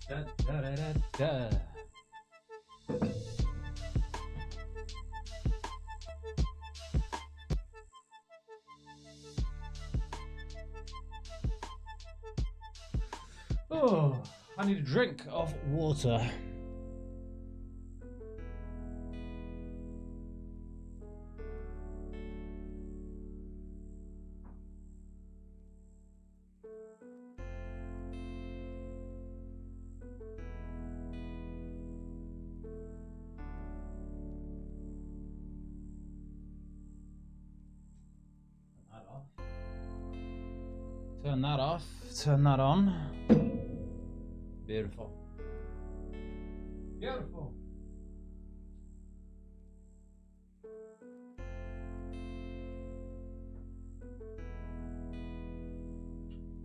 Da, da, da, da, da. Oh, I need a drink of water. Turn that off, turn that on. Beautiful. Beautiful.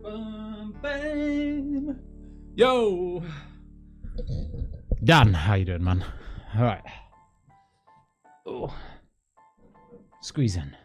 Bam, bam. Yo! Dan, how you doing, man? All right. Oh. Squeeze in.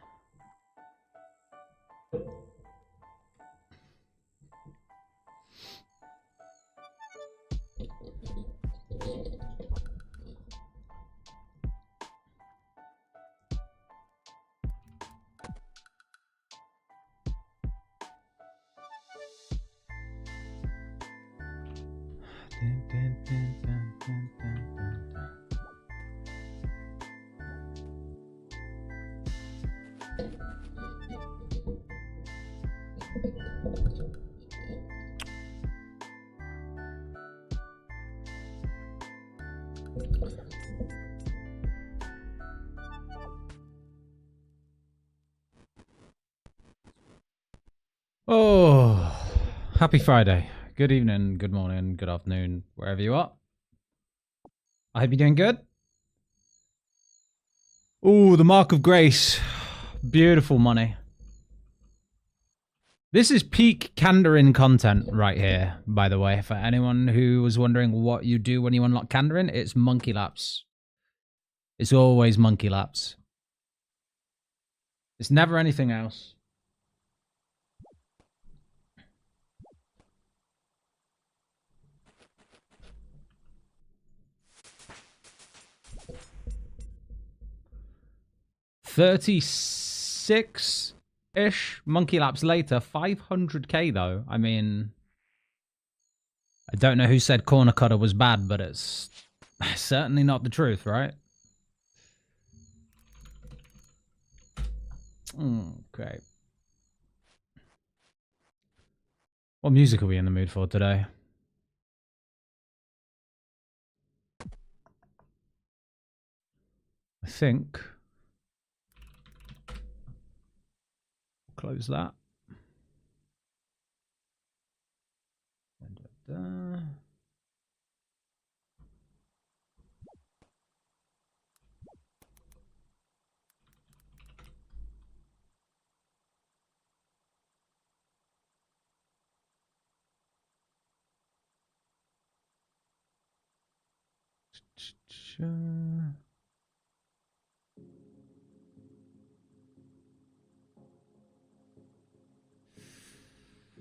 Oh, happy Friday. Good evening, good morning, good afternoon, wherever you are. I hope you're doing good. Oh, the Mark of Grace. Beautiful money. This is peak Kandarin content right here, by the way. For anyone who was wondering what you do when you unlock Kandarin, it's monkey laps. It's always monkey laps. It's never anything else. $36-ish monkey laps later, 500k though. I mean, I don't know who said corner cutter was bad, but it's certainly not the truth, right? Okay. What music are we in the mood for today? I think. Close that. Da-da-da.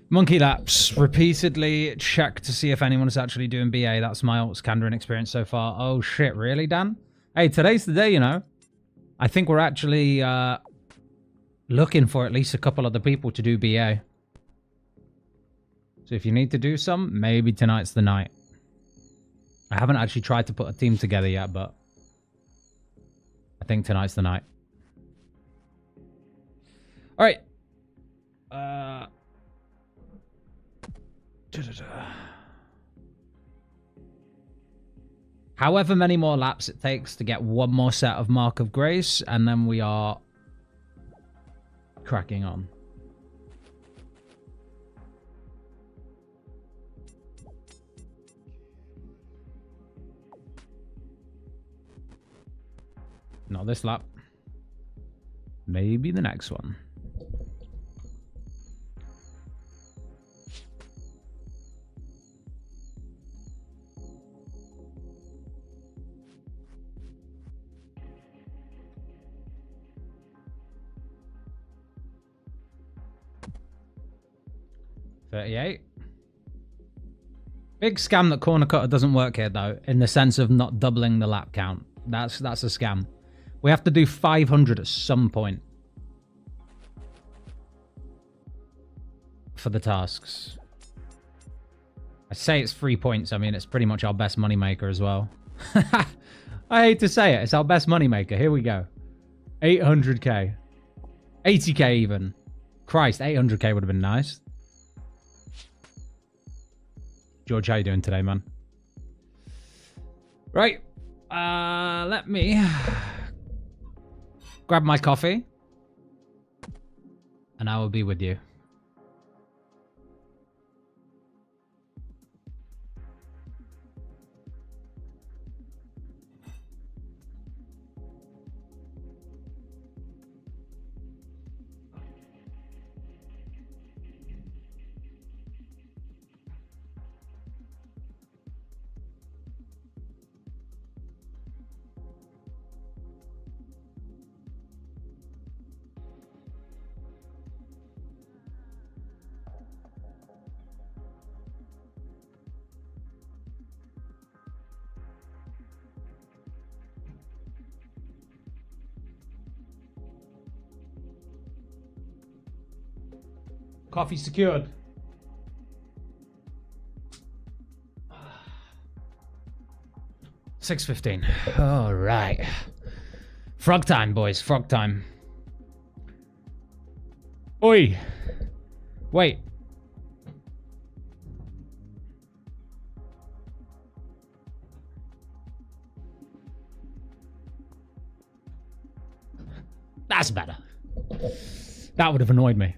Monkey laps. Repeatedly check to see if anyone is actually doing BA. That's my Alts Kandarin experience so far. Oh shit, really, Dan? Hey, today's the day, you know. I think we're actually looking for at least a couple other people to do BA. So if you need to do some, maybe tonight's the night. I haven't actually tried to put a team together yet, but I think tonight's the night. All right. However many more laps it takes to get one more set of Mark of Grace, and then we are cracking on. Not this lap. Maybe the next one. $38. Big scam that corner cutter doesn't work here, though, in the sense of not doubling the lap count. That's a scam. We have to do 500 at some point for the tasks. I say it's 3 points. I mean, it's pretty much our best moneymaker as well. I hate to say it. It's our best moneymaker. Here we go. 800k. 80k even. Christ, 800k would have been nice. George, how you doing today, man? Right. Let me grab my coffee. And I will be with you. Coffee secured. $6.15. All right. Frog time, boys. Frog time. Oi. Wait. That's better. That would have annoyed me.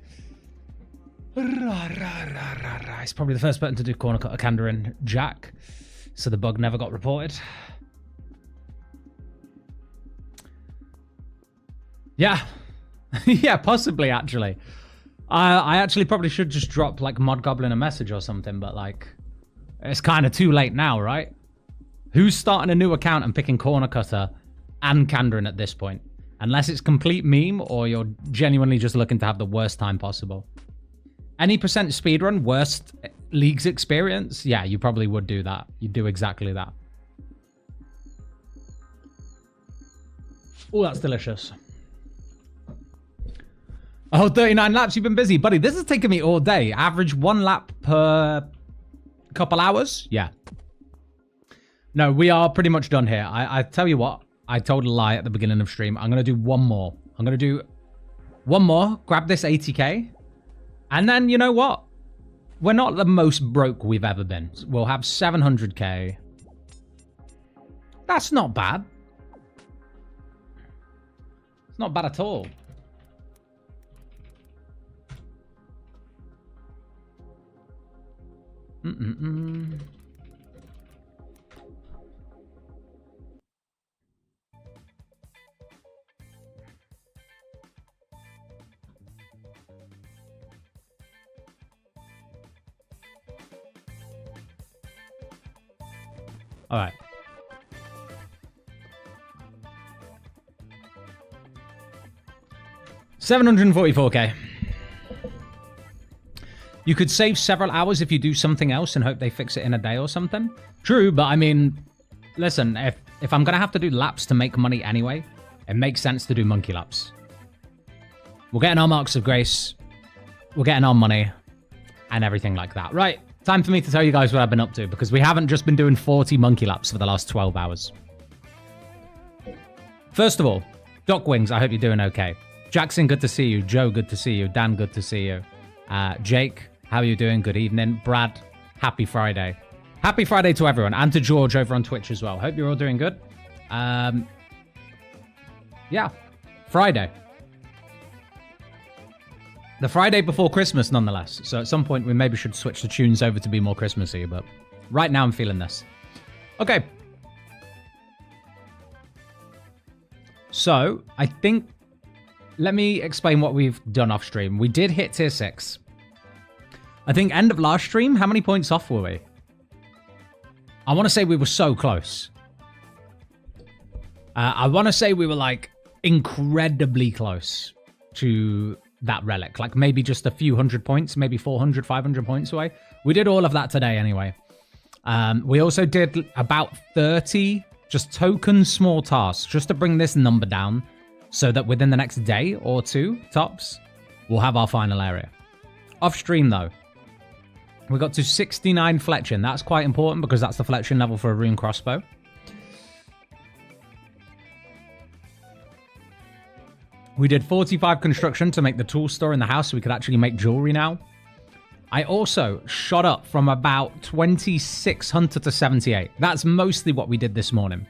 It's probably the first button to do corner cutter, Kandarin, Jack, so the bug never got reported. Yeah. Yeah, possibly, actually. I actually probably should just drop, like, Mod Goblin a message or something, but, like, it's kind of too late now, right? Who's starting a new account and picking corner cutter and Kandarin at this point? Unless it's complete meme or you're genuinely just looking to have the worst time possible. Any percent speedrun, worst leagues experience? Yeah, you probably would do that. You'd do exactly that. Oh, that's delicious. Oh, 39 laps. You've been busy. Buddy, this has taken me all day. Average 1 lap per couple hours? Yeah. No, we are pretty much done here. I tell you what. I told a lie at the beginning of stream. I'm going to do one more. I'm going to do one more. Grab this 80k. And then, you know what? We're not the most broke we've ever been. We'll have 700k. That's not bad. It's not bad at all. All right. $744k. You could save several hours if you do something else and hope they fix it in a day or something. True, but I mean, listen, if I'm going to have to do laps to make money anyway, it makes sense to do monkey laps. We're getting our marks of grace. We're getting our money and everything like that. Right. Time for me to tell you guys what I've been up to, because we haven't just been doing 40 monkey laps for the last 12 hours. First of all, Doc Wings, I hope you're doing okay. Jackson, good to see you. Joe, good to see you. Dan, good to see you. Jake, how are you doing? Good evening. Brad, happy Friday. Happy Friday to everyone, and to George over on Twitch as well. Hope you're all doing good. Yeah, Friday. The Friday before Christmas, nonetheless. So at some point, we maybe should switch the tunes over to be more Christmassy, but right now I'm feeling this. Okay. So, I think... Let me explain what we've done off stream. We did hit tier 6. I think end of last stream, how many points off were we? I want to say we were so close. I want to say we were, like, incredibly close to... that relic, like maybe just a few hundred points, maybe 400, 500 points away. We did all of that today anyway. We also did about 30 just token small tasks just to bring this number down so that within the next day or two, tops, we'll have our final area. Off stream, though, we got to 69 fletching. That's quite important because that's the fletching level for a rune crossbow. We did 45 construction to make the tool store in the house so we could actually make jewelry now. I also shot up from about 26 hunter to 78. That's mostly what we did this morning.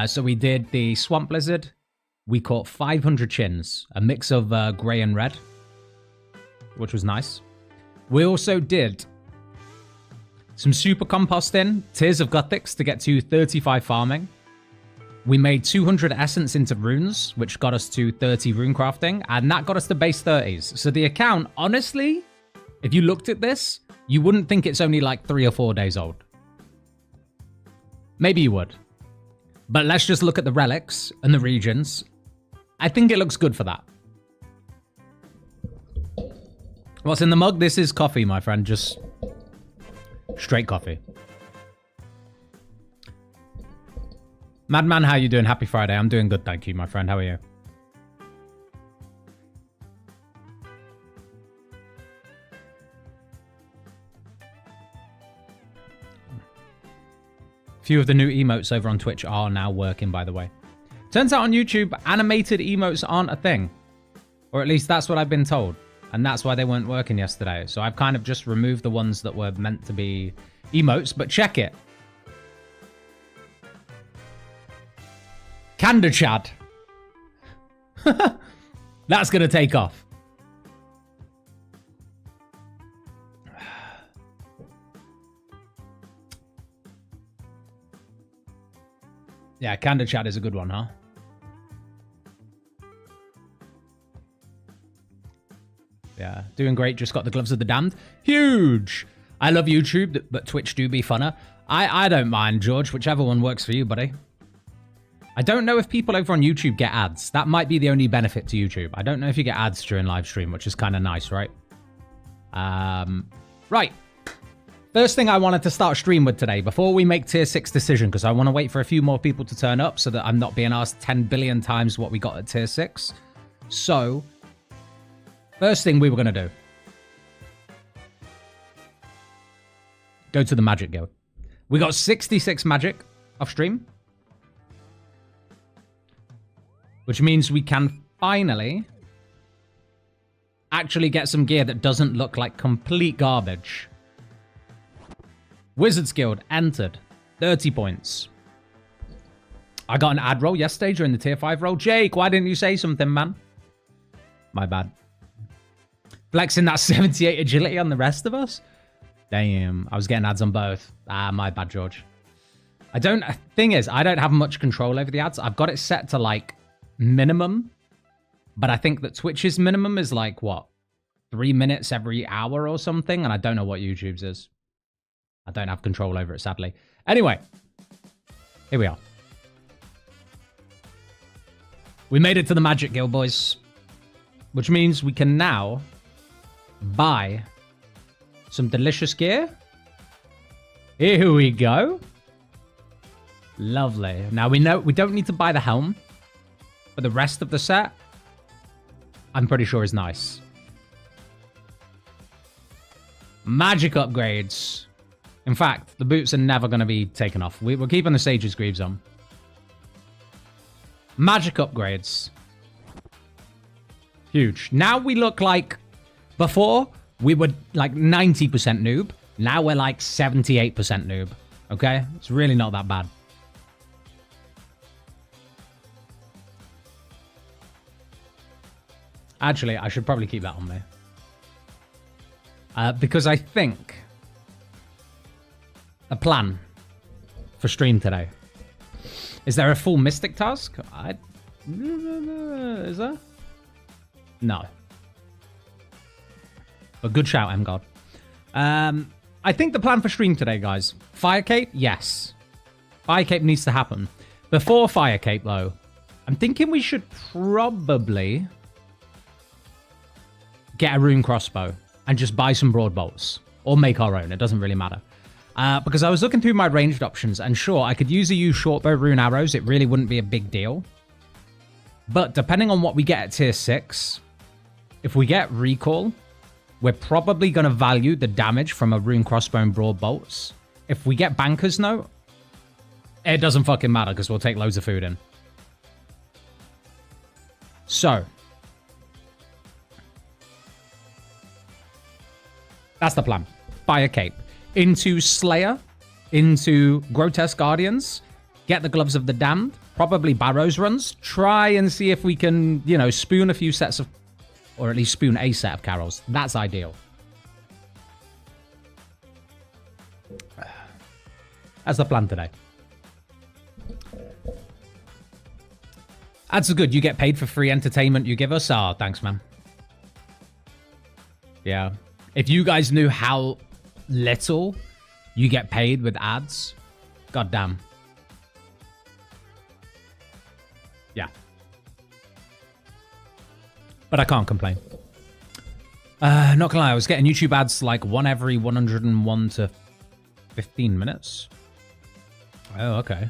So we did the swamp blizzard. We caught 500 chins, a mix of grey and red, which was nice. We also did some super composting, Tears of Gothics to get to 35 farming. We made 200 essence into runes, which got us to 30 rune crafting, and that got us to base 30s. So the account, honestly, if you looked at this, you wouldn't think it's only like 3 or 4 days old. Maybe you would. But let's just look at the relics and the regions. I think it looks good for that. What's in the mug? This is coffee, my friend. Just straight coffee. Madman, how you doing? Happy Friday. I'm doing good, thank you, my friend. How are you? Few of the new emotes over on Twitch are now working, by the way. Turns out on YouTube, animated emotes aren't a thing. Or at least that's what I've been told. And that's why they weren't working yesterday. So I've kind of just removed the ones that were meant to be emotes, but check it. Candor Chad. That's going to take off. Yeah, Candor Chad is a good one, huh? Yeah, doing great. Just got the gloves of the damned. Huge. I love YouTube, but Twitch do be funner. I don't mind, George. Whichever one works for you, buddy. I don't know if people over on YouTube get ads. That might be the only benefit to YouTube. I don't know if you get ads during live stream, which is kind of nice, right? Right. First thing I wanted to start stream with today, before we make tier 6 decision, because I want to wait for a few more people to turn up so that I'm not being asked 10 billion times what we got at tier 6. So, first thing we were going to do. Go to the Magic Guild. We got 66 magic off stream. Which means we can finally actually get some gear that doesn't look like complete garbage. Wizards Guild entered. 30 points. I got an ad roll yesterday during the tier 5 roll. Jake, why didn't you say something, man? My bad. Flexing that 78 agility on the rest of us? Damn, I was getting ads on both. Ah, my bad, George. Thing is, I don't have much control over the ads. I've got it set to like minimum, but I think that Twitch's minimum is like, what, 3 minutes every hour or something? And I don't know what YouTube's is. I don't have control over it, sadly. Anyway, here we are. We made it to the Magic Guild, boys. Which means we can now buy some delicious gear. Here we go. Lovely. Now we know we don't need to buy the helm, but the rest of the set, I'm pretty sure is nice. Magic upgrades. In fact, the boots are never going to be taken off. We're keeping the Sage's Greaves on. Magic upgrades. Huge. Now we look like... Before, we were like 90% noob. Now we're like 78% noob. Okay? It's really not that bad. Actually, I should probably keep that on me. Because I think... a plan for stream today. Is there a full Mystic task? Is there? No. But good shout, M-God. I think the plan for stream today, guys. Fire Cape? Yes. Fire Cape needs to happen. Before Fire Cape, though, I'm thinking we should probably get a rune crossbow and just buy some broad bolts. Or make our own. It doesn't really matter. Because I was looking through my ranged options, and sure, I could use shortbow rune arrows. It really wouldn't be a big deal. But depending on what we get at tier 6, if we get recall, we're probably going to value the damage from a rune crossbow and broad bolts. If we get banker's note, it doesn't fucking matter because we'll take loads of food in. So, that's the plan. Buy a cape. Into Slayer, into Grotesque Guardians, get the Gloves of the Damned, probably Barrows runs, try and see if we can, you know, spoon a few sets of, or at least spoon a set of carols. That's ideal. That's the plan today. Ads are good. You get paid for free entertainment you give us. Ah, thanks, man. Yeah. If you guys knew how little you get paid with ads, goddamn. Yeah. But I can't complain. Not gonna lie, I was getting YouTube ads like one every 101 to 15 minutes. Oh, okay.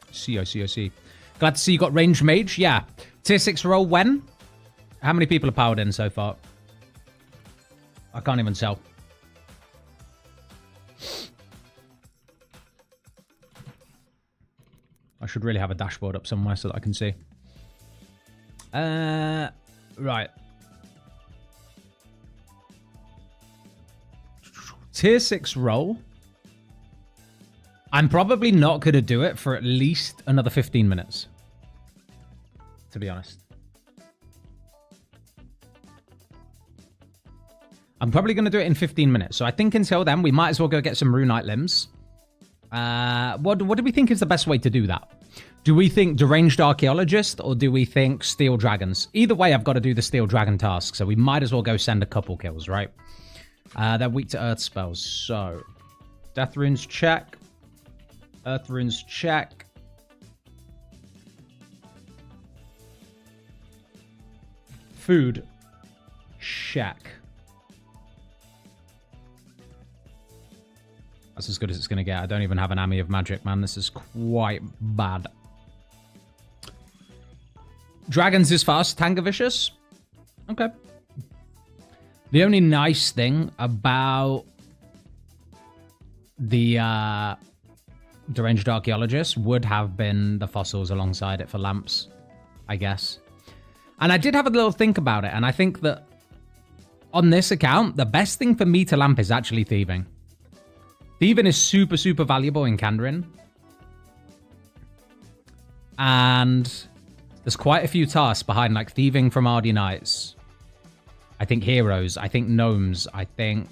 I see. Glad to see you got range mage. Yeah. Tier 6 roll when? How many people are powered in so far? I can't even tell. I should really have a dashboard up somewhere so that I can see. Right. Tier 6 roll. I'm probably not going to do it for at least another 15 minutes. To be honest. I'm probably going to do it in 15 minutes. So I think until then, we might as well go get some Runite limbs. What do we think is the best way to do that? Do we think Deranged Archaeologist or do we think Steel Dragons? Either way, I've got to do the Steel Dragon task. So we might as well go send a couple kills, right? They're weak to Earth spells. So Death Runes check. Earth Runes check. Food check. That's as good as it's going to get. I don't even have an Army of Magic, man. This is quite bad. Dragons is fast. Tangovicious? Okay. The only nice thing about the Deranged Archaeologist would have been the fossils alongside it for lamps, I guess. And I did have a little think about it, and I think that on this account, the best thing for me to lamp is actually thieving. Thieving is super, super valuable in Kandarin. And there's quite a few tasks behind, like thieving from Ardy Knights. I think heroes. I think gnomes. I think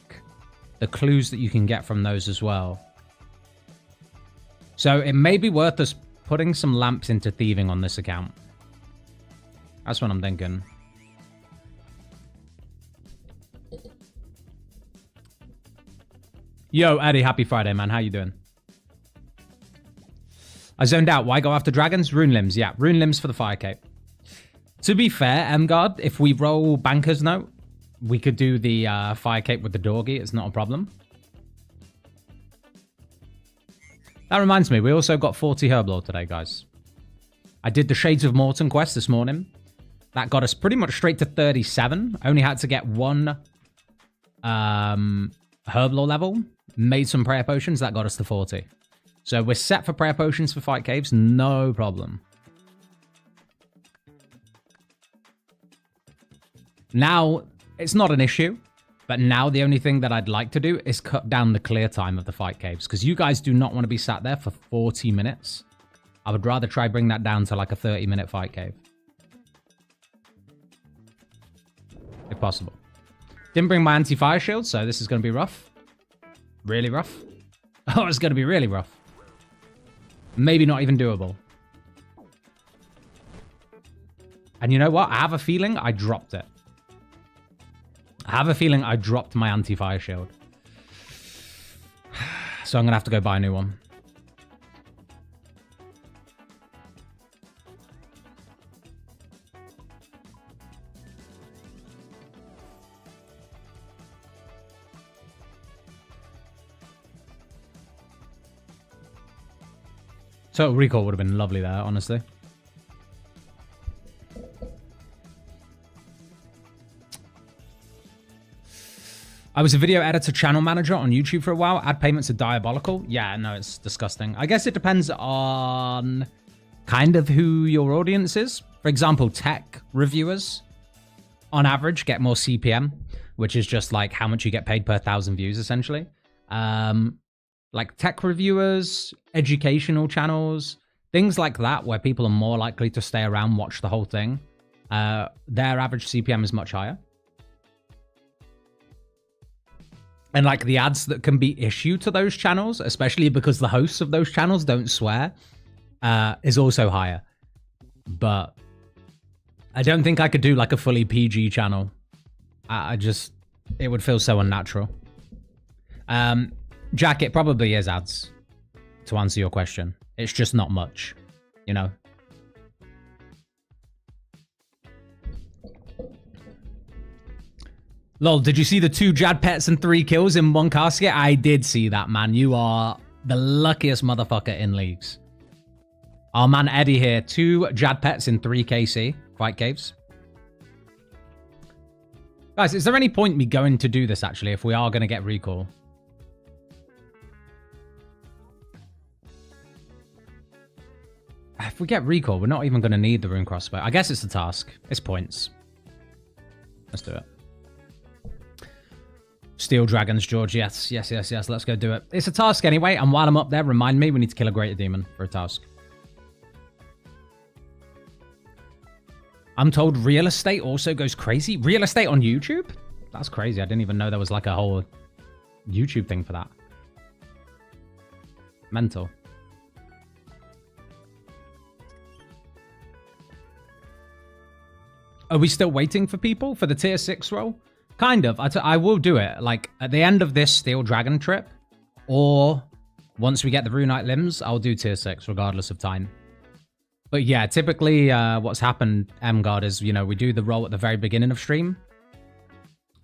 the clues that you can get from those as well. So it may be worth us putting some lamps into thieving on this account. That's what I'm thinking. Yo, Eddie, happy Friday, man. How you doing? I zoned out. Why go after dragons? Rune limbs. Yeah, rune limbs for the fire cape. To be fair, Mgard, if we roll Banker's Note, we could do the fire cape with the Dorgi. It's not a problem. That reminds me, we also got 40 Herblore today, guys. I did the Shades of Morton quest this morning. That got us pretty much straight to 37. Only had to get one Herblore level. Made some prayer potions. That got us to 40. So we're set for prayer potions for fight caves. No problem. Now, it's not an issue. But now the only thing that I'd like to do is cut down the clear time of the fight caves. Because you guys do not want to be sat there for 40 minutes. I would rather try bring that down to like a 30-minute fight cave. If possible. Didn't bring my anti-fire shield, so this is going to be rough. Really rough. Oh, it's going to be really rough. Maybe not even doable. And you know what? I have a feeling I dropped it. I have a feeling I dropped my anti-fire shield. So I'm going to have to go buy a new one. Total Recall would have been lovely there, honestly. I was a video editor channel manager on YouTube for a while. Ad payments are diabolical. Yeah, no, it's disgusting. I guess it depends on kind of who your audience is. For example, tech reviewers, on average, get more CPM, which is just like how much you get paid per 1,000 views, essentially. Like tech reviewers, educational channels, things like that, where people are more likely to stay around, watch the whole thing. Their average CPM is much higher. And like the ads that can be issued to those channels, especially because the hosts of those channels don't swear, is also higher. But I don't think I could do like a fully PG channel. It would feel so unnatural. Jack, it probably is ads, to answer your question. It's just not much, you know? Lol, did you see the 2 Jad pets and 3 kills in one casket? I did see that, man. You are the luckiest motherfucker in leagues. Our man Eddie here, 2 Jad pets in 3 KC. Fight caves. Guys, is there any point me going to do this, actually, if we are going to get recall? If we get recall, we're not even going to need the rune crossbow. I guess it's a task. It's points. Let's do it. Steel Dragons, George. Yes. Let's go do it. It's a task anyway, and while I'm up there, remind me we need to kill a greater demon for a task. I'm told real estate also goes crazy. Real estate on YouTube? That's crazy. I didn't even know there was like a whole YouTube thing for that. Mental. Are we still waiting for people for the tier 6 role? Kind of. I will do it like at the end of this Steel Dragon trip, or once we get the Runite limbs, I'll do tier 6 regardless of time. But yeah, typically what's happened, MGuard, is, you know, we do the role at the very beginning of stream.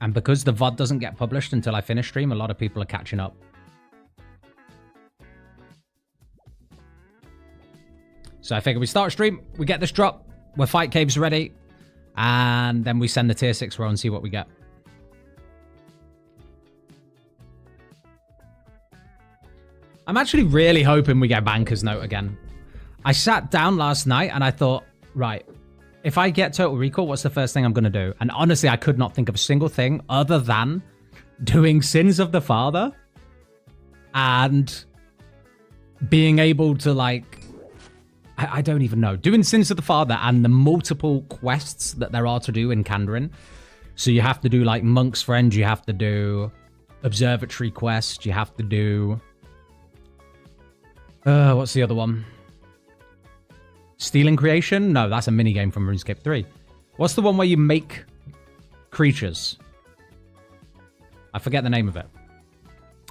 And because the VOD doesn't get published until I finish stream, a lot of people are catching up. So I figure we start stream, we get this drop, we're fight caves ready, and then we send the tier 6 row and see what we get. I'm actually really hoping we get Banker's Note again. I sat down last night and I thought, right, if I get Total Recall, what's the first thing I'm going to do? And honestly, I could not think of a single thing other than doing Sins of the Father and being able to, like, I don't even know. Doing Sins of the Father and the multiple quests that there are to do in Kandarin. So you have to do, like, Monk's Friend. You have to do Observatory Quest. You have to do... what's the other one? Stealing Creation? No, that's a minigame from RuneScape 3. What's the one where you make creatures? I forget the name of it.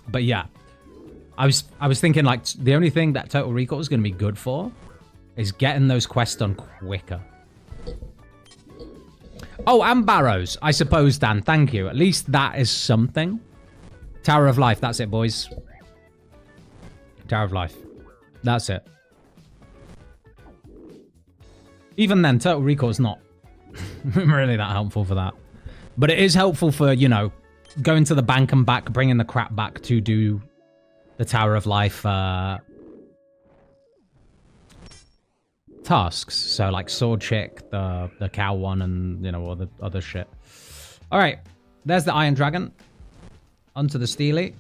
But yeah. I was thinking, like, the only thing that Total Recall is going to be good for is getting those quests done quicker. Oh, and Barrows, I suppose, Dan. Thank you. At least that is something. Tower of Life. That's it, boys. Tower of Life. That's it. Even then, Total Recall is not really that helpful for that. But it is helpful for, you know, going to the bank and back, bringing the crap back to do the Tower of Life tasks. So, like, Sword Chick, the cow one, and, you know, all the other shit. All right. There's the Iron Dragon. Onto the Steely.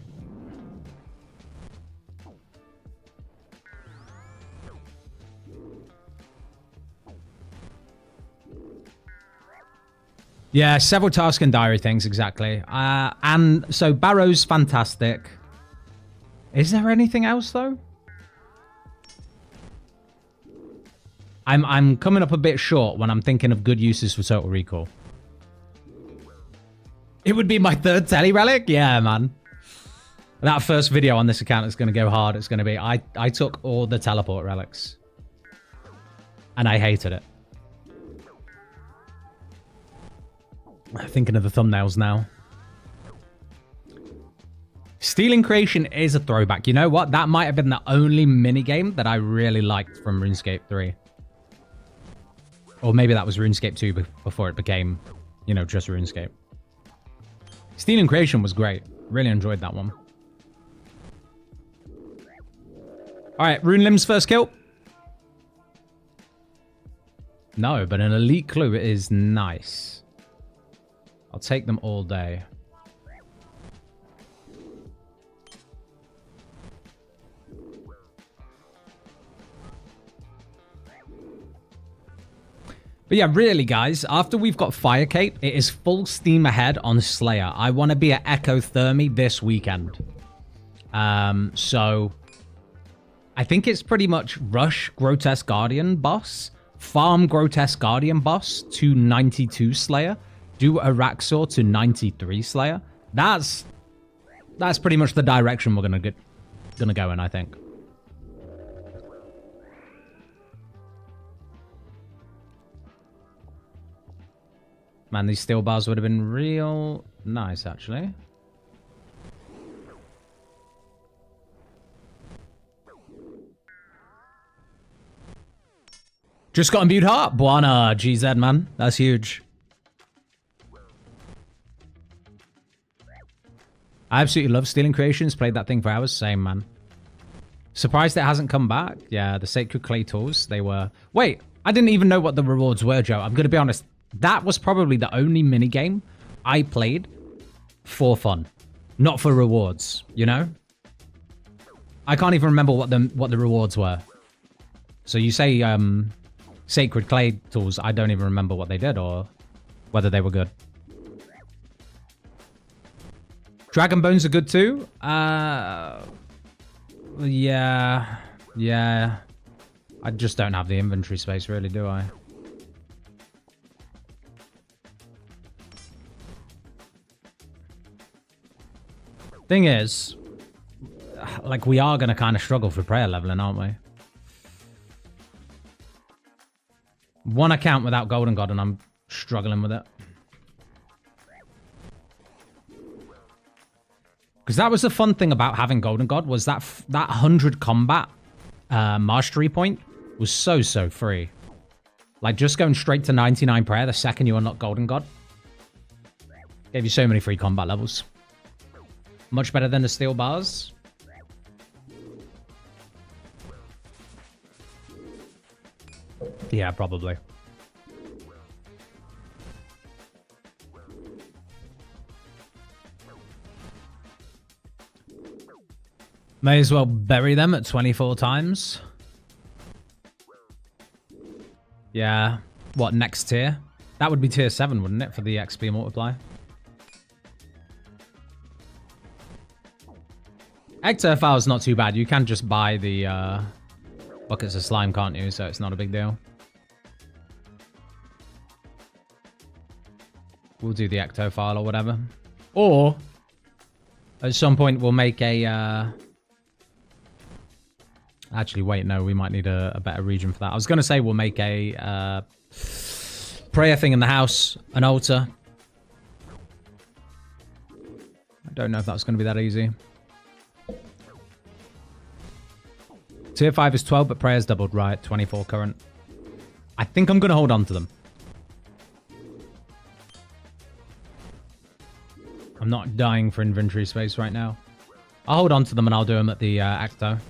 Yeah, several task and diary things, exactly. And so Barrow's fantastic. Is there anything else, though? I'm coming up a bit short when I'm thinking of good uses for Total Recall. It would be my 3rd telly relic? Yeah, man. That first video on this account is going to go hard. It's going to be... I took all the teleport relics. And I hated it. Thinking of the thumbnails now. Stealing Creation is a throwback. You know what? That might have been the only minigame that I really liked from RuneScape 3. Or maybe that was RuneScape 2 before it became, you know, just RuneScape. Stealing Creation was great. Really enjoyed that one. Alright, Rune Lim's first kill. No, but an elite clue is nice. I'll take them all day. But yeah, really, guys, after we've got Fire Cape, it is full steam ahead on Slayer. I want to be at Ecothermy this weekend. So I think it's pretty much rush Grotesque Guardian boss, farm Grotesque Guardian boss to 92 Slayer, do Araxor to 93 Slayer. That's pretty much the direction we're gonna go in, I think. Man, these steel bars would have been real nice, actually. Just got imbued heart. Buana, GZ, man. That's huge. I absolutely love Stealing Creations. Played that thing for hours. Same, man. Surprised it hasn't come back. Yeah, the Sacred Clay Tools, they were... Wait, I didn't even know what the rewards were, Joe. I'm going to be honest. That was probably the only minigame I played for fun. Not for rewards, you know? I can't even remember what the rewards were. So you say Sacred Clay Tools. I don't even remember what they did or whether they were good. Dragon Bones are good too. Yeah. I just don't have the inventory space, really, do I? Thing is, like, we are going to kind of struggle for prayer leveling, aren't we? One account without Golden God, and I'm struggling with it. Because that was the fun thing about having Golden God, was that 100 combat mastery point was so free. Like, just going straight to 99 prayer the second you unlock Golden God. Gave you so many free combat levels. Much better than the steel bars. Yeah, probably. May as well bury them at 24 times. Yeah. What, next tier? That would be tier 7, wouldn't it, for the XP multiplier? Ectophile's is not too bad. You can just buy the buckets of slime, can't you? So it's not a big deal. We'll do the Ectophile or whatever. Or, at some point, we'll make a... Actually, wait, no. We might need a better region for that. I was going to say we'll make a prayer thing in the house. An altar. I don't know if that's going to be that easy. Tier 5 is 12, but prayer's doubled, right? 24 current. I think I'm going to hold on to them. I'm not dying for inventory space right now. I'll hold on to them and I'll do them at the Acto.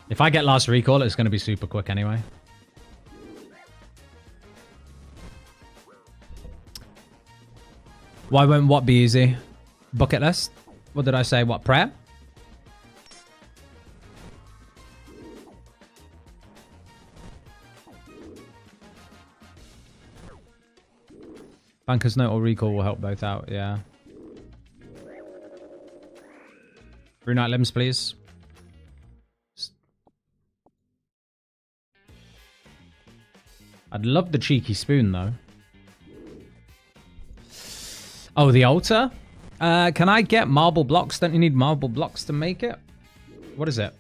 If I get last recall, it's going to be super quick anyway. Why won't what be easy? Bucket list? What did I say? What, prayer? Banker's Note or Recall will help both out, yeah. Brunite Limbs, please. I'd love the cheeky spoon, though. Oh, the altar? Can I get marble blocks? Don't you need marble blocks to make it? What is it?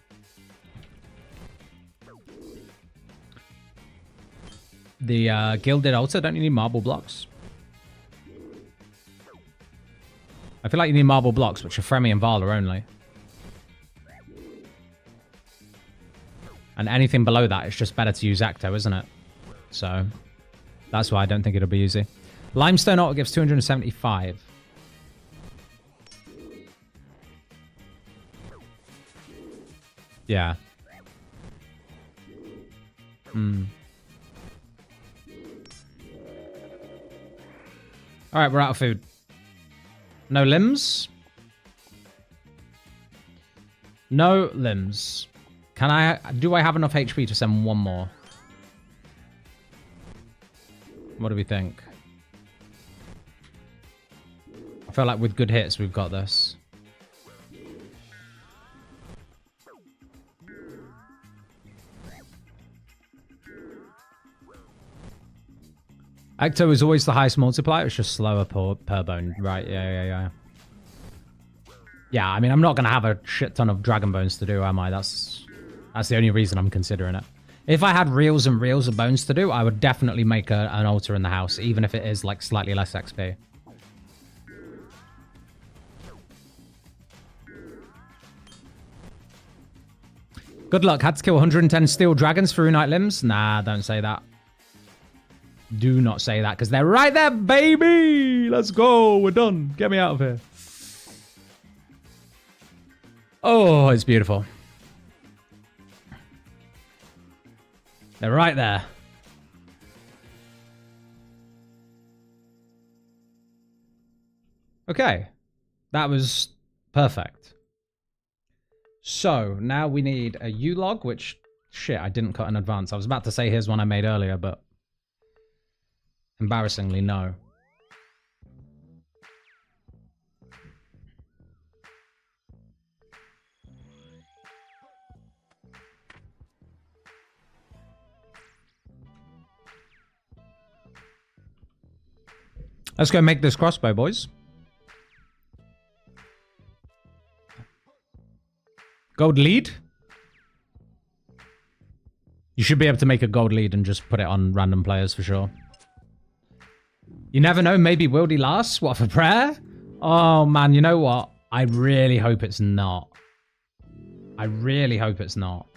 The gilded altar? Don't you need marble blocks? I feel like you need marble blocks, which are Fremi and Vala only. And anything below that, it's just better to use Ecto, isn't it? So, that's why I don't think it'll be easy. Limestone auto gives 275. Yeah. Alright, we're out of food. No limbs? No limbs. Do I have enough HP to send one more? What do we think? I feel like with good hits, we've got this. Ecto is always the highest multiplier. It's just slower per bone. Right, yeah. Yeah, I mean, I'm not going to have a shit ton of Dragon Bones to do, am I? That's the only reason I'm considering it. If I had reels and reels of bones to do, I would definitely make an altar in the house, even if it is, like, slightly less XP. Good luck. Had to kill 110 steel dragons for Unite limbs? Nah, don't say that. Do not say that, because they're right there, baby! Let's go. We're done. Get me out of here. Oh, it's beautiful. They're right there. Okay. That was perfect. So, now we need a U-log, which, shit, I didn't cut in advance. I was about to say here's one I made earlier, but embarrassingly, no. Let's go make this crossbow, boys. Gold lead? You should be able to make a gold lead and just put it on random players for sure. You never know, maybe Wildy lasts? What, for prayer? Oh man, you know what? I really hope it's not. I really hope it's not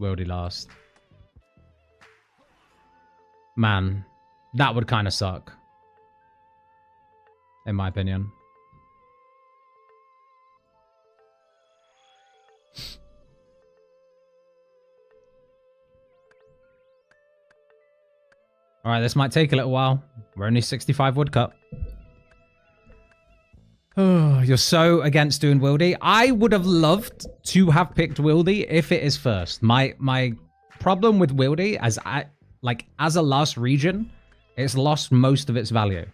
Wildy last. Man, that would kind of suck. In my opinion. Alright, this might take a little while. We're only 65 woodcut. Oh, you're so against doing Wildy. I would have loved to have picked Wildy if it is first. My problem with Wildy, as a last region, it's lost most of its value.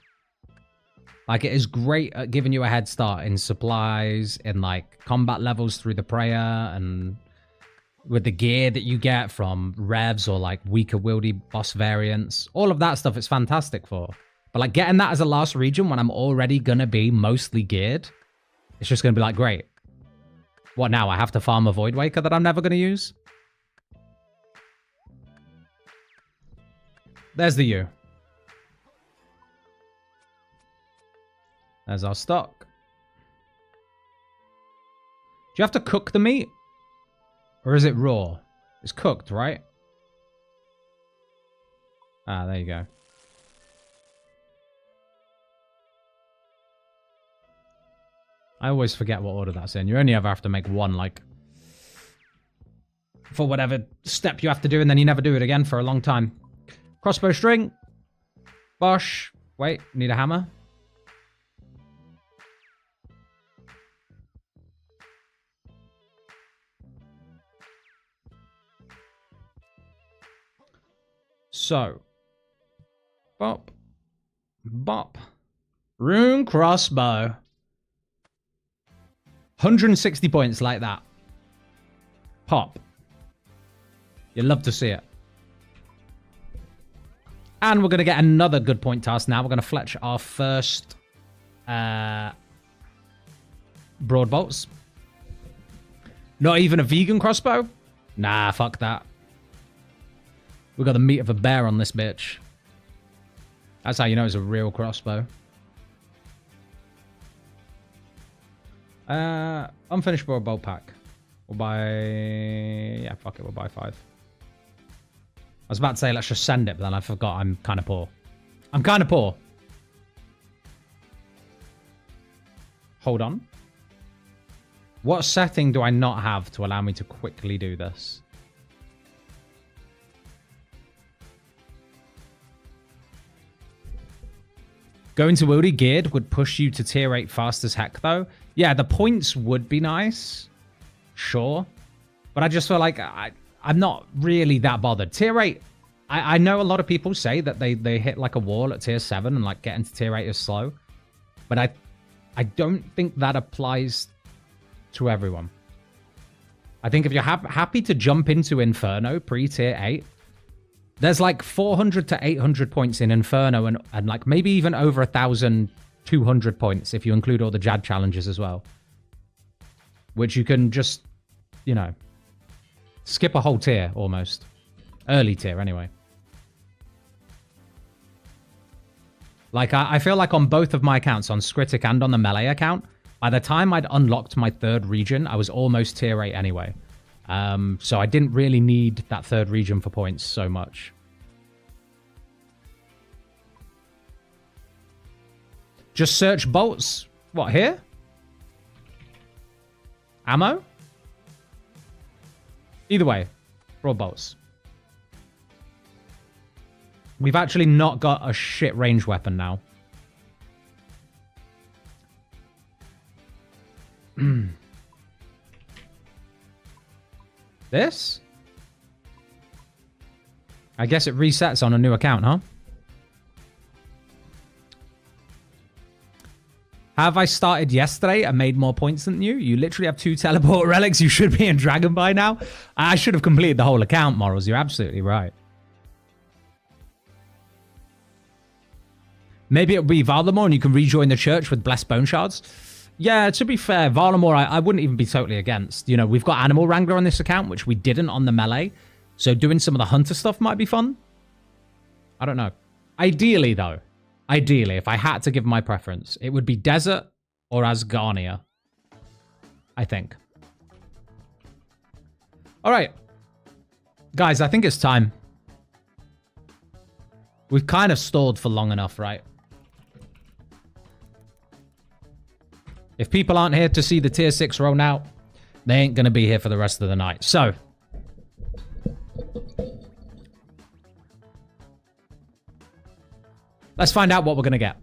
Like, it is great at giving you a head start in supplies, in, like, combat levels through the prayer, and with the gear that you get from revs or, like, weaker wieldy boss variants. All of that stuff it's fantastic for. But, like, getting that as a last region when I'm already gonna be mostly geared, it's just gonna be, like, great. What now? I have to farm a Void Waker that I'm never gonna use? There's the U. There's our stock. Do you have to cook the meat? Or is it raw? It's cooked, right? Ah, there you go. I always forget what order that's in. You only ever have to make one, like, for whatever step you have to do, and then you never do it again for a long time. Crossbow string. Bosh. Wait, need a hammer. So, bop, bop, rune crossbow. 160 points like that. Pop. You'd love to see it. And we're going to get another good point task now. We're going to fletch our first broad bolts. Not even a vegan crossbow? Nah, fuck that. We got the meat of a bear on this bitch. That's how you know it's a real crossbow. Unfinished or bolt pack. We'll buy... Yeah, fuck it, we'll buy 5. I was about to say, let's just send it, but then I forgot I'm kind of poor. I'm kind of poor. Hold on. What setting do I not have to allow me to quickly do this? Going to Wildy geared would push you to tier 8 fast as heck, though. Yeah, the points would be nice. Sure. But I just feel like I'm not really that bothered. Tier 8, I know a lot of people say that they hit like a wall at tier 7 and like getting to tier 8 is slow. But I don't think that applies to everyone. I think if you're happy to jump into Inferno pre-tier 8, there's like 400 to 800 points in Inferno and like maybe even over 1,200 points if you include all the Jad challenges as well. Which you can just, you know, skip a whole tier almost. Early tier anyway. Like I feel like on both of my accounts, on Scritic and on the Melee account, by the time I'd unlocked my 3rd region, I was almost tier 8 anyway. So I didn't really need that 3rd region for points so much. Just search bolts. What, here? Ammo? Either way, raw bolts. We've actually not got a shit range weapon now. This? I guess it resets on a new account, huh? Have I started yesterday and made more points than you? You literally have 2 teleport relics. You should be in Dragon by now. I should have completed the whole account, Morals. You're absolutely right. Maybe it'll be Valamor and you can rejoin the church with Blessed Bone Shards. Yeah, to be fair, Valamor, I wouldn't even be totally against. You know, we've got Animal Wrangler on this account, which we didn't on the Melee. So doing some of the Hunter stuff might be fun. I don't know. Ideally, though, if I had to give my preference, it would be Desert or Asgarnia, I think. All right. Guys, I think it's time. We've kind of stalled for long enough, right? If people aren't here to see the tier 6 roll out, they ain't going to be here for the rest of the night. So, let's find out what we're going to get.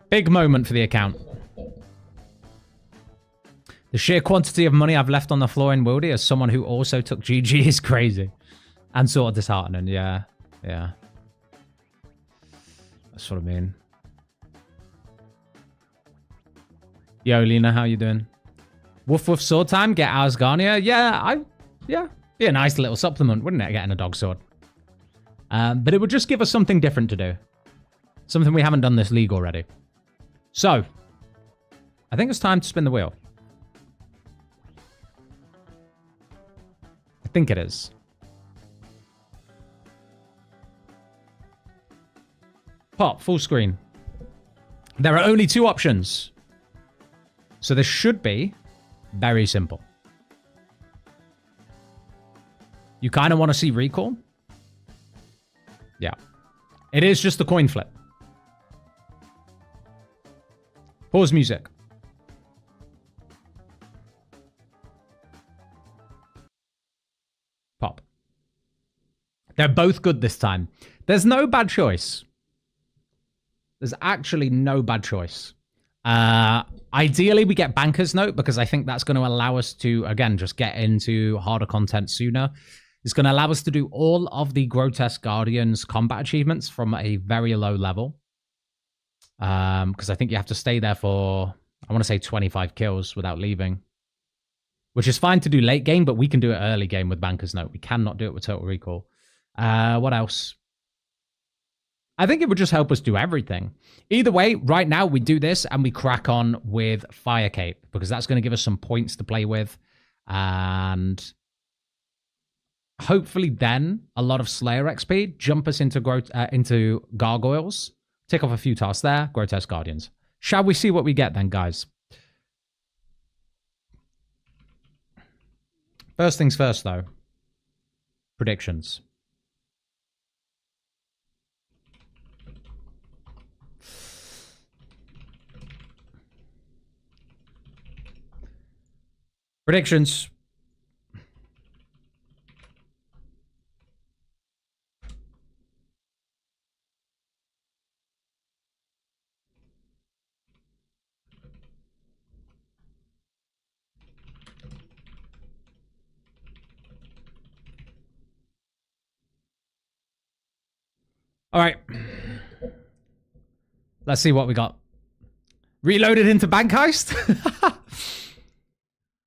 Big moment for the account. The sheer quantity of money I've left on the floor in Wildy as someone who also took GG is crazy. And sort of disheartening, yeah. Yeah. That's what I mean. Yo, Lena, how you doing? Woof woof sword time, get Asgarnia. Yeah, be a nice little supplement, wouldn't it, getting a dog sword? But it would just give us something different to do. Something we haven't done this league already. So, I think it's time to spin the wheel. I think it is. Pop, full screen. There are only 2 options. So this should be very simple. You kind of want to see recall? Yeah. It is just a coin flip. Pause music. Pop. They're both good this time. There's no bad choice. There's actually no bad choice. Ideally, we get Banker's Note because I think that's going to allow us to, again, just get into harder content sooner. It's going to allow us to do all of the Grotesque Guardians combat achievements from a very low level. Because I think you have to stay there for, I want to say 25 kills without leaving. Which is fine to do late game, but we can do it early game with Banker's Note. We cannot do it with Total Recall. What else? I think it would just help us do everything. Either way, right now we do this and we crack on with Fire Cape because that's going to give us some points to play with. And hopefully then a lot of Slayer XP, jump us into Gargoyles, tick off a few tasks there, Grotesque Guardians. Shall we see what we get then, guys? First things first, though. Predictions. Predictions. All right. Let's see what we got. Reloaded into Bank Heist?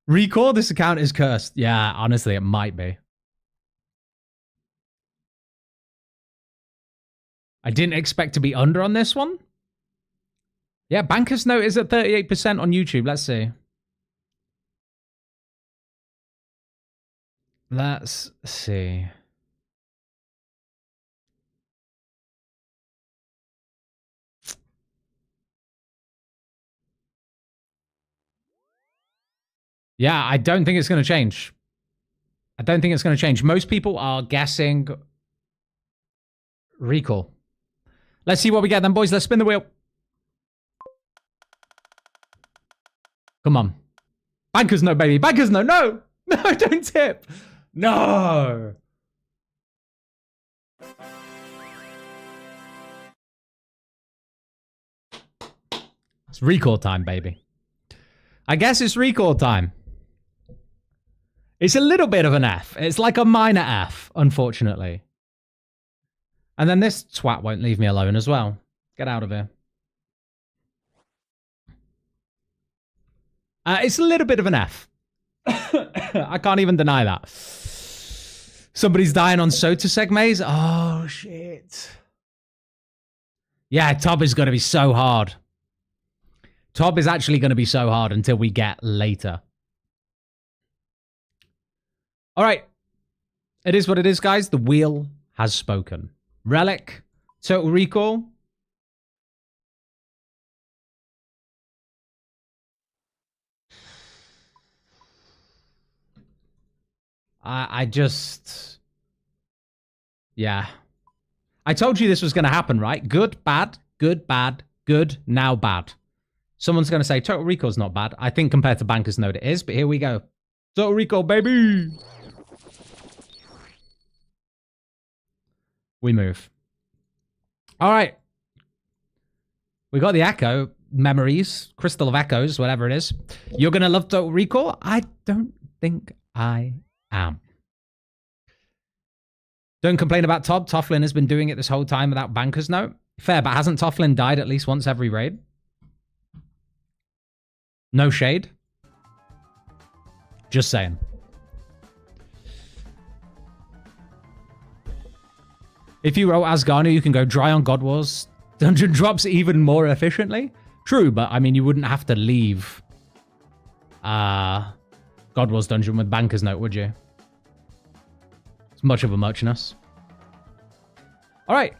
Recall, this account is cursed. Yeah, honestly, it might be. I didn't expect to be under on this one. Yeah, Banker's Note is at 38% on YouTube. Let's see. Let's see. Yeah, I don't think it's going to change. I don't think it's going to change. Most people are guessing Recall. Let's see what we get then, boys. Let's spin the wheel. Come on. Banker's Note, baby. Banker's Note. No. No, don't tip. No. It's recall time, baby. I guess it's recall time. It's a little bit of an F. It's like a minor F, unfortunately. And then this twat won't leave me alone as well. Get out of here. It's a little bit of an F. I can't even deny that. Somebody's dying on Sotoseg Maze. Oh, shit. Yeah, Tob is going to be so hard. Tob is actually going to be so hard until we get later. All right. It is what it is, guys. The wheel has spoken. Relic. Total Recall. I just... Yeah. I told you this was going to happen, right? Good, bad, good, now bad. Someone's going to say Total Recall's not bad. I think compared to Banker's Note it is, but here we go. Total Recall, baby! We move. All right. We got the Echo. Memories. Crystal of Echoes, whatever it is. You're going to love Total Recall? I don't think I am. Don't complain about Tob. Tofflin has been doing it this whole time without Banker's Note. Fair, but hasn't Tofflin died at least once every raid? No shade. Just saying. If you roll Asgarnu, you can go dry on God Wars. Dungeon drops even more efficiently. True, but I mean, you wouldn't have to leave God Wars dungeon with Banker's Note, would you? It's much of a muchness. All right.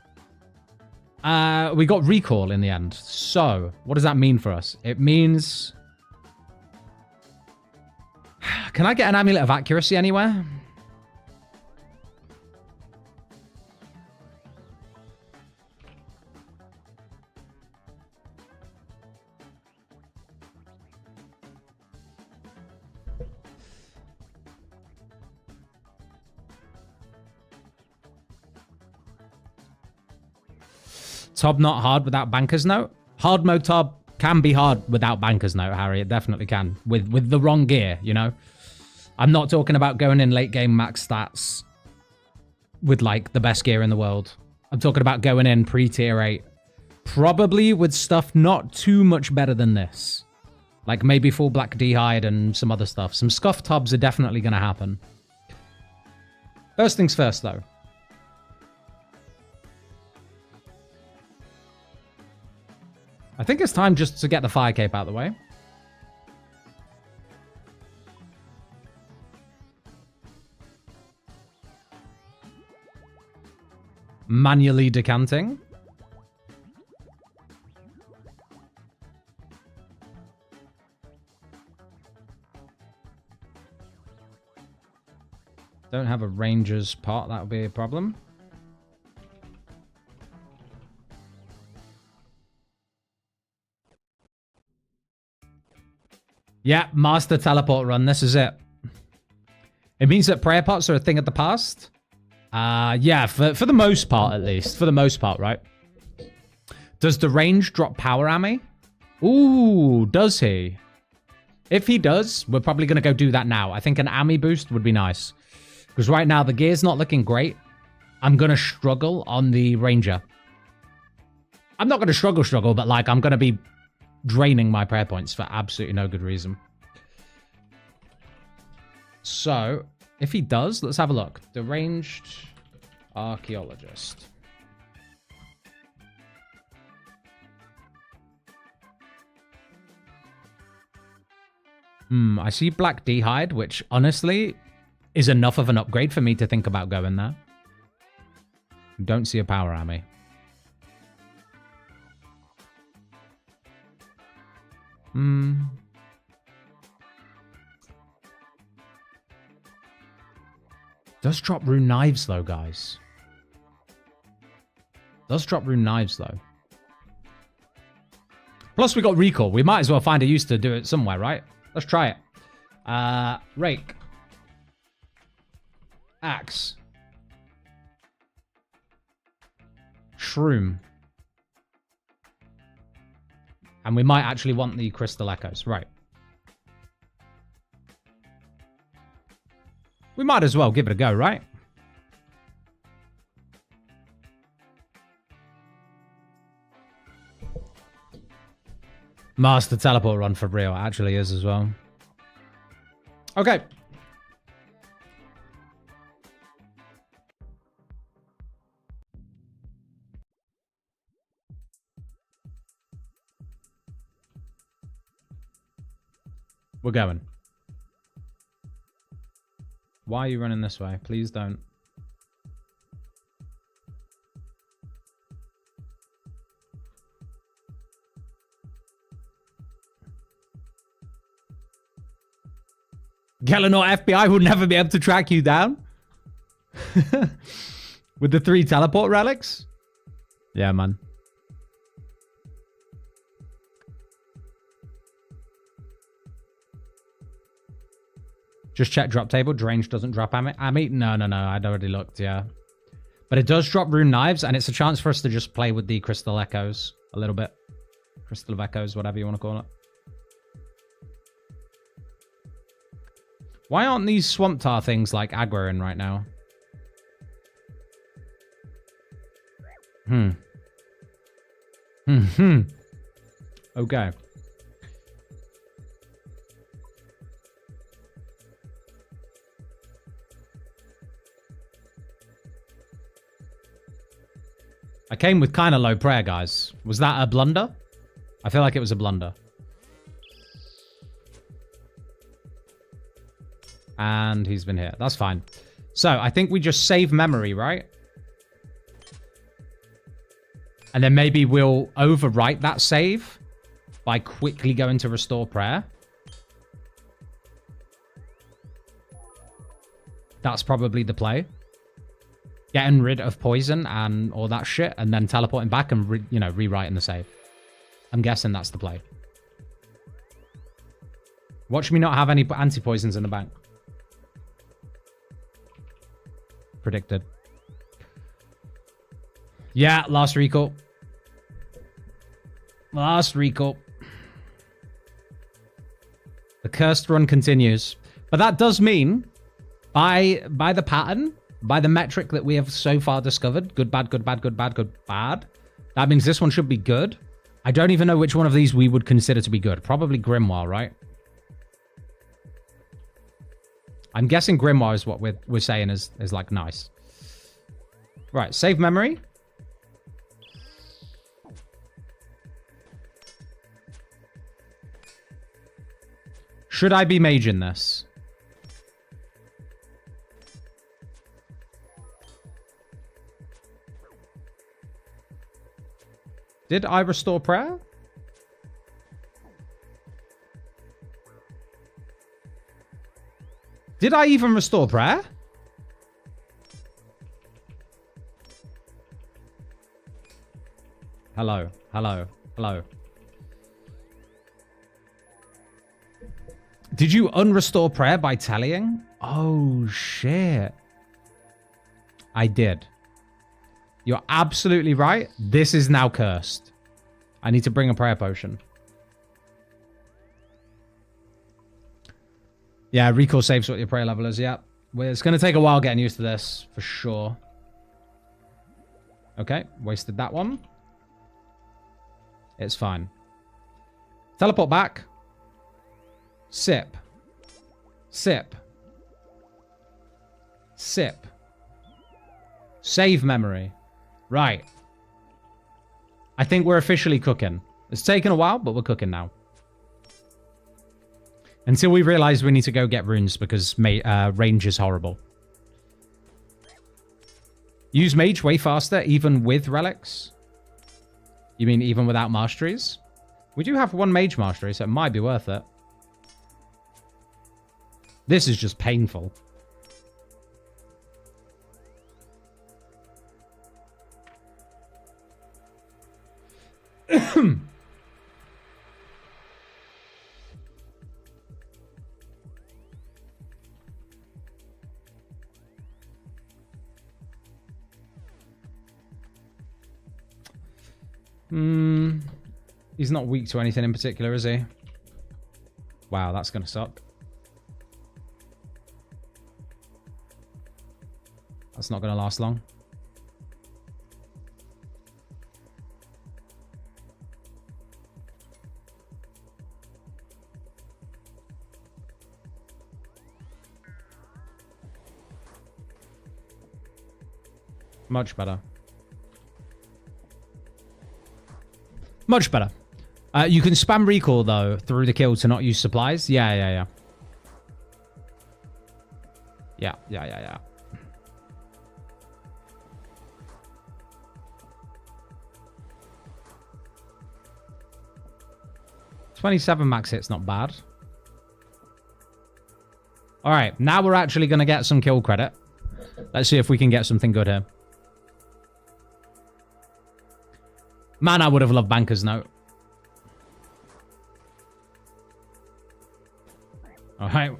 We got Recall in the end. So, what does that mean for us? It means... Can I get an Amulet of Accuracy anywhere? Tob not hard without Banker's Note? Hard mode Tob can be hard without Banker's Note, Harry. It definitely can. With the wrong gear, you know? I'm not talking about going in late game max stats with, like, the best gear in the world. I'm talking about going in pre-tier 8. Probably with stuff not too much better than this. Like, maybe full black D-hide and some other stuff. Some scuff Tobs are definitely going to happen. First things first, though. I think it's time just to get the fire cape out of the way. manually decanting. Don't have a ranger's pot. That would be a problem. Yeah, master teleport run. This is it. It means that prayer pots are a thing of the past. Yeah, for the most part, at least. For the most part, right? Does the range drop power ammy? Ooh, does he? If he does, we're probably going to go do that now. I think an ammy boost would be nice. Because right now, the gear's not looking great. I'm going to struggle on the ranger. I'm not going to struggle, but like I'm going to be draining my prayer points for absolutely no good reason. So, if he does, let's have a look. Deranged archaeologist. I see Black D'hide, which honestly is enough of an upgrade for me to think about going there. Don't see a power army. Does drop rune knives though, guys. Does drop rune knives though. Plus we got recall. We might as well find a use to do it somewhere, right? Let's try it. Rake. Axe. Shroom. And we might actually want the crystal echoes. Right. We might as well give it a go, right? Master teleport run for real. Actually is as well. Okay. We're going. Why are you running this way? Please don't. Galanor FBI will never be able to track you down. With the 3 teleport relics? Yeah, man. Just check drop table. Deranged doesn't drop ammy. No. I'd already looked, yeah. But it does drop rune knives, and it's a chance for us to just play with the crystal echoes a little bit. Crystal of echoes, whatever you want to call it. Why aren't these swamp tar things like aggroing right now? Okay. I came with kind of low prayer, guys. Was that a blunder? I feel like it was a blunder. And he's been here. That's fine. So, I think we just save memory, right? And then maybe we'll overwrite that save by quickly going to restore prayer. That's probably the play. Getting rid of poison and all that shit, and then teleporting back and, rewriting the save. I'm guessing that's the play. Watch me not have any anti-poisons in the bank. Predicted. Yeah, last recall. Last recall. The cursed run continues. But that does mean, by the pattern, by the metric that we have so far discovered, good, bad, good, bad, good, bad, good, bad, that means this one should be good. I don't even know which one of these we would consider to be good. Probably Grimoire, right? I'm guessing Grimoire is what we're saying is like nice. Right, save memory. Should I be maging this? Did I restore prayer? Did I even restore prayer? Hello, hello, hello. Did you unrestore prayer by tallying? Oh, shit. I did. You're absolutely right. This is now cursed. I need to bring a prayer potion. Yeah, recall saves what your prayer level is. Yeah. Well, it's going to take a while getting used to this, for sure. Okay, wasted that one. It's fine. Teleport back. Sip. Sip. Sip. Save memory. Right. I think we're officially cooking. It's taken a while, but we're cooking now. Until we realize we need to go get runes because range is horrible. Use mage way faster, even with relics? You mean even without masteries? We do have one mage mastery, so it might be worth it. This is just painful. He's not weak to anything in particular, is he? Wow, that's going to suck. That's not going to last long. Much better. Much better. You can spam recall, though, through the kill to not use supplies. Yeah. Yeah. 27 max hit's not bad. All right, now we're actually going to get some kill credit. Let's see if we can get something good here. Man, I would have loved Banker's Note. All right.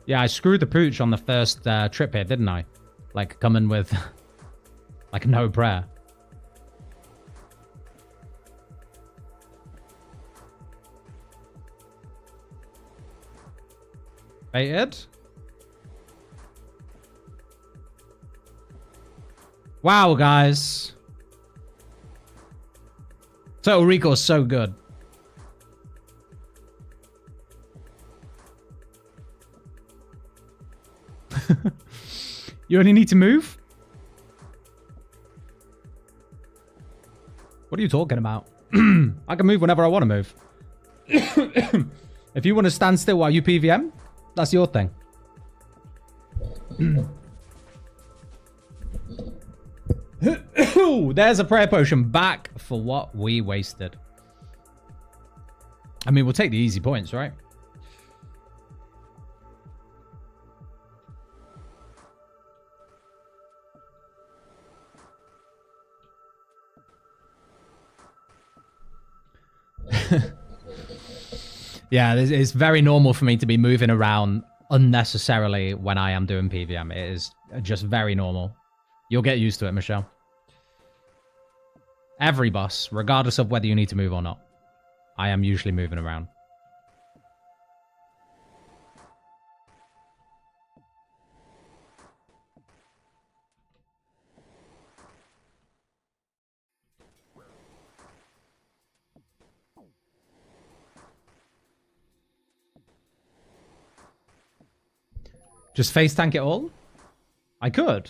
Yeah, I screwed the pooch on the first trip here, didn't I? Like, coming with, like, no prayer. Baited? Wow, guys. Total Recall is so good. You only need to move? What are you talking about? I can move whenever I want to move. If you want to stand still while you PVM, that's your thing. There's a prayer potion back for what we wasted. I mean, we'll take the easy points, right? Yeah, it's very normal for me to be moving around unnecessarily when I am doing PVM. It is just very normal. You'll get used to it, Michelle. Every boss, regardless of whether you need to move or not, I am usually moving around. Just face tank it all? I could.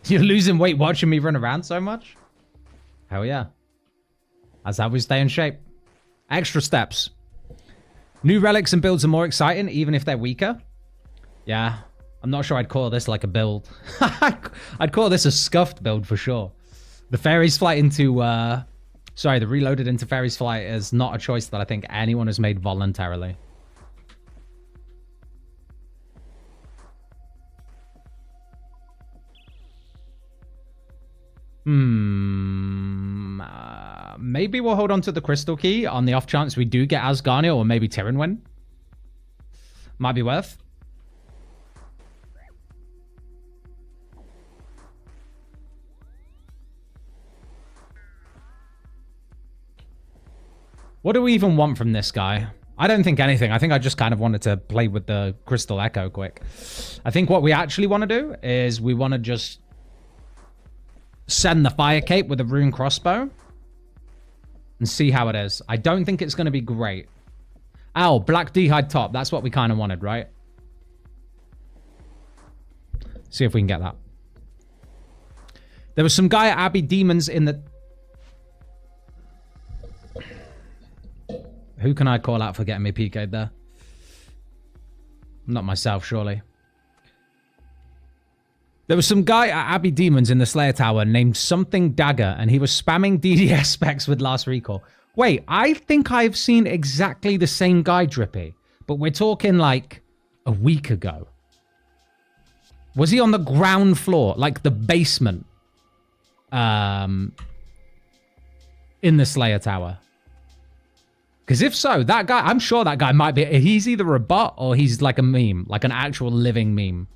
You're losing weight watching me run around so much? Hell yeah. That's how we stay in shape. Extra steps. New relics and builds are more exciting, even if they're weaker. Yeah. I'm not sure I'd call this like a build. I'd call this a scuffed build for sure. The Fairies Flight into... Sorry, the Reloaded into Fairies Flight is not a choice that I think anyone has made voluntarily. Maybe we'll hold on to the Crystal Key on the off chance we do get Asgarnia or maybe Tyrannwyn. Might be worth. What do we even want from this guy? I don't think anything. I think I just kind of wanted to play with the Crystal Echo quick. I think what we actually want to do is we want to just send the Fire Cape with a Rune Crossbow and see how it is. I don't think it's going to be great. Oh, Black D'hide top. That's what we kind of wanted, right? See if we can get that. There was some guy at Abbey Demons in the... Who can I call out for getting me PK'd there? Not myself, surely. There was some guy at Abbey Demons in the Slayer Tower named something Dagger, and he was spamming DDS specs with last recall. Wait, I think I've seen exactly the same guy, Drippy, but we're talking like a week ago. Was he on the ground floor, like the basement, in the Slayer Tower? Because if so, that guy, I'm sure that guy might be, he's either a bot or he's like a meme, like an actual living meme.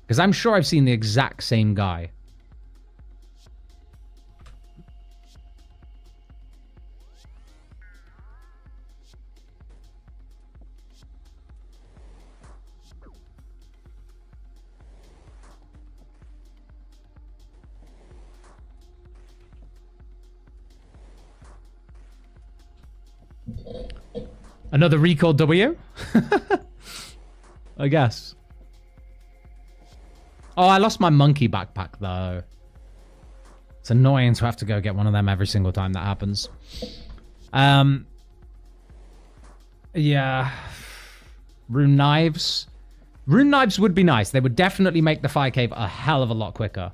Because I'm sure I've seen the exact same guy. Another recall W? I guess. Oh, I lost my monkey backpack, though. It's annoying to have to go get one of them every single time that happens. Yeah. Rune knives. Rune knives would be nice. They would definitely make the fire cave a hell of a lot quicker.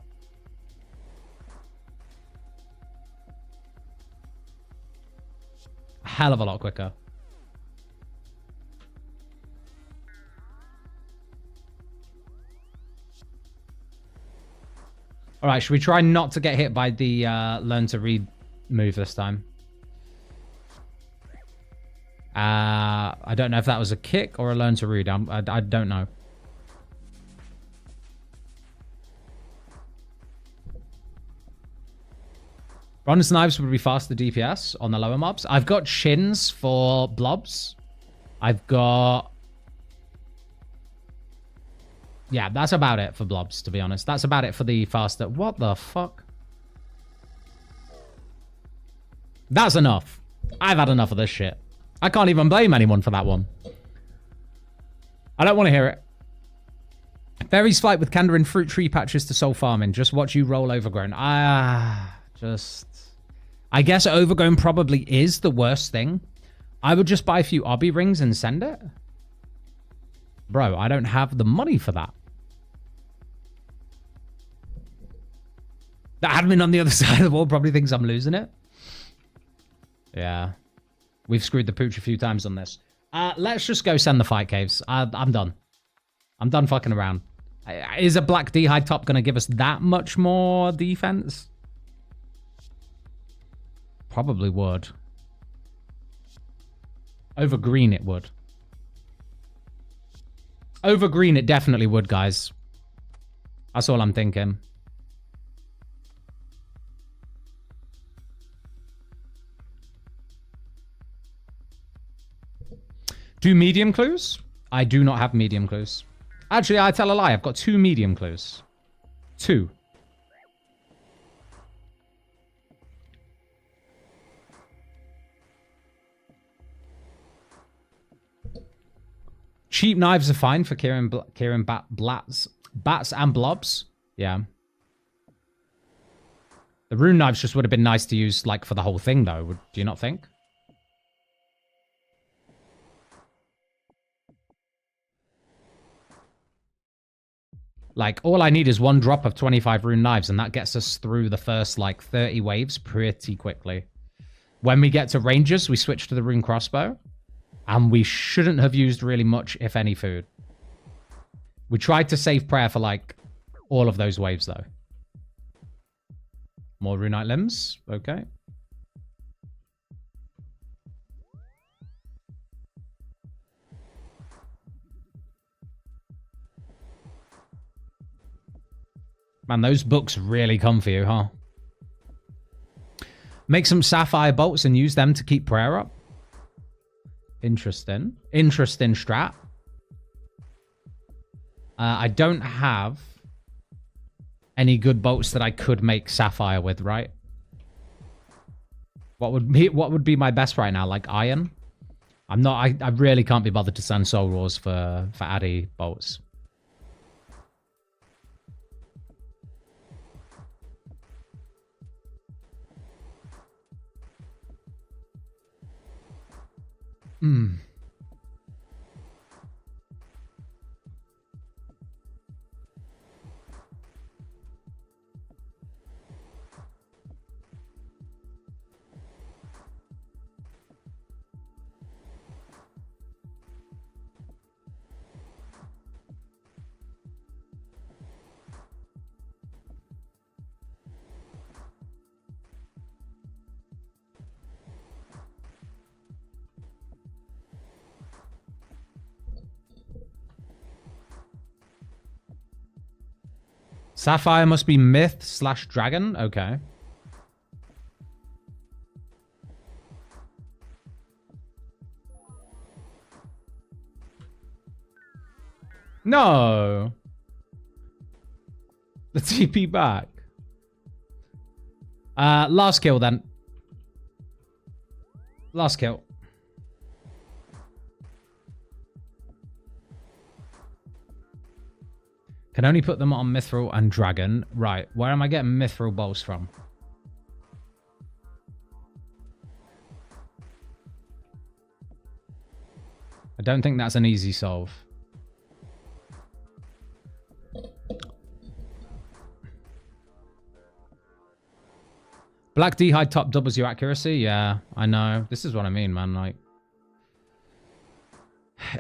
A hell of a lot quicker. All right, should we try not to get hit by the learn to read move this time? I don't know if that was a kick or a learn to read. I don't know. Bronze knives would be faster DPS on the lower mobs. I've got shins for blobs. I've got... Yeah, that's about it for blobs, to be honest. That's about it for the faster... What the fuck? That's enough. I've had enough of this shit. I can't even blame anyone for that one. I don't want to hear it. Fairies fight with Kandarin fruit tree patches to soul farming. Just watch you roll overgrown. I guess overgrown probably is the worst thing. I would just buy a few obby rings and send it. Bro, I don't have the money for that. The admin on the other side of the wall probably thinks I'm losing it. Yeah. We've screwed the pooch a few times on this. Let's just go send the fight caves. I'm done. I'm done fucking around. Is a black D'hide top going to give us that much more defense? Probably would. Over green it would. Over green it definitely would, guys. That's all I'm thinking. Do medium clues? I do not have medium clues. Actually, I tell a lie. I've got 2 medium clues. 2. Cheap knives are fine for Kieran bats and blobs. Yeah. The rune knives just would have been nice to use, like, for the whole thing, though. Do you not think? Like, all I need is one drop of 25 rune knives, and that gets us through the first, like, 30 waves pretty quickly. When we get to ranges, we switch to the rune crossbow, and we shouldn't have used really much, if any, food. We tried to save prayer for, like, all of those waves, though. More runite limbs. Okay. Man, those books really come for you, huh? Make some sapphire bolts and use them to keep prayer up. Interesting. Interesting strat. I don't have any good bolts that I could make sapphire with, right? What would be my best right now? Like iron? I really can't be bothered to send soul roars for Addy bolts. Hmm. Sapphire must be myth/dragon? Okay. No. The TP back. Last kill then. Last kill. Can only put them on Mithril and Dragon. Right, where am I getting Mithril bolts from? I don't think that's an easy solve. Black D'hide top doubles your accuracy? Yeah, I know. This is what I mean, man. Like,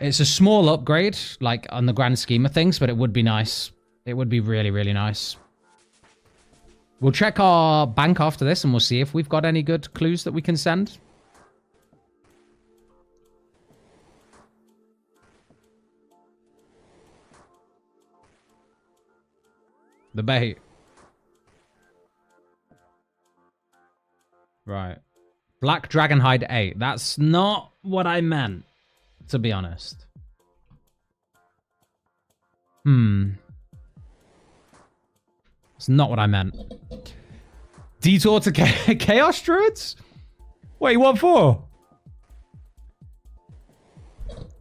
it's a small upgrade, like, on the grand scheme of things, but it would be nice. It would be really, really nice. We'll check our bank after this, and we'll see if we've got any good clues that we can send. The bait. Right. Black Dragon Hide 8. That's not what I meant, to be honest. It's not what I meant. Detour to Chaos Druids? Wait, what for?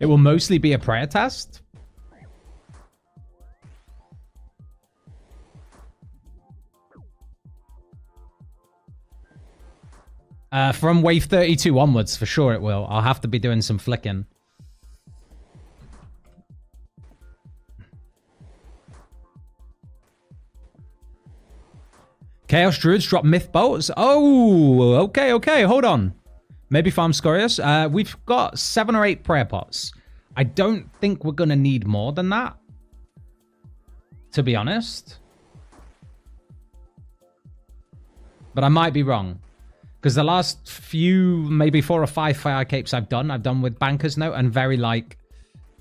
It will mostly be a prayer test? From wave 32 onwards, for sure it will. I'll have to be doing some flicking. Chaos Druids drop Myth Bolts. Oh, okay, okay. Hold on. Maybe Farm Scorious. We've got 7 or 8 prayer pots. I don't think we're going to need more than that, to be honest. But I might be wrong. Because the last few, maybe 4 or 5 fire capes I've done with Banker's Note and very like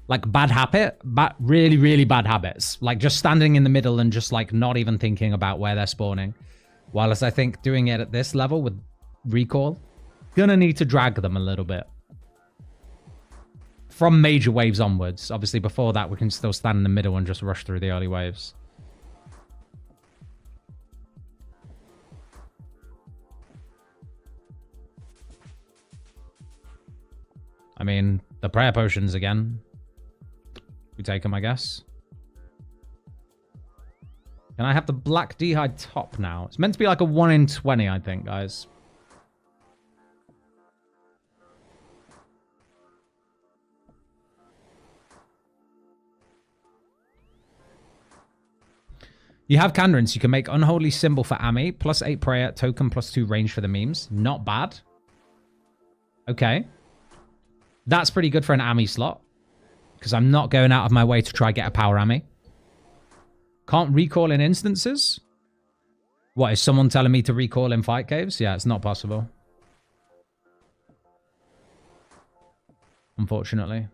bad habit, really, really bad habits. Like just standing in the middle and just like not even thinking about where they're spawning. Whilst I think doing it at this level with recall, gonna need to drag them a little bit. From major waves onwards. Obviously before that we can still stand in the middle and just rush through the early waves. I mean, the prayer potions again. We take them, I guess. Can I have the black d'hide top now? It's meant to be like a 1 in 20, I think, guys. You have Candrins. You can make Unholy Symbol for Ami, plus 8 prayer, token, plus 2 range for the memes. Not bad. Okay. That's pretty good for an Ami slot. Because I'm not going out of my way to try get a power Ami. Can't recall in instances? What, is someone telling me to recall in fight caves? Yeah, it's not possible. Unfortunately.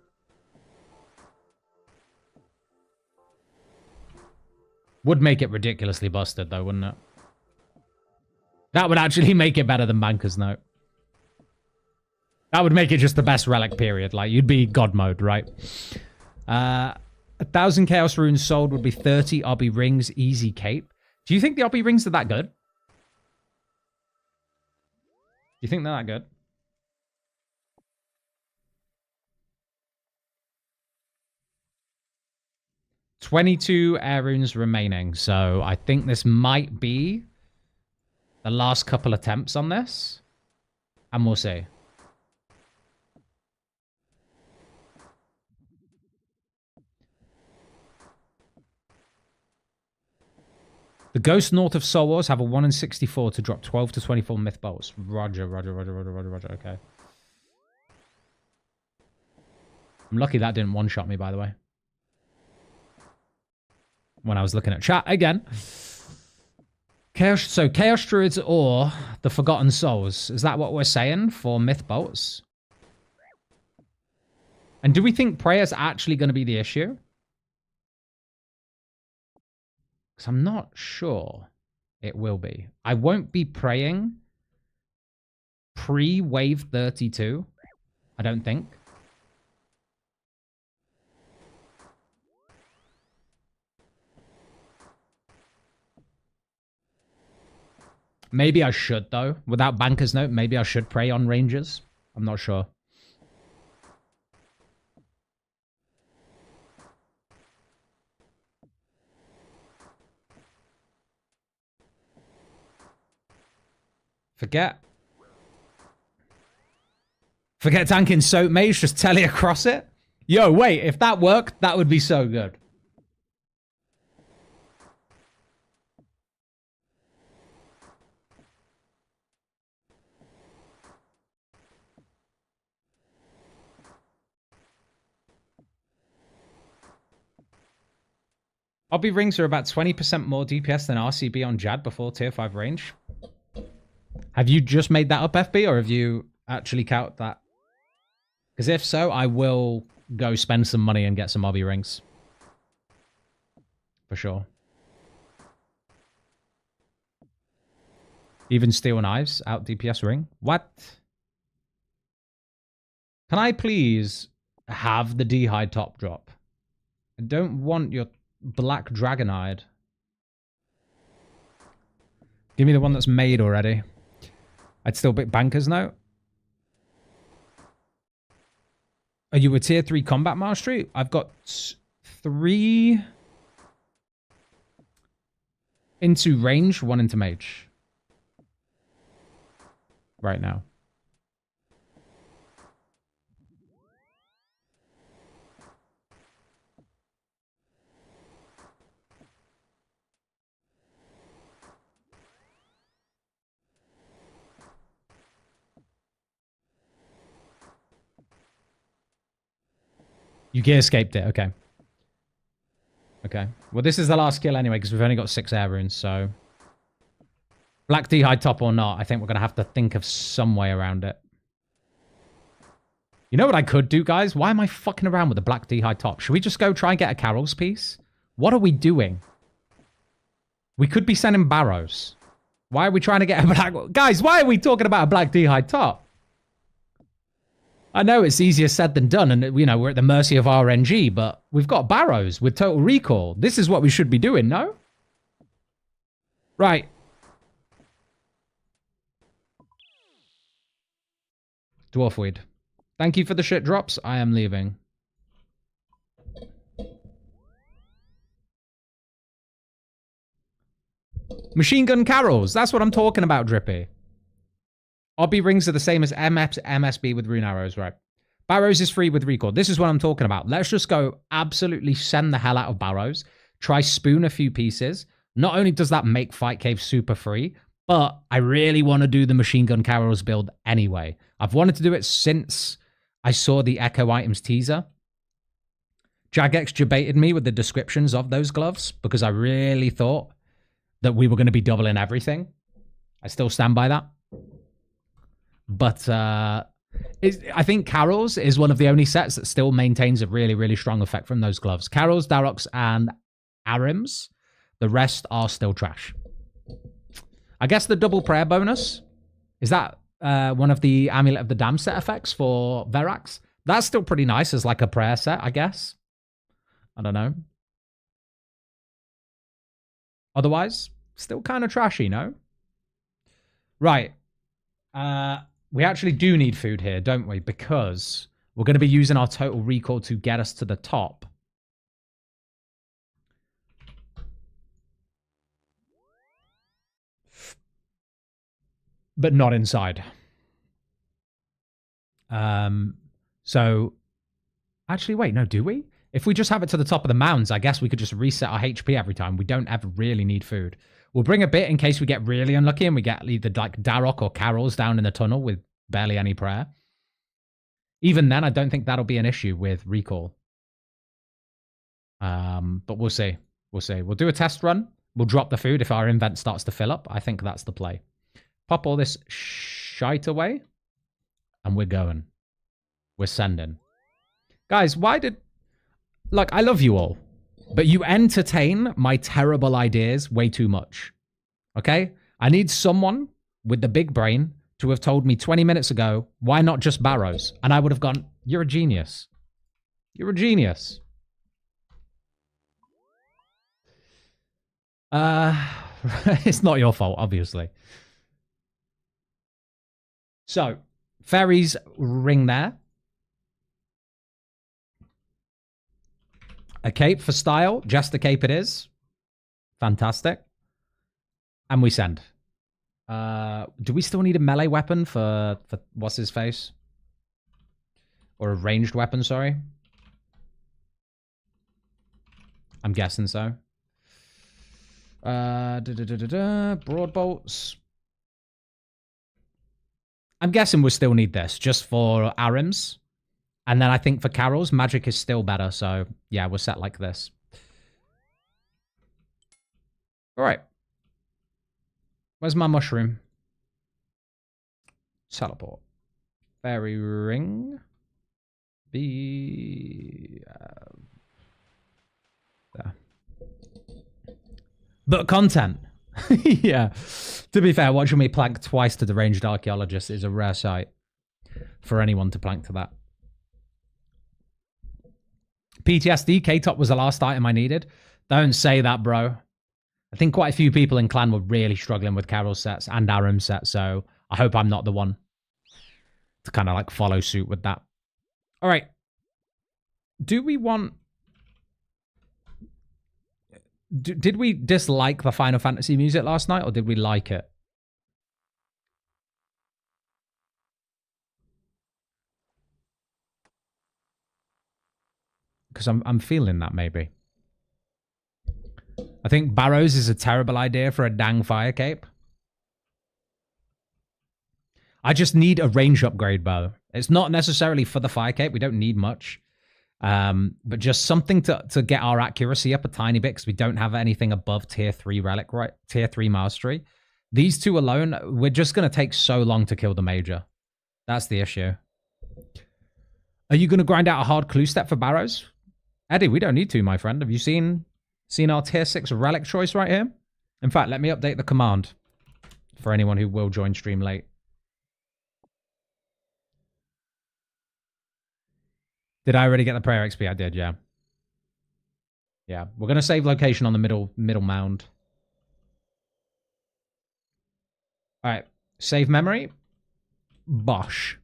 Would make it ridiculously busted, though, wouldn't it? That would actually make it better than Banker's Note. That would make it just the best relic, period. Like, you'd be God mode, right? 1,000 Chaos Runes sold would be 30 Obby Rings, easy cape. Do you think the Obby Rings are that good? Do you think they're that good? $22 air runes remaining, so I think this might be the last couple attempts on this, and we'll see. The ghosts north of Soul Wars have a 1 in 64 to drop 12 to 24 myth bolts. Roger. Okay. I'm lucky that didn't one-shot me, by the way. When I was looking at chat again. Chaos Druids or the Forgotten Souls. Is that what we're saying for myth bolts? And do we think prayer's actually going to be the issue? Because I'm not sure it will be. I won't be praying pre-wave 32. I don't think. Maybe I should, though. Without Banker's Note, maybe I should pray on Rangers. I'm not sure. Forget tanking Soap Mage, just tele across it. Yo, wait, if that worked, that would be so good. Obby Rings are about 20% more DPS than RCB on Jad before tier 5 range. Have you just made that up, FB, or have you actually counted that? Because if so, I will go spend some money and get some Obby Rings. For sure. Even Steel Knives out DPS ring? What? Can I please have the d'hide top drop? I don't want your black dragon-eyed. Give me the one that's made already. I'd still pick Banker's Note. Are you a tier 3 combat mastery? I've got 3 into range, 1 into mage. Right now. You gear escaped it, okay. Okay. Well, this is the last kill anyway, because we've only got 6 air runes, so... Black d'hide top or not, I think we're going to have to think of some way around it. You know what I could do, guys? Why am I fucking around with the black d'hide top? Should we just go try and get a Carol's piece? What are we doing? We could be sending Barrows. Why are we trying to get a black... Guys, why are we talking about a black d'hide top? I know it's easier said than done, and, you know, we're at the mercy of RNG, but we've got Barrows with Total Recall. This is what we should be doing, no? Right. Dwarfweed. Thank you for the shit drops. I am leaving. Machine gun carols. That's what I'm talking about, Drippy. Obby rings are the same as MSB with rune arrows, right? Barrows is free with recall. This is what I'm talking about. Let's just go absolutely send the hell out of Barrows. Try spoon a few pieces. Not only does that make Fight Cave super free, but I really want to do the machine gun carols build anyway. I've wanted to do it since I saw the Echo Items teaser. Jagex debated me with the descriptions of those gloves because I really thought that we were going to be doubling everything. I still stand by that. But I think Carols is one of the only sets that still maintains a really, really strong effect from those gloves. Carols, Daroks, and Arims. The rest are still trash. I guess the double prayer bonus, is that one of the Amulet of the Damned set effects for Verax? That's still pretty nice as like a prayer set, I guess. I don't know. Otherwise, still kind of trashy, no? Right. We actually do need food here, don't we? Because we're going to be using our total recall to get us to the top. But not inside. So, actually, wait, no, do we? If we just have it to the top of the mounds, I guess we could just reset our HP every time. We don't ever really need food. We'll bring a bit in case we get really unlucky and we get either like Darok or Carols down in the tunnel with barely any prayer. Even then, I don't think that'll be an issue with recall. But we'll see. We'll see. We'll do a test run. We'll drop the food if our invent starts to fill up. I think that's the play. Pop all this shite away. And we're going. We're sending. Guys, why did... Look, I love you all. But you entertain my terrible ideas way too much. Okay? I need someone with the big brain to have told me 20 minutes ago, why not just Barrows? And I would have gone, you're a genius. You're a genius. It's not your fault, obviously. So, Fairies ring there. A cape for style. Just a cape it is. Fantastic. And we send. Do we still need a melee weapon for what's his face? Or a ranged weapon, sorry. I'm guessing so. Broad bolts. I'm guessing we still need this just for Arims. And then I think for Carols, magic is still better. So, yeah, we're set like this. All right. Where's my mushroom? Teleport. Fairy ring. There. But content. Yeah. To be fair, watching me plank twice to the ranged archaeologist is a rare sight for anyone to plank to that. PTSD, K-top was the last item I needed. Don't say that, bro. I think quite a few people in clan were really struggling with Carol sets and Aram sets, so I hope I'm not the one to kind of like follow suit with that. All right. Do we want... Did we dislike the Final Fantasy music last night, or did we like it? Because I'm feeling that, maybe. I think Barrows is a terrible idea for a dang fire cape. I just need a range upgrade bow. It's not necessarily for the fire cape. We don't need much. But just something to get our accuracy up a tiny bit, because we don't have anything above tier 3 relic, right? Tier 3 mastery. These two alone, we're just going to take so long to kill the major. That's the issue. Are you going to grind out a hard clue step for Barrows? Eddie, we don't need to, my friend. Have you seen our tier 6 relic choice right here? In fact, let me update the command for anyone who will join stream late. Did I already get the prayer XP? I did, yeah. Yeah, we're going to save location on the middle mound. All right, save memory. Bosh.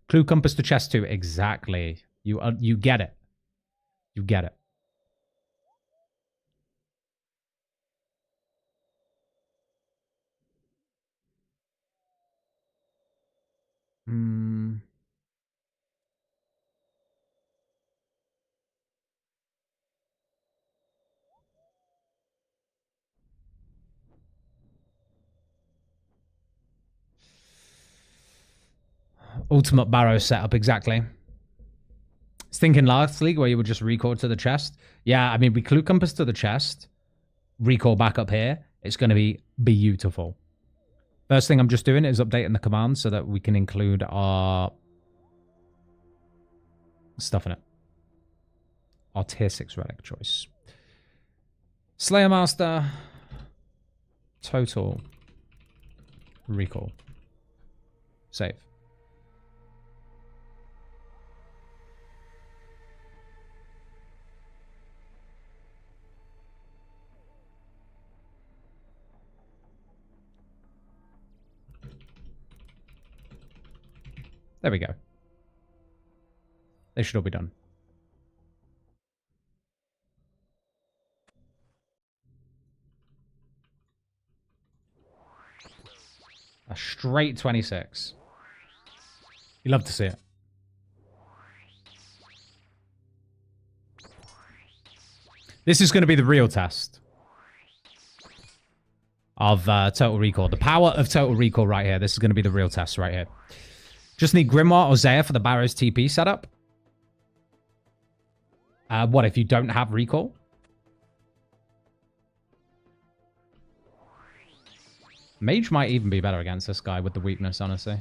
Clue compass to chest 2. Exactly. You get it. You get it. Ultimate Barrow setup, exactly. I was thinking last league where you would just recall to the chest. Yeah, I mean, we clue compass to the chest, recall back up here. It's going to be beautiful. First thing I'm just doing is updating the command so that we can include our stuff in it. Our tier 6 relic choice. Slayer Master. Total. Recall. Save. There we go. They should all be done. A straight 26. You love to see it. This is going to be the real test of Total Recall. The power of Total Recall right here. This is going to be the real test right here. Just need Grimoire or Zaya for the Barrow's TP setup. What if you don't have Recall? Mage might even be better against this guy with the weakness, honestly.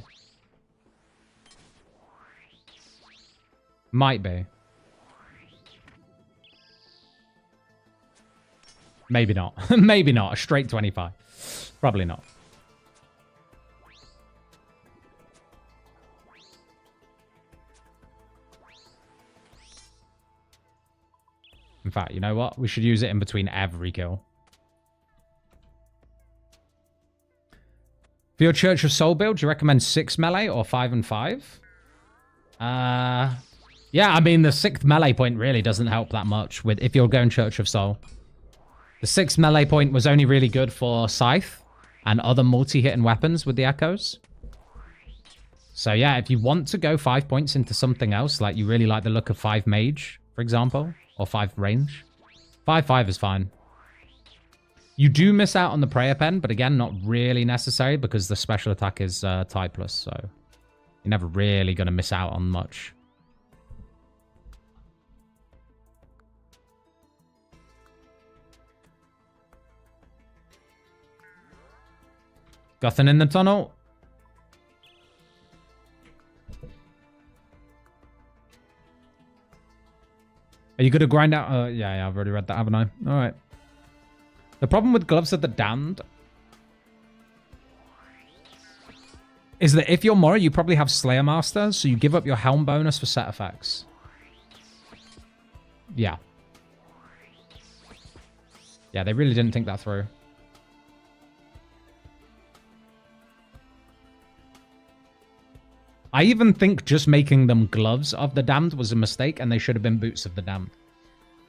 Might be. Maybe not. Maybe not. A straight 25. Probably not. In fact, you know what? We should use it in between every kill. For your Church of Soul build, do you recommend 6 melee or 5 and 5? Yeah, I mean, the 6th melee point really doesn't help that much with if you're going Church of Soul. The 6th melee point was only really good for Scythe and other multi-hitting weapons with the Echoes. So yeah, if you want to go 5 points into something else, like you really like the look of 5 mage, for example, or 5 range, 5/5 is fine. You do miss out on the prayer pen, but again, not really necessary because the special attack is typeless, so you're never really going to miss out on much. Nothing in the tunnel. Are you going to grind out? Yeah, I've already read that, haven't I? All right. The problem with Gloves of the Damned is that if you're Mora, you probably have Slayer Master, so you give up your Helm bonus for set effects. Yeah. Yeah, they really didn't think that through. I even think just making them Gloves of the Damned was a mistake, and they should have been Boots of the Damned.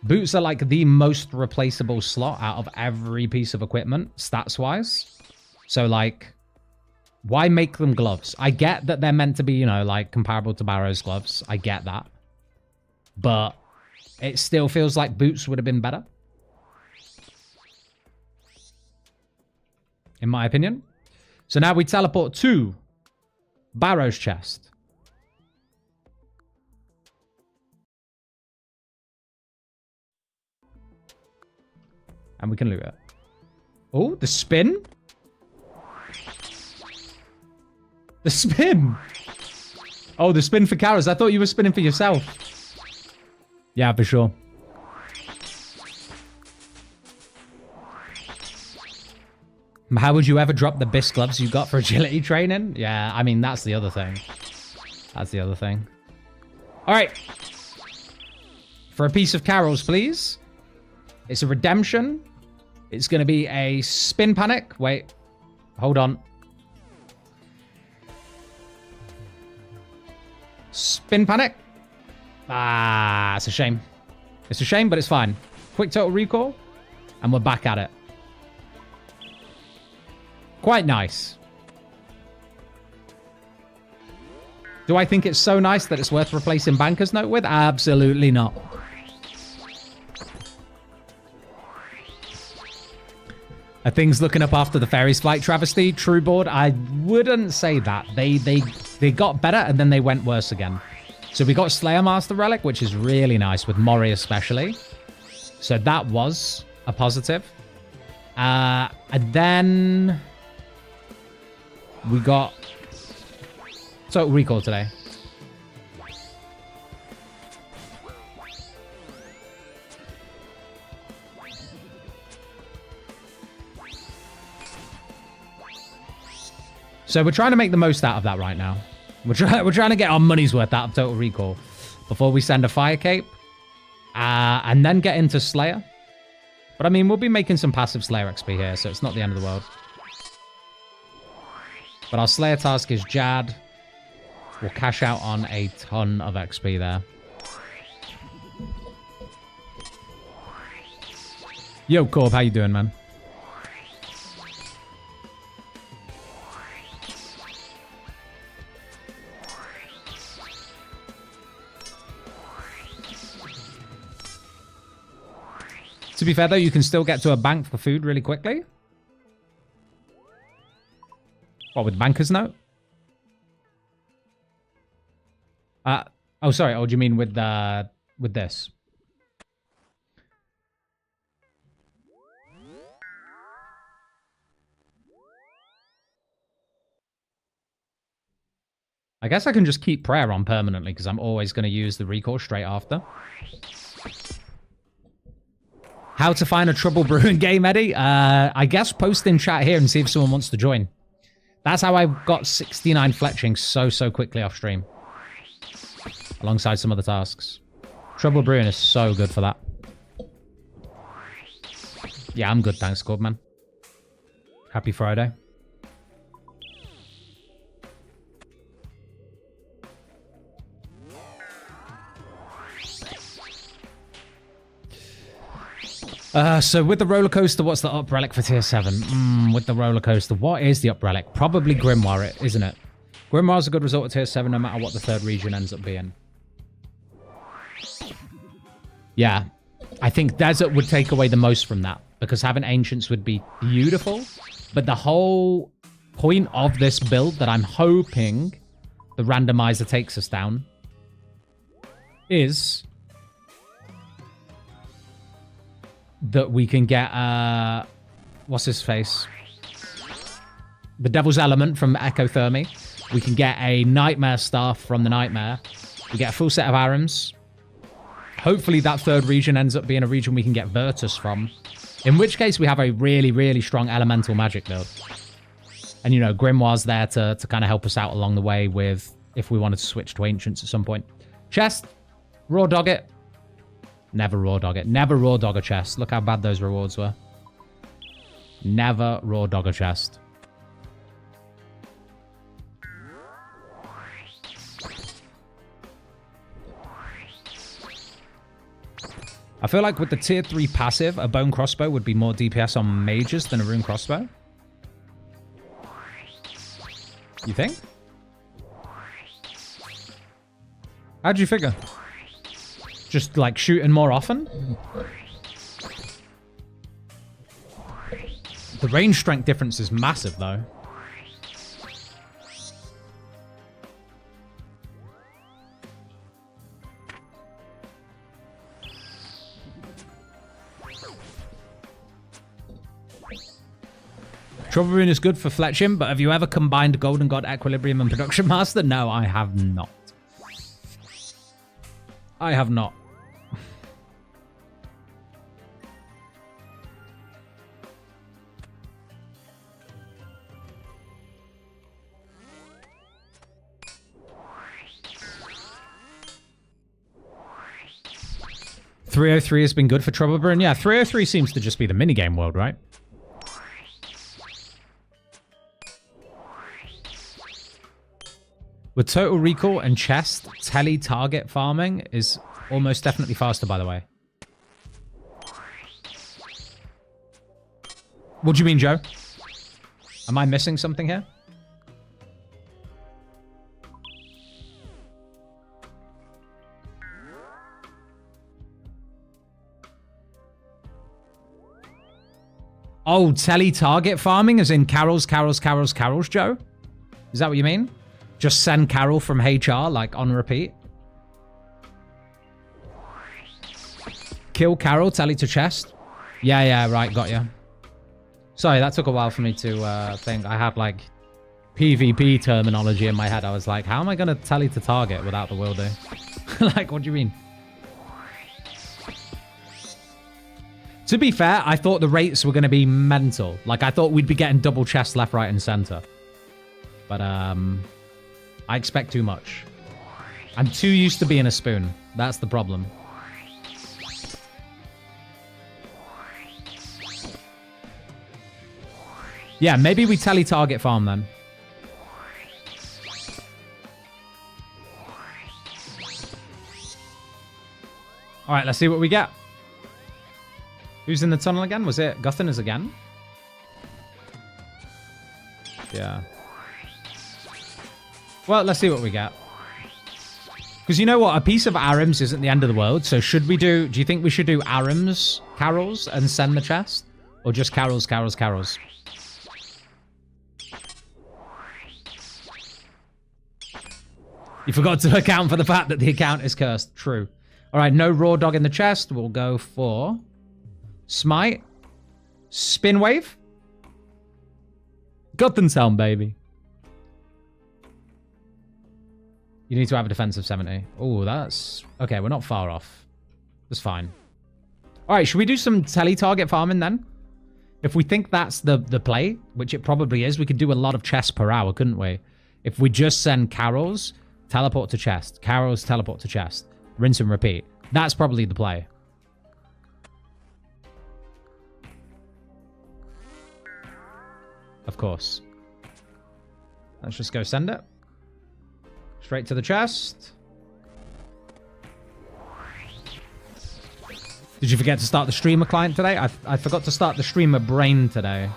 Boots are like the most replaceable slot out of every piece of equipment, stats-wise. So, like, why make them Gloves? I get that they're meant to be, you know, like, comparable to Barrow's gloves. I get that. But it still feels like Boots would have been better. In my opinion. So now we teleport to Barrow's chest. And we can loot it. Oh, the spin? The spin! Oh, the spin for Karas. I thought you were spinning for yourself. Yeah, for sure. How would you ever drop the Biss gloves you got for agility training? Yeah, I mean, that's the other thing. That's the other thing. All right. For a piece of Carol's, please. It's a redemption. It's going to be a spin panic. Wait. Hold on. Spin panic. Ah, it's a shame. It's a shame, but it's fine. Quick total recall. And we're back at it. Quite nice. Do I think it's so nice that it's worth replacing Banker's Note with? Absolutely not. Are things looking up after the Fairies Flight travesty? True board, I wouldn't say that. They got better and then they went worse again. So we got Slayer Master Relic, which is really nice with Mori especially. So that was a positive. And then we got Total Recall today. So we're trying to make the most out of that right now. We're trying to get our money's worth out of Total Recall before we send a Fire Cape. And then get into Slayer. But I mean, we'll be making some passive Slayer XP here, so it's not the end of the world. But our Slayer task is Jad. We'll cash out on a ton of XP there. Yo, Corb, how you doing, man? To be fair, though, you can still get to a bank for food really quickly. What, with Banker's Note? Oh, sorry. Oh, do you mean with this? I guess I can just keep prayer on permanently because I'm always going to use the recall straight after. How to find a Trouble Brewing game, Eddie? I guess post in chat here and see if someone wants to join. That's how I got 69 fletching so quickly off stream. Alongside some other tasks. Trouble Brewing is so good for that. Yeah, I'm good, thanks, Goldman. Happy Friday. So with the roller coaster, what's the up relic for tier 7? With the roller coaster, what is the up relic? Probably Grimoire, isn't it? Grimoire's a good result at tier 7 no matter what the third region ends up being. Yeah, I think Desert would take away the most from that because having Ancients would be beautiful. But the whole point of this build that I'm hoping the randomizer takes us down is that we can get, what's his face? The Devil's Element from Ecothermy. We can get a Nightmare Staff from the Nightmare. We get a full set of Arams. Hopefully that third region ends up being a region we can get Virtus from. In which case we have a really strong elemental magic build. And, you know, Grimoire's there to kind of help us out along the way with if we wanted to switch to Ancients at some point. Chest, Raw Dog it. Never Raw Dog it. Never Raw Dog a chest. Look how bad those rewards were. Never Raw Dog a chest. I feel like with the tier 3 passive, a Bone Crossbow would be more DPS on mages than a Rune Crossbow. You think? How'd you figure? Just like shooting more often? The range strength difference is massive though. Trouble Rune is good for fletching, but have you ever combined Golden God, Equilibrium, and Production Master? No, I have not. I have not. .303 has been good for Trouble Burn. Yeah, 303 seems to just be the minigame world, right? With Total Recall and Chest, tele-target farming is almost definitely faster, by the way. What do you mean, Joe? Am I missing something here? Oh, tele-target farming as in Carols, Joe? Is that what you mean? Just send Carol from HR, like, on repeat? Kill Carol, tele to chest? Yeah, right, got you. Sorry, that took a while for me to think. I had, like, PvP terminology in my head. I was like, how am I going to tele to target without the wildo? Like, what do you mean? To be fair, I thought the rates were going to be mental. Like, I thought we'd be getting double chest left, right, and center. But, I expect too much. I'm too used to being a spoon. That's the problem. Yeah, maybe we tele-target farm then. All right, let's see what we get. Who's in the tunnel again? Was it Guthiners again? Yeah. Well, let's see what we get. Because you know what? A piece of Arims isn't the end of the world. So should we do... Do you think we should do Arims, Carols, and send the chest? Or just Carols? You forgot to account for the fact that the account is cursed. True. All right, no Raw Dog in the chest. We'll go for... Smite. Spin Wave. Guthentown, baby. You need to have a defense of 70. Oh, that's... Okay, we're not far off. That's fine. All right, should we do some tele-target farming then? If we think that's the play, which it probably is, we could do a lot of chests per hour, couldn't we? If we just send Carols, teleport to chest. Carols, teleport to chest. Rinse and repeat. That's probably the play. Of course. Let's just go send it. Straight to the chest. Did you forget to start the streamer client today? I forgot to start the streamer brain today.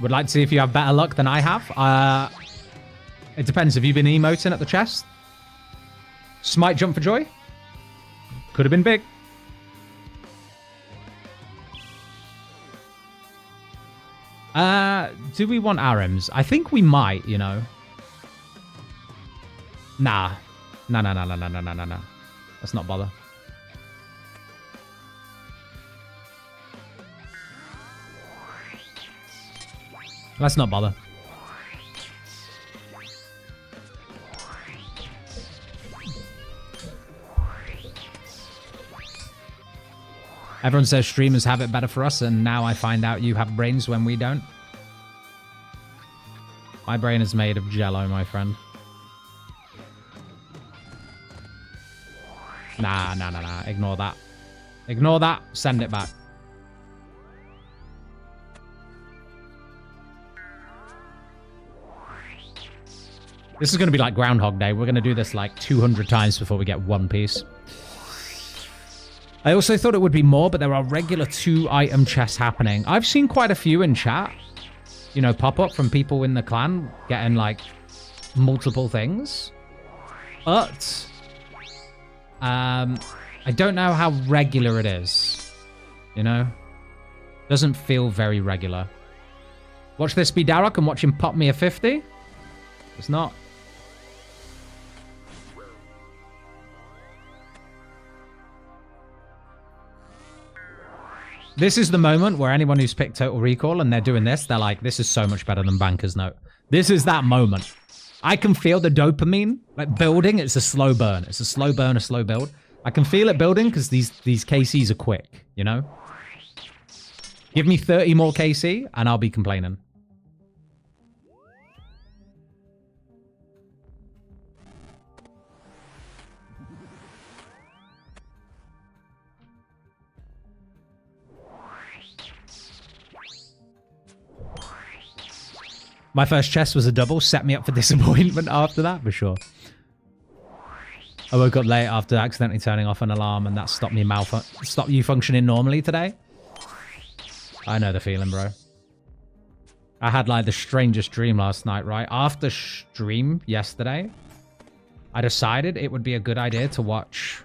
Would like to see if you have better luck than I have. It depends. Have you been emoting at the chest? Smite jump for joy? Could have been big. Do we want Arims? I think we might, you know. Nah. No. Let's not bother. Let's not bother. Everyone says streamers have it better for us, and now I find out you have brains when we don't. My brain is made of jello, my friend. Nah. Ignore that. Ignore that. Send it back. This is going to be like Groundhog Day. We're going to do this like 200 times before we get one piece. I also thought it would be more, but there are regular 2-item chests happening. I've seen quite a few in chat, you know, pop up from people in the clan getting like multiple things. But I don't know how regular it is, you know? Doesn't feel very regular. Watch this be Darrock and watch him pop me a 50? It's not. This is the moment where anyone who's picked Total Recall and they're doing this, they're like, this is so much better than Banker's Note. This is that moment. I can feel the dopamine, like building. It's a slow burn. It's a slow burn, a slow build. I can feel it building because these KCs are quick, you know? Give me 30 more KC and I'll be complaining. My first chest was a double. Set me up for disappointment after that, for sure. I woke up late after accidentally turning off an alarm, and that stopped you functioning normally today. I know the feeling, bro. I had like the strangest dream last night, right? After stream yesterday, I decided it would be a good idea to watch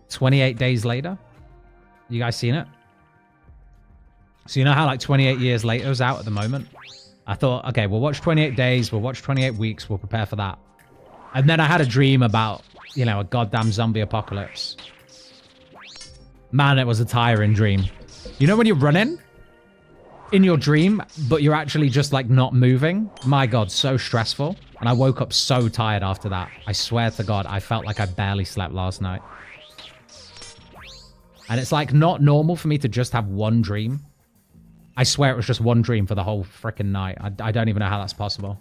28 Days Later. You guys seen it? So you know how like 28 years later is out at the moment? I thought, okay, we'll watch 28 days, we'll watch 28 weeks, we'll prepare for that. And then I had a dream about, you know, a goddamn zombie apocalypse. Man, it was a tiring dream. You know when you're running in your dream, but you're actually just like not moving? My God, so stressful. And I woke up so tired after that. I swear to God, I felt like I barely slept last night. And it's like not normal for me to just have one dream. I swear it was just one dream for the whole freaking night. I don't even know how that's possible.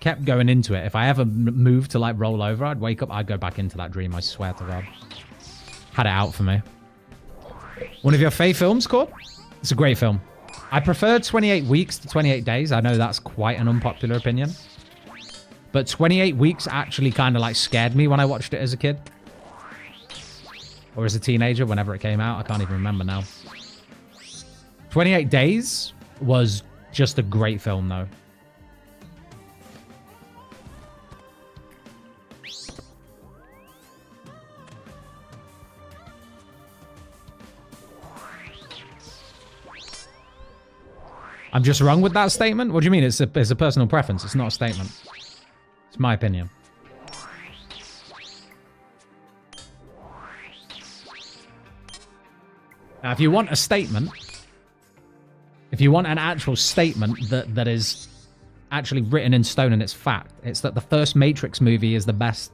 Kept going into it. If I ever moved to like roll over, I'd wake up, I'd go back into that dream. I swear to God. Had it out for me. One of your fave films, Corp? It's a great film. I prefer 28 weeks to 28 days. I know that's quite an unpopular opinion. But 28 weeks actually kind of like scared me when I watched it as a kid. Or as a teenager, whenever it came out. I can't even remember now. 28 Days was just a great film, though. I'm just wrong with that statement? What do you mean? It's a personal preference. It's not a statement. It's my opinion. Now, if you want a statement, if you want an actual statement that is actually written in stone and it's fact, it's that the first Matrix movie is the best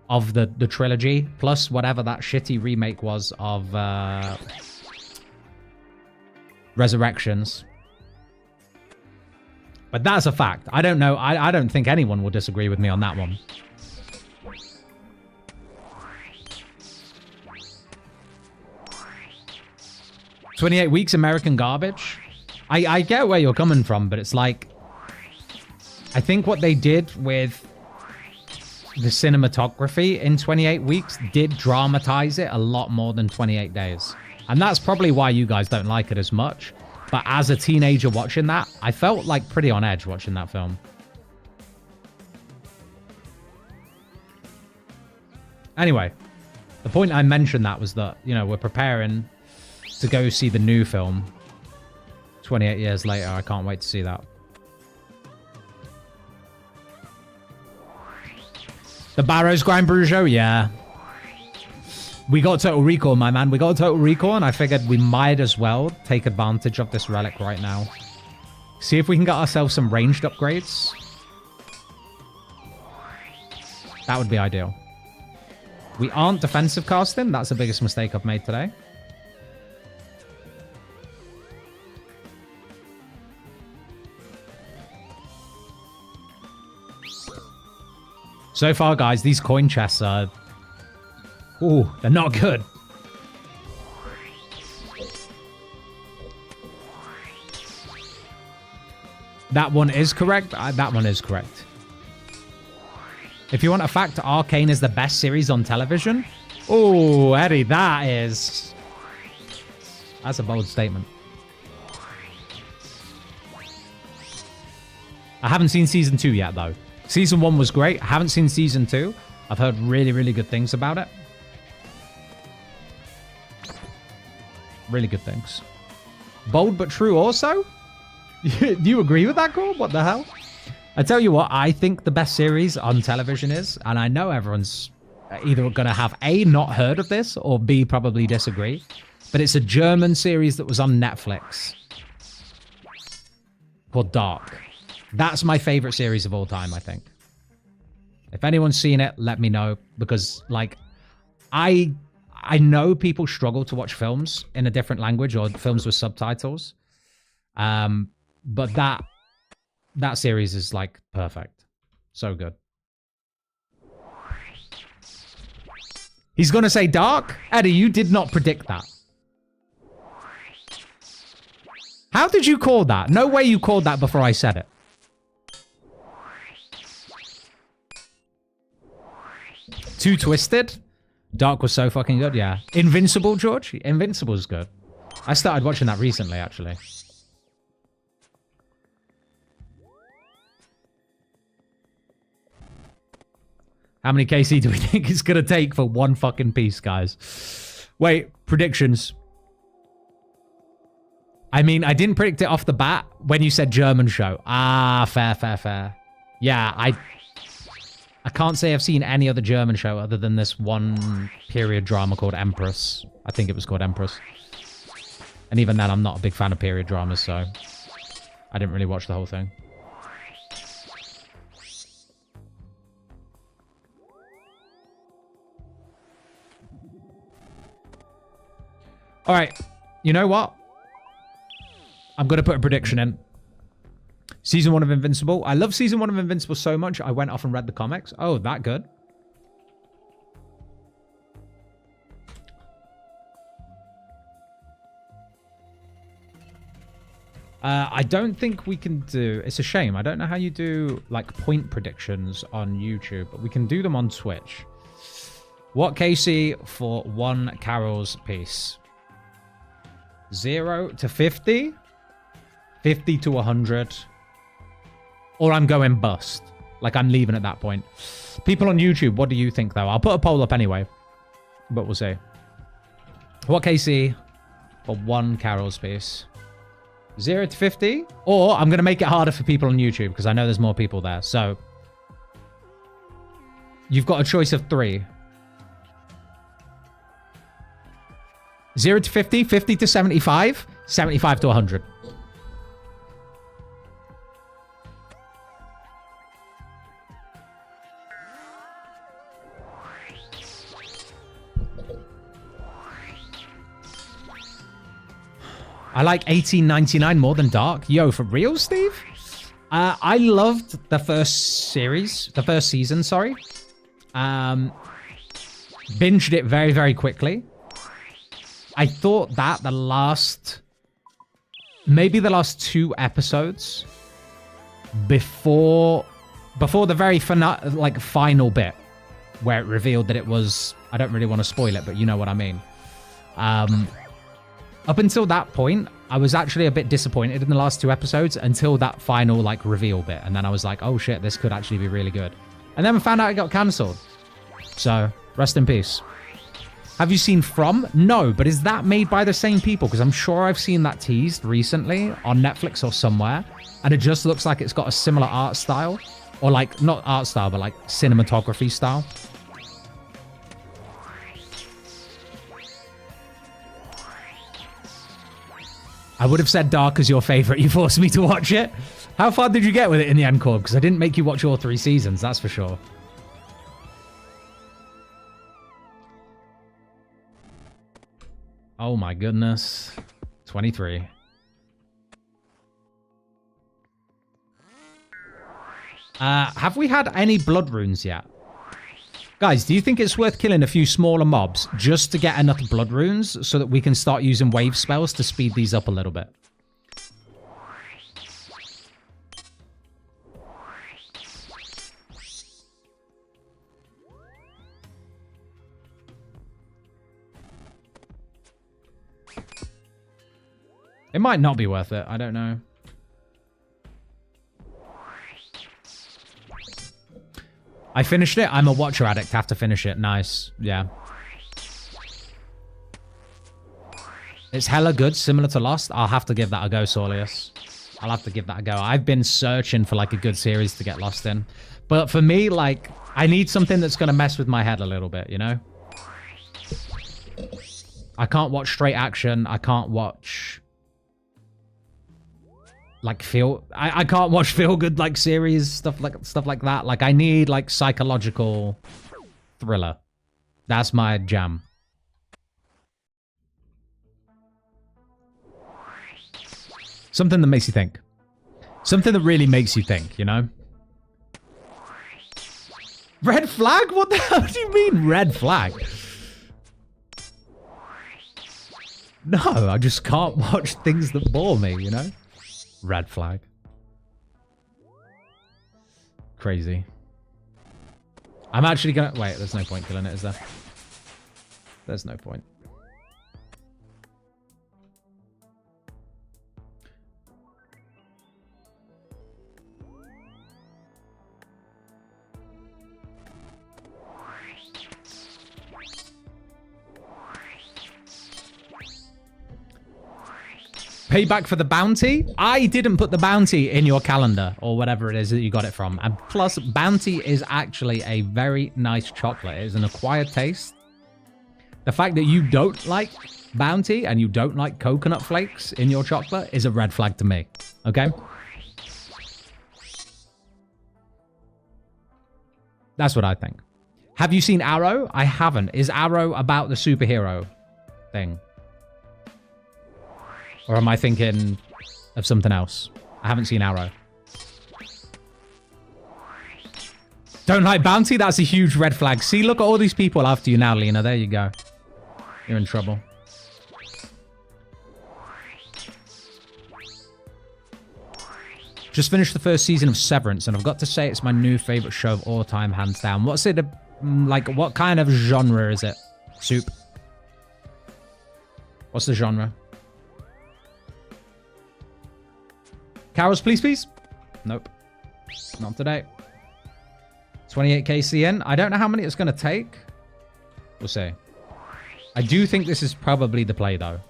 of the trilogy, plus whatever that shitty remake was of Resurrections. But that's a fact. I don't know. I don't think anyone will disagree with me on that one. "28 weeks American garbage." I get where you're coming from, but it's like, I think what they did with the cinematography in 28 weeks did dramatize it a lot more than 28 days. And that's probably why you guys don't like it as much. But as a teenager watching that, I felt like pretty on edge watching that film. Anyway, the point I mentioned that was that, you know, we're preparing to go see the new film 28 years later. I can't wait to see that. The Barrows Grind Brujo? Yeah. We got Total Recall, my man. We got Total Recall, and I figured we might as well take advantage of this relic right now. See if we can get ourselves some ranged upgrades. That would be ideal. We aren't defensive casting. That's the biggest mistake I've made today. So far, guys, these coin chests are... Ooh, they're not good. That one is correct. That one is correct. If you want a fact, Arcane is the best series on television. Oh, Eddie, that's a bold statement. I haven't seen season 2 yet, though. Season 1 was great. I haven't seen season 2. I've heard really, really good things about it. Really good things. Bold but true also? Do you agree with that, Cole? What the hell? I tell you what, I think the best series on television is, and I know everyone's either going to have A, not heard of this, or B, probably disagree, but it's a German series that was on Netflix called Dark. That's my favorite series of all time, I think. If anyone's seen it, let me know, because, like, I know people struggle to watch films in a different language or films with subtitles, but that series is, like, perfect. So good. He's going to say Dark? Eddie, you did not predict that. How did you call that? No way you called that before I said it. Too twisted? Dark was so fucking good, yeah. Invincible, George? Invincible's good. I started watching that recently, actually. How many KC do we think it's going to take for one fucking piece, guys? Wait, predictions. I mean, I didn't predict it off the bat when you said German show. Ah, fair, fair, fair. Yeah, I can't say I've seen any other German show other than this one period drama called Empress. I think it was called Empress. And even then, I'm not a big fan of period dramas, so I didn't really watch the whole thing. All right, you know what? I'm going to put a prediction in. Season 1 of Invincible. I love Season 1 of Invincible so much, I went off and read the comics. Oh, that good. I don't think we can do... It's a shame. I don't know how you do, like, point predictions on YouTube, but we can do them on Twitch. What KC for one Carol's piece? 0 to 50? 50 to 100? Or I'm going bust. Like, I'm leaving at that point. People on YouTube, what do you think, though? I'll put a poll up anyway. But we'll see. What KC for one Carol's piece? 0 to 50? Or I'm going to make it harder for people on YouTube because I know there's more people there. So, you've got a choice of 3. 0 to 50, 50 to 75, 75 to 100. I like 1899 more than Dark. Yo, for real, Steve? I loved the first season, sorry. Binged it very, very quickly. I thought that maybe the last 2 episodes before the very final bit where it revealed that it was, I don't really want to spoil it, but you know what I mean. Up until that point, I was actually a bit disappointed in the last 2 episodes until that final reveal bit. And then I was like, oh shit, this could actually be really good. And then I found out it got cancelled. So, rest in peace. Have you seen From? No, but is that made by the same people? Because I'm sure I've seen that teased recently on Netflix or somewhere. And it just looks like it's got a similar art style. Or not art style, but cinematography style. I would have said Dark as your favorite. You forced me to watch it. How far did you get with it in the end, Corb? Because I didn't make you watch all 3 seasons, that's for sure. Oh my goodness. 23. Have we had any blood runes yet? Guys, do you think it's worth killing a few smaller mobs just to get enough blood runes so that we can start using wave spells to speed these up a little bit? It might not be worth it. I don't know. I finished it. I'm a Watcher addict. Have to finish it. Nice. Yeah. It's hella good. Similar to Lost. I'll have to give that a go, Saulius. I'll have to give that a go. I've been searching for a good series to get lost in. But for me, I need something that's going to mess with my head a little bit, you know? I can't watch straight action. I can't watch... I can't watch feel-good series, stuff like that. I need psychological thriller. That's my jam. Something that makes you think. Something that really makes you think, you know? Red flag? What the hell do you mean red flag? No, I just can't watch things that bore me, you know? Red flag. Crazy. I'm actually gonna... Wait, there's no point killing it, is there? There's no point. Payback for the bounty? I didn't put the bounty in your calendar or whatever it is that you got it from. And plus, bounty is actually a very nice chocolate. It is an acquired taste. The fact that you don't like bounty and you don't like coconut flakes in your chocolate is a red flag to me. Okay? That's what I think. Have you seen Arrow? I haven't. Is Arrow about the superhero thing? Or am I thinking of something else? I haven't seen Arrow. Don't like bounty? That's a huge red flag. See, look at all these people after you now, Lena. There you go. You're in trouble. Just finished the first season of Severance, and I've got to say it's my new favorite show of all time, hands down. What's it, like, what kind of genre is it? Soup. What's the genre? Carols, please, please? Nope. Not today. 28k CN. I don't know how many it's going to take. We'll see. I do think this is probably the play, though.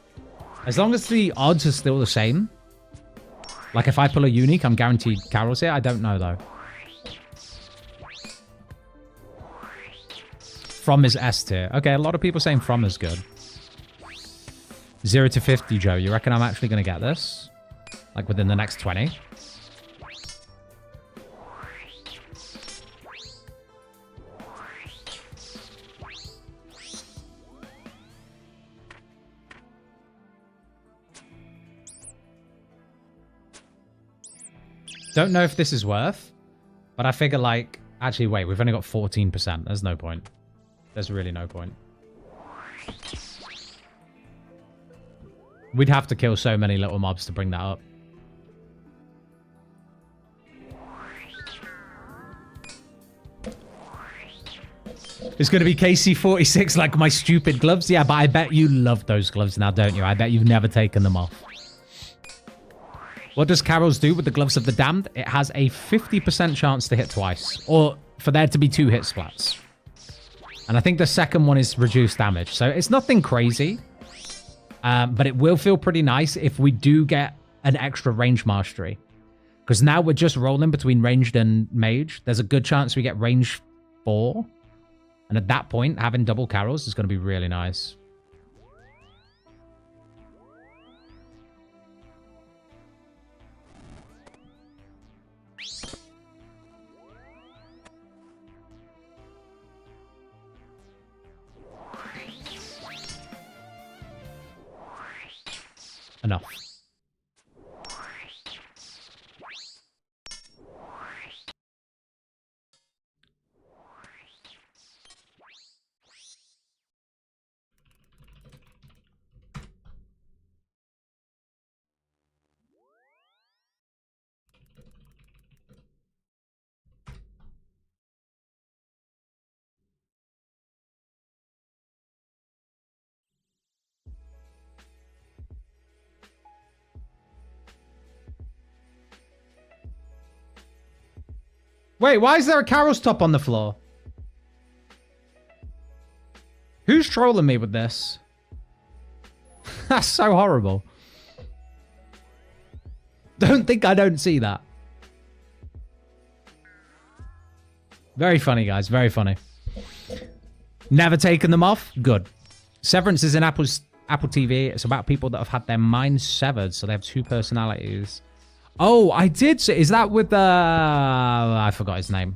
As long as the odds are still the same. Like, if I pull a unique, I'm guaranteed Carols here. I don't know, though. From is S tier. Okay, a lot of people saying From is good. 0 to 50, Joe. You reckon I'm actually going to get this? Like, within the next 20? Don't know if this is worth, but I figure, like, actually, wait, we've only got 14%. There's no point. There's really no point. We'd have to kill so many little mobs to bring that up. It's going to be KC46 like my stupid gloves. Yeah, but I bet you love those gloves now, don't you? I bet you've never taken them off. What does Carols do with the Gloves of the Damned? It has a 50% chance to hit twice. Or for there to be 2 hit splats. And I think the second one is reduced damage. So it's nothing crazy. But it will feel pretty nice if we do get an extra range mastery. Because now we're just rolling between ranged and mage. There's a good chance we get range 4. And at that point, having double Carols is going to be really nice. Enough. Wait, why is there a Carol's top on the floor? Who's trolling me with this? That's so horrible. Don't think I don't see that. Very funny, guys. Very funny. Never taken them off? Good. Severance is in Apple TV. It's about people that have had their minds severed, so they have 2 personalities. Oh, I did see. Is that with the... I forgot his name.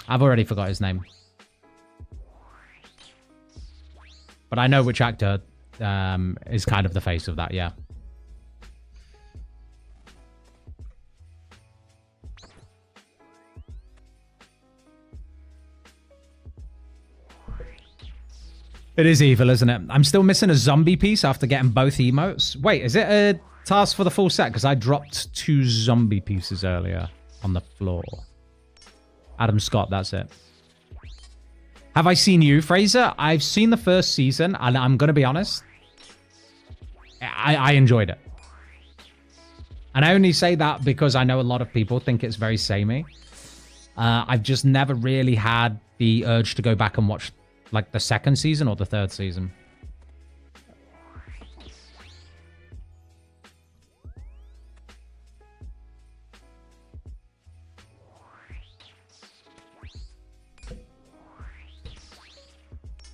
I've already forgot his name. But I know which actor is kind of the face of that, yeah. It is evil, isn't it? I'm still missing a zombie piece after getting both emotes. Wait, is it a task for the full set? Because I dropped 2 zombie pieces earlier on the floor. Adam Scott, that's it. Have I seen you, Fraser? I've seen the first season, and I'm going to be honest. I enjoyed it. And I only say that because I know a lot of people think it's very samey. I've just never really had the urge to go back and watch like the 2nd season or the 3rd season.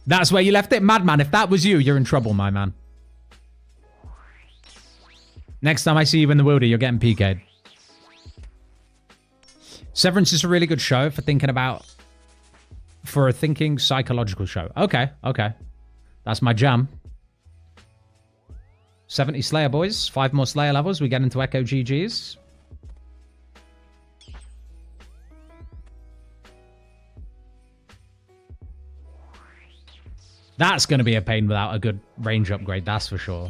That's where you left it? Madman, if that was you, you're in trouble, my man. Next time I see you in the wilder, you're getting PK'd. Severance is a really good show for thinking about... For a thinking psychological show. Okay, okay. That's my jam. 70 Slayer, boys. 5 more Slayer levels. We get into Echo GGs. That's going to be a pain without a good range upgrade, that's for sure.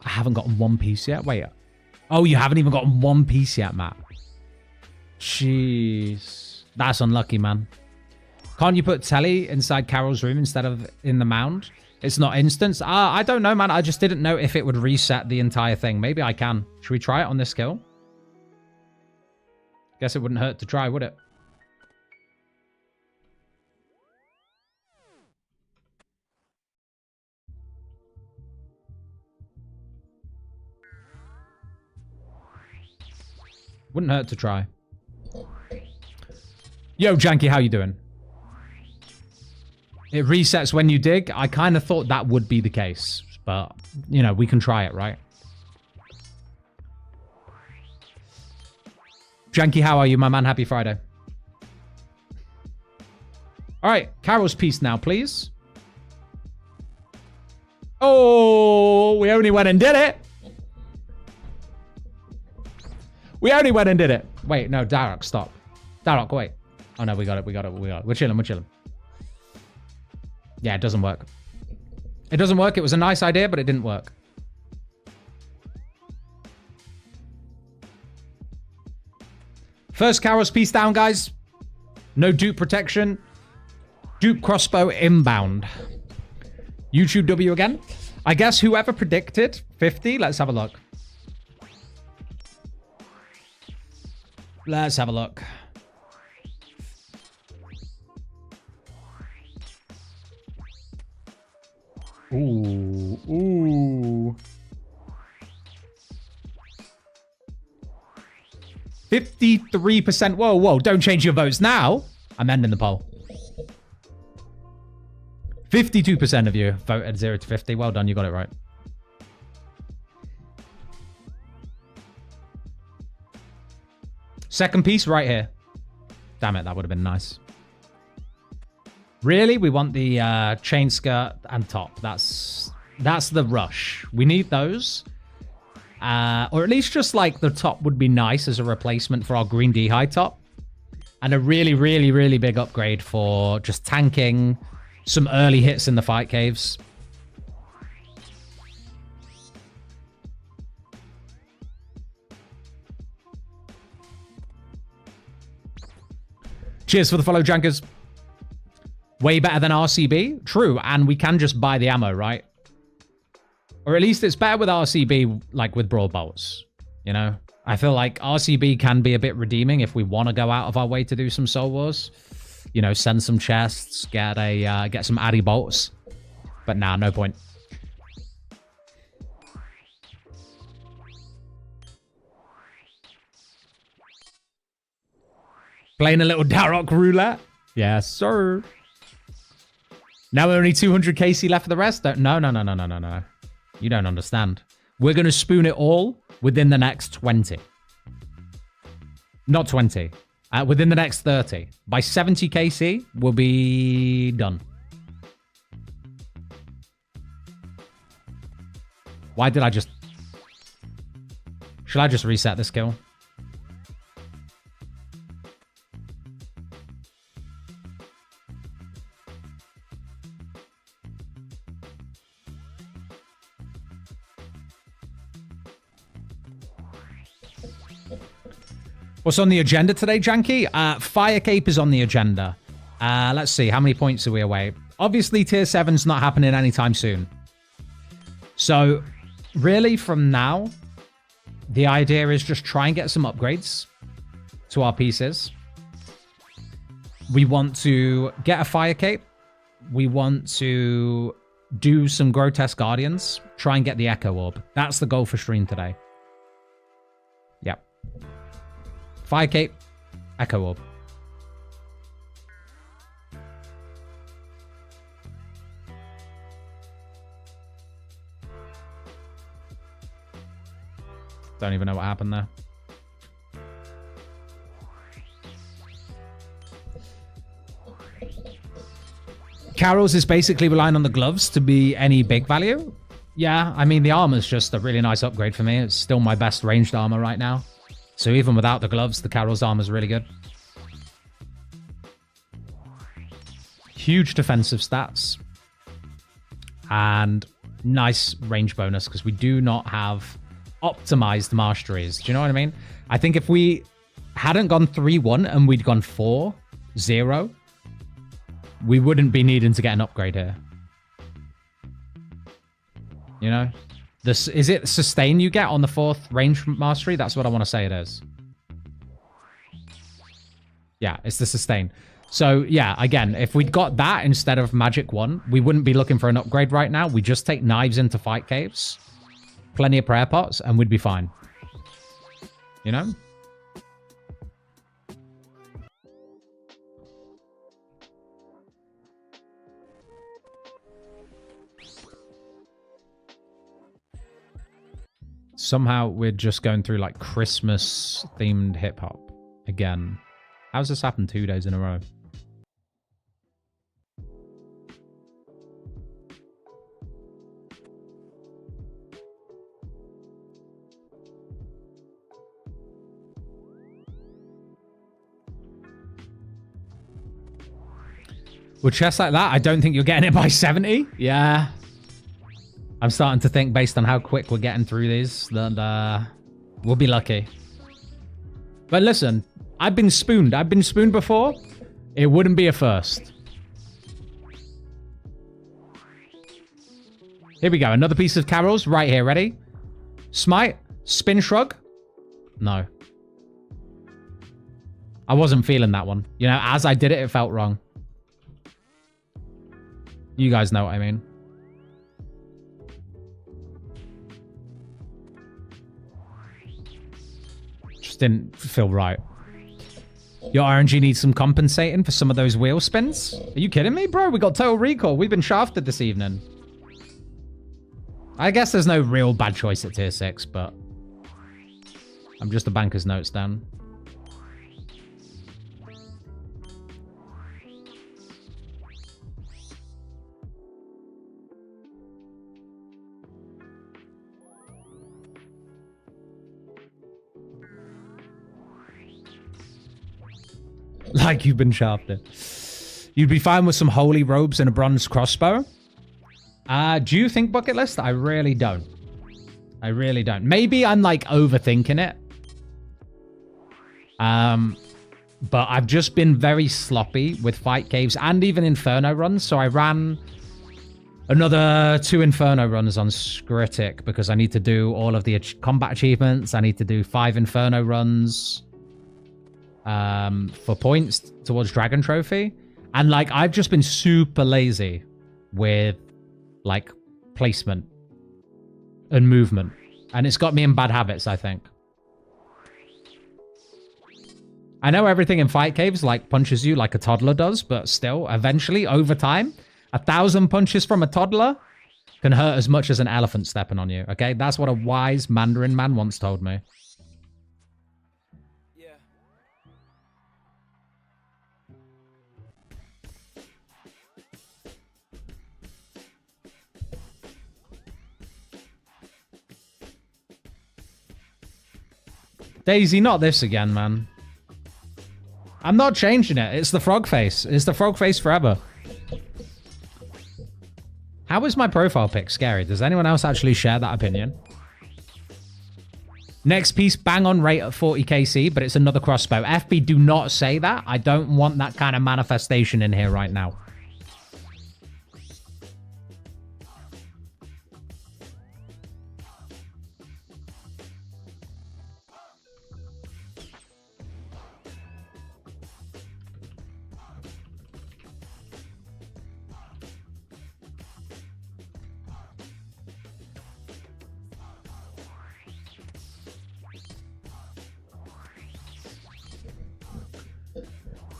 I haven't gotten one piece yet. Wait. Oh, you haven't even gotten one piece yet, Matt. Jeez. That's unlucky, man. Can't you put Telly inside Carol's room instead of in the mound? It's not instance. I don't know, man. I just didn't know if it would reset the entire thing. Maybe I can. Should we try it on this skill? Guess it wouldn't hurt to try, would it? Wouldn't hurt to try. Yo, Janky, how you doing? It resets when you dig. I kind of thought that would be the case. But, you know, we can try it, right? Janky, how are you, my man? Happy Friday. All right, Carol's piece now, please. Oh, we only went and did it. We only went and did it. Wait, no, Darok, stop. Darok, wait. Oh, no, we got it. We're chilling, we're chilling. Yeah, it doesn't work. It doesn't work. It was a nice idea, but it didn't work. First Carol's piece down, guys. No dupe protection. Dupe crossbow inbound. YouTube W again. I guess whoever predicted 50, let's have a look. Let's have a look. Ooh, ooh. 53%. Whoa, whoa, don't change your votes now. I'm ending the poll. 52% of you voted 0 to 50. Well done, you got it right. Second piece right here. Damn it, that would have been nice. Really? We want the chain skirt and top. That's the rush. We need those. Or at least just like the top would be nice as a replacement for our green D-high top. And a really, really, really big upgrade for just tanking some early hits in the fight caves. Cheers for the follow, Jankers. Way better than RCB. True, and we can just buy the ammo, right? Or at least it's better with RCB, like with Brawl Bolts. You know? I feel like RCB can be a bit redeeming if we want to go out of our way to do some Soul Wars. You know, send some chests, get some Addy Bolts. But nah, no point. Playing a little Darok roulette? Yes, sir. Now only 200 KC left for the rest? No. You don't understand. We're going to spoon it all within the next 20. Not 20. Within the next 30. By 70 KC, we'll be done. Why did I just... Should I just reset this kill? What's on the agenda today, Janky? Fire Cape is on the agenda. Let's see. How many points are we away? Obviously, Tier 7's not happening anytime soon. So, really, from now, the idea is just try and get some upgrades to our pieces. We want to get a Fire Cape. We want to do some Grotesque Guardians. Try and get the Echo Orb. That's the goal for stream today. Yep. Fire Cape. Echo Orb. Don't even know what happened there. Carol's is basically relying on the gloves to be any big value. Yeah, I mean, the armor's just a really nice upgrade for me. It's still my best ranged armor right now. So even without the gloves, the Carol's armor's really good. Huge defensive stats. And nice range bonus, because we do not have optimized masteries. Do you know what I mean? I think if we hadn't gone 3-1 and we'd gone 4-0, we wouldn't be needing to get an upgrade here. You know? This is it sustain you get on the 4th range mastery? That's what I want to say it is. Yeah, it's the sustain. So, yeah, again, if we'd got that instead of Magic 1, we wouldn't be looking for an upgrade right now. We just take knives into fight caves, plenty of prayer pots, and we'd be fine. You know? Somehow we're just going through like Christmas themed hip hop again. How's this happened 2 days in a row? With chests like that, I don't think you're getting it by 70. Yeah. I'm starting to think, based on how quick we're getting through these, that we'll be lucky. But listen, I've been spooned. I've been spooned before. It wouldn't be a first. Here we go. Another piece of Carol's right here. Ready? Smite. Spin Shrug. No. I wasn't feeling that one. You know, as I did it, it felt wrong. You guys know what I mean. Just didn't feel right. Your RNG needs some compensating for some of those wheel spins. Are you kidding me, bro? We got total recall. We've been shafted this evening. I guess there's no real bad choice at tier 6, but I'm just a banker's notes down. Like you've been shafted. You'd be fine with some holy robes and a bronze crossbow. Do you think bucket list? I really don't. I really don't. Maybe I'm like overthinking it. But I've just been very sloppy with fight caves and even inferno runs. So I ran another 2 inferno runs on Scritic because I need to do all of the combat achievements. I need to do 5 inferno runs for points towards Dragon Trophy. And like I've just been super lazy with like placement and movement. And it's got me in bad habits, I think. I know everything in fight caves like punches you like a toddler does, but still, eventually, over time, 1,000 punches from a toddler can hurt as much as an elephant stepping on you, okay? That's what a wise Mandarin man once told me. Daisy, not this again, man. I'm not changing it. It's the frog face. It's the frog face forever. How is my profile pic scary? Does anyone else actually share that opinion? Next piece, bang on rate at 40 KC, but it's another crossbow. FB, do not say that. I don't want that kind of manifestation in here right now.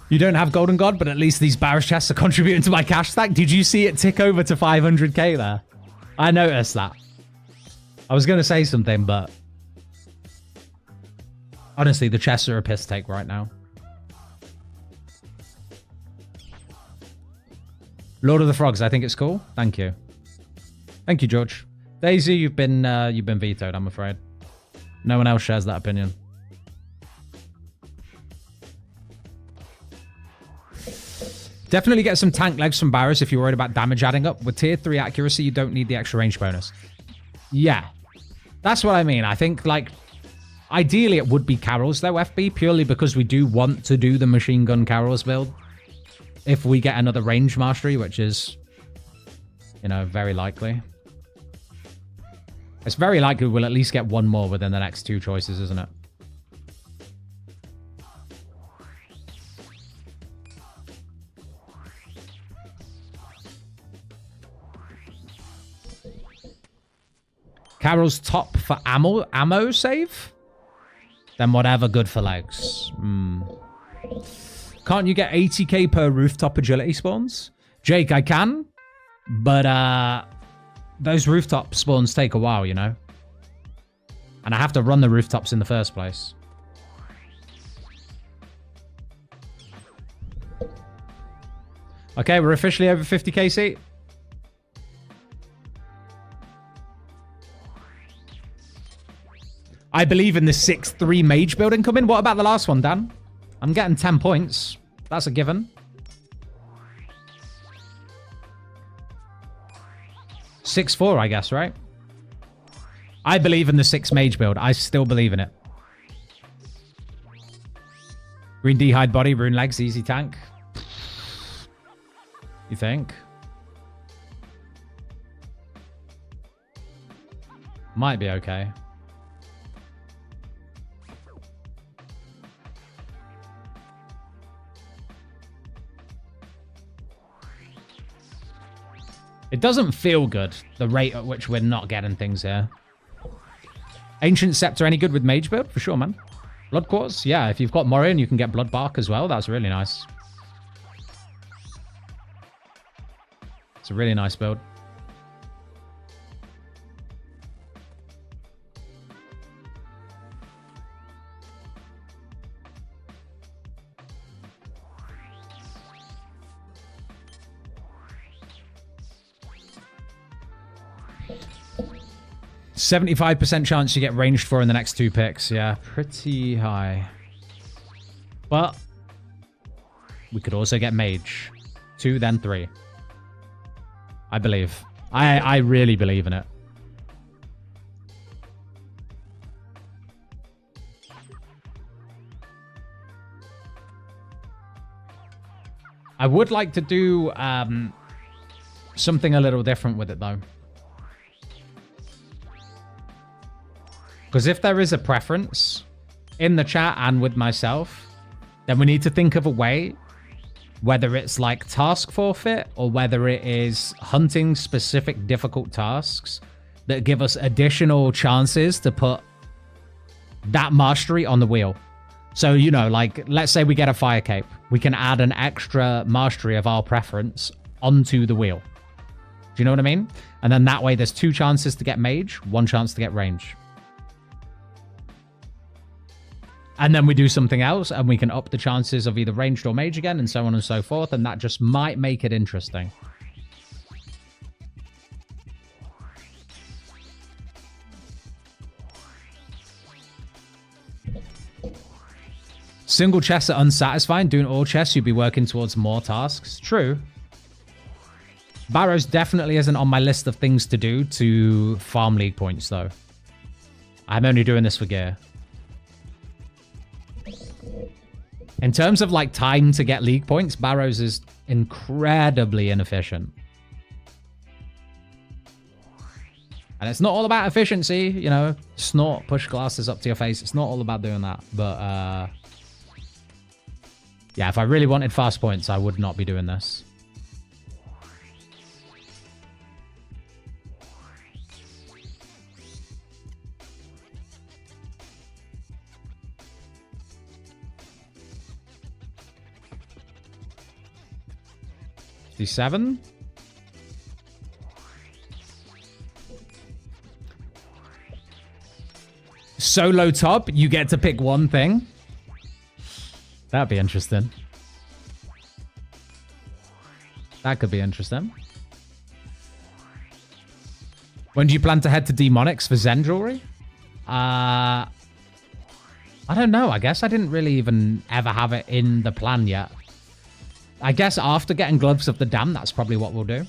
You don't have Golden God, but at least these Barrows chests are contributing to my cash stack. Did you see it tick over to 500k there? I noticed that. I was going to say something, but honestly, the chests are a piss take right now. Lord of the Frogs, I think it's cool. Thank you. Thank you, George. Daisy, you've been vetoed, I'm afraid. No one else shares that opinion. Definitely get some tank legs from Barrows if you're worried about damage adding up. With tier 3 accuracy, you don't need the extra range bonus. Yeah, that's what I mean. I think, like, ideally it would be Carol's, though, FB, purely because we do want to do the machine gun Carol's build. If we get another range mastery, which is, you know, very likely. It's very likely we'll at least get one more within the next 2 choices, isn't it? Carol's top for ammo save? Then whatever, good for legs. Can't you get 80k per rooftop agility spawns? Jake, I can. But those rooftop spawns take a while, you know? And I have to run the rooftops in the first place. Okay, we're officially over 50k seat. I believe in the 6-3 mage building coming. What about the last one, Dan? I'm getting 10 points. That's a given. 6-4, I guess, right? I believe in the 6 mage build. I still believe in it. Green D-hide body, rune legs, easy tank. You think? Might be okay. It doesn't feel good, the rate at which we're not getting things here. Ancient Scepter, any good with Mage build? For sure, man. Blood Quartz? Yeah, if you've got Morion, you can get Blood Bark as well. That's really nice. It's a really nice build. %75% chance you get ranged for in the next 2 picks. Yeah, pretty high. But we could also get mage. 2, then 3. I believe. I really believe in it. I would like to do something a little different with it, though. Because if there is a preference in the chat and with myself, then we need to think of a way, whether it's like task forfeit or whether it is hunting specific difficult tasks that give us additional chances to put that mastery on the wheel. So, you know, like, let's say we get a fire cape. We can add an extra mastery of our preference onto the wheel. Do you know what I mean? And then that way there's 2 chances to get mage, 1 chance to get range. And then we do something else, and we can up the chances of either ranged or mage again, and so on and so forth, and that just might make it interesting. Single chests are unsatisfying. Doing all chests, you'd be working towards more tasks. True. Barrows definitely isn't on my list of things to do to farm league points, though. I'm only doing this for gear. In terms of, like, time to get league points, Barrows is incredibly inefficient. And it's not all about efficiency, you know. Snort, push glasses up to your face. It's not all about doing that. But, yeah, if I really wanted fast points, I would not be doing this. 67. Solo top, you get to pick one thing. That'd be interesting. That could be interesting. When do you plan to head to Demonics for Zen jewelry? I don't know. I guess I didn't really even ever have it in the plan yet. I guess after getting Gloves of the Damned, that's probably what we'll do.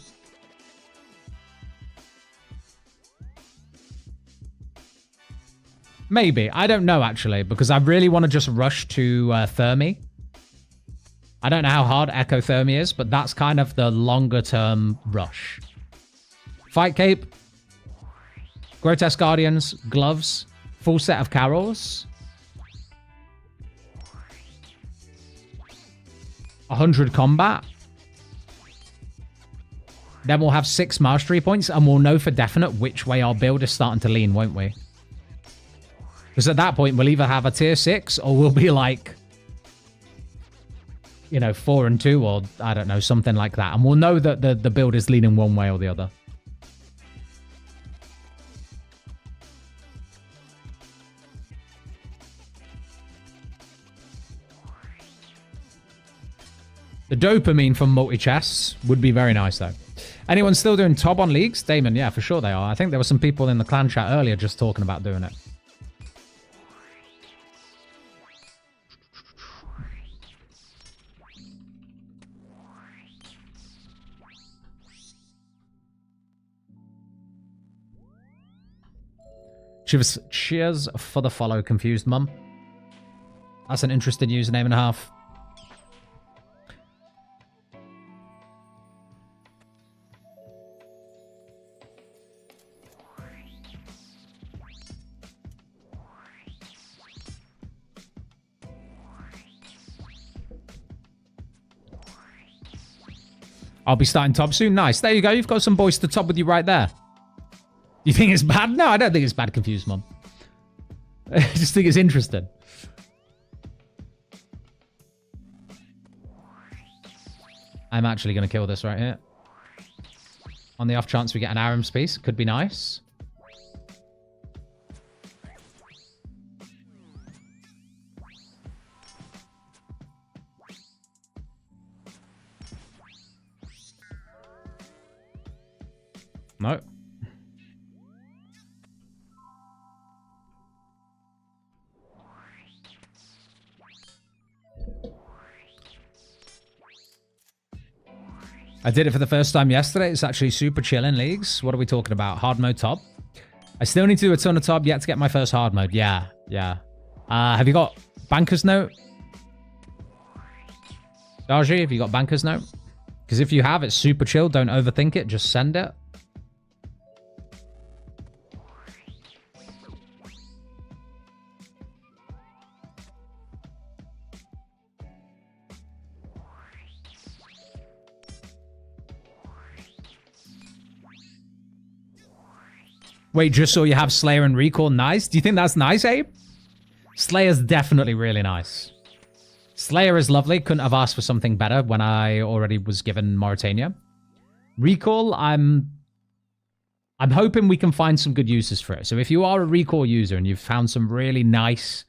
Maybe. I don't know, actually, because I really want to just rush to Thermi. I don't know how hard Echo Thermi is, but that's kind of the longer-term rush. Fight Cape. Grotesque Guardians. Gloves. Full set of Carols. 100 combat. Then we'll have 6 mastery points, and we'll know for definite which way our build is starting to lean, won't we? Because at that point, we'll either have a tier 6, or we'll be like, you know, 4 and 2, or I don't know, something like that. And we'll know that the build is leaning one way or the other. The dopamine from multi-chests would be very nice, though. Anyone still doing top on leagues? Damon, yeah, for sure they are. I think there were some people in the clan chat earlier just talking about doing it. Cheers for the follow, Confused Mum. That's an interesting username and a half. I'll be starting top soon. Nice. There you go. You've got some boys to top with you right there. You think it's bad? No, I don't think it's bad, Confused Mum. I just think it's interesting. I'm actually going to kill this right here. On the off chance we get an Aram's piece. Could be nice. No. I did it for the first time yesterday. It's actually super chill in leagues. What are we talking about? Hard mode top. I still need to do a ton of top yet to get my first hard mode. Yeah. Have you got Banker's Note? Darji, have you got Banker's Note? Because if you have, it's super chill. Don't overthink it. Just send it. Wait, just so you have Slayer and Recall. Nice. Do you think that's nice, Abe? Slayer's definitely really nice. Slayer is lovely. Couldn't have asked for something better when I already was given Mauritania. Recall, I'm hoping we can find some good uses for it. So if you are a Recall user and you've found some really nice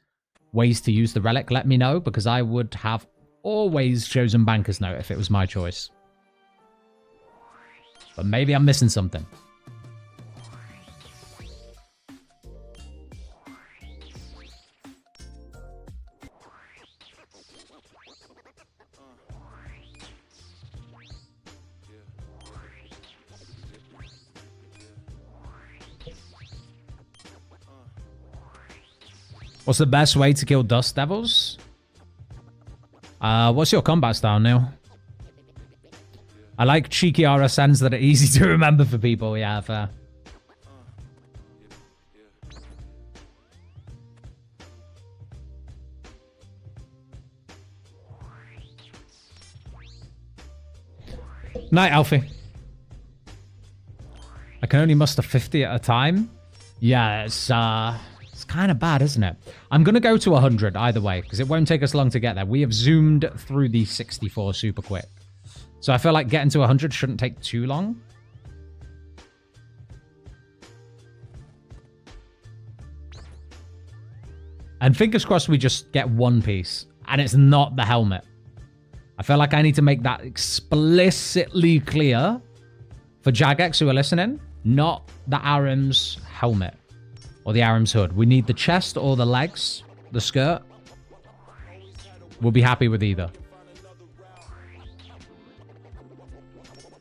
ways to use the relic, let me know, because I would have always chosen Banker's Note if it was my choice. But maybe I'm missing something. What's the best way to kill Dust Devils? What's your combat style, Neil? I like cheeky RSNs that are easy to remember for people. Yeah, fair. Night, Alfie. I can only muster 50 at a time. Yeah, it's kind of bad, isn't it? I'm going to go to 100 either way, because it won't take us long to get there. We have zoomed through the 64 super quick. So I feel like getting to 100 shouldn't take too long. And fingers crossed we just get one piece. And it's not the helmet. I feel like I need to make that explicitly clear for Jagex who are listening. Not the Aram's helmet. Or the Aram's hood. We need the chest or the legs. The skirt. We'll be happy with either.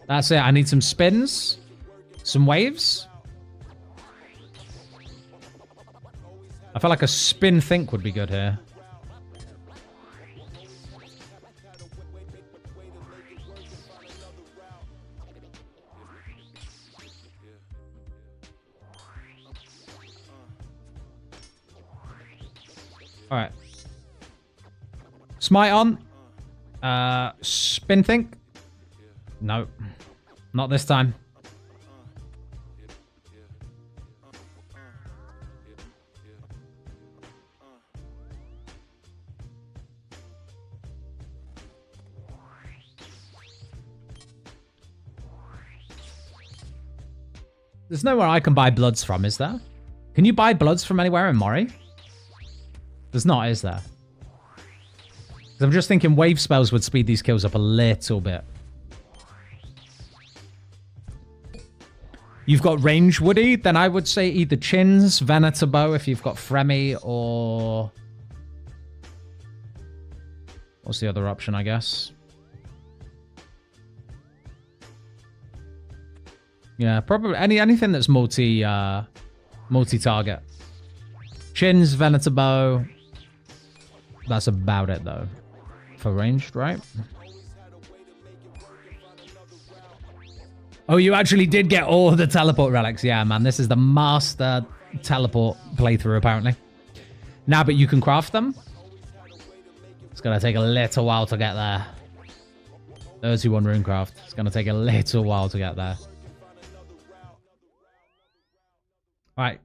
That's it. I need some spins. Some waves. I feel like a spin think would be good here. Alright. Smite on. Spin think. No. Not this time. There's nowhere I can buy bloods from, is there? Can you buy bloods from anywhere in Mori? There's not, is there? 'Cause I'm just thinking wave spells would speed these kills up a little bit. You've got range Woody, then I would say either Chins, Venatabo if you've got Fremi, or... What's the other option, I guess? Yeah, probably anything that's multi-target. Chins, Venatabo. That's about it, though. For ranged, right? Oh, you actually did get all the teleport relics. Yeah, man, this is the master teleport playthrough, apparently. Now, but you can craft them. It's going to take a little while to get there. 31 runecraft. It's going to take a little while to get there. All right.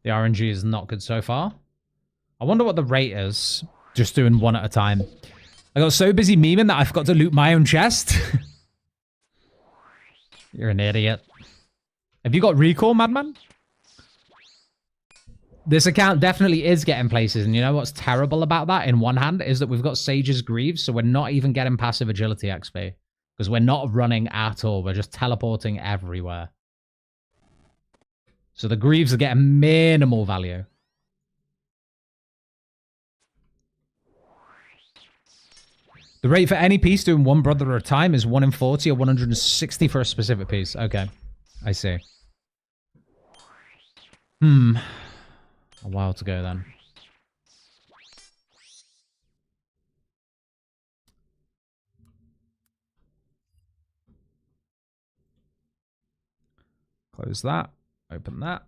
The RNG is not good so far. I wonder what the rate is. Just doing one at a time. I got so busy memeing that I forgot to loot my own chest. You're an idiot. Have you got recall, madman? This account definitely is getting places, and you know what's terrible about that in one hand is that we've got Sage's Greaves, so we're not even getting passive agility XP. Because we're not running at all. We're just teleporting everywhere. So the Greaves are getting minimal value. The rate for any piece doing one brother at a time is 1 in 40 or 160 for a specific piece. Okay, I see. A while to go then. Close that. Open that.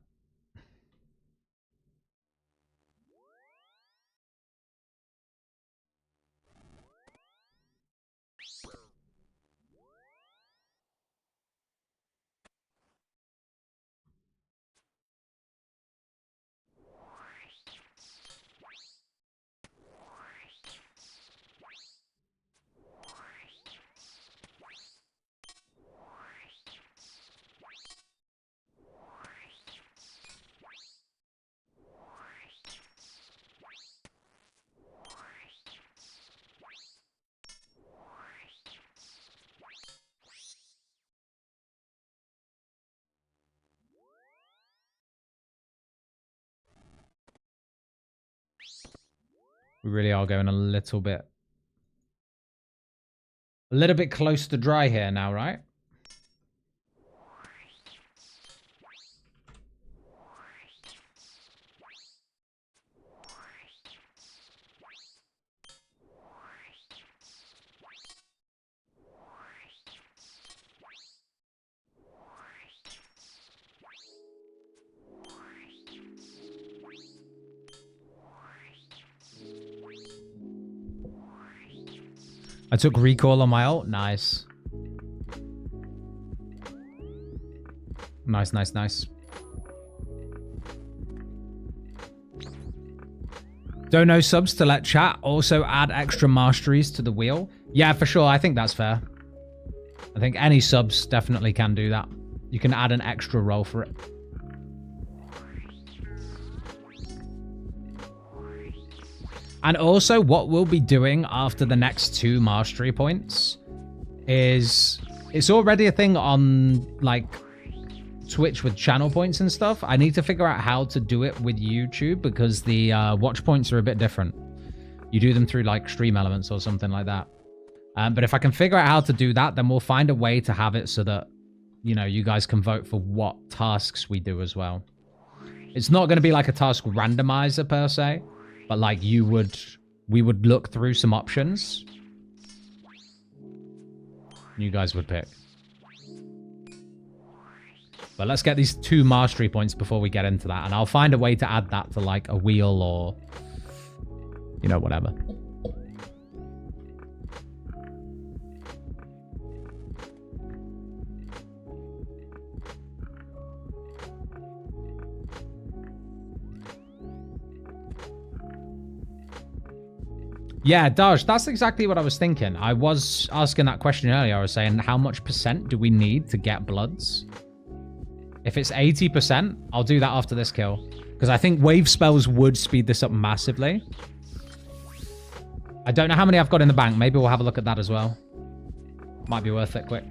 We really are going a little bit close to dry here now, right? I took recall on my ult. Nice. Nice, nice, nice. Dono subs to let chat also add extra masteries to the wheel. Yeah, for sure. I think that's fair. I think any subs definitely can do that. You can add an extra role for it. And also, what we'll be doing after the next 2 mastery points is... It's already a thing on, like, Twitch with channel points and stuff. I need to figure out how to do it with YouTube because the watch points are a bit different. You do them through, like, stream elements or something like that. But if I can figure out how to do that, then we'll find a way to have it so that, you know, you guys can vote for what tasks we do as well. It's not going to be like a task randomizer per se. But like we would look through some options. You guys would pick. But let's get these 2 mastery points before we get into that. And I'll find a way to add that to like a wheel or, you know, whatever. Yeah, Daj, that's exactly what I was thinking. I was asking that question earlier. I was saying, how much % do we need to get bloods? If it's 80%, I'll do that after this kill. Because I think wave spells would speed this up massively. I don't know how many I've got in the bank. Maybe we'll have a look at that as well. Might be worth it quick.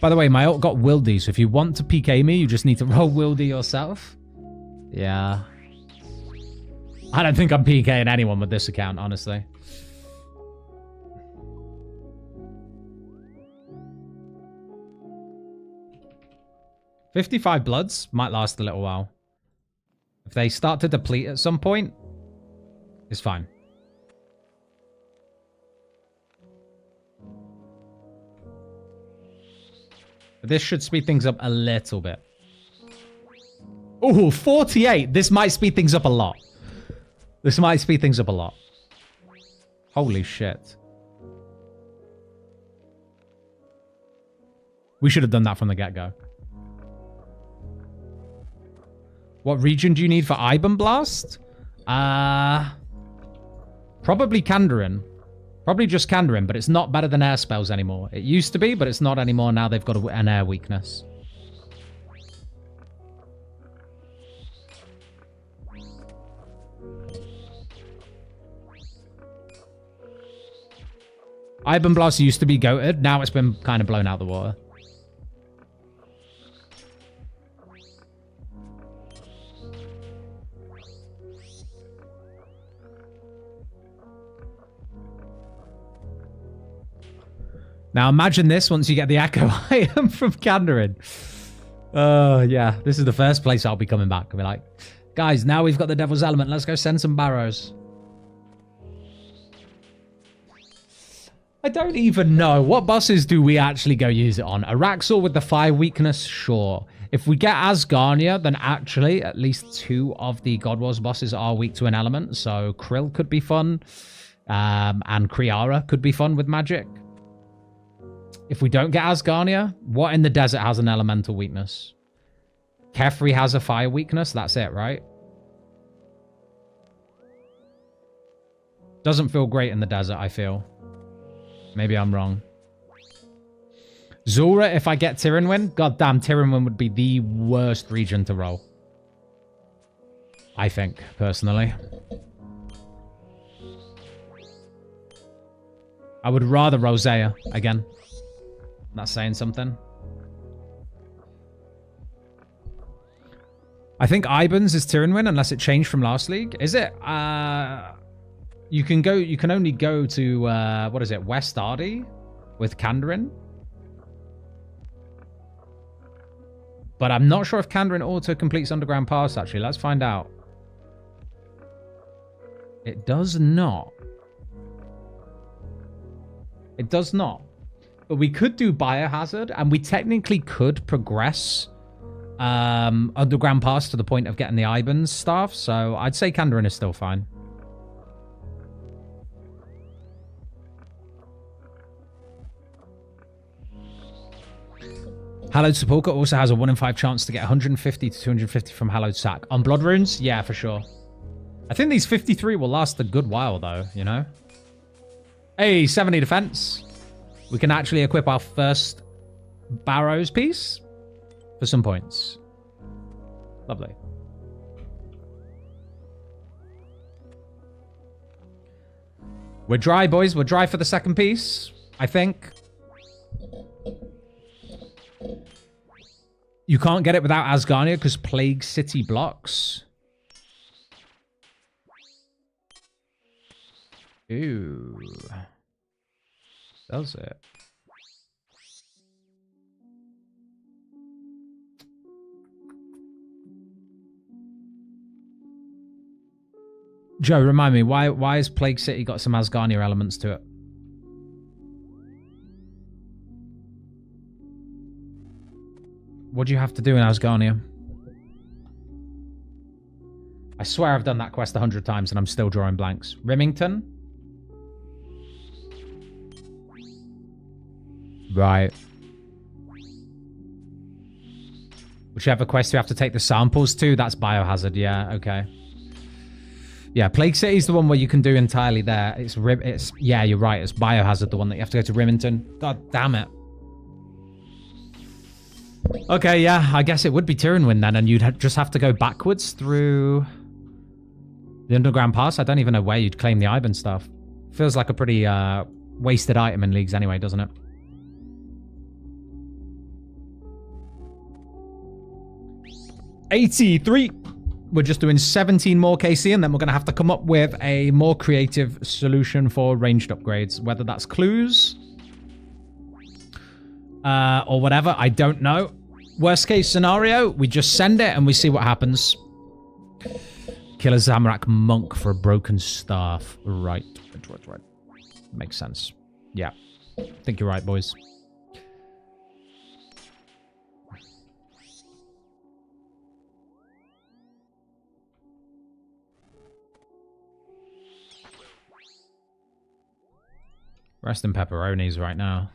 By the way, my ult got wildy, so if you want to PK me, you just need to roll wildy yourself. Yeah. I don't think I'm PKing anyone with this account, honestly. $55 bloods might last a little while. If they start to deplete at some point, it's fine. But this should speed things up a little bit. Oh, 48. This might speed things up a lot. This might speed things up a lot. Holy shit. We should have done that from the get-go. What region do you need for Iban Blast? Probably Kandarin. Probably just Kandarin, but it's not better than air spells anymore. It used to be, but it's not anymore. Now they've got an air weakness. Iban Blast used to be goated. Now it's been kind of blown out the water. Now imagine this once you get the Echo item from Kandarin. Yeah, this is the first place I'll be coming back. I'll be like, guys, now we've got the Devil's Element. Let's go send some barrows. I don't even know. What bosses do we actually go use it on? Araxor with the fire weakness? Sure. If we get Asgarnia, then actually at least 2 of the God Wars bosses are weak to an element. So Krill could be fun. And Kriara could be fun with magic. If we don't get Asgarnia, what in the desert has an elemental weakness? Kefri has a fire weakness. That's it, right? Doesn't feel great in the desert, I feel. Maybe I'm wrong. Zora, if I get Tyranwin, goddamn, Tyranwin would be the worst region to roll. I think, personally. I would rather Rosea, again. Not saying something. I think Iban's is Tyranwin, unless it changed from last league. Is it? You can only go to, what is it, West Ardy with Kandarin. But I'm not sure if Kandarin auto-completes Underground Pass, actually. Let's find out. It does not. It does not. But we could do Biohazard, and we technically could progress underground pass to the point of getting the Iban's staff. So I'd say Kandarin is still fine. Hallowed Sepulchre also has a 1 in 5 chance to get 150 to 250 from Hallowed Sack. On Blood Runes? Yeah, for sure. I think these 53 will last a good while, though, you know? Hey, 70 defense. We can actually equip our first Barrows piece for some points. Lovely. We're dry, boys. We're dry for the second piece, I think. You can't get it without Asgarnia because Plague City blocks. Ooh. Does it? Joe, remind me, why has Plague City got some Asgarnia elements to it? What do you have to do in Asgarnia? I swear I've done that quest 100 times and I'm still drawing blanks. Rimington? Right. Whichever quest you have to take the samples to, that's Biohazard. Yeah, okay. Yeah, Plague City is the one where you can do entirely there. It's yeah, you're right. It's Biohazard, the one that you have to go to Rimington. God damn it. Okay, yeah, I guess it would be Tyrannwyn then, and you'd just have to go backwards through the underground pass. I don't even know where you'd claim the Iban stuff. Feels like a pretty wasted item in Leagues anyway, doesn't it? $83. We're just doing 17 more KC, and then we're going to have to come up with a more creative solution for ranged upgrades. Whether that's clues or whatever, I don't know. Worst case scenario, we just send it and we see what happens. Kill a Zamorak monk for a broken staff. Right. Makes sense. Yeah. I think you're right, boys. Rest in pepperonis right now.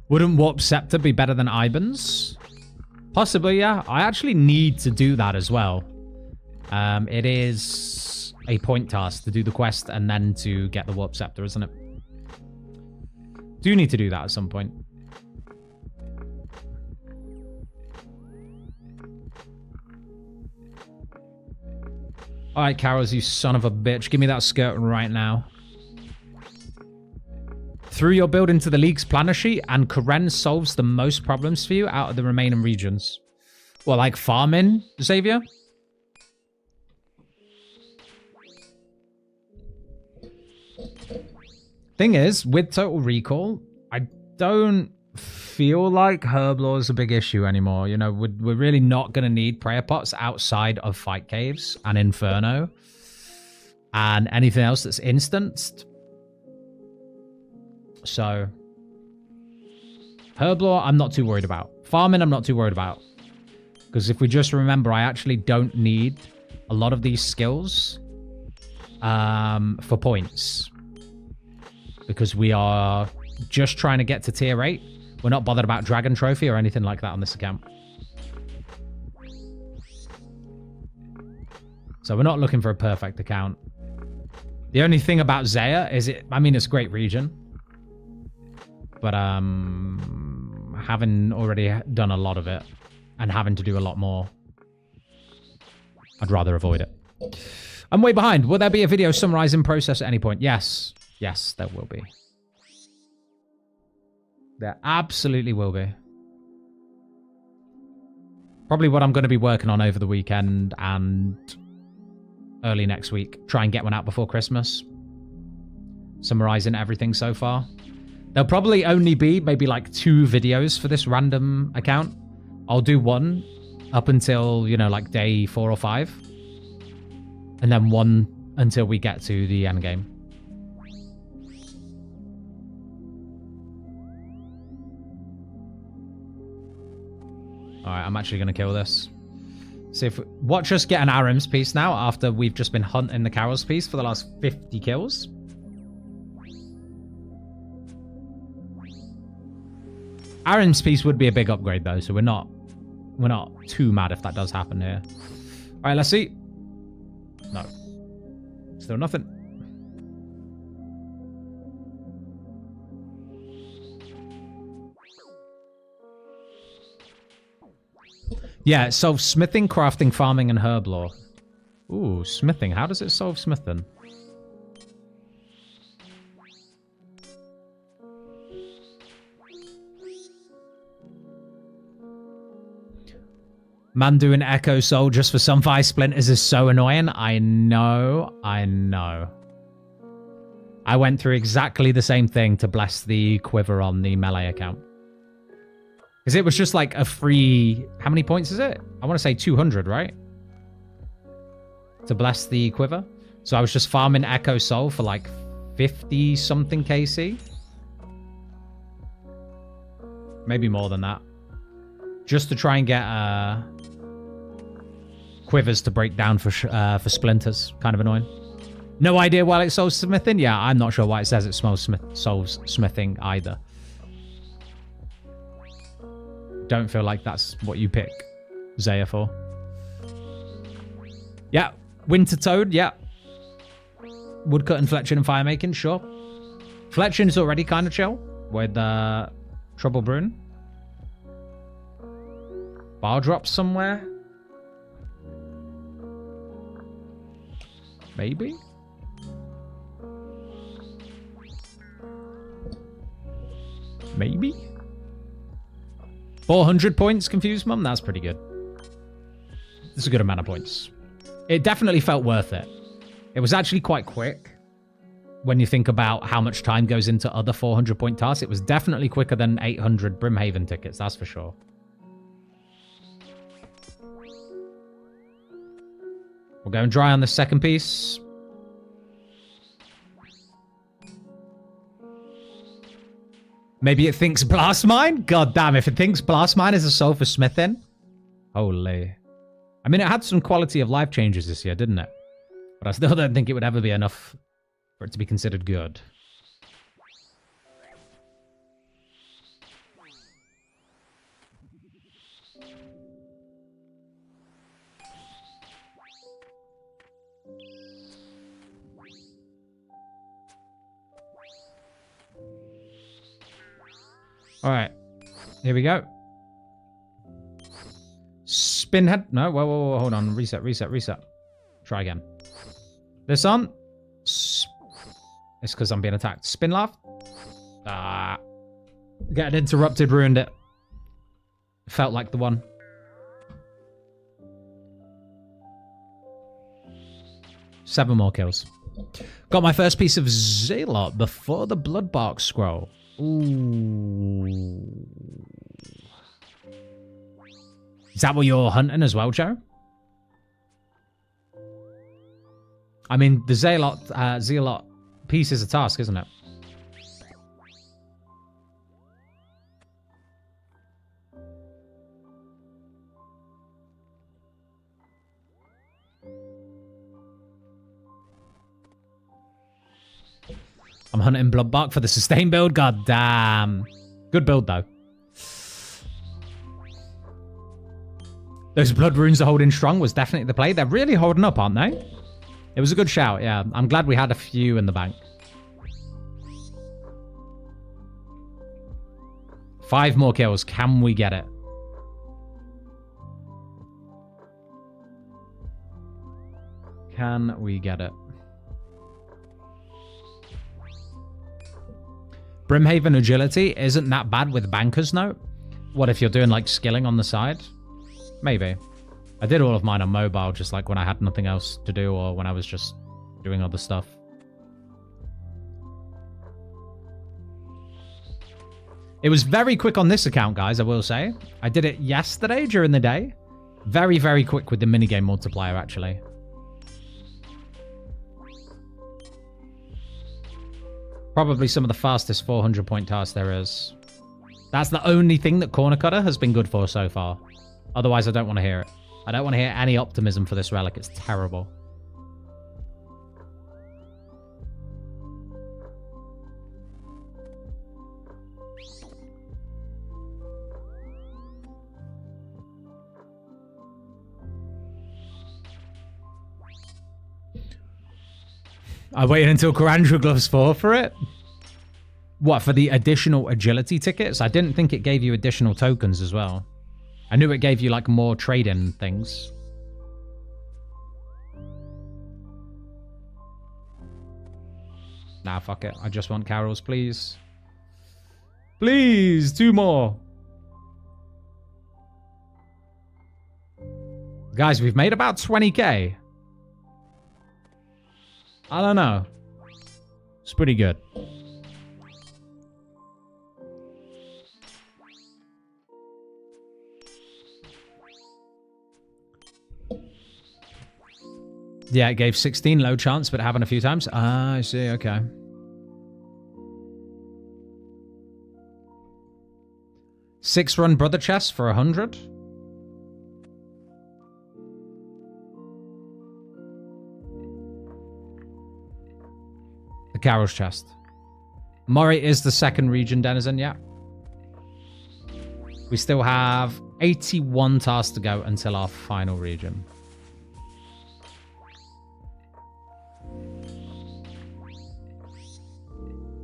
Wouldn't Warp Scepter be better than Iban's? Possibly, yeah. I actually need to do that as well. It is a point task to do the quest and then to get the Warp Scepter, isn't it? Do need to do that at some point. Alright, Carols, you son of a bitch. Give me that skirt right now. Threw your build into the League's planner sheet, and Karen solves the most problems for you out of the remaining regions. Well, like farming, Xavier? Thing is, with Total Recall, I don't feel like Herblore is a big issue anymore. You know, we're really not going to need prayer pots outside of Fight Caves and Inferno. And anything else that's instanced. So, Herblore, I'm not too worried about. Farming, I'm not too worried about. Because if we just remember, I actually don't need a lot of these skills for points. Because we are just trying to get to tier 8. We're not bothered about Dragon Trophy or anything like that on this account. So we're not looking for a perfect account. The only thing about Zaya is it's a great region. But having already done a lot of it and having to do a lot more, I'd rather avoid it. I'm way behind. Will there be a video summarizing process at any point? Yes. Yes, there will be. There absolutely will be. Probably what I'm going to be working on over the weekend and early next week. Try and get one out before Christmas. Summarizing everything so far. There'll probably only be maybe like 2 videos for this random account I'll do one up until, you know, like day 4 or 5. And then one until we get to the end game. Alright, I'm actually going to kill this. See if watch us get an Arim's piece now after we've just been hunting the Carol's piece for the last 50 kills. Arim's piece would be a big upgrade though, so we're not too mad if that does happen here. Alright, let's see. No. Still nothing. Yeah, it solves smithing, crafting, farming, and herb lore. Ooh, smithing. How does it solve smithing? Man doing Echo Soul just for some 5 splinters is so annoying. I know. I went through exactly the same thing to bless the quiver on the melee account. Because it was just like a free... How many points is it? I want to say 200, right? To bless the quiver. So I was just farming Echo Soul for like 50-something KC. Maybe more than that. Just to try and get quivers to break down for splinters. Kind of annoying. No idea why it solves smithing? Yeah, I'm not sure why it says it solves smithing either. Don't feel like that's what you pick Zaya for. Yeah. Winter Toad, yeah. Woodcut and fletching and fire making, sure. Fletching is already kind of chill with Trouble Brewing. Bar drops somewhere. Maybe? Maybe? 400 points, Confused Mum? That's pretty good. That's a good amount of points. It definitely felt worth it. It was actually quite quick. When you think about how much time goes into other 400-point tasks, it was definitely quicker than 800 Brimhaven tickets, that's for sure. We're going dry on the second piece. Maybe it thinks Blast Mine? God damn, if it thinks Blast Mine is a soul for smithing. Holy. I mean, it had some quality of life changes this year, didn't it? But I still don't think it would ever be enough for it to be considered good. All right, here we go. Spinhead. No, whoa, hold on. Reset. Try again. This on. It's because I'm being attacked. Spin laugh. Getting interrupted ruined it. Felt like the one. Seven more kills. Got my first piece of Zealot before the Bloodbark scroll. Ooh. Is that what you're hunting as well, Joe? I mean, the Zealot piece is a task, isn't it? I'm hunting Bloodbark for the sustain build. God damn. Good build, though. Those blood runes are holding strong was definitely the play. They're really holding up, aren't they? It was a good shout, yeah. I'm glad we had a few in the bank. 5 more kills. Can we get it? Can we get it? Brimhaven agility isn't that bad with Banker's Note. What if you're doing like skilling on the side? Maybe. I did all of mine on mobile, just like when I had nothing else to do or when I was just doing other stuff. It was very quick on this account, guys, I will say. I did it yesterday during the day. Very, very quick with the minigame multiplier, actually. Probably some of the fastest 400-point tasks there is. That's the only thing that Corner Cutter has been good for so far. Otherwise, I don't want to hear it. I don't want to hear any optimism for this relic. It's terrible. I waited until Karandra Gloves 4 for it? What, for the additional agility tickets? I didn't think it gave you additional tokens as well. I knew it gave you, like, more trade-in things. Nah, fuck it. I just want Carols, please. Please, 2 more. Guys, we've made about 20k. I don't know. It's pretty good. Yeah, it gave 16 low chance, but it happened a few times. Ah, I see. Okay. Six-run brother chest for 100. The Carol's chest. Murray is the second region denizen, yeah. We still have 81 tasks to go until our final region.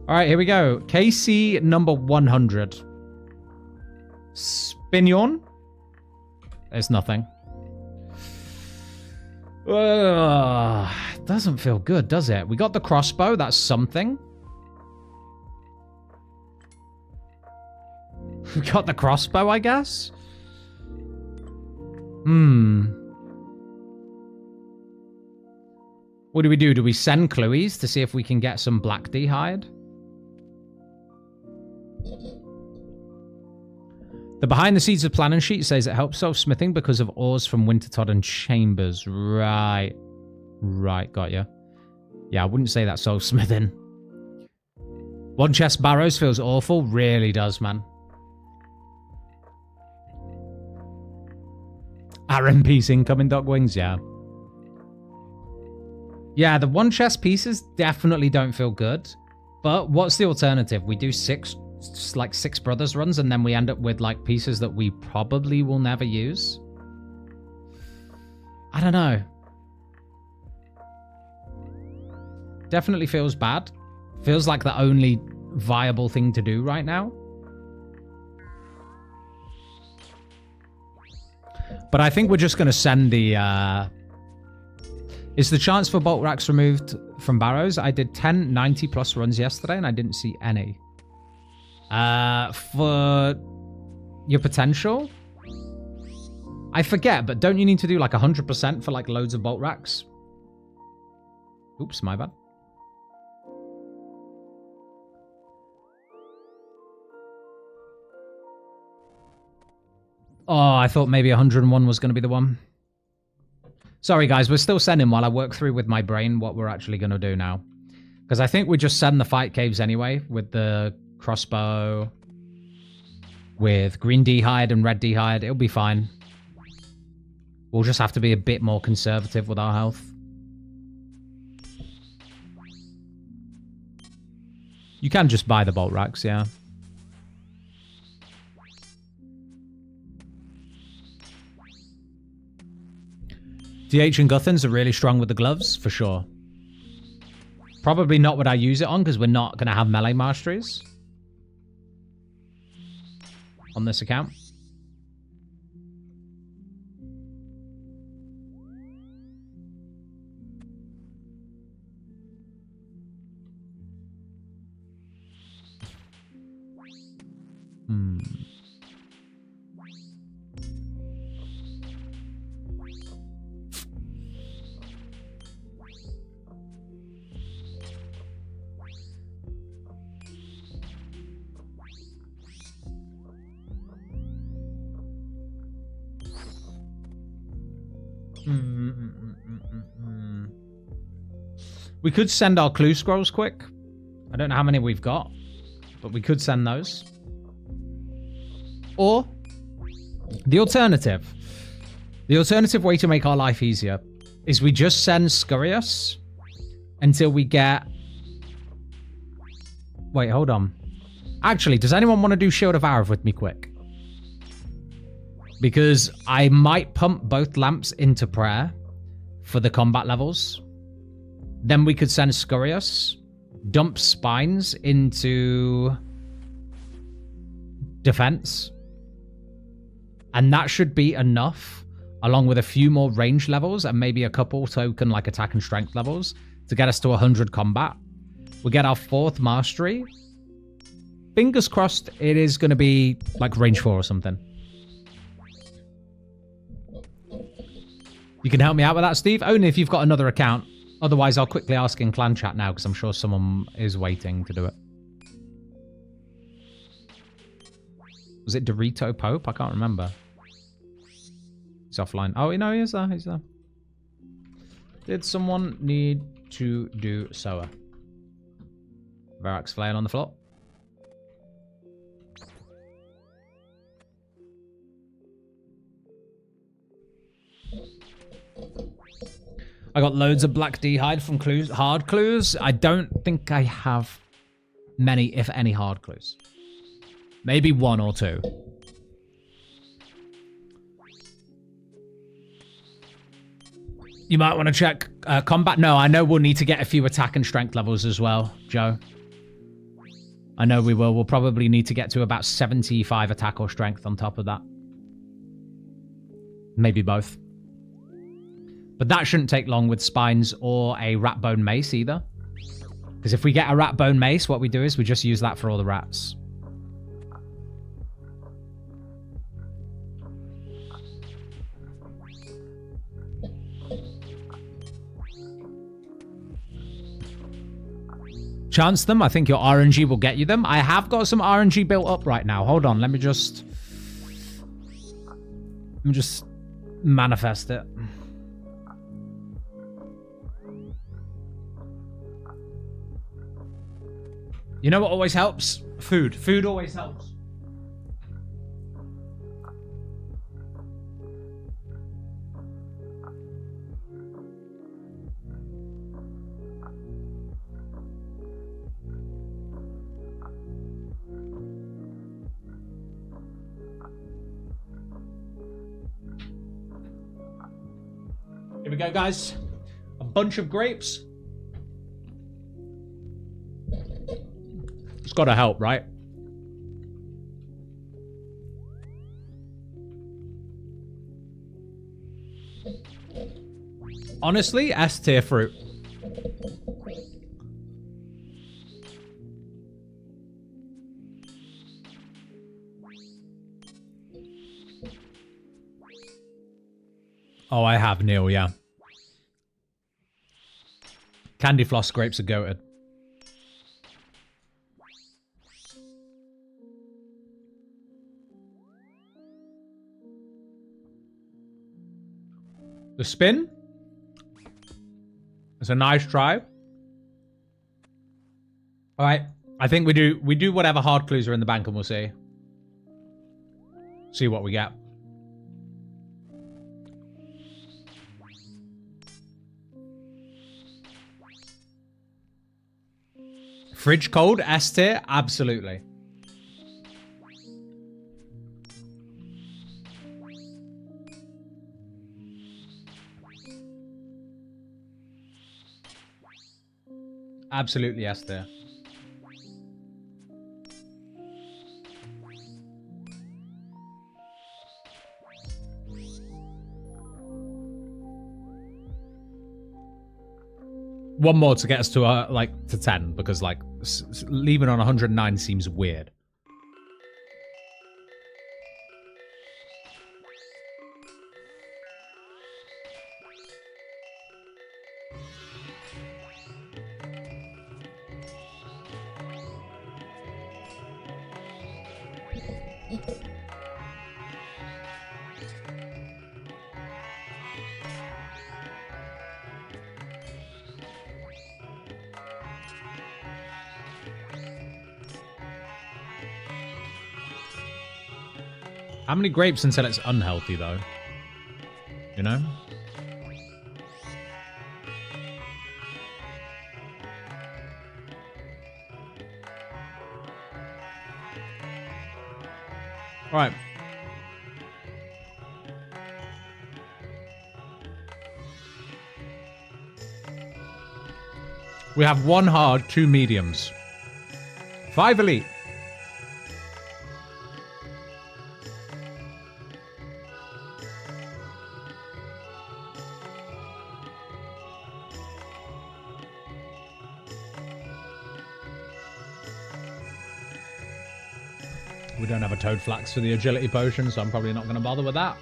All right, here we go. KC number 100. Spinion. There's nothing. Doesn't feel good, does it? We got the crossbow. That's something. We got the crossbow, I guess. What do we do? Do we send Chloe's to see if we can get some black D hide? The behind the scenes of planning sheet says it helps solve smithing because of ores from Wintertodd and Chambers. Right. Right, got you. Yeah, I wouldn't say that solves smithing. One chest barrows feels awful. Really does, man. RMP's incoming dog wings, yeah. Yeah, the one chest pieces definitely don't feel good. But what's the alternative? We do six brothers runs and then we end up with like pieces that we probably will never use. I don't know. Definitely feels bad. Feels like the only viable thing to do right now. But I think we're just going to send the... Is the chance for bolt racks removed from barrows? I did 10 90 plus runs yesterday and I didn't see any. For your potential? I forget, but don't you need to do like 100% for like loads of bolt racks? Oops, my bad. Oh, I thought maybe 101 was going to be the one. Sorry, guys. We're still sending while I work through with my brain what we're actually going to do now. Because I think we just send the fight caves anyway with the crossbow, with green D-hide and red D-hide. It'll be fine. We'll just have to be a bit more conservative with our health. You can just buy the bolt racks, yeah. DH and Guthans are really strong with the gloves, for sure. Probably not what I use it on, because we're not going to have melee masteries on this account. We could send our clue scrolls quick. I don't know how many we've got, but we could send those. Or the alternative way to make our life easier is we just send Scurious until we get... Wait, hold on. Actually, does anyone want to do Shield of Arav with me quick? Because I might pump both lamps into prayer for the combat levels. Then we could send Scurious, dump spines into defense. And that should be enough, along with a few more range levels and maybe a couple token like attack and strength levels to get us to 100 combat. We get our 4th mastery. Fingers crossed it is going to be like range 4 or something. You can help me out with that, Steve? Only if you've got another account. Otherwise, I'll quickly ask in clan chat now because I'm sure someone is waiting to do it. Was it Dorito Pope? I can't remember. He's offline. Oh, no, he is there. He's there. Did someone need to do Soa? Varrock's flail on the floor. I got loads of black D-hide from clues, hard clues. I don't think I have many, if any, hard clues. Maybe 1 or 2. You might want to check combat. No, I know we'll need to get a few attack and strength levels as well, Joe. I know we will. We'll probably need to get to about 75 attack or strength on top of that. Maybe both. But that shouldn't take long with spines or a rat bone mace either. Because if we get a rat bone mace, what we do is we just use that for all the rats. Chance them. I think your RNG will get you them. I have got some RNG built up right now. Hold on. Let me just manifest it. You know what always helps? Food. Food always helps. Here we go, guys. A bunch of grapes. It's gotta help, right? Honestly, S tier fruit. Oh, I have, Neil, yeah. Candy floss grapes are goated. The spin. It's a nice try. All right. I think we do whatever hard clues are in the bank and we'll see. See what we get. Fridge cold, S tier, absolutely. Absolutely S tier. One more to get us to like to 10 because like leaving on 109 seems weird. How many grapes until it's unhealthy, though? You know? All right. We have 1 hard, 2 mediums. 5 elite. We don't have a Toad Flax for the agility potion, so I'm probably not going to bother with that.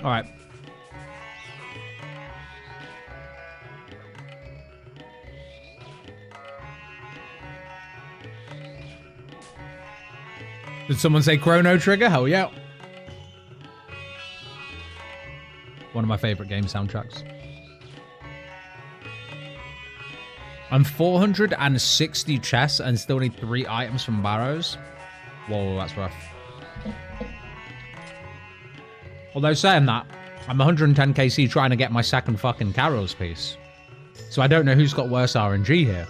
All right. Did someone say Chrono Trigger? Hell yeah. One of my favorite game soundtracks. I'm 460 chests and still need 3 items from Barrows. Whoa, that's rough. Although saying that, I'm 110 KC trying to get my second fucking Carol's piece. So I don't know who's got worse RNG here.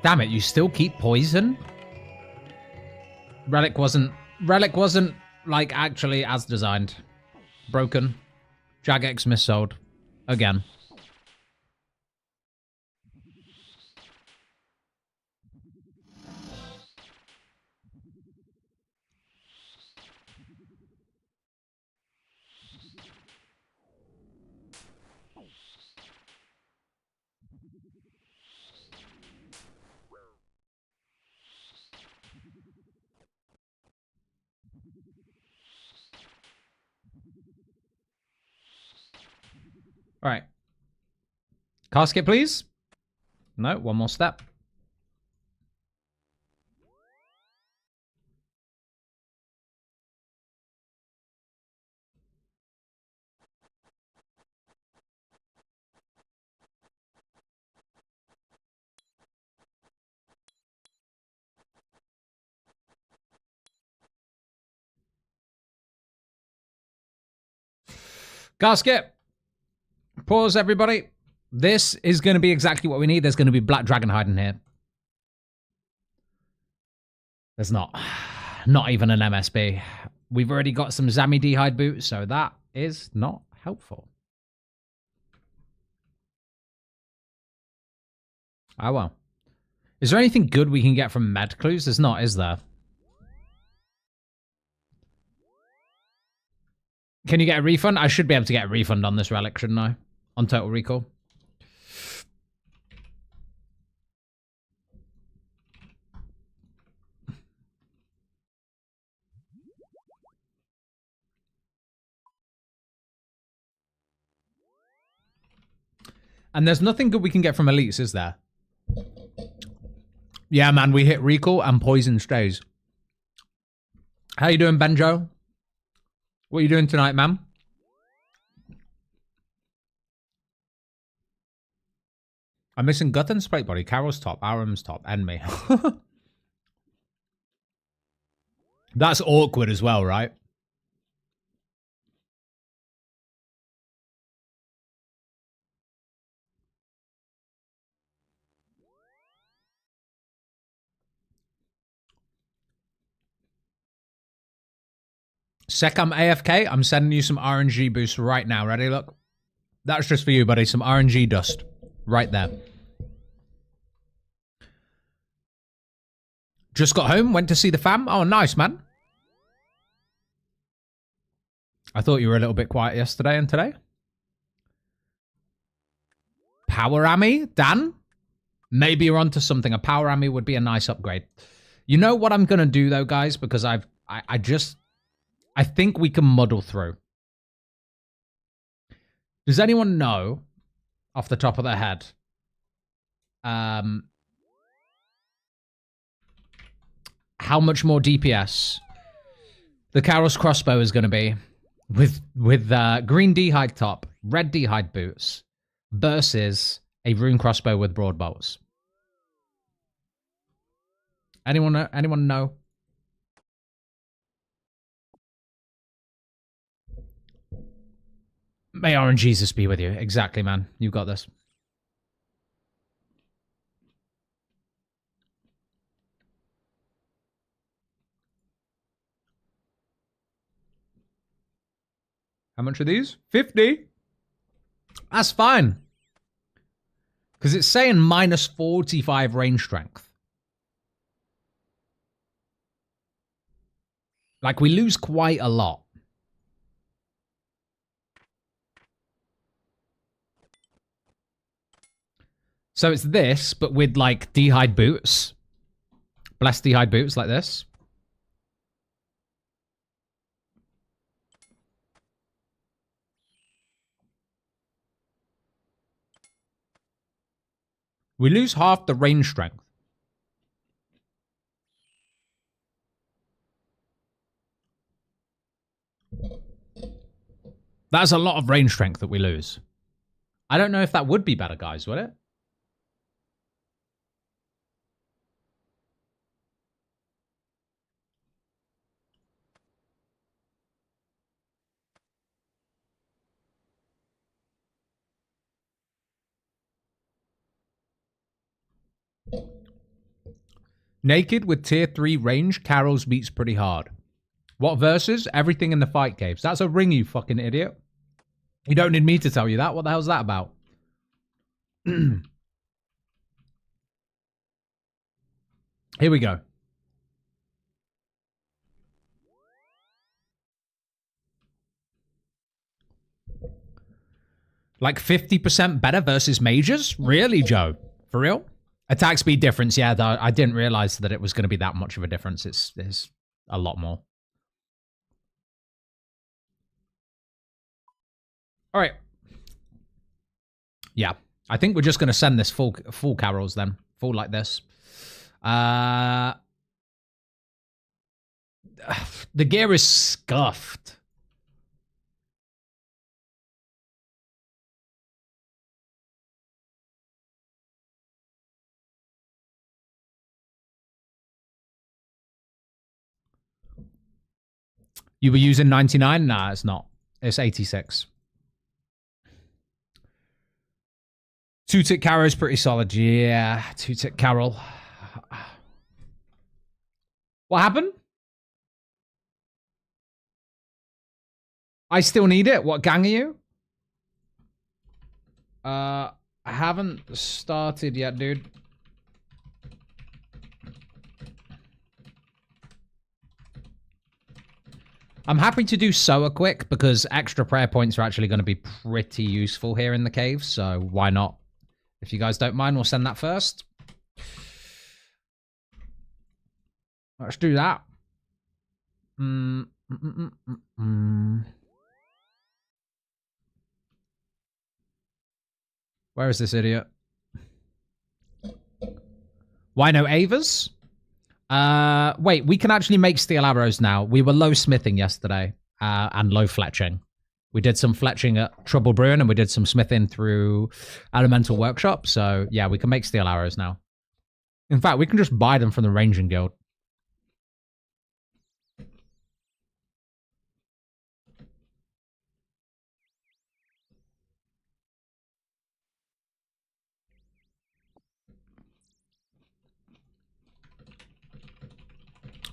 Damn it, you still keep poison? Relic wasn't like actually as designed. Broken. Jagex missold. Again. All right. Casket, please. No, one more step. Gasket. Pause, everybody. This is going to be exactly what we need. There's going to be Black Dragon hiding here. There's not. Not even an MSB. We've already got some Zami D-hide boots, so that is not helpful. Oh, well. Is there anything good we can get from med clues? There's not, is there? Can you get a refund? I should be able to get a refund on this relic, shouldn't I? On Total Recall. And there's nothing good we can get from elites, is there? Yeah, man, we hit recall and poison stays. How you doing, Benjo? What are you doing tonight, ma'am? I'm missing Gutton, Sprite Body, Carol's top, Aram's top, and me. That's awkward as well, right? Sec, I'm AFK. I'm sending you some RNG boost right now. Ready? Look. That's just for you, buddy. Some RNG dust. Right there. Just got home, went to see the fam. Oh, nice, man. I thought you were a little bit quiet yesterday and today. Power Ammy, Dan? Maybe you're onto something. A Power Ammy would be a nice upgrade. You know what I'm going to do, though, guys? Because I think we can muddle through. Does anyone know, off the top of their head, how much more DPS the Carol's crossbow is going to be with green D-hide top, red D-hide boots versus a rune crossbow with broad bolts? Anyone know? May R and Jesus be with you. Exactly, man. You got this. How much are these? 50. That's fine. Because it's saying minus 45 range strength. Like, we lose quite a lot. So it's this, but with, like, D-hide boots. Blessed D-hide boots like this. We lose half the range strength. That's a lot of range strength that we lose. I don't know if that would be better, guys, would it? Naked with tier 3 range, Carol's beats pretty hard. What versus? Everything in the fight caves. That's a ring, you fucking idiot. You don't need me to tell you that. What the hell's that about? Here we go. Like 50% better versus mages? Really, Joe? For real? Attack speed difference, yeah. I didn't realize that it was going to be that much of a difference. It's a lot more. All right. Yeah. I think we're just going to send this full Carols then. Full like this. The gear is scuffed. You were using 99? Nah, it's not. It's 86. Two-tick Carol is pretty solid. Yeah, two-tick Carol. What happened? I still need it. What gang are you? I haven't started yet, dude. I'm happy to do Soa quick because extra prayer points are actually going to be pretty useful here in the cave. So why not? If you guys don't mind, we'll send that first. Let's do that. Where is this idiot? Why no Avas? Wait, we can actually make steel arrows now. We were low smithing yesterday and low fletching. We did some fletching at Trouble Brewing and we did some smithing through Elemental Workshop. So yeah, we can make steel arrows now. In fact, we can just buy them from the Ranging Guild.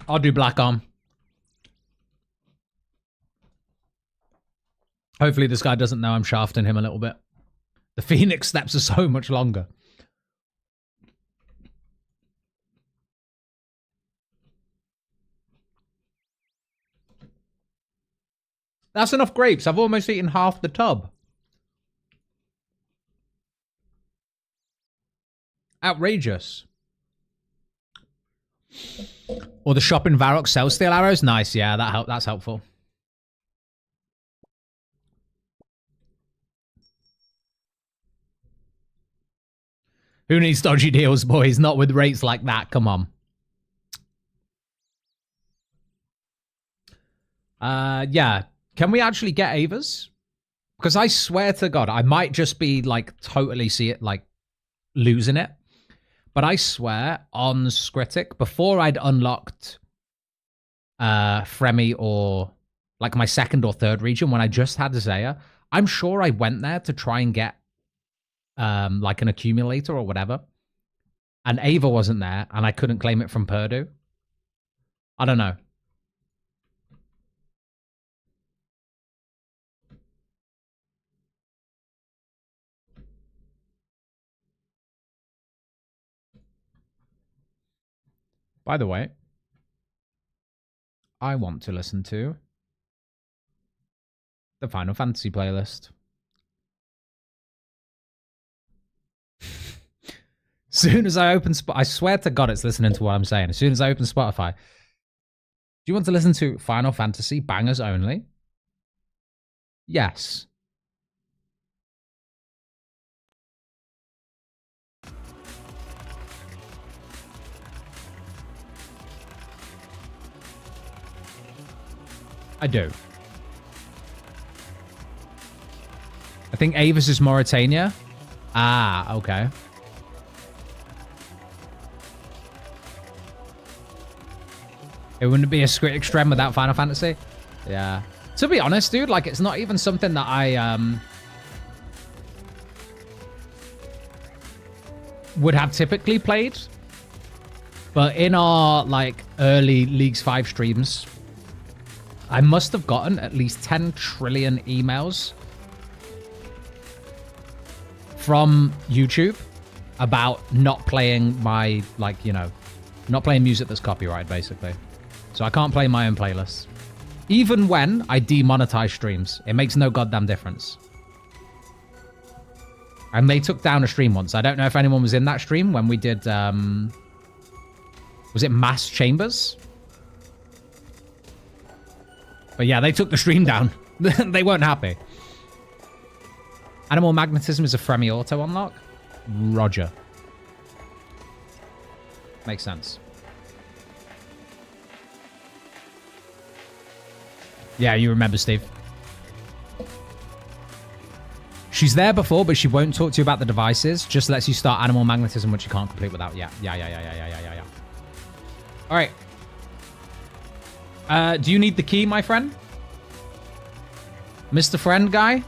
I'll do Black Arm. Hopefully this guy doesn't know I'm shafting him a little bit. The Phoenix steps are so much longer. That's enough grapes. I've almost eaten half the tub. Outrageous. Or the shop in Varrock sells steel arrows? Nice, yeah, that's helpful. Who needs dodgy deals, boys? Not with rates like that, come on. Yeah. Can we actually get Avas? Because I swear to God, I might just be like totally see it like losing it. But I swear on Scritic, before I'd unlocked Fremi or like my second or third region, when I just had Zaya, I'm sure I went there to try and get like an accumulator or whatever. And Ava wasn't there, and I couldn't claim it from Purdue. I don't know. By the way, I want to listen to the Final Fantasy playlist. Soon as I open I swear to God it's listening to what I'm saying. As soon as I open Spotify. Do you want to listen to Final Fantasy bangers only? Yes. I do. I think Avis is Mauritania. Ah, okay. It wouldn't be a Scritic Extreme without Final Fantasy. Yeah. To be honest, dude, like, it's not even something that I would have typically played. But in our, like, early Leagues 5 streams, I must have gotten at least 10 trillion emails from YouTube about not playing my, like, you know, not playing music that's copyrighted, basically. So I can't play my own playlists. Even when I demonetize streams, it makes no goddamn difference. And they took down a stream once. I don't know if anyone was in that stream when we did, was it Mass Chambers? But yeah, they took the stream down. They weren't happy. Animal Magnetism is a Fremi auto unlock? Roger. Makes sense. Yeah, you remember, Steve. She's there before, but she won't talk to you about the devices. Just lets you start Animal Magnetism, which you can't complete without. Yeah. All right. Do you need the key, my friend? Mr. Friend guy?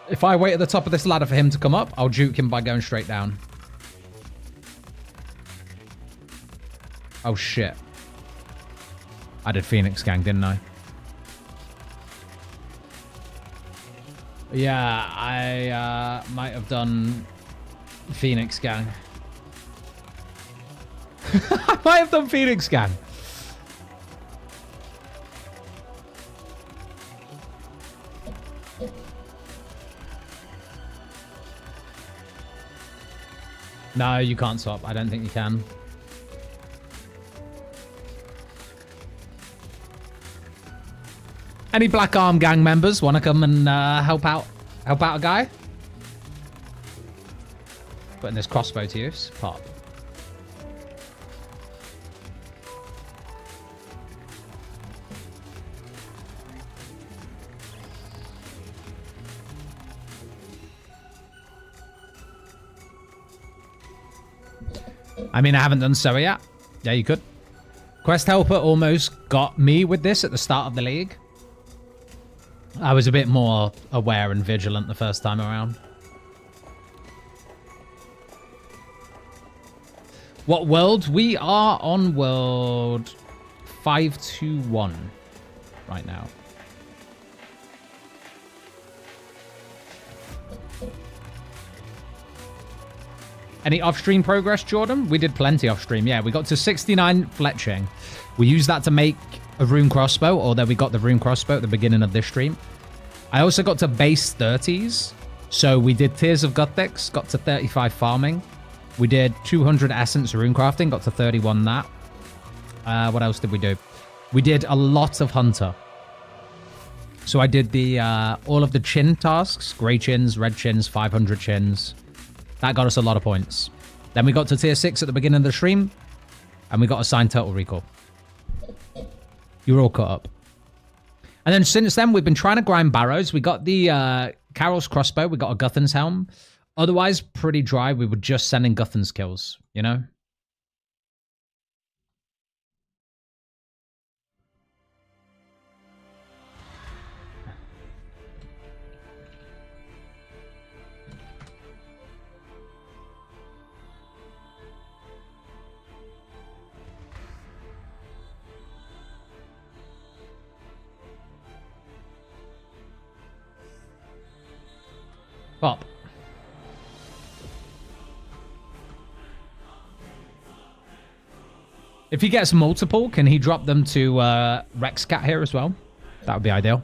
If I wait at the top of this ladder for him to come up, I'll juke him by going straight down. Oh, shit. I did Phoenix Gang, didn't I? Yeah, I might have done Phoenix Gang. I might have done Phoenix Gang. No, you can't swap. I don't think you can. Any Black Arm Gang members want to come and help out a guy? Putting this crossbow to use. Pop. I mean, I haven't done so yet. Yeah, you could. Quest Helper almost got me with this at the start of the league. I was a bit more aware and vigilant the first time around. What world? We are on world 521 right now. Any off-stream progress, Jordan? We did plenty off-stream. Yeah, we got to 69 fletching. We used that to make a rune crossbow, although we got the rune crossbow at the beginning of this stream. I also got to base 30s. So we did Tears of Gothics, got to 35 farming. We did 200 essence rune crafting, got to 31 that. What else did we do? We did a lot of hunter. So I did the all of the chin tasks, grey chins, red chins, 500 chins. That got us a lot of points. Then we got to tier 6 at the beginning of the stream, and we got assigned turtle recall. You were all caught up. And then since then, we've been trying to grind barrows. We got the Carol's crossbow. We got a Guthan's helm. Otherwise, pretty dry. We were just sending Guthan's kills, you know? Pop. If he gets multiple, can he drop them to Rex Cat here as well? That would be ideal.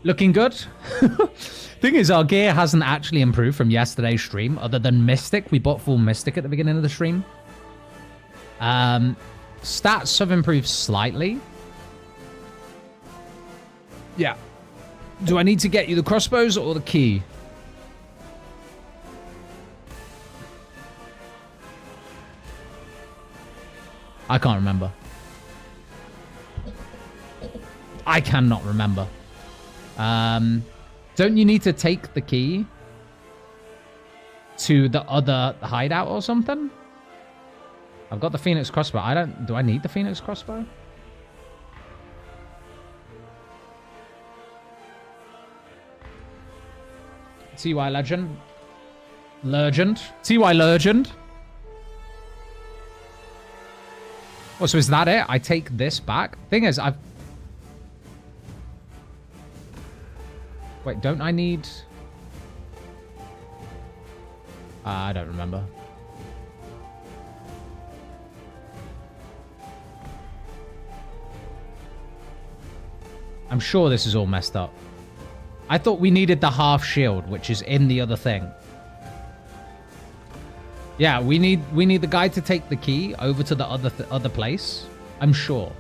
Looking good. Thing is, our gear hasn't actually improved from yesterday's stream, other than Mystic. We bought full Mystic at the beginning of the stream. Stats have improved slightly. Yeah. Do I need to get you the crossbows or the key? I can't remember. I cannot remember. Don't you need to take the key to the other hideout or something? I've got the Phoenix crossbow. Do I need the Phoenix crossbow? TY Legend. Legend. TY Legend. Oh, so is that it? I take this back? Thing is, Wait, don't I need... I don't remember. I'm sure this is all messed up. I thought we needed the half shield, which is in the other thing. Yeah, we need the guy to take the key over to the other place. I'm sure.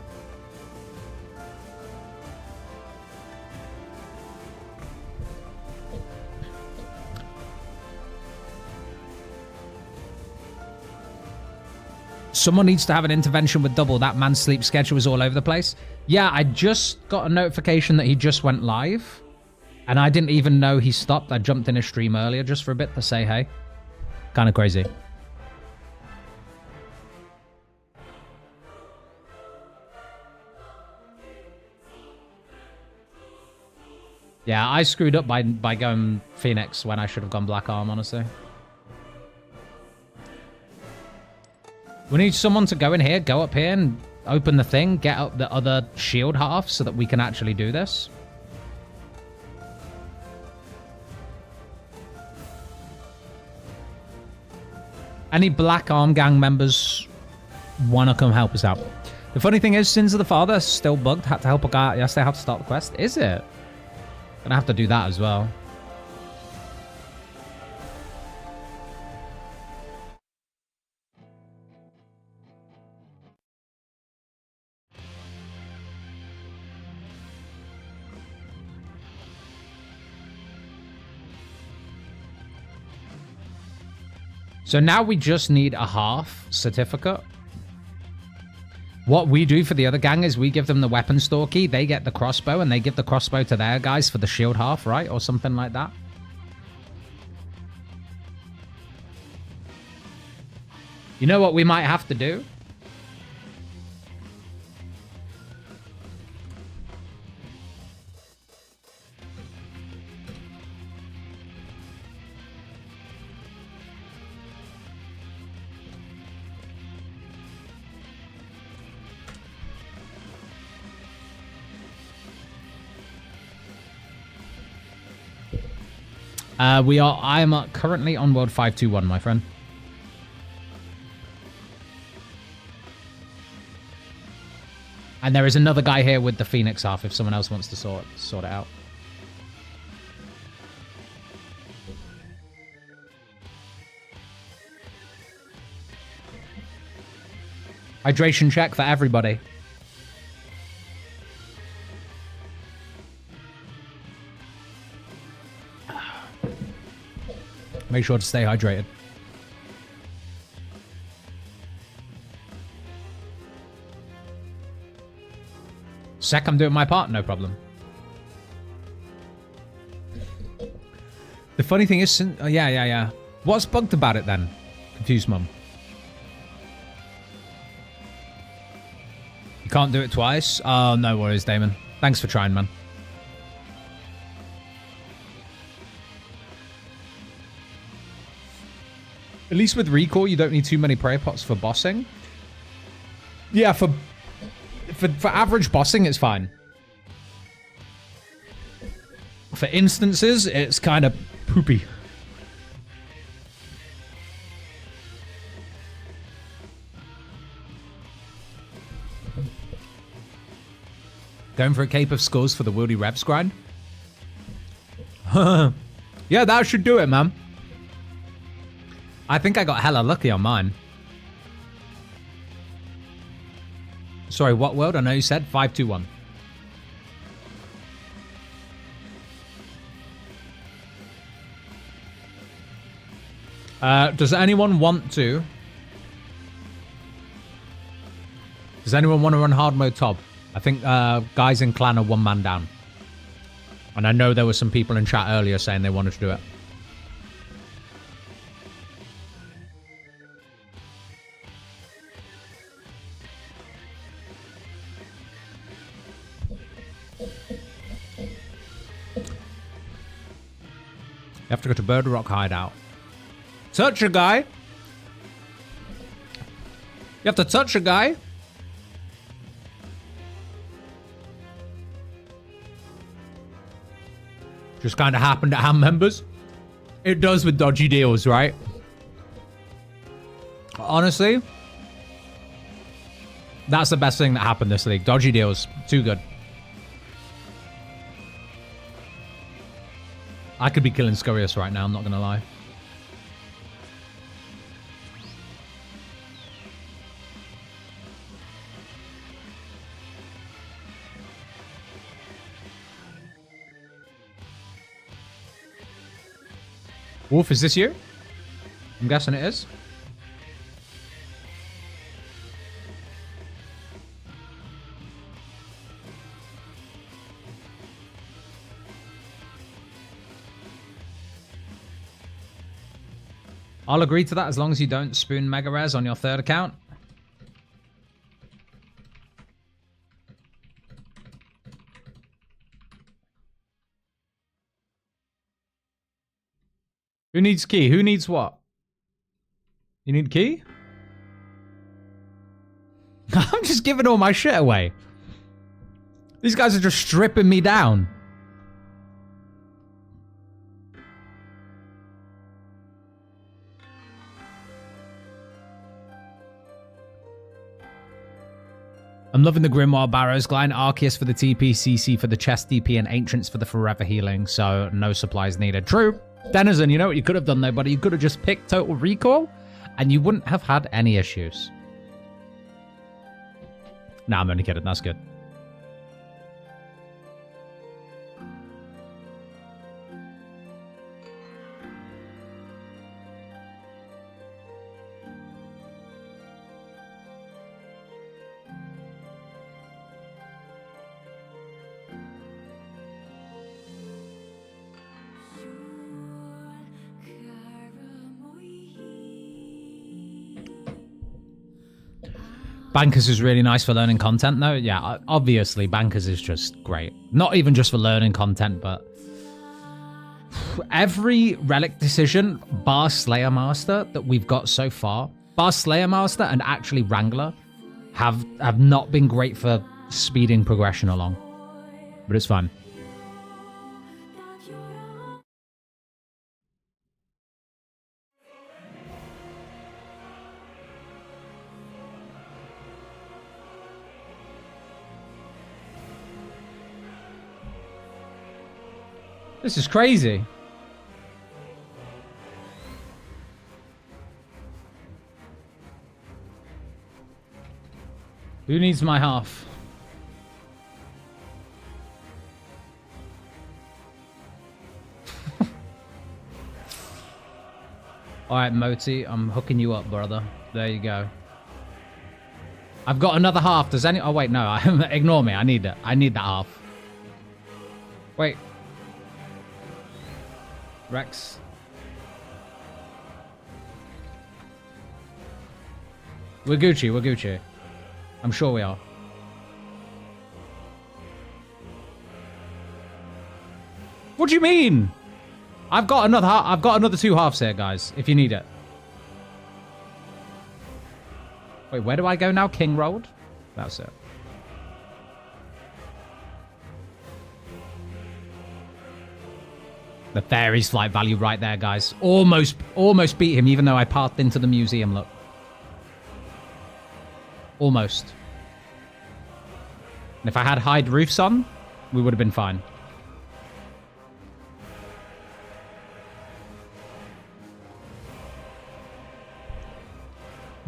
Someone needs to have an intervention with double. That man's sleep schedule is all over the place. Yeah, I just got a notification that he just went live. And I didn't even know he stopped. I jumped in a stream earlier just for a bit to say hey. Kind of crazy. Yeah, I screwed up by going Phoenix when I should have gone Black Arm, honestly. We need someone to go in here, go up here and open the thing, get up the other shield half so that we can actually do this. Any Black Arm gang members want to come help us out? The funny thing is, Sins of the Father still bugged. Had to help a guy out yesterday. Had to start the quest. Is it? Gonna have to do that as well. So now we just need a half certificate. What we do for the other gang is we give them the weapon store key. They get the crossbow and they give the crossbow to their guys for the shield half, right? Or something like that. You know what we might have to do? I am currently on world 521, my friend. And there is another guy here with the Phoenix half if someone else wants to sort it out. Hydration check for everybody. Make sure to stay hydrated. Sec, I'm doing my part, no problem. The funny thing is, oh, yeah. What's bugged about it then? Confused mum. You can't do it twice? Oh, no worries, Damon. Thanks for trying, man. At least with recall, you don't need too many prayer pots for bossing. Yeah, for average bossing, it's fine. For instances, it's kind of poopy. Going for a cape of skulls for the Wildy Revs grind? Yeah, that should do it, man. I think I got hella lucky on mine. Sorry, what world? I know you said 521. Does anyone want to run hard mode top? I think guys in clan are one man down. And I know there were some people in chat earlier saying they wanted to do it. You have to go to Bird Rock Hideout. Touch a guy. You have to touch a guy. Just kind of happened to ham members. It does with dodgy deals, right? Honestly, that's the best thing that happened this league. Dodgy deals. Too good. I could be killing Scurious right now, I'm not going to lie. Wolf, is this you? I'm guessing it is. I'll agree to that as long as you don't spoon Mega Res on your third account. Who needs key? Who needs what? You need key? I'm just giving all my shit away. These guys are just stripping me down. I'm loving the Grimoire Barrows Glide, Arceus for the TP, CC for the chest DP, and Ancients for the forever healing, so no supplies needed. True. Denizen, you know what you could have done though, buddy? You could have just picked Total Recall, and you wouldn't have had any issues. Nah, I'm only kidding. That's good. Bankers is really nice for learning content, though. Yeah, obviously, Bankers is just great. Not even just for learning content, but every relic decision, bar Slayer Master, that we've got so far, bar Slayer Master and actually Wrangler, have not been great for speeding progression along. But it's fine. This is crazy. Who needs my half? Alright, Moti, I'm hooking you up, brother. There you go. I've got another half. Does any... Oh, wait, no. Ignore me. I need it. I need that half. Wait. Rex. We're Gucci. We're Gucci. I'm sure we are. What do you mean? I've got another half. I've got another 2 halves here, guys, if you need it. Wait, where do I go now? King Road? That's it. The fairies flight value right there, guys. Almost beat him, even though I parked into the museum, look. Almost. And if I had hide roofs on, we would have been fine.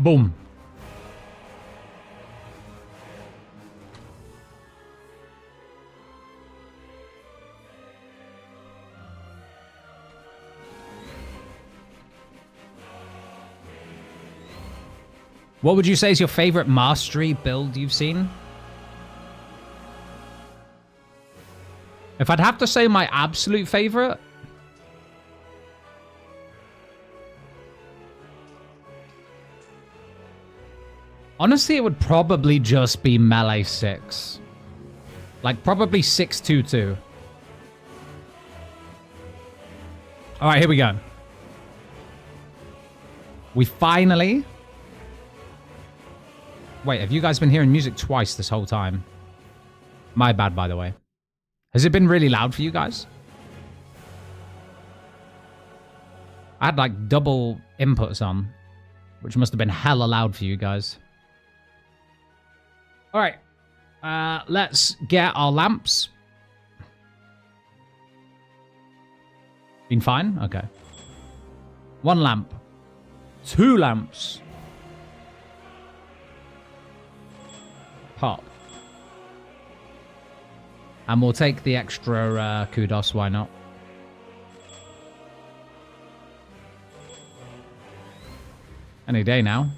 Boom. What would you say is your favorite mastery build you've seen? If I'd have to say my absolute favorite, honestly, it would probably just be melee 6. Like, probably 6-2-2. Alright, here we go. We finally... Wait, have you guys been hearing music twice this whole time? My bad, by the way. Has it been really loud for you guys? I had, like, double inputs on, which must have been hella loud for you guys. All right, let's get our lamps. Been fine? Okay. 1 lamp. 2 lamps. Pop. And we'll take the extra kudos, why not? Any day now.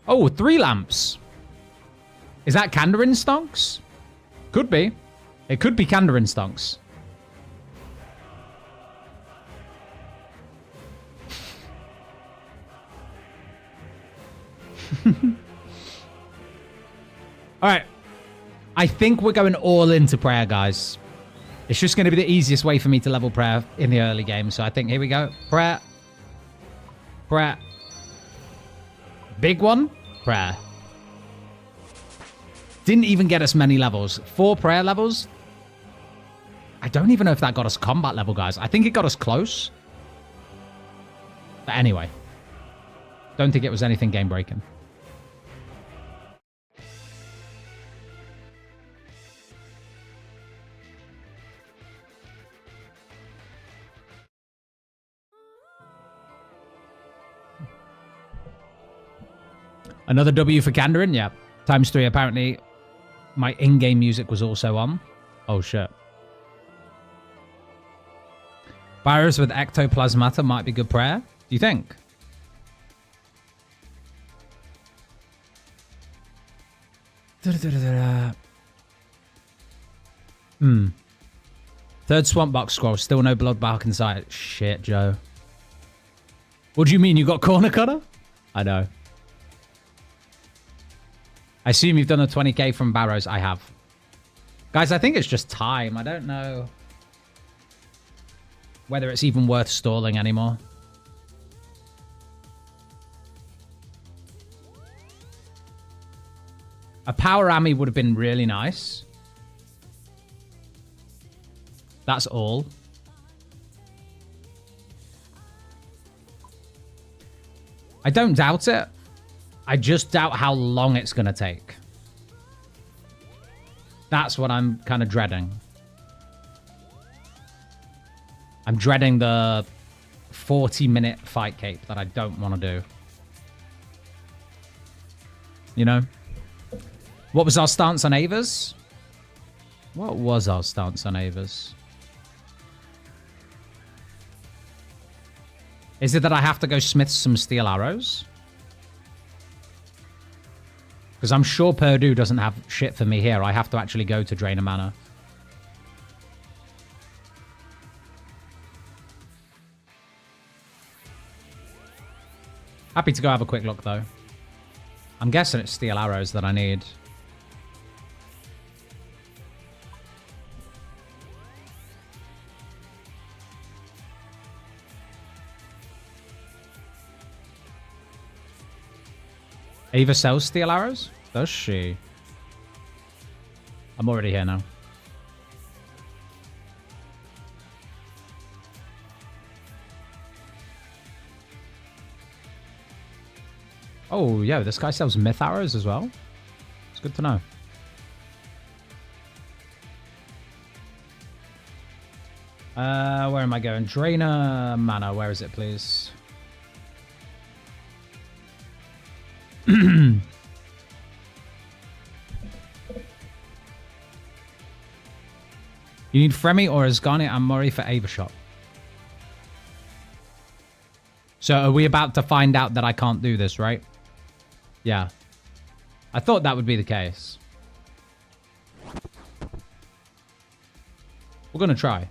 Oh, 3 lamps. Is that Kandarin stonks? Could be. It could be Kandarin stonks. Alright. I think we're going all into prayer, guys. It's just going to be the easiest way for me to level prayer in the early game. So I think, here we go. Prayer. Prayer. Big one. Prayer. Didn't even get us many levels. 4 prayer levels. I don't even know if that got us combat level, guys. I think it got us close. But anyway. Don't think it was anything game breaking. Another W for Kandarin? Yeah. ×3, apparently. My in-game music was also on. Oh, shit. Virus with ectoplasmata might be good prayer. Do you think? Third swamp box scroll. Still no blood bark inside. Shit, Joe. What do you mean? You got corner cutter? I know. I assume you've done a 20k from Barrows. I have. Guys, I think it's just time. I don't know whether it's even worth stalling anymore. A power Ami would have been really nice. That's all. I don't doubt it. I just doubt how long it's going to take. That's what I'm kind of dreading. I'm dreading the 40-minute fight cape that I don't want to do. You know? What was our stance on Avas? What was our stance on Avas? Is it that I have to go smith some steel arrows? Because I'm sure Purdue doesn't have shit for me here. I have to actually go to Drain a Mana. Happy to go have a quick look, though. I'm guessing it's steel arrows that I need. Ava sells steel arrows? Does she? I'm already here now. Oh, yeah, this guy sells myth arrows as well. It's good to know. Where am I going? Drainer Mana, where is it, please? You need Fremi or Asgarnian and Murray for Avashot. So are we about to find out that I can't do this, right? Yeah. I thought that would be the case. We're going to try.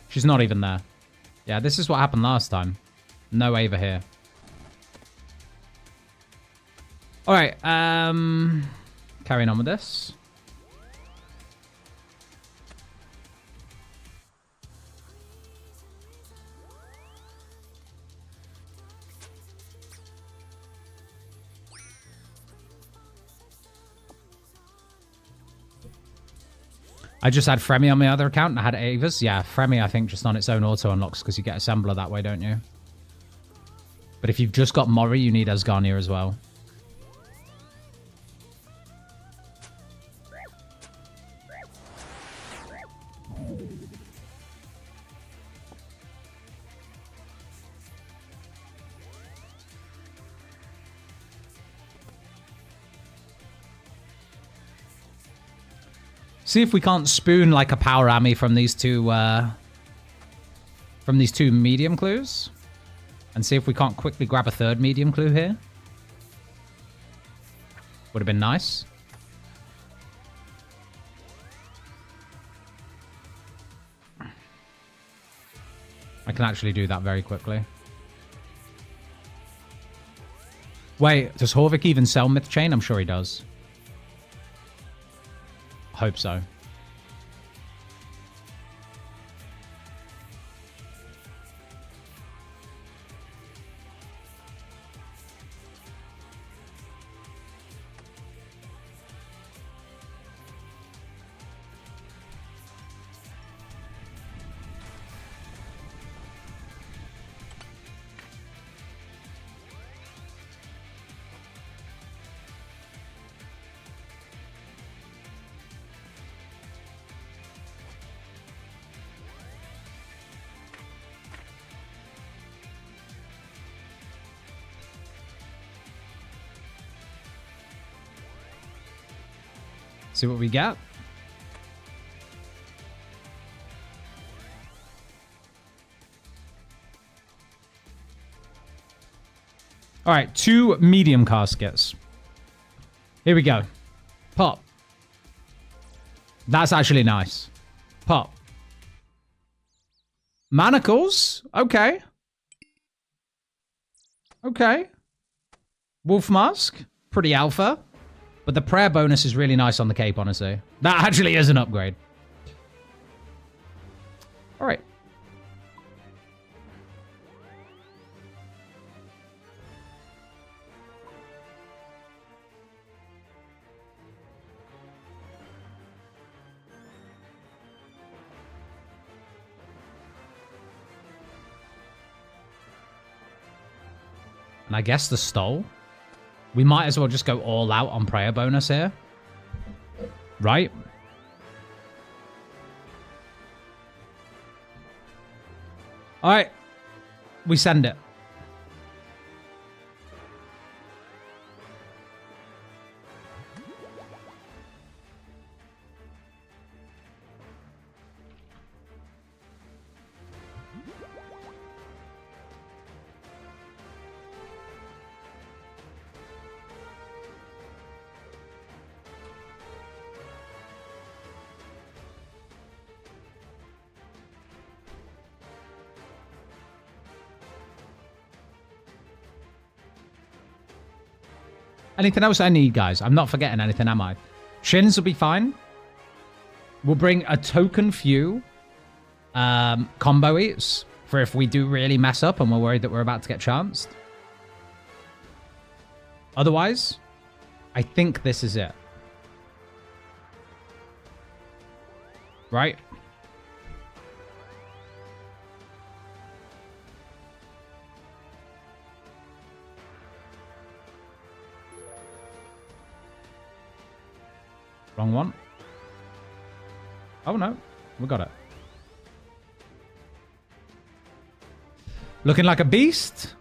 She's not even there. Yeah, this is what happened last time. No Ava here. Alright, carrying on with this. I just had Fremi on my other account and I had Ava's. Yeah, Fremi, I think, just on its own auto unlocks because you get Assembler that way, don't you? But if you've just got Mori, you need Asgarnia as well. See if we can't spoon like a power Ami from these two medium clues. And see if we can't quickly grab a third medium clue here. Would have been nice. I can actually do that very quickly. Wait, does Horvik even sell Myth Chain? I'm sure he does. Hope so. See what we got. All right, 2 medium caskets. Here we go. Pop. That's actually nice. Pop. Manacles. Okay. Okay. Wolf Mask. Pretty alpha. But the prayer bonus is really nice on the cape, honestly. That actually is an upgrade. All right. And I guess the stole. We might as well just go all out on prayer bonus here. Right? Alright. We send it. Anything else I need, guys? I'm not forgetting anything, am I? Shins will be fine. We'll bring a token few combo eats for if we do really mess up and we're worried that we're about to get chanced. Otherwise, I think this is it. Right? Wrong one. Oh, no. We got it. Looking like a beast.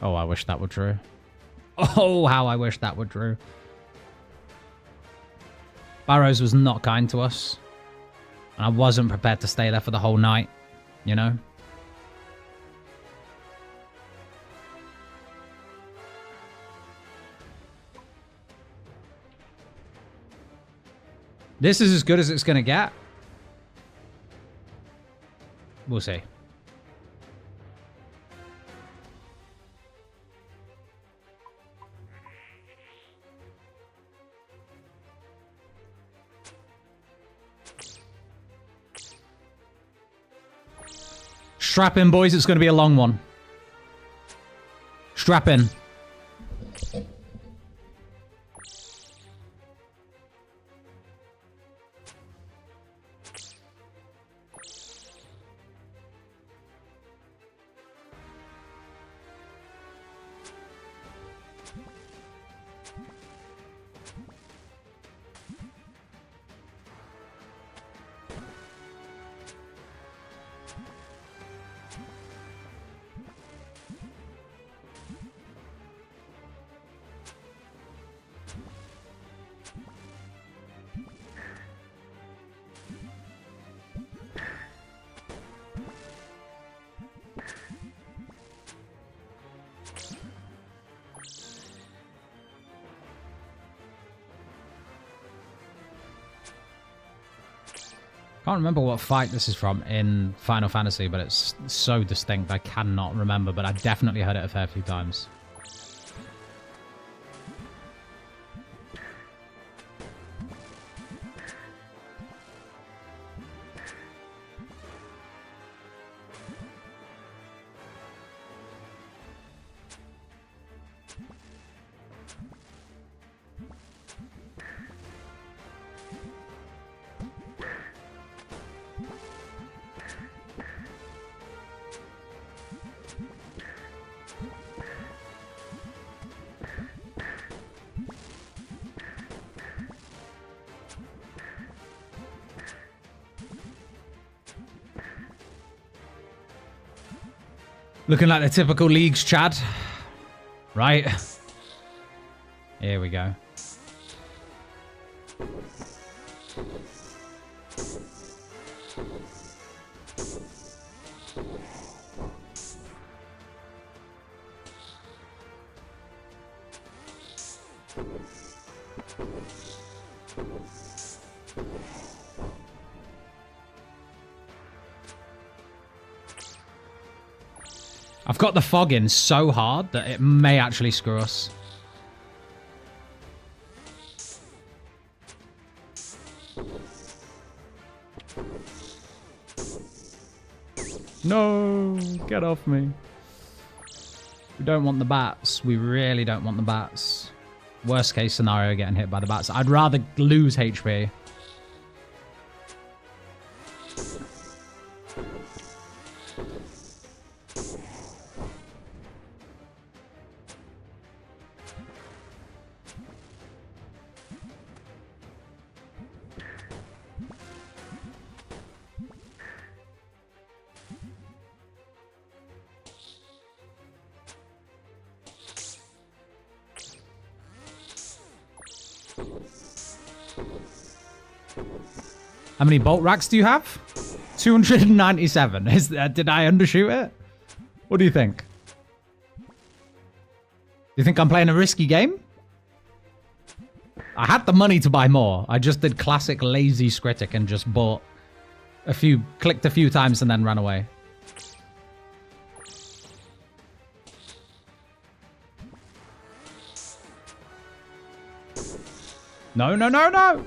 Oh, I wish that were true. Oh, how I wish that were true. Barrows was not kind to us. And I wasn't prepared to stay there for the whole night. You know? This is as good as it's going to get. We'll see. Strap in, boys. It's going to be a long one. Strap in. Can't remember what fight this is from in Final Fantasy, but it's so distinct I cannot remember, but I definitely heard it a fair few times. Looking like the typical leagues, Chad. Right. Here we go. I've got the fog in so hard that it may actually screw us. No, get off me. We don't want the bats. We really don't want the bats. Worst case scenario, getting hit by the bats. I'd rather lose HP. How many bolt racks do you have? 297. Did I undershoot it? What do you think? Do you think I'm playing a risky game? I had the money to buy more. I just did classic lazy Scritic and just bought a few, clicked a few times and then ran away. No, no, no, no!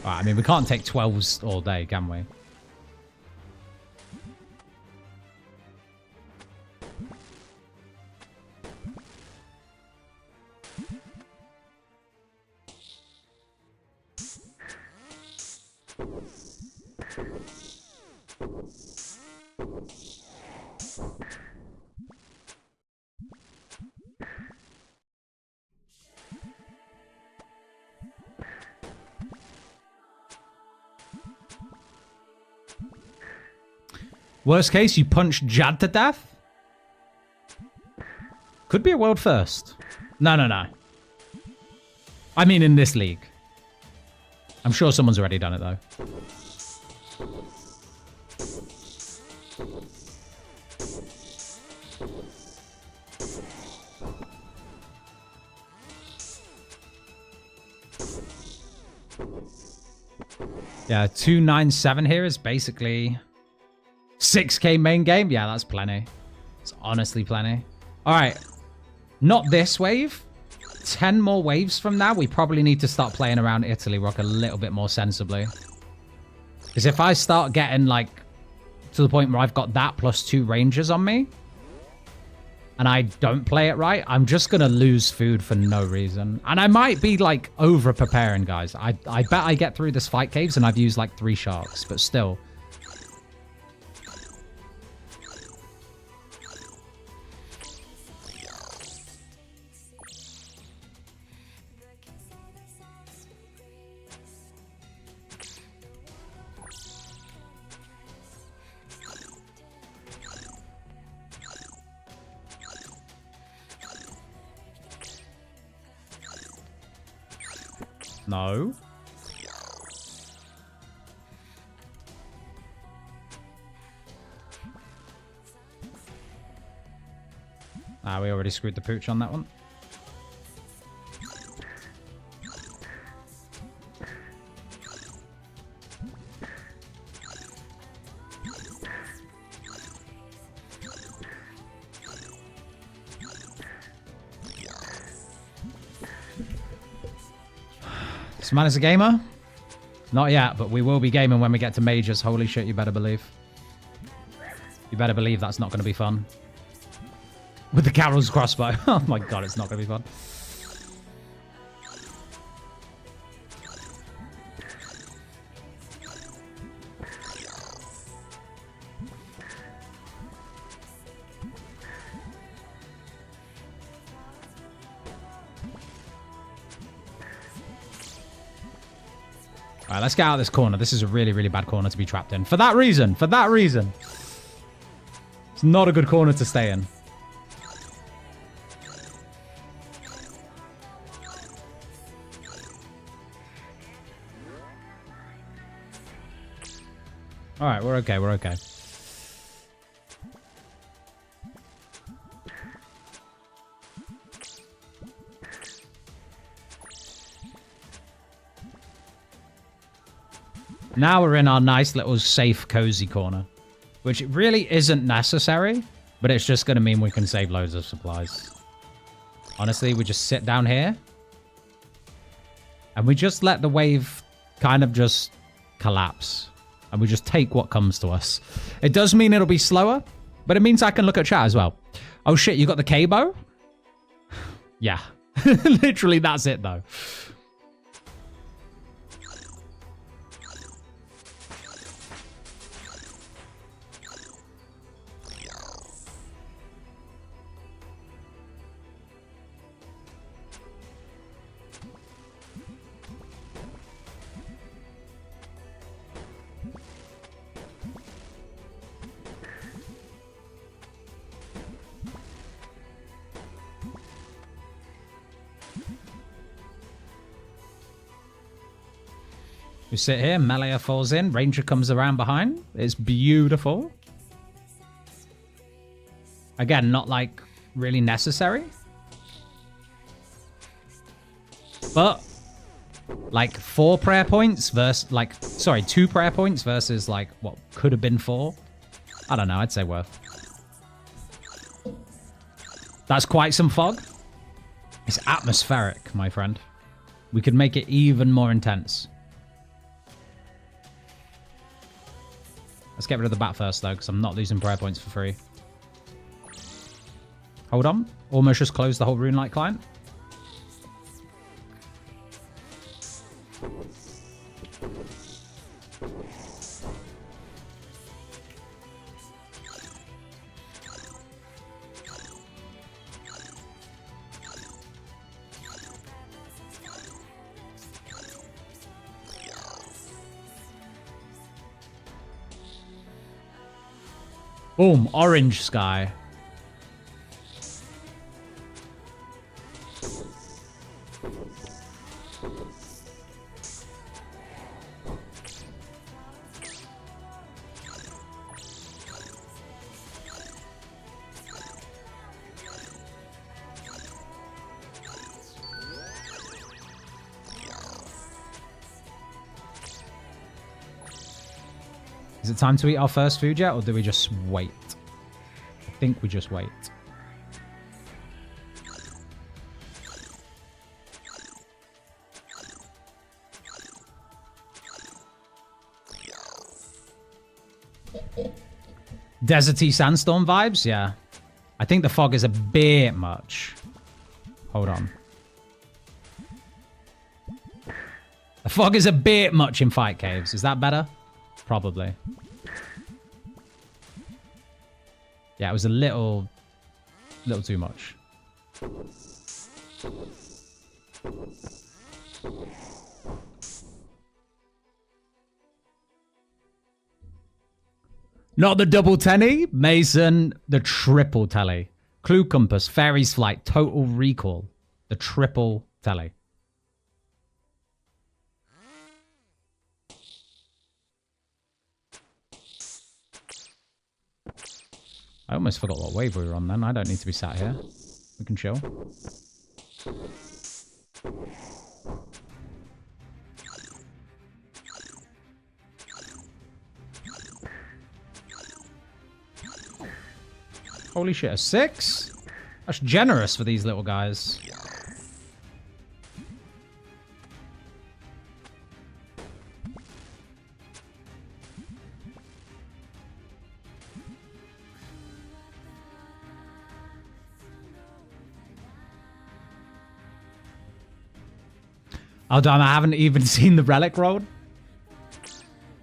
Right, I mean, we can't take 12s all day, can we? Worst case, you punch Jad to death? Could be a world first. No, no, no. I mean in this league. I'm sure someone's already done it, though. Yeah, 297 here is basically 6k main game. Yeah, that's plenty. It's honestly plenty. All right. Not this wave. 10 more waves from now, we probably need to start playing around Italy Rock a little bit more sensibly. Because if I start getting, like, to the point where I've got that plus 2 rangers on me, and I don't play it right, I'm just going to lose food for no reason. And I might be, like, over-preparing, guys. I bet I get through this fight caves, and I've used, like, 3 sharks, but still. No. Ah, we already screwed the pooch on that one. This man is a gamer? Not yet, but we will be gaming when we get to majors. Holy shit, you better believe. You better believe that's not going to be fun. With the Carol's crossbow. Oh my god, it's not going to be fun. Alright, let's get out of this corner. This is a really, really bad corner to be trapped in. For that reason. For that reason. It's not a good corner to stay in. Alright, we're okay. We're okay. Now we're in our nice little safe, cozy corner. Which really isn't necessary, but it's just going to mean we can save loads of supplies. Honestly, we just sit down here. And we just let the wave kind of just collapse. And we just take what comes to us. It does mean it'll be slower, but it means I can look at chat as well. Oh shit, you got the K-bow? Yeah. Literally, that's it though. We sit here, melee falls in, ranger comes around behind. It's beautiful. Again, not like really necessary. But like 4 prayer points versus like, sorry, 2 prayer points versus like what could have been 4. I don't know, I'd say worth. That's quite some fog. It's atmospheric, my friend. We could make it even more intense. Let's get rid of the bat first, though, because I'm not losing prayer points for free. Hold on. Almost just closed the whole Runelight client. Boom, orange sky. Is it time to eat our first food yet, or do we just wait? I think we just wait. Deserty sandstorm vibes? Yeah. I think the fog is a bit much. Hold on. The fog is a bit much in fight caves. Is that better? Probably. Yeah, it was a little too much. Not the double tenny, Mason, the triple telly. Clue compass, fairy's flight, total recall. The triple telly. I almost forgot what wave we were on then. I don't need to be sat here. We can chill. Holy shit, a 6? That's generous for these little guys. Oh, damn, I haven't even seen the relic roll.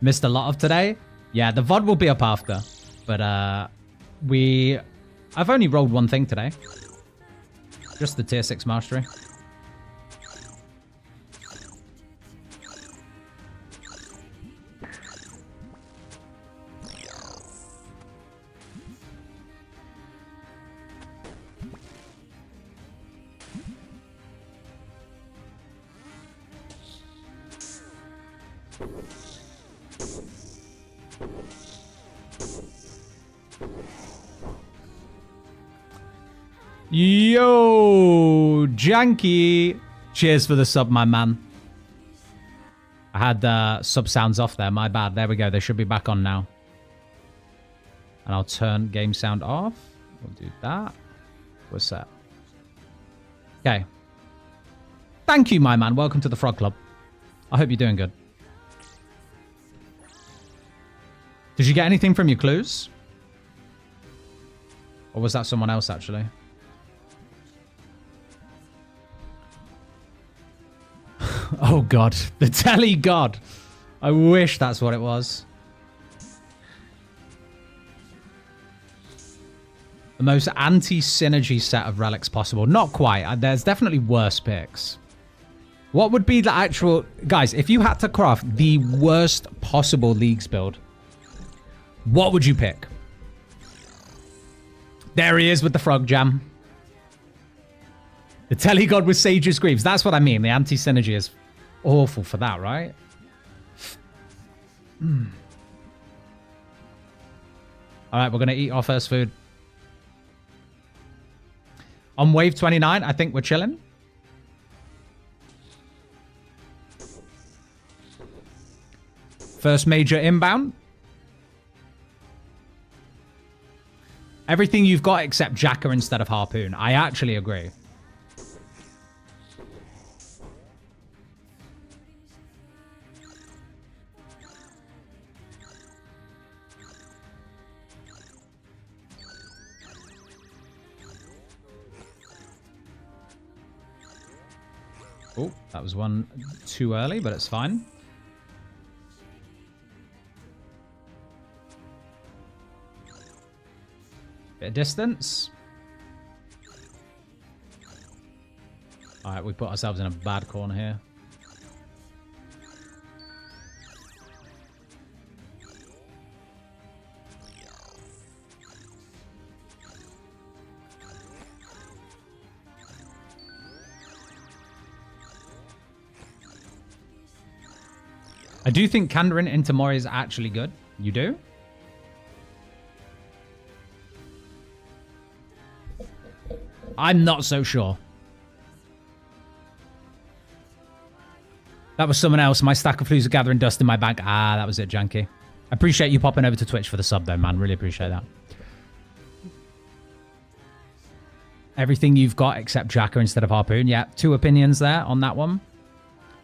Missed a lot of today. Yeah, the VOD will be up after. But, I've only rolled one thing today. Just the tier 6 mastery. Yo, Janky. Cheers for the sub, my man. I had sub sounds off there. My bad. There we go. They should be back on now. And I'll turn game sound off. We'll do that. We're set. Okay. Thank you, my man. Welcome to the Frog Club. I hope you're doing good. Did you get anything from your clues? Or was that someone else, actually? Oh, God. The telly god. I wish that's what it was. The most anti-synergy set of relics possible. Not quite. There's definitely worse picks. What would be the actual... Guys, if you had to craft the worst possible Leagues build, what would you pick? There he is with the frog jam. The telly god with Sage's Greaves. That's what I mean. The anti-synergy is awful for that, right? All right, we're going to eat our first food. On wave 29, I think we're chilling. First major inbound. Everything you've got except Jacker instead of Harpoon. I actually agree. Oh, that was one too early, but it's fine. Bit of distance. Alright, we put ourselves in a bad corner here. I do think Kandarin into Mori is actually good. You do? I'm not so sure. That was someone else. My stack of flues are gathering dust in my bag. Ah, that was it, Janky. Appreciate you popping over to Twitch for the sub, though, man. Really appreciate that. Everything you've got except Jacker instead of Harpoon. Yeah, 2 opinions there on that one.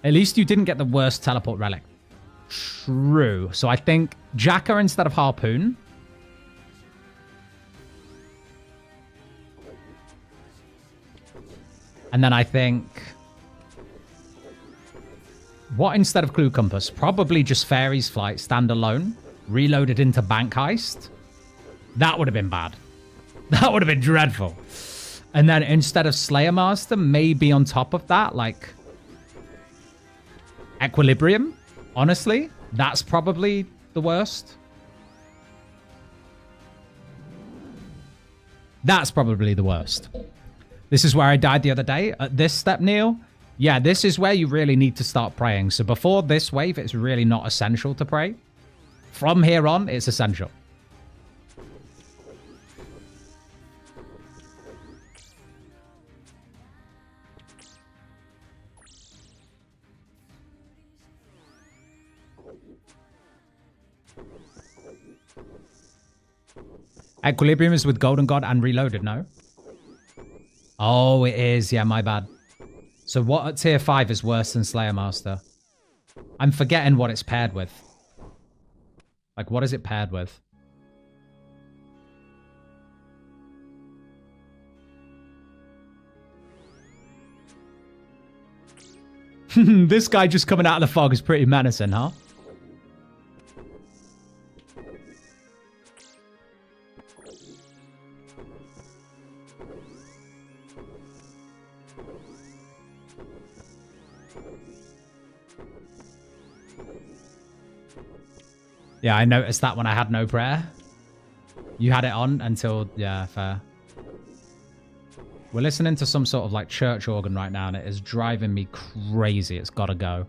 At least you didn't get the worst teleport relic. True. So I think Jacker instead of Harpoon. And then I think... what instead of Clue Compass? Probably just Fairy's Flight, standalone. Reloaded into Bank Heist. That would have been bad. That would have been dreadful. And then instead of Slayer Master, maybe on top of that, like... Equilibrium. Honestly, that's probably the worst. That's probably the worst. This is where I died the other day. At this step, Neil, yeah, this is where you really need to start praying. So before this wave, it's really not essential to pray. From here on, it's essential. Equilibrium is with Golden God and Reloaded, no? Oh, it is. Yeah, my bad. So what at tier 5 is worse than Slayer Master? I'm forgetting what it's paired with. Like, what is it paired with? This guy just coming out of the fog is pretty menacing, huh? Yeah, I noticed that when I had no prayer. You had it on until... yeah, fair. We're listening to some sort of like church organ right now and it is driving me crazy. It's gotta go.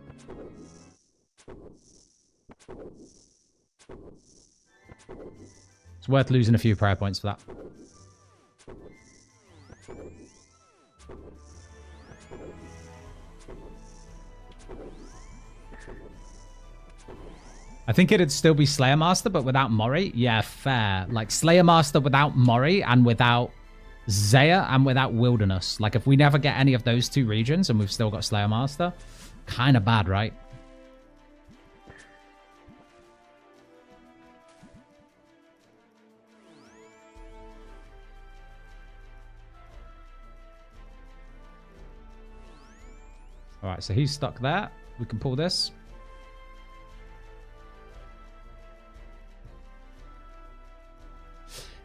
It's worth losing a few prayer points for that. I think it'd still be Slayer Master, but without Mori. Yeah, fair. Like Slayer Master without Mori and without Zaya and without Wilderness. Like if we never get any of those 2 regions and we've still got Slayer Master, kind of bad, right? All right, so he's stuck there. We can pull this.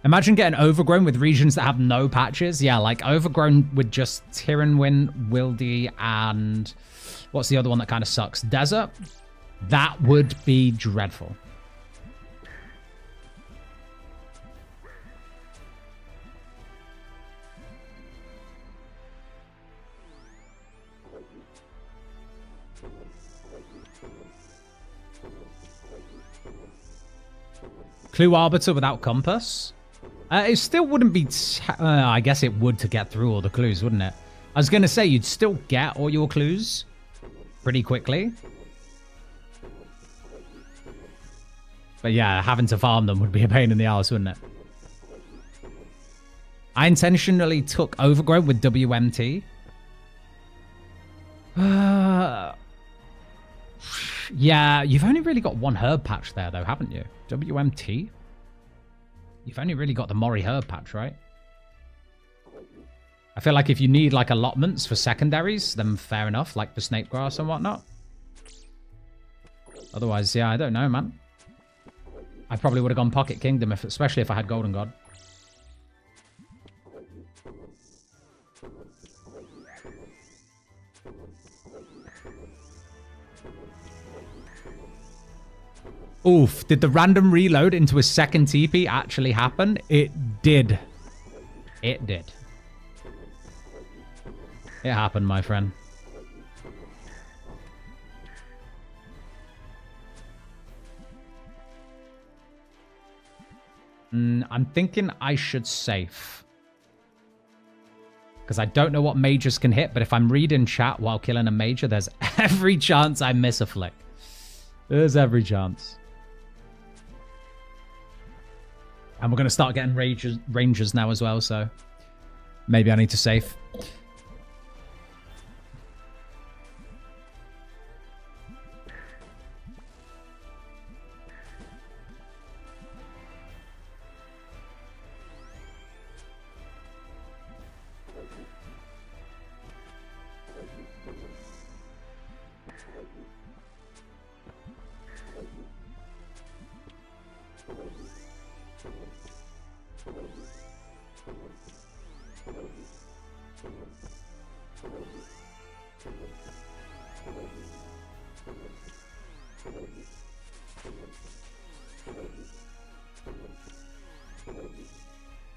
Imagine getting Overgrown with regions that have no patches. Yeah, like Overgrown with just Tyrannwyn, Wildy, and... what's the other one that kind of sucks? Desert? That would be dreadful. Clue Arbiter without compass. It still wouldn't be... I guess it would to get through all the clues, wouldn't it? I was going to say, you'd still get all your clues pretty quickly. But yeah, having to farm them would be a pain in the ass, wouldn't it? I intentionally took Overgrowth with WMT. Yeah, you've only really got one herb patch there, though, haven't you? WMT? You've only really got the Mori herb patch, right? I feel like if you need, like, allotments for secondaries, then fair enough, like the snake grass and whatnot. Otherwise, yeah, I don't know, man. I probably would have gone Pocket Kingdom, especially if I had Golden God. Oof, did the random reload into a second TP actually happen? It did. It did. It happened, my friend. I'm thinking I should safe. Because I don't know what mages can hit, but if I'm reading chat while killing a major, there's every chance I miss a flick. There's every chance. And we're going to start getting rangers now as well, so maybe I need to save.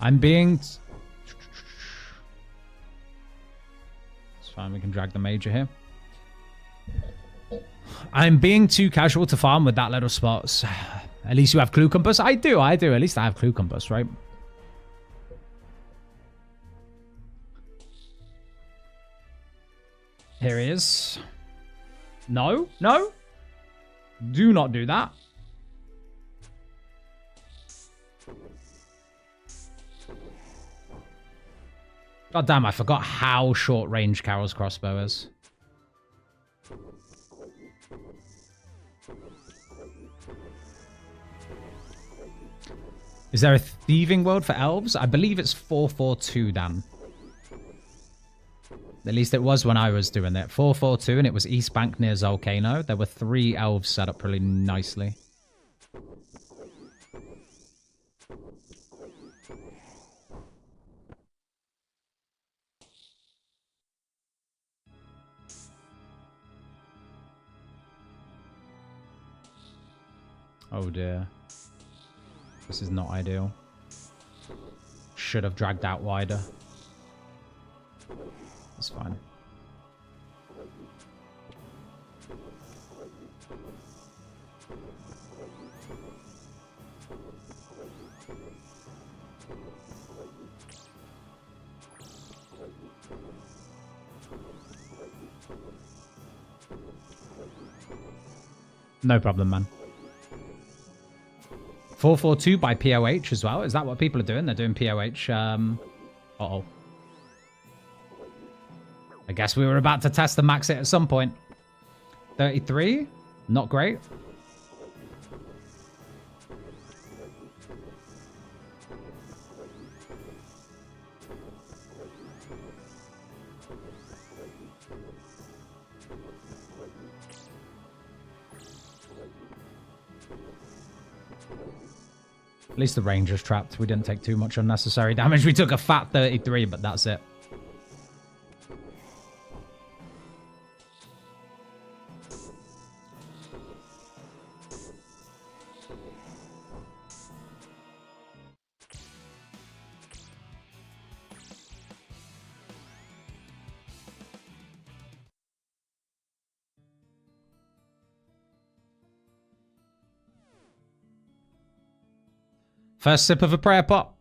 I'm being... It's fine, we can drag the major here. I'm being too casual to farm with that little spots. At least you have Clue Compass. I do. At least I have Clue Compass, right? Here he is. No, no. Do not do that. God damn, I forgot how short range Carol's crossbow is. Is there a thieving world for elves? I believe it's 442, Dan. At least it was when I was doing it. 442, and it was East Bank near Zolcano. There were 3 elves set up really nicely. Oh dear. This is not ideal. Should have dragged out wider. It's fine. No problem, man. 442 by POH as well. Is that what people are doing? They're doing POH. Uh-oh. I guess we were about to test the max hit at some point. 33? Not great. At least the ranger's trapped. We didn't take too much unnecessary damage. We took a fat 33, but that's it. First sip of a prayer pot.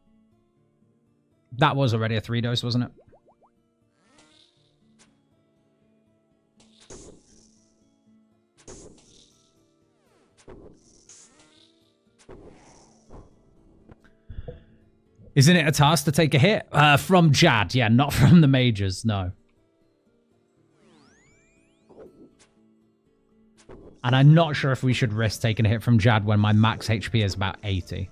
That was already a 3-dose, wasn't it? Isn't it a task to take a hit? From Jad, yeah, not from the mages, no. And I'm not sure if we should risk taking a hit from Jad when my max HP is about 80.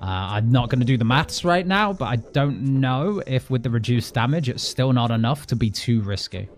I'm not going to do the maths right now, but I don't know if with the reduced damage, it's still not enough to be too risky.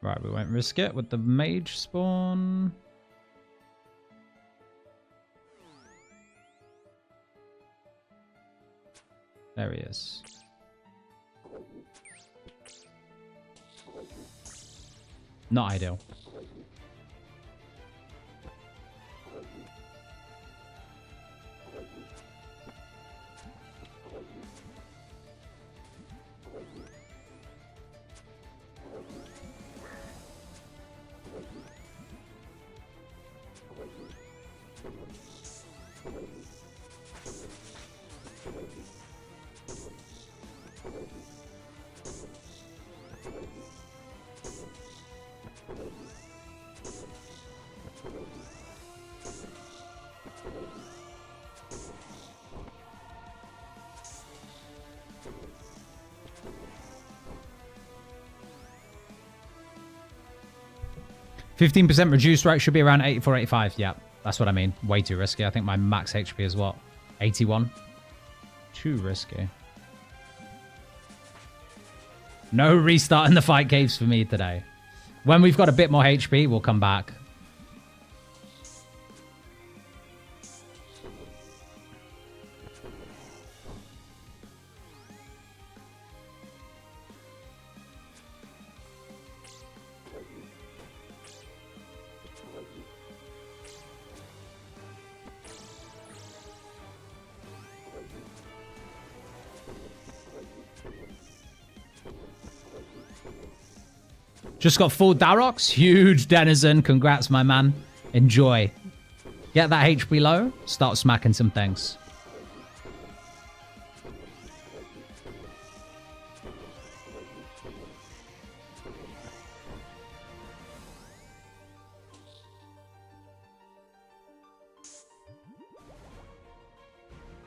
Right, we won't risk it with the mage spawn. There he is. Not ideal. %15% reduced, right? Should be around 84, 85. Yeah, that's what I mean. Way too risky. I think my max HP is what? 81? Too risky. No restart in the fight caves for me today. When we've got a bit more HP, we'll come back. Just got full Darox. Huge denizen. Congrats, my man. Enjoy. Get that HP low. Start smacking some things.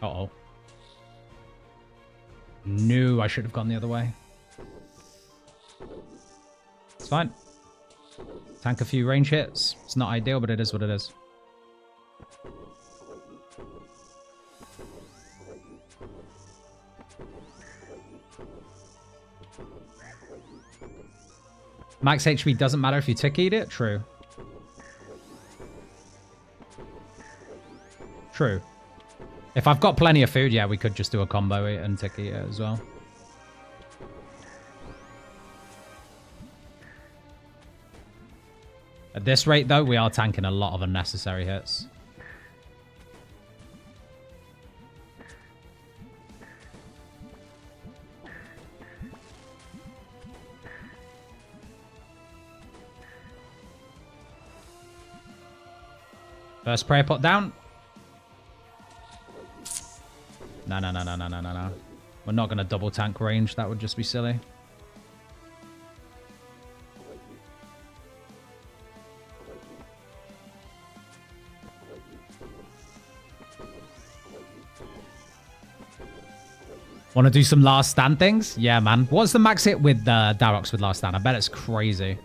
Uh-oh. No, I should have gone the other way. It's fine. Tank a few range hits. It's not ideal, but it is what it is. Max HP doesn't matter if you tick-eat it? True. True. If I've got plenty of food, yeah, we could just do a combo and tick-eat it as well. At this rate, though, we are tanking a lot of unnecessary hits. First prayer pot down. No. We're not going to double tank range. That would just be silly. Want to do some last stand things? Yeah, man. What's the max hit with Darox with last stand? I bet it's crazy.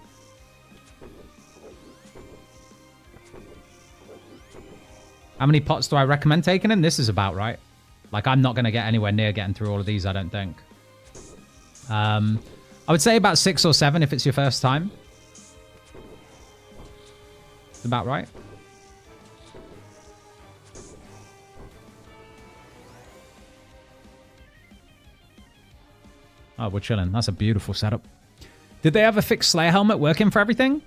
How many pots do I recommend taking in? This is about right. Like, I'm not going to get anywhere near getting through all of these, I don't think. I would say about 6 or 7 if it's your first time. It's about right. Oh, we're chilling. That's a beautiful setup. Did they have a fixed Slayer helmet working for everything?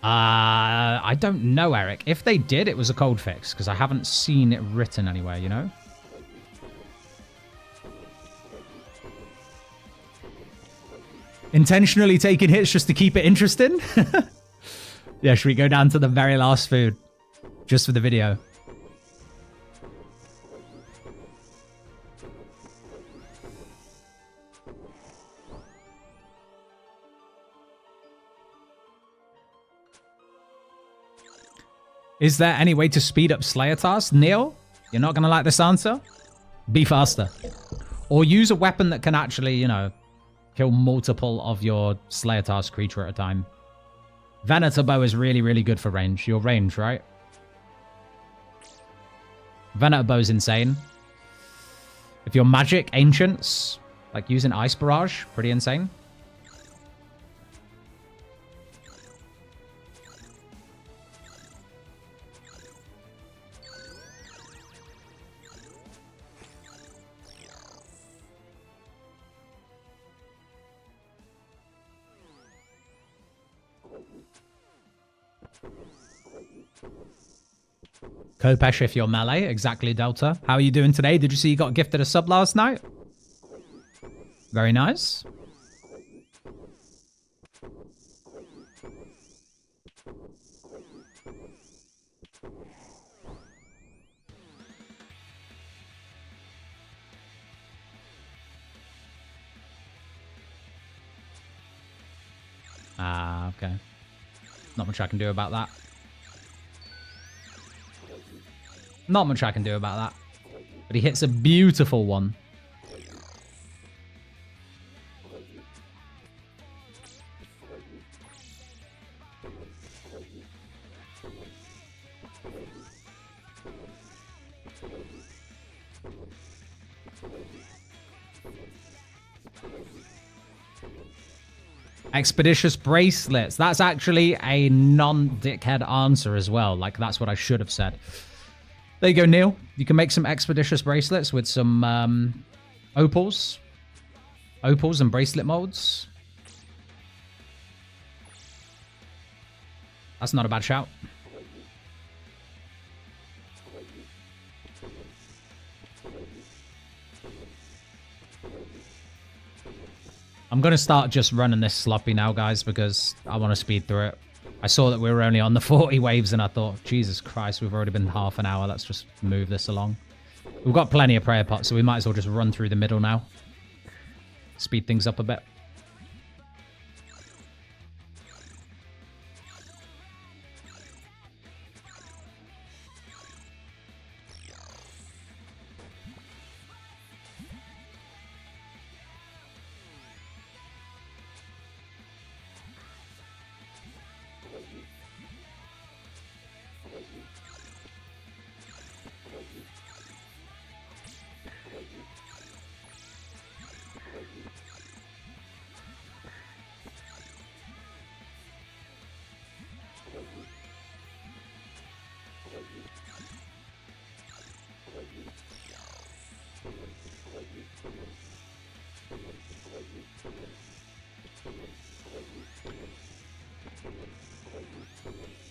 I don't know, Eric. If they did, it was a cold fix, because I haven't seen it written anywhere, you know? Intentionally taking hits just to keep it interesting? Yeah, should we go down to the very last food? Just for the video. Is there any way to speed up Slayer tasks? Neil, you're not going to like this answer? Be faster. Or use a weapon that can actually, you know, kill multiple of your Slayer task creature at a time. Venator bow is really, really good for range. Your range, right? Venator bow's insane. If you're magic, ancients, like using Ice Barrage, pretty insane. Kopesh if you're melee. Exactly, Delta. How are you doing today? Did you see you got gifted a sub last night? Very nice. Ah, okay. Not much I can do about that. Not much I can do about that. But he hits a beautiful one. Expeditious bracelets. That's actually a non-dickhead answer as well. Like, that's what I should have said. There you go, Neil. You can make some expeditious bracelets with some opals. Opals and bracelet molds. That's not a bad shout. I'm going to start just running this sloppy now, guys, because I want to speed through it. I saw that we were only on the 40 waves, and I thought, Jesus Christ, we've already been half an hour. Let's just move this along. We've got plenty of prayer pots, so we might as well just run through the middle now. Speed things up a bit.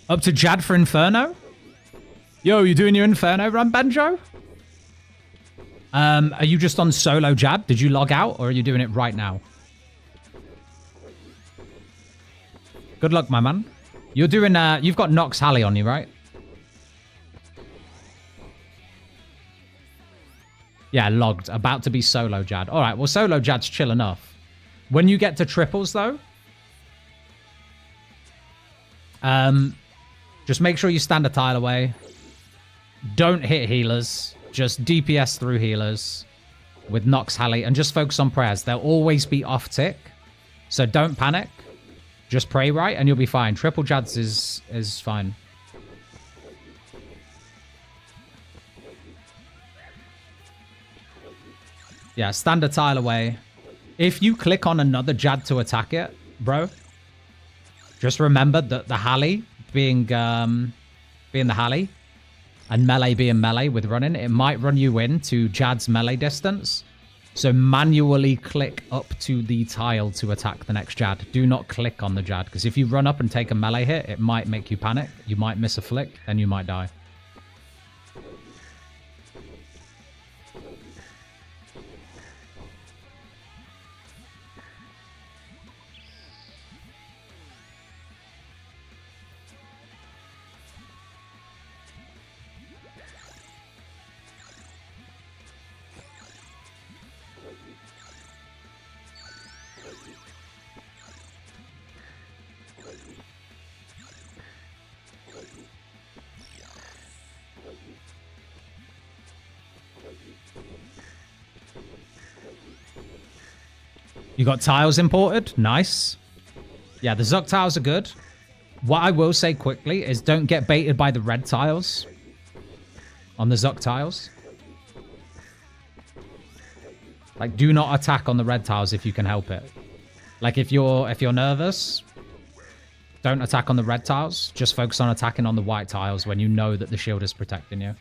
Up to Jad for Inferno? Yo, you doing your Inferno run, Banjo? Are you just on solo Jad? Did you log out, or are you doing it right now? Good luck, my man. You're doing, you've got Nox Halley on you, right? Yeah, logged. About to be solo Jad. All right, well, solo Jad's chill enough. When you get to triples, though, just make sure you stand a tile away. Don't hit healers. Just DPS through healers with Nox Halley and just focus on prayers. They'll always be off tick. So don't panic. Just pray right and you'll be fine. Triple Jads is fine. Yeah, stand a tile away. If you click on another Jad to attack it, bro, just remember that the Halley being the Halley and melee being melee with running, it might run you into Jad's melee distance. So manually click up to the tile to attack the next Jad. Do not click on the Jad, because if you run up and take a melee hit, it might make you panic. You might miss a flick, and you might die. You got tiles imported? Nice. Yeah, the Zuck tiles are good. What I will say quickly is don't get baited by the red tiles on the Zuck tiles. Like, do not attack on the red tiles if you can help it. Like, if you're nervous, don't attack on the red tiles. Just focus on attacking on the white tiles when you know that the shield is protecting you.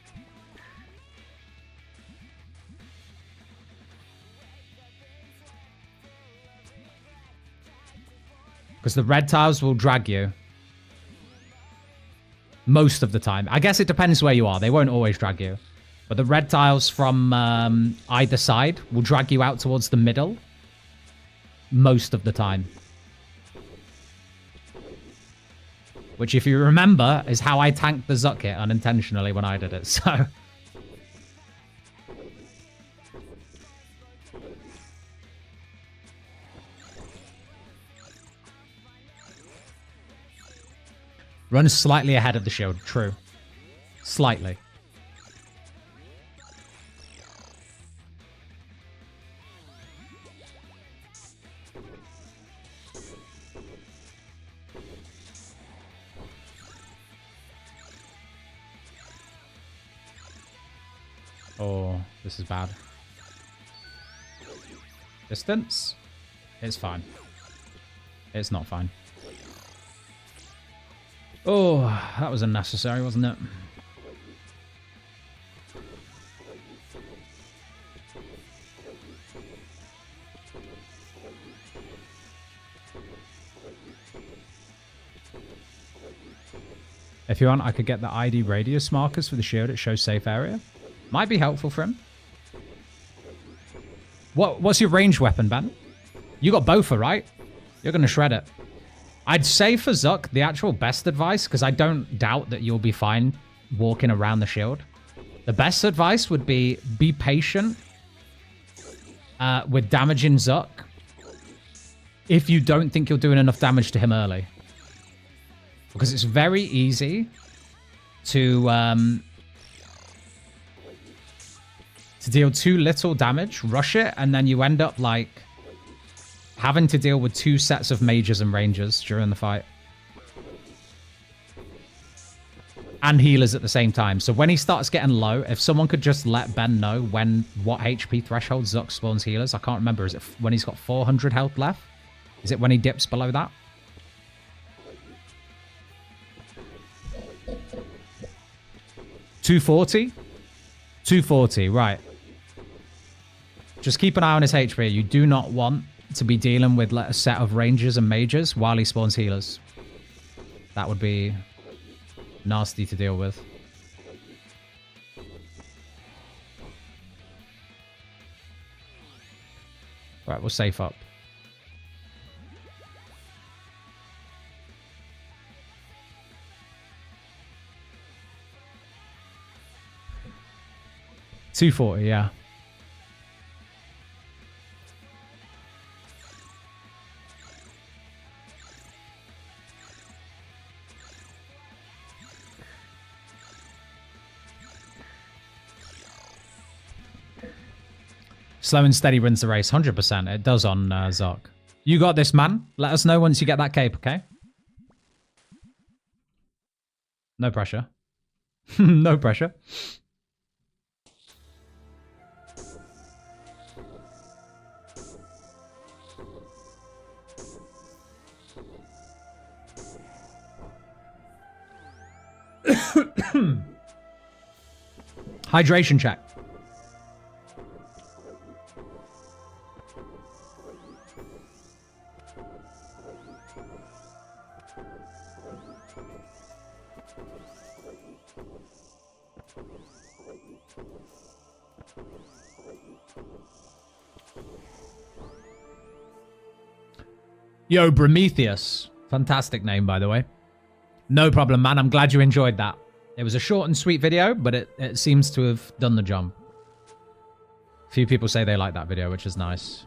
Because the red tiles will drag you. Most of the time. I guess it depends where you are. They won't always drag you. But the red tiles from either side will drag you out towards the middle. Most of the time. Which, if you remember, is how I tanked the Zuck hit unintentionally when I did it. So... Run slightly ahead of the shield. True. Slightly. Oh, this is bad. Distance? It's fine. It's not fine. Oh, that was unnecessary, wasn't it? If you want, I could get the ID radius markers for the shield. It shows safe area. Might be helpful for him. What's your ranged weapon, Ben? You got Bofa, right? You're going to shred it. I'd say for Zuck, the actual best advice, because I don't doubt that you'll be fine walking around the shield. The best advice would be patient with damaging Zuck if you don't think you're doing enough damage to him early. Because it's very easy to deal too little damage, rush it, and then you end up like having to deal with two sets of mages and rangers during the fight. And healers at the same time. So when he starts getting low, if someone could just let Ben know what HP threshold Zuck spawns healers. I can't remember. Is it when he's got 400 health left? Is it when he dips below that? $240? $240, right. Just keep an eye on his HP. You do not want to be dealing with a set of rangers and mages while he spawns healers. That would be nasty to deal with. Right, we'll safe up. $240, yeah. Slow and steady wins the race. 100%. It does on Zuck. You got this, man. Let us know once you get that cape, okay? No pressure. No pressure. Hydration check. Yo, Prometheus. Fantastic name, by the way. No problem, man. I'm glad you enjoyed that. It was a short and sweet video, but it seems to have done the job. A few people say they like that video, which is nice.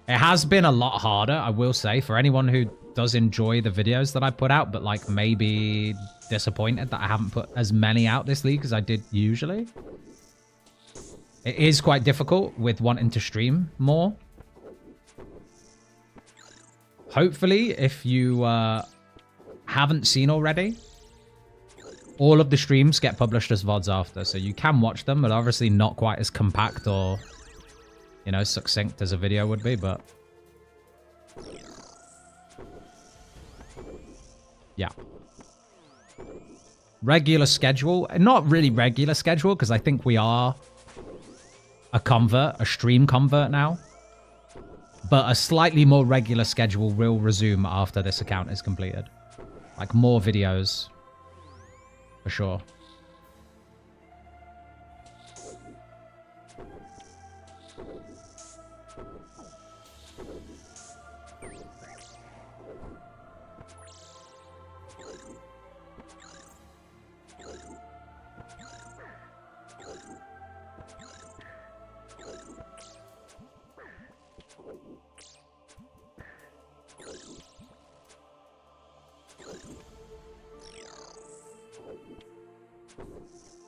It has been a lot harder, I will say, for anyone who does enjoy the videos that I put out, but like maybe disappointed that I haven't put as many out this league as I did usually. It is quite difficult with wanting to stream more. Hopefully, if you haven't seen already, all of the streams get published as VODs after, so you can watch them, but obviously not quite as compact or, you know, succinct as a video would be, but yeah. Regular schedule. Not really regular schedule, because I think we are a stream convert now. But a slightly more regular schedule will resume after this account is completed. Like more videos. For sure.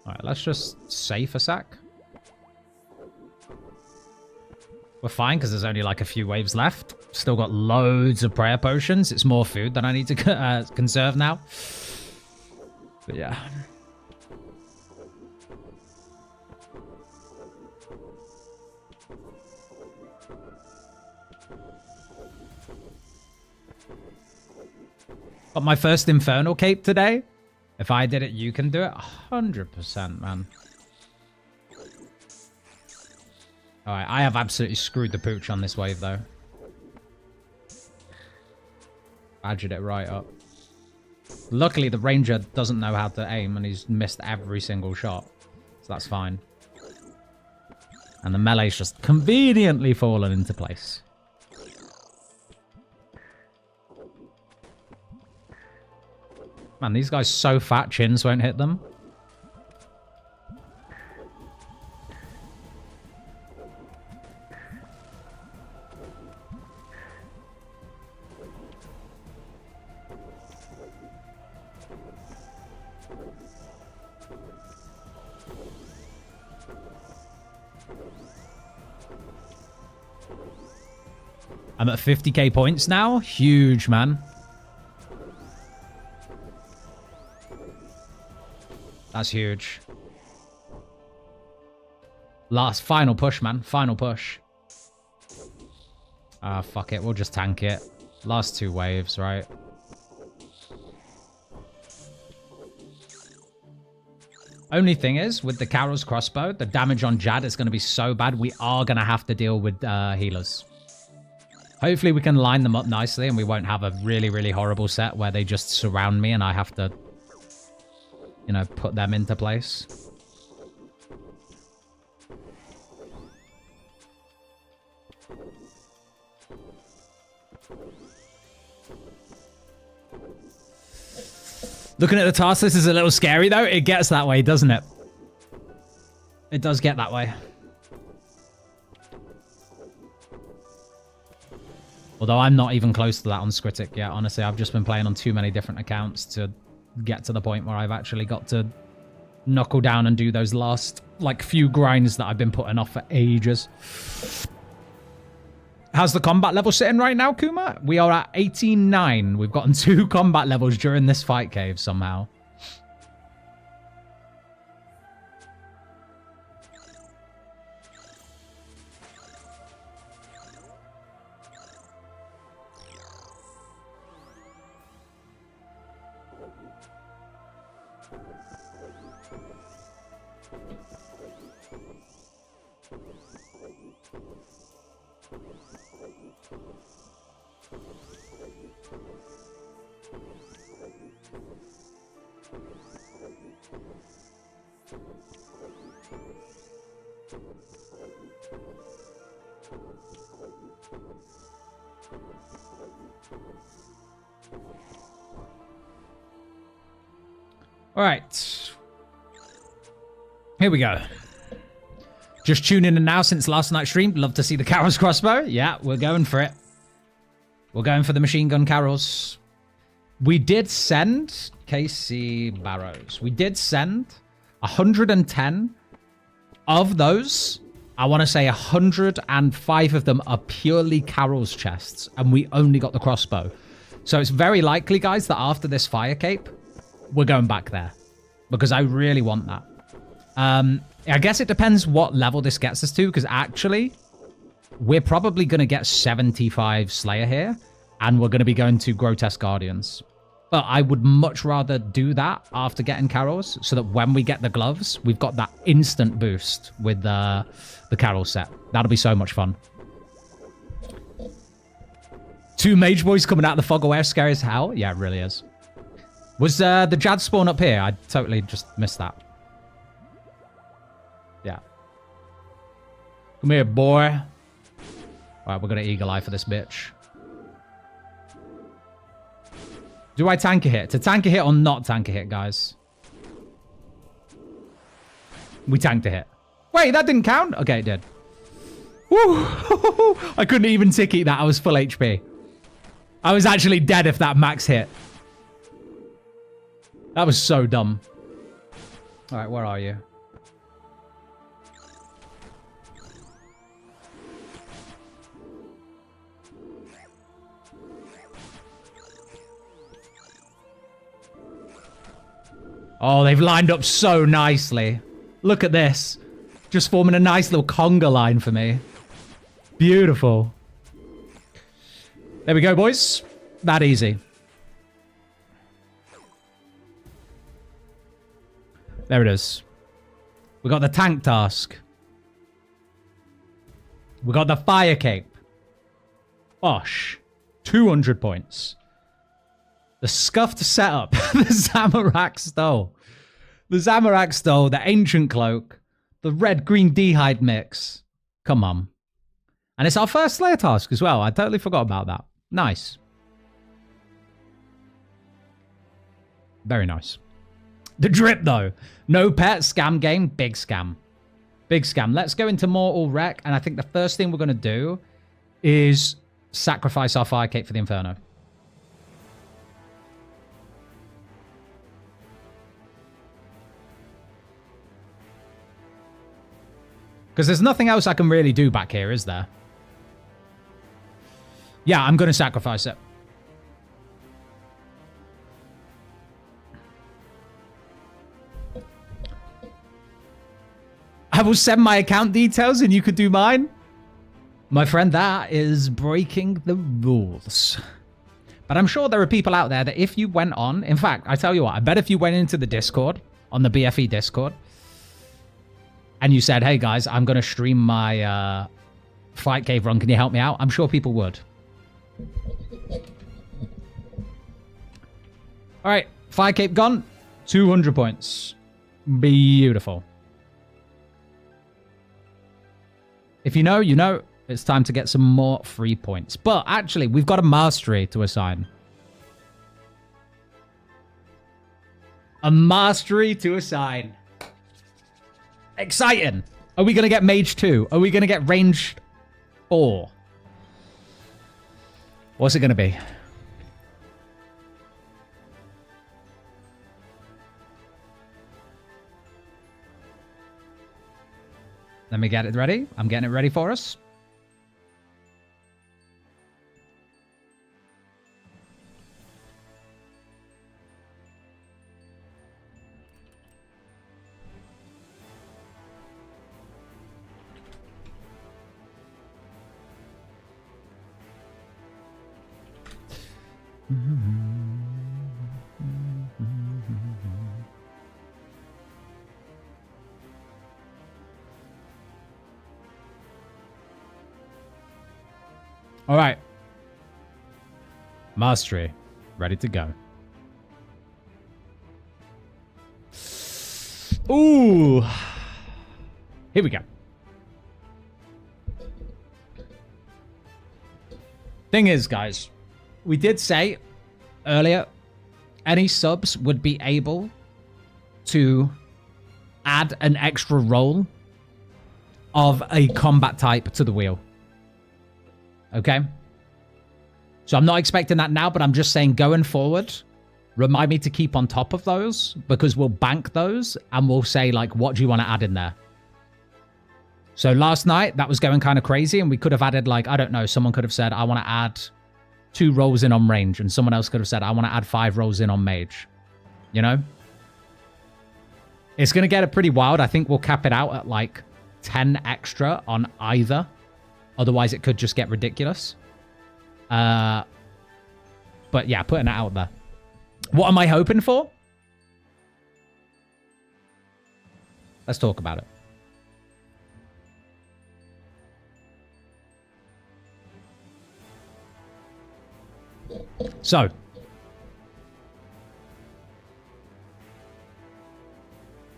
Alright, let's just save a sec. We're fine because there's only like a few waves left. Still got loads of prayer potions. It's more food that I need to conserve now. But yeah. Got my first Infernal Cape today. If I did it, you can do it. 100%, man. Alright, I have absolutely screwed the pooch on this wave, though. Badgered it right up. Luckily, the ranger doesn't know how to aim, and he's missed every single shot. So that's fine. And the melee's just conveniently fallen into place. Man, these guys so fat, chins won't hit them. I'm at 50k points now. Huge, man. That's huge. Final push, man. Final push. Ah, fuck it. We'll just tank it. Last two waves, right? Only thing is, with the Carol's crossbow, the damage on Jad is going to be so bad, we are going to have to deal with healers. Hopefully we can line them up nicely and we won't have a really, really horrible set where they just surround me and I have to, you know, put them into place. Looking at the task list is a little scary, though. It gets that way, doesn't it? It does get that way. Although I'm not even close to that on Scritic yet. Honestly, I've just been playing on too many different accounts to get to the point where I've actually got to knuckle down and do those last, like, few grinds that I've been putting off for ages. How's the combat level sitting right now, Kuma? We are at 89. We've gotten 2 combat levels during this fight cave somehow. All right. Here we go. Just tuning in now since last night's stream. Love to see the Carol's crossbow. Yeah, we're going for it. We're going for the machine gun Carols. We did send Casey Barrows. We did send 110 of those. I want to say 105 of them are purely Carol's chests, and we only got the crossbow. So it's very likely, guys, that after this fire cape, we're going back there because I really want that. I guess it depends what level this gets us to, because actually we're probably going to get 75 Slayer here, and we're going to be going to Grotesque Guardians. But I would much rather do that after getting Carols, so that when we get the gloves, we've got that instant boost with the Carol set. That'll be so much fun. 2 mage boys coming out of the fog aware, scary as hell. Yeah, it really is. Was the Jad spawn up here? I totally just missed that. Yeah. Come here, boy. All right, we're going to eagle eye for this bitch. Do I tank a hit? To tank a hit or not tank a hit, guys? We tanked a hit. Wait, that didn't count? Okay, it did. Woo! I couldn't even ticky that. I was full HP. I was actually dead if that max hit. That was so dumb. All right, where are you? Oh, they've lined up so nicely. Look at this. Just forming a nice little conga line for me. Beautiful. There we go, boys. That easy. There it is. We got the tank task. We got the fire cape. Bosh. 200 points. The scuffed setup. The Zamorak stole. The Zamorak stole. The ancient cloak. The red-green d'hide mix. Come on. And it's our first Slayer task as well. I totally forgot about that. Nice. Very nice. The drip, though. No pet, scam game, big scam. Big scam. Let's go into Mortal Wreck, and I think the first thing we're going to do is sacrifice our fire cape for the Inferno. Because there's nothing else I can really do back here, is there? Yeah, I'm going to sacrifice it. I will send my account details and you could do mine. My friend, that is breaking the rules. But I'm sure there are people out there that if you went on... In fact, I tell you what, I bet if you went into the Discord, on the BFE Discord, and you said, hey guys, I'm going to stream my fight cave run, can you help me out? I'm sure people would. All right, fire cape gone. 200 points. Beautiful. If you know, you know. It's time to get some more free points. But actually, we've got a mastery to assign. A mastery to assign. Exciting. Are we going to get Mage 2? Are we going to get Range 4? What's it going to be? Let me get it ready. I'm getting it ready for us. All right. Mastery. Ready to go. Ooh. Here we go. Thing is, guys, we did say earlier, any subs would be able to add an extra role of a combat type to the wheel. Okay? So I'm not expecting that now, but I'm just saying going forward, remind me to keep on top of those, because we'll bank those and we'll say, like, what do you want to add in there? So last night, that was going kind of crazy, and we could have added, like, I don't know, someone could have said, I want to add 2 rolls in on range, and someone else could have said, I want to add 5 rolls in on mage. You know? It's going to get pretty wild. I think we'll cap it out at, like, 10 extra on either. Otherwise, it could just get ridiculous. But yeah, putting it out there. What am I hoping for? Let's talk about it. So,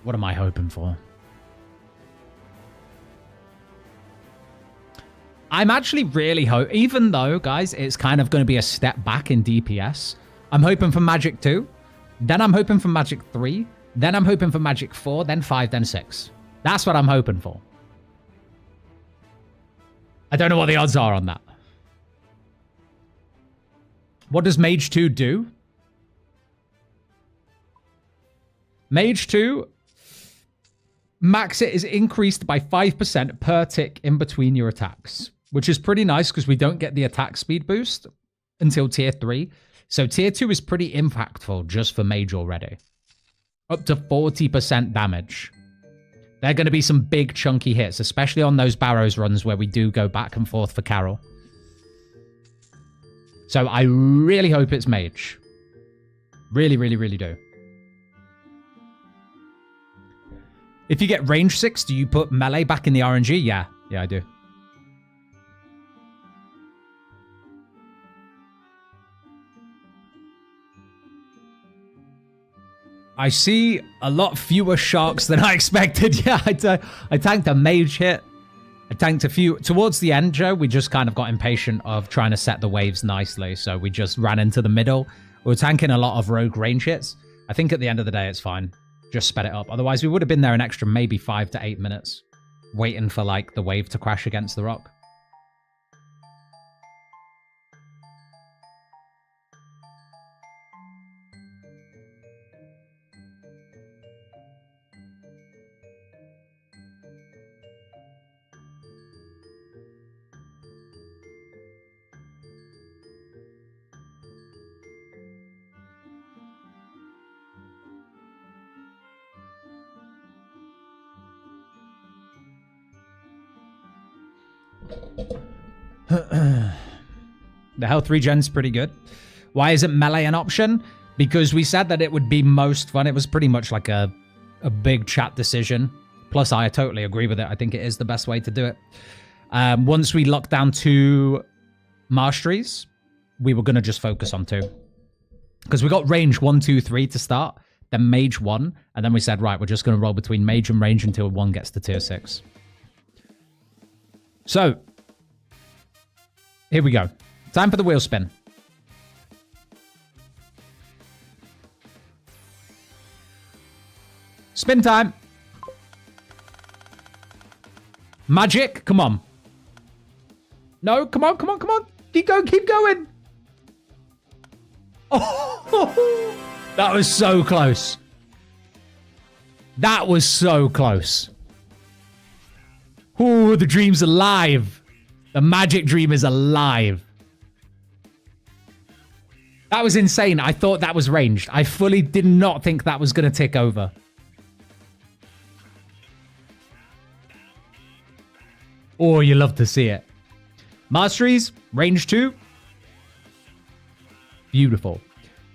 what am I hoping for? I'm actually really even though, guys, it's kind of going to be a step back in DPS, I'm hoping for Magic 2, then I'm hoping for Magic 3, then I'm hoping for Magic 4, then 5, then 6. That's what I'm hoping for. I don't know what the odds are on that. What does Mage 2 do? Mage 2, max it is increased by 5% per tick in between your attacks, which is pretty nice because we don't get the attack speed boost until tier 3. So tier 2 is pretty impactful just for Mage already. Up to 40% damage. They're going to be some big chunky hits, especially on those Barrows runs where we do go back and forth for Carol. So I really hope it's Mage. Really, really, really do. If you get range 6, do you put melee back in the RNG? Yeah. Yeah, I do. I see a lot fewer sharks than I expected. Yeah, I tanked a mage hit. I tanked a few. Towards the end, Joe, we just kind of got impatient of trying to set the waves nicely. So we just ran into the middle. We were tanking a lot of rogue range hits. I think at the end of the day, it's fine. Just sped it up. Otherwise, we would have been there an extra maybe 5 to 8 minutes. Waiting for, like, the wave to crash against the rock. The health regen's pretty good. Why isn't melee an option? Because we said that it would be most fun. It was pretty much like a big chat decision. Plus, I totally agree with it. I think it is the best way to do it. Once we locked down 2 masteries, we were going to just focus on 2. Because we got range 1, 2, 3 to start, then mage 1, and then we said, right, we're just going to roll between mage and range until 1 gets to tier 6. So, here we go. Time for the wheel spin. Spin time. Magic, come on. No, come on, come on, come on. Keep going, keep going. Oh, that was so close. That was so close. Ooh, the dream's alive. The magic dream is alive. That was insane. I thought that was ranged. I fully did not think that was going to tick over. Oh, you love to see it. Masteries, range 2. Beautiful.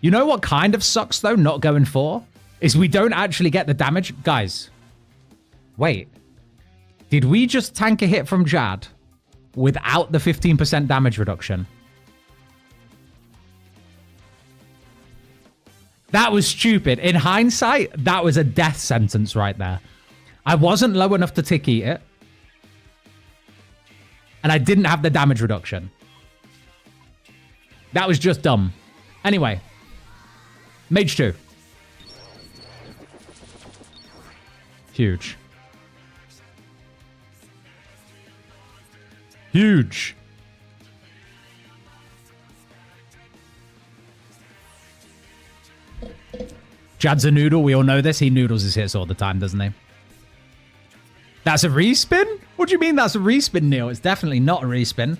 You know what kind of sucks, though, not going 4? Is we don't actually get the damage. Guys, wait. Did we just tank a hit from Jad without the 15% damage reduction? That was stupid. In hindsight, that was a death sentence right there. I wasn't low enough to tick eat it. And I didn't have the damage reduction. That was just dumb. Anyway. Mage 2. Huge. Huge. Jad's a noodle. We all know this. He noodles his hits all the time, doesn't he? That's a respin? What do you mean that's a respin, Neil? It's definitely not a respin.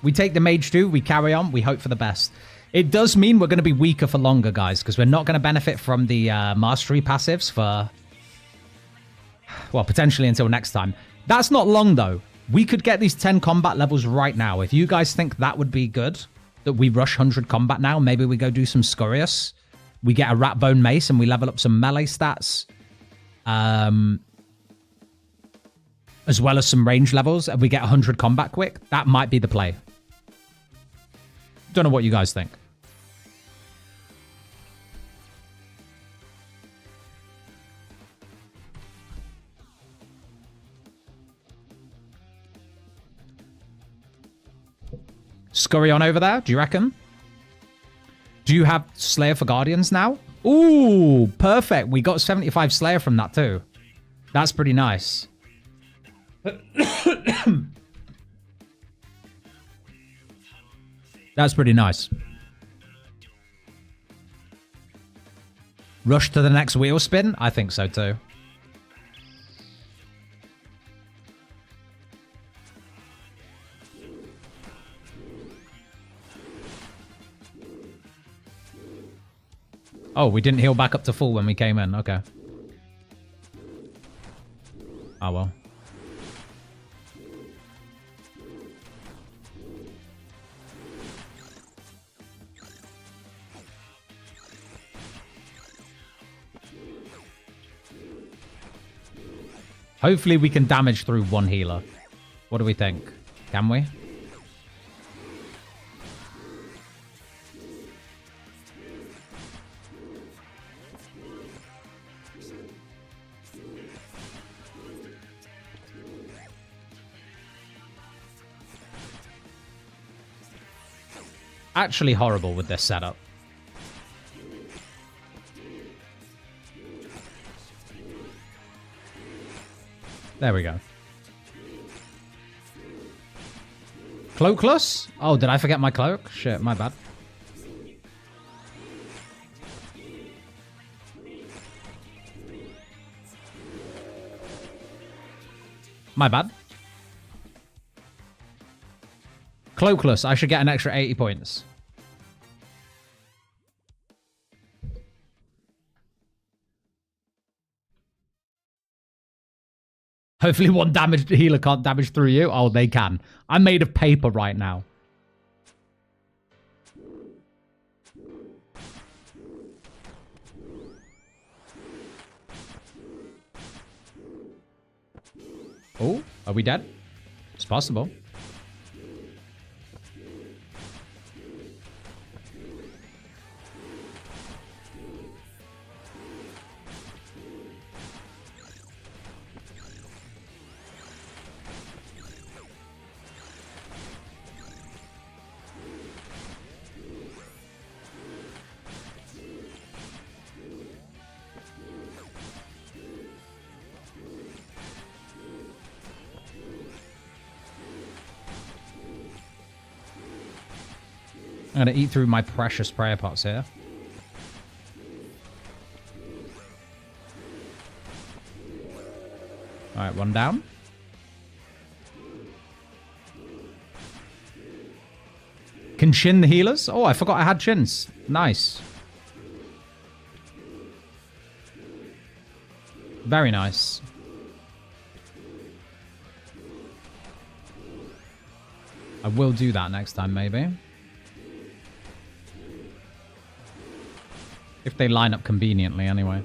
We take the mage 2. We carry on. We hope for the best. It does mean we're going to be weaker for longer, guys, because we're not going to benefit from the mastery passives for, well, potentially until next time. That's not long, though. We could get these 10 combat levels right now. If you guys think that would be good, that we rush 100 combat now, maybe we go do some Scurious. We get a rat bone mace and we level up some melee stats. As well as some range levels, and we get 100 combat quick. That might be the play. Don't know what you guys think. Scurry on over there, do you reckon? Do you have Slayer for Guardians now? Ooh, perfect. We got 75 Slayer from that too. That's pretty nice. That's pretty nice. Rush to the next wheel spin? I think so too. Oh, we didn't heal back up to full when we came in. Okay. Oh, well. Hopefully we can damage through one healer. What do we think? Can we? Actually horrible with this setup. There we go. Cloakless? Oh, did I forget my cloak? Shit, my bad. My bad. Cloakless, I should get an extra 80 points. Hopefully one damaged healer can't damage through you. Oh, they can. I'm made of paper right now. Oh, are we dead? It's possible. I'm going to eat through my precious prayer pots here. Alright, one down. Can chin the healers? Oh, I forgot I had chins. Nice. Very nice. I will do that next time, maybe. If they line up conveniently, anyway.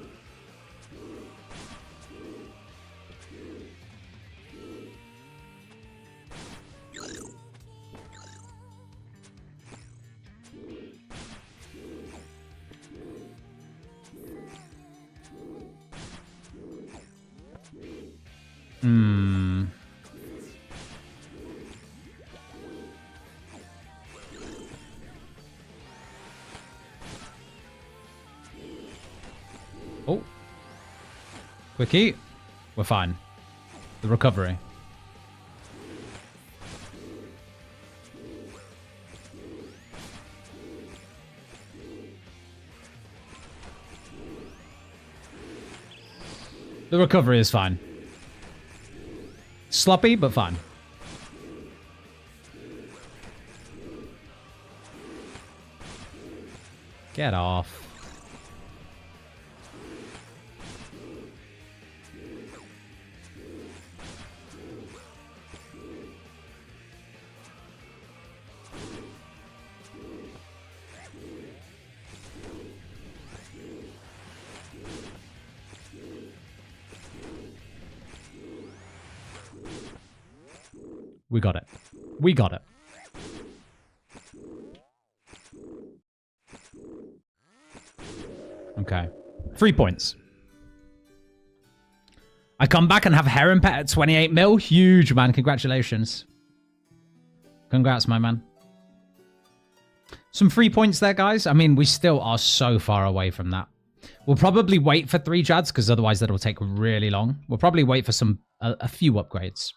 Quickie. We're fine. The recovery. The recovery is fine. Sloppy, but fine. Get off. We got it. We got it. Okay. 3 points. I come back and have Heron Pet at 28 mil. Huge, man. Congratulations. Congrats, my man. Some 3 points there, guys. I mean, we still are so far away from that. We'll probably wait for 3 Jads, because otherwise that'll take really long. We'll probably wait for a few upgrades.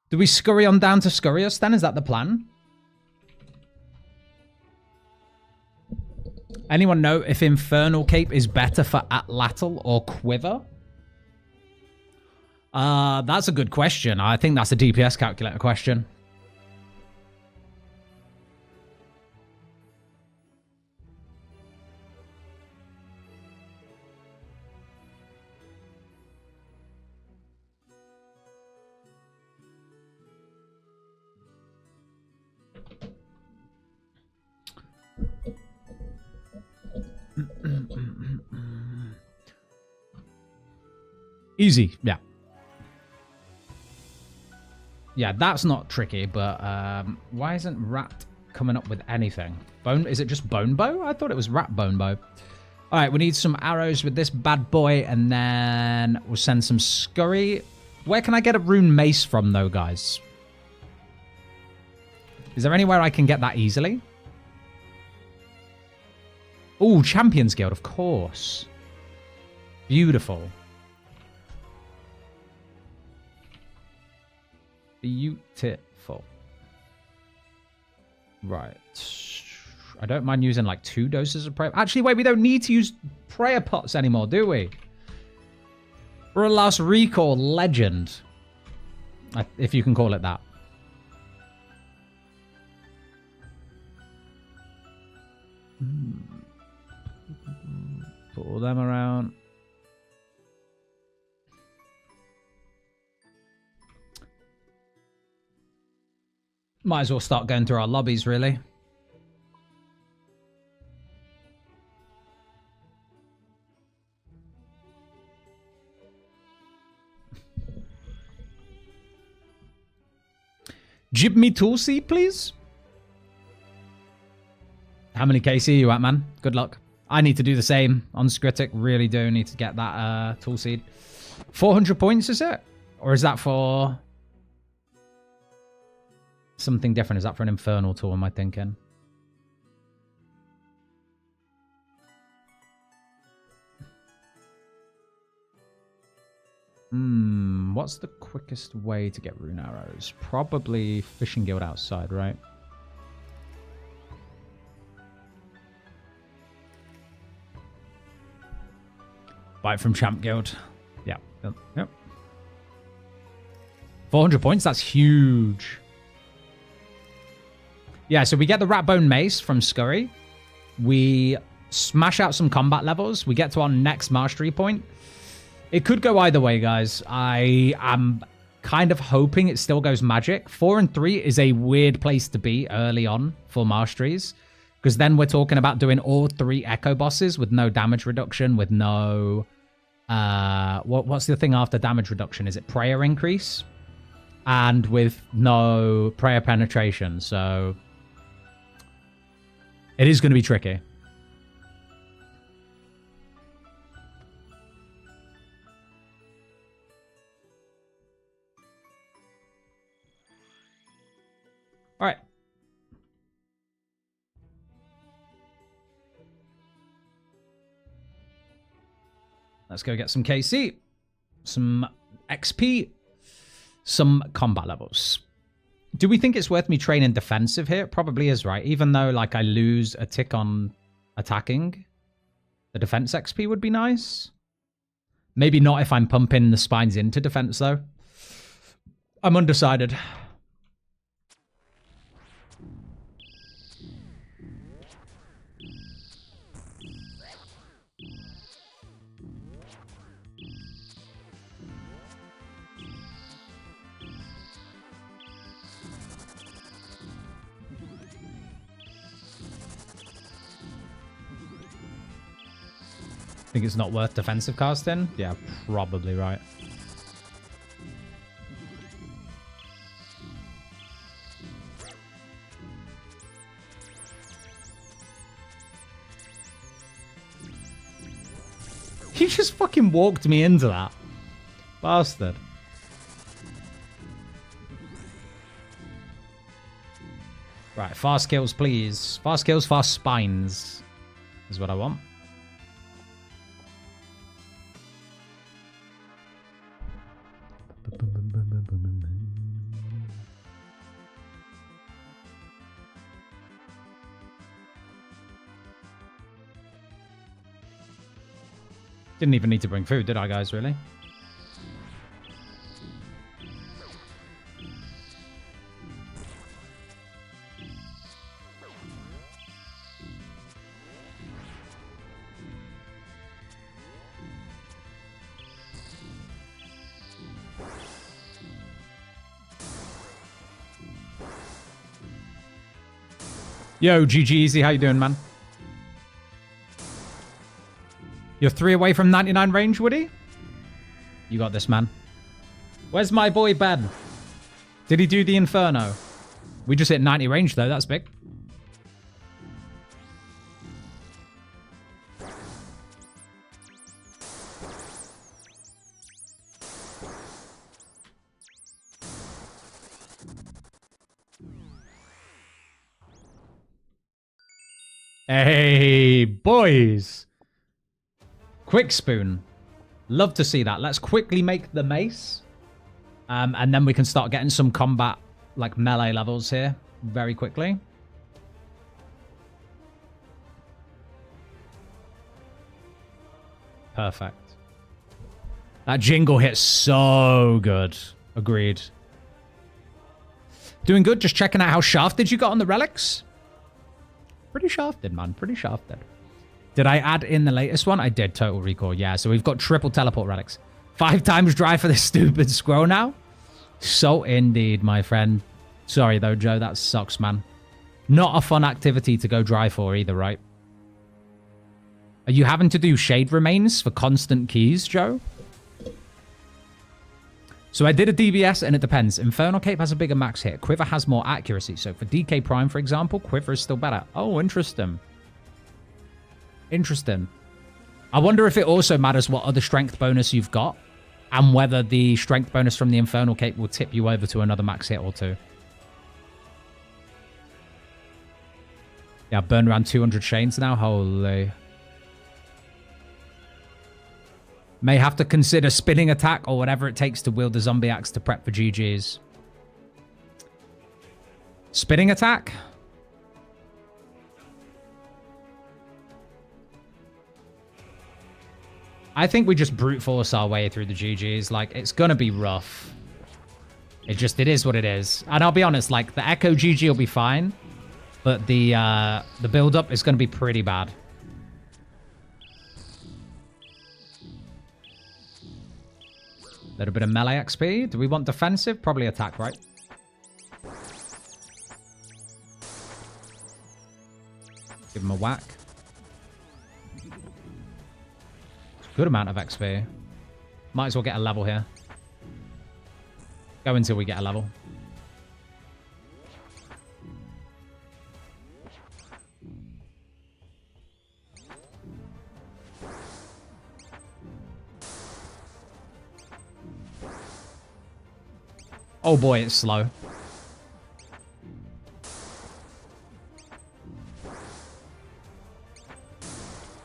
Do we scurry on down to Scurrius then? Is that the plan? Anyone know if Infernal Cape is better for Atlatl or Quiver? That's a good question. I think that's a DPS calculator question. Easy, yeah. Yeah, that's not tricky, but why isn't Rat coming up with anything? Bone? Is it just Bone Bow? I thought it was Rat Bone Bow. All right, we need some arrows with this bad boy, and then we'll send some Scurry. Where can I get a rune mace from, though, guys? Is there anywhere I can get that easily? Oh, Champions Guild, of course. Beautiful. Beautiful. Right. I don't mind using like 2 doses of prayer. Actually, wait, we don't need to use prayer pots anymore, do we? We're a last recall legend. If you can call it that. Put all them around. Might as well start going through our lobbies, really. Jib me Tulsi, please. How many KC are you at, man? Good luck. I need to do the same on Scritic. Really do need to get that tool seed. 400 points, is it? Or is that for something different? Is that for an infernal tool, am I thinking? What's the quickest way to get rune arrows? Probably Fishing Guild outside, right? Buy it from Champ Guild. Yeah. Yep. 400 points, that's huge. Yeah, so we get the Ratbone Mace from Scurry. We smash out some combat levels. We get to our next mastery point. It could go either way, guys. I am kind of hoping it still goes magic. 4 and 3 is a weird place to be early on for masteries. Because then we're talking about doing all 3 echo bosses with no damage reduction, with no... what's the thing after damage reduction? Is it prayer increase? And with no prayer penetration, so... It is going to be tricky. All right. Let's let's go get some KC, some XP, some combat levels. Do we think it's worth me training defensive here? It probably is, right? Even though, like, I lose a tick on attacking, the defense XP would be nice. Maybe not if I'm pumping the spines into defense, though. I'm undecided. Think it's not worth defensive casting? Yeah, probably right. He just fucking walked me into that. Bastard. Right, fast kills, please. Fast kills, fast spines is what I want. Didn't even need to bring food, did I, guys, really? Yo, GG Easy, how you doing, man? You're 3 away from 99 range, Woody? You got this, man. Where's my boy Ben? Did he do the Inferno? We just hit 90 range, though. That's big. Hey, boys. Quick spoon. Love to see that. Let's quickly make the mace. And then we can start getting some combat, like, melee levels here very quickly. Perfect. That jingle hits so good. Agreed. Doing good. Just checking out how shafted you got on the relics. Pretty shafted, man. Pretty shafted. Did I add in the latest one? I did. Total Recall. Yeah, so we've got triple teleport relics. 5 times drive for this stupid scroll now. So indeed, my friend. Sorry, though, Joe. That sucks, man. Not a fun activity to go dry for either, right? Are you having to do shade remains for constant keys, Joe? So I did a DBS, and it depends. Infernal Cape has a bigger max hit. Quiver has more accuracy. So for DK Prime, for example, Quiver is still better. Oh, interesting. Interesting. I wonder if it also matters what other strength bonus you've got and whether the strength bonus from the Infernal Cape will tip you over to another max hit or two. Yeah, I've burned around 200 chains now. Holy. May have to consider spinning attack or whatever it takes to wield the zombie axe to prep for GGs. Spinning attack? I think we just brute force our way through the GGs. Like, it's gonna be rough. It is what it is. And I'll be honest, like, the Echo GG will be fine, but the build-up is gonna be pretty bad. Little bit of melee XP. Do we want defensive? Probably attack, right? Give him a whack. Good amount of XP. Might as well get a level here. Go until we get a level. Oh boy, it's slow.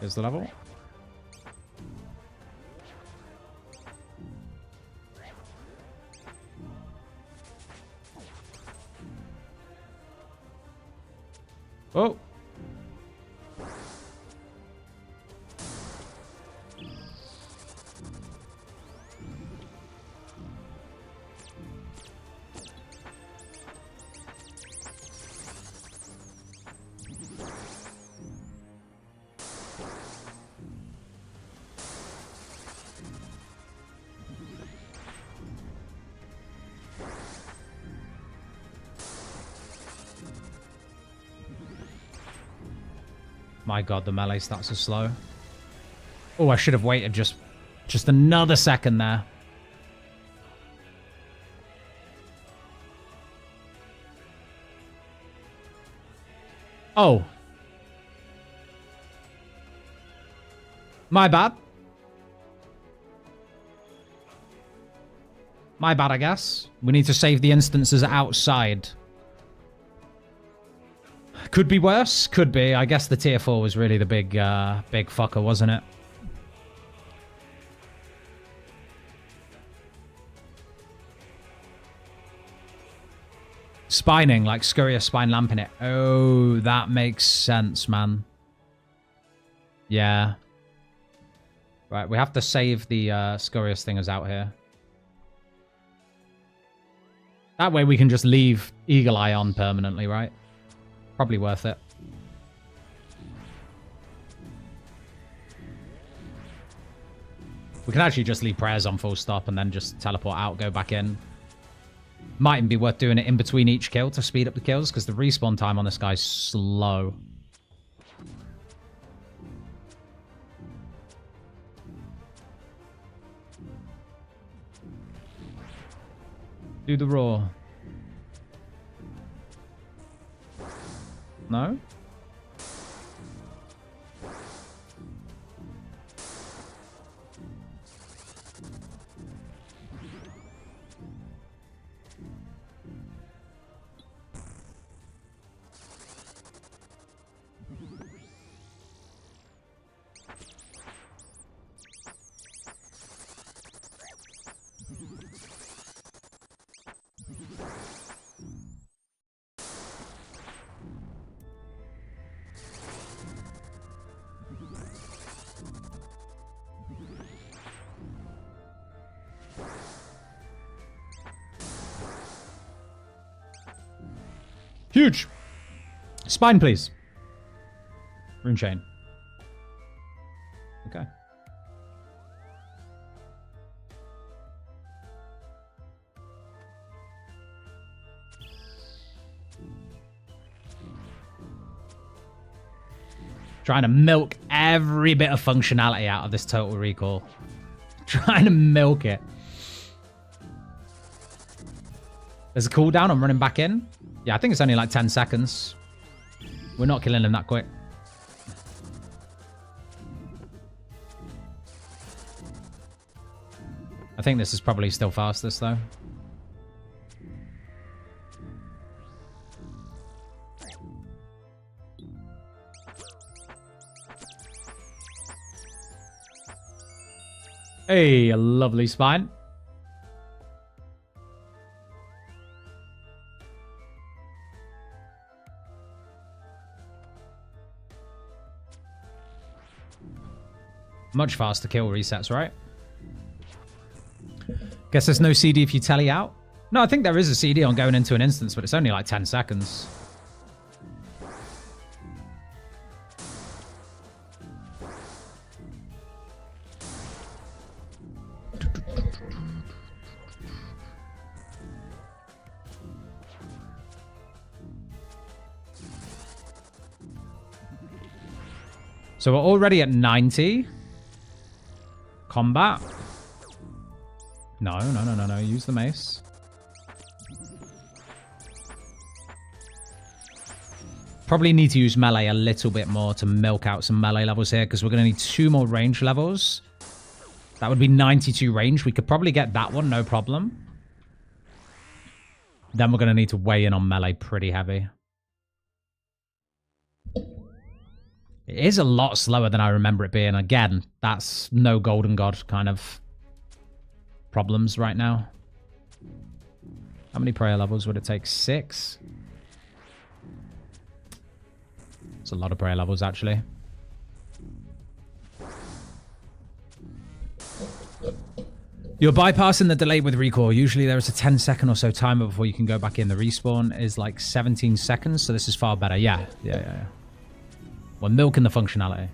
Here's the level. Oh. My god, the melee stats are slow. Oh, I should have waited just another second there. Oh. My bad. My bad, I guess. We need to save the instances outside. Could be worse. Could be. I guess the tier 4 was really the big fucker, wasn't it? Spining, like Scurrier Spine Lamping it. Oh, that makes sense, man. Yeah. Right, we have to save the Scurrier Stingers out here. That way we can just leave Eagle Eye on permanently, right? Probably worth it. We can actually just leave prayers on full stop and then just teleport out, go back in. Might even be worth doing it in between each kill to speed up the kills, because the respawn time on this guy's slow. Do the roar. No? Huge. Spine, please. Rune chain. Okay. Trying to milk every bit of functionality out of this Total Recall. Trying to milk it. There's a cooldown on running back in. Yeah, I think it's only like 10 seconds. We're not killing him that quick. I think this is probably still fastest, though. Hey, a lovely spine. Much faster kill resets, right? Guess there's no CD if you tele out. No, I think there is a CD on going into an instance, but it's only like 10 seconds. So we're already at 90. Combat. No. Use the mace. Probably need to use melee a little bit more to milk out some melee levels here, because we're going to need 2 more range levels. That would be 92 range. We could probably get that one, no problem. Then we're going to need to weigh in on melee pretty heavy. It is a lot slower than I remember it being. Again, that's no Golden God kind of problems right now. How many prayer levels would it take? 6? It's a lot of prayer levels, actually. You're bypassing the delay with recall. Usually there is a 10-second or so timer before you can go back in. The respawn is like 17 seconds, so this is far better. Yeah. We're milking the functionality.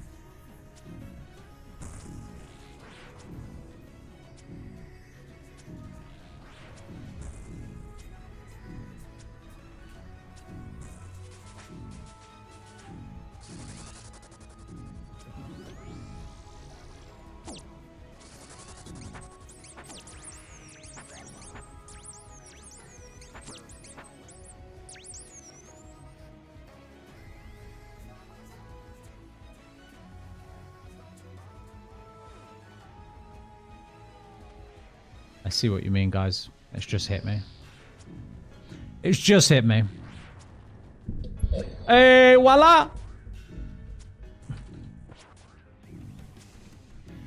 I see what you mean, guys. It's just hit me. It's just hit me. Hey, voila!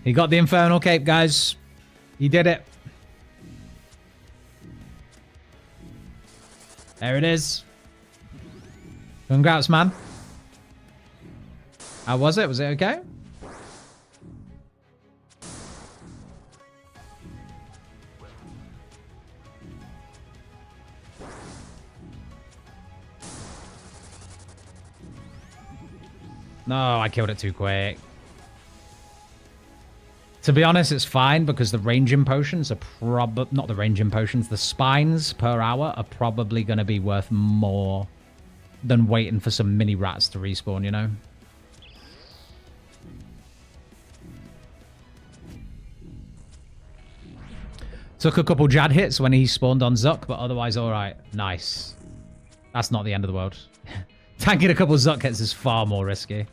He got the Infernal Cape, guys. He did it. There it is. Congrats, man. How was it? Was it okay? No, I killed it too quick. To be honest, it's fine because the ranging potions are not the ranging potions, the spines per hour are probably going to be worth more than waiting for some mini rats to respawn, you know? Took a couple Jad hits when he spawned on Zuck, but otherwise alright. Nice. That's not the end of the world. Tanking a couple Zuck hits is far more risky.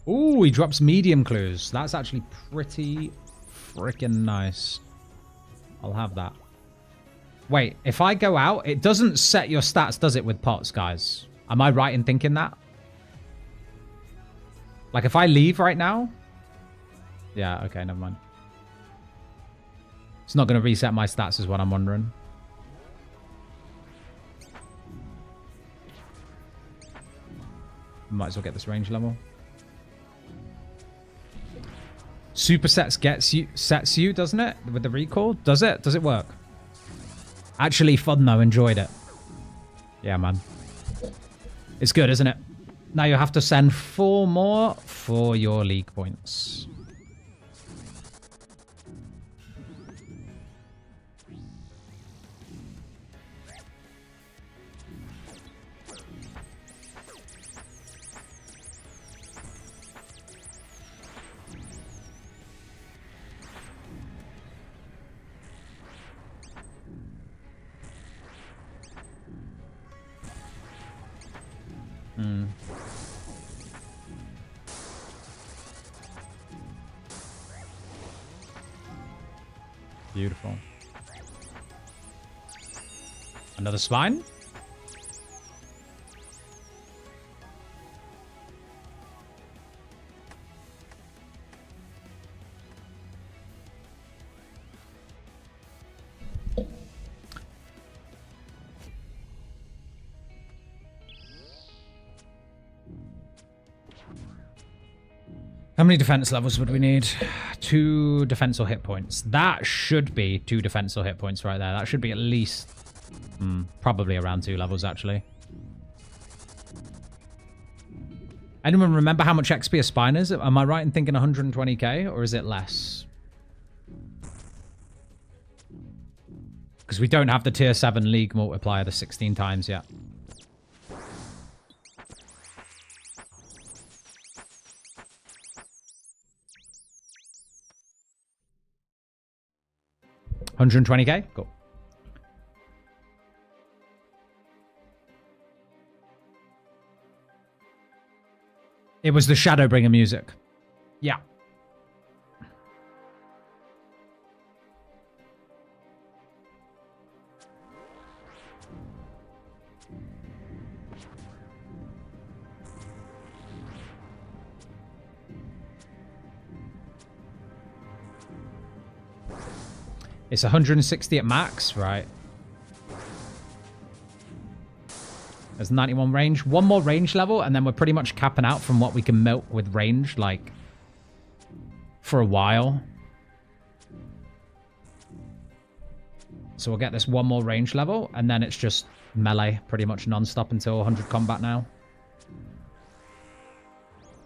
Ooh, he drops medium clues. That's actually pretty freaking nice. I'll have that. Wait, if I go out, it doesn't set your stats, does it, with pots, guys? Am I right in thinking that? Like, if I leave right now? Yeah, okay, never mind. It's not going to reset my stats is what I'm wondering. Might as well get this range level. Supersets sets you, doesn't it? With the recall? Does it? Does it work? Actually fun though, enjoyed it. Yeah, man. It's good, isn't it? Now you have to send 4 more for your league points. Beautiful. Another spine? How many defense levels would we need? 2 defense or hit points. That should be 2 defense or hit points right there. That should be at least probably around 2 levels, actually. Anyone remember how much XP a spine is? Am I right in thinking 120k, or is it less? Because we don't have the tier 7 league multiplier the 16 times yet. $120k? Cool. It was the Shadowbringer music. Yeah. It's 160 at max, right? There's 91 range. One more range level, and then we're pretty much capping out from what we can milk with range, like, for a while. So we'll get this one more range level, and then it's just melee pretty much non-stop until 100 combat now.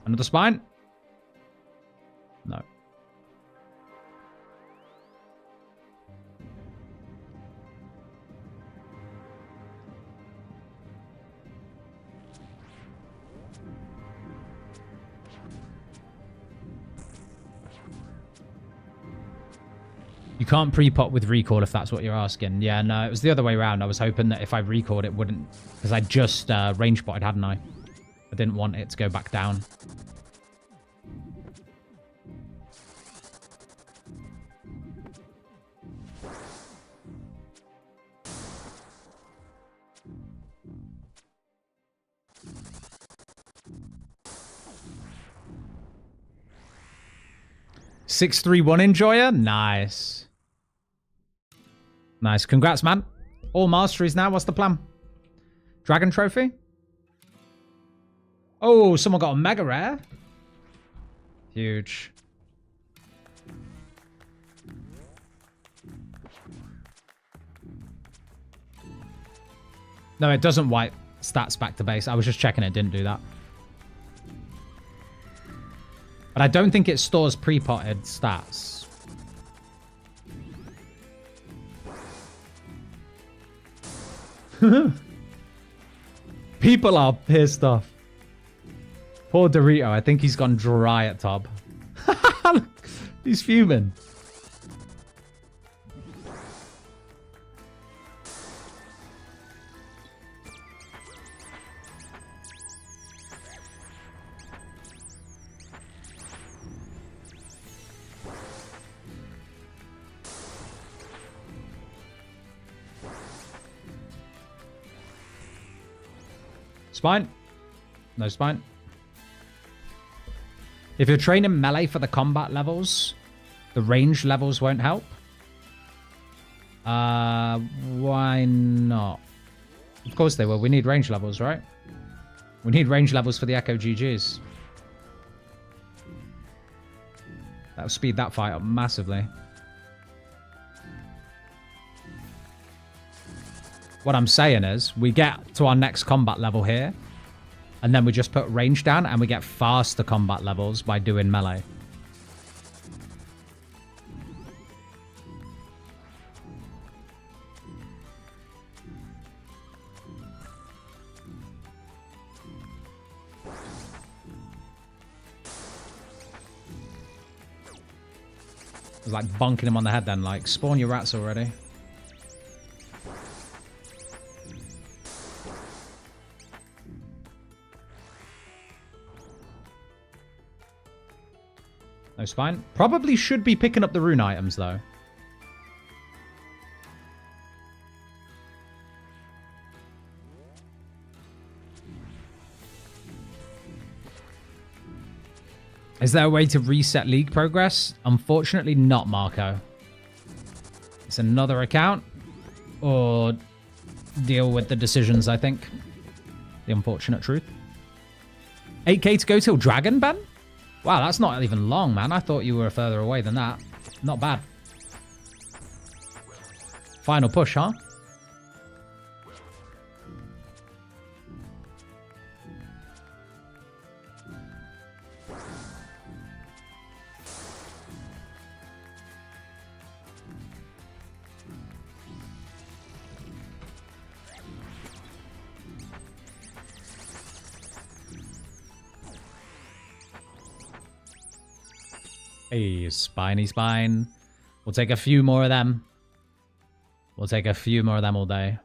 Another spine? No. You can't pre-pot with recall if that's what you're asking. Yeah, no, it was the other way around. I was hoping that if I recalled it wouldn't... Because I just range botted, hadn't I? I didn't want it to go back down. $631 enjoyer? Nice. Nice. Congrats, man. All masteries now. What's the plan? Dragon trophy? Oh, someone got a mega rare. Huge. No, it doesn't wipe stats back to base. I was just checking it. Didn't do that. But I don't think it stores pre-potted stats. People are pissed off. Poor Dorito. I think he's gone dry at top. He's fuming. Spine. No spine. If you're training melee for the combat levels, the range levels won't help. Why not? Of course they will. We need range levels, right? We need range levels for the Echo GGs. That'll speed that fight up massively. What I'm saying is, we get to our next combat level here, and then we just put range down, and we get faster combat levels by doing melee. It's like bonking him on the head then, like, spawn your rats already. No spine. Probably should be picking up the rune items, though. Is there a way to reset league progress? Unfortunately not, Marco. It's another account. Or deal with the decisions, I think. The unfortunate truth. 8k to go till Dragon, Ben? Wow, that's not even long, man. I thought you were further away than that. Not bad. Final push, huh? Hey, spiny spine. We'll take a few more of them. We'll take a few more of them all day.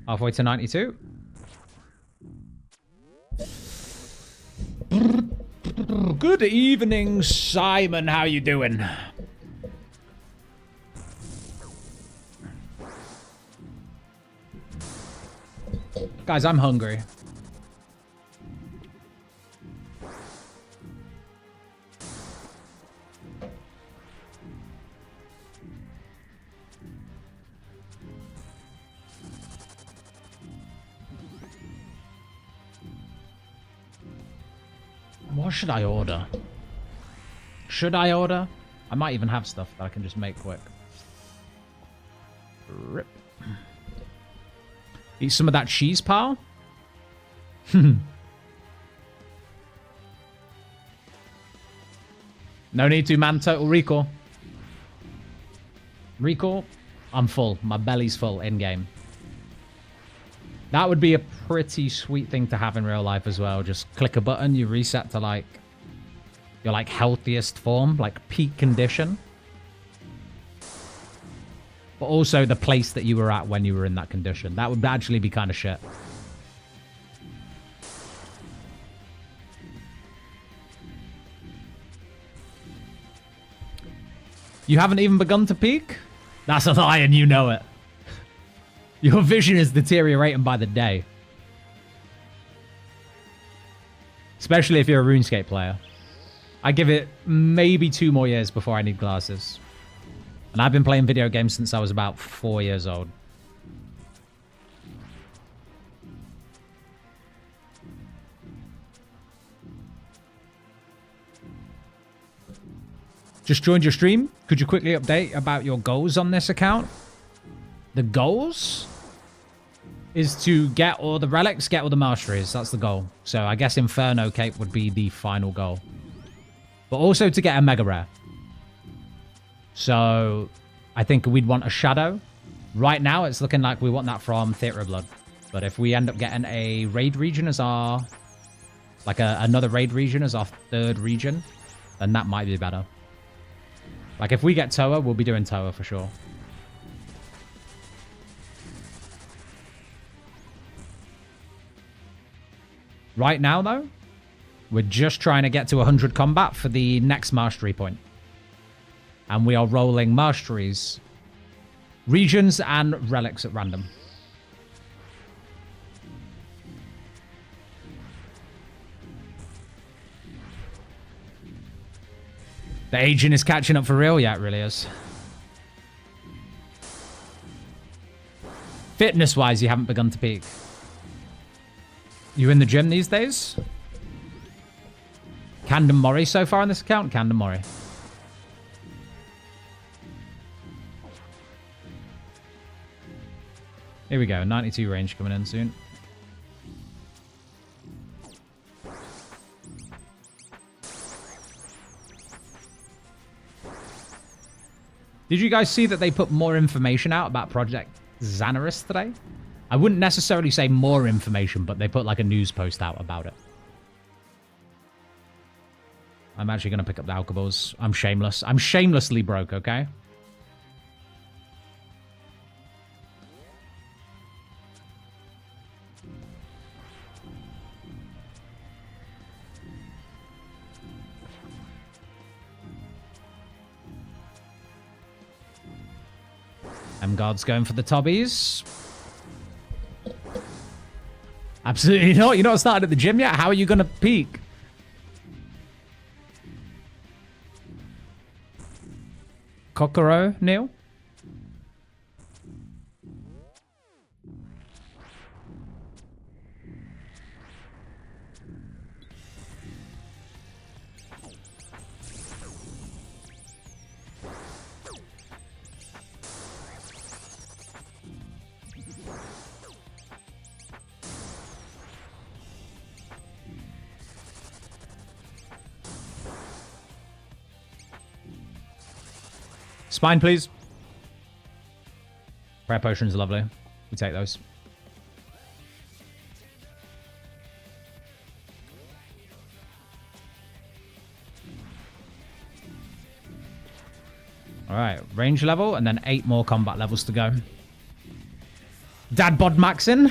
Halfway to 92. Good evening, Simon. How you doing? Guys, I'm hungry. What should I order? Should I order? I might even have stuff that I can just make quick. Rip. Eat some of that cheese, pal. No need to, man. Total recall. Recall? I'm full. My belly's full in-game. That would be a pretty sweet thing to have in real life as well. Just click a button, you reset to like your like healthiest form, like peak condition. But also the place that you were at when you were in that condition. That would actually be kind of shit. You haven't even begun to peak? That's a lie and you know it. Your vision is deteriorating by the day. Especially if you're a RuneScape player. I give it maybe 2 more years before I need glasses. And I've been playing video games since I was about 4 years old. Just joined your stream. Could you quickly update about your goals on this account? The goals is to get all the relics, get all the masteries. That's the goal. So I guess Inferno Cape would be the final goal. But also to get a mega rare. So I think we'd want a shadow. Right now it's looking like we want that from Theatre of Blood. But if we end up getting a raid region as our... like another raid region as our 3rd region, then that might be better. Like if we get Toa, we'll be doing Toa for sure. Right now, though, we're just trying to get to 100 combat for the next mastery point. And we are rolling masteries, regions, and relics at random. The aging is catching up for real. Yeah, it really is. Fitness-wise, you haven't begun to peak. You in the gym these days? Camden Murray so far on this account? Camden Murray. Here we go. 92 range coming in soon. Did you guys see that they put more information out about Project Xanaris today? I wouldn't necessarily say more information, but they put like a news post out about it. I'm actually going to pick up the alcohols. I'm shameless. I'm shamelessly broke, okay? M-Guard's going for the tobbies. Absolutely not. You're not started at the gym yet? How are you going to peak? Kokoro, Neil? Spine, please. Prayer potions are lovely. We take those. All right, range level, and then 8 more combat levels to go. Dad bod maxin.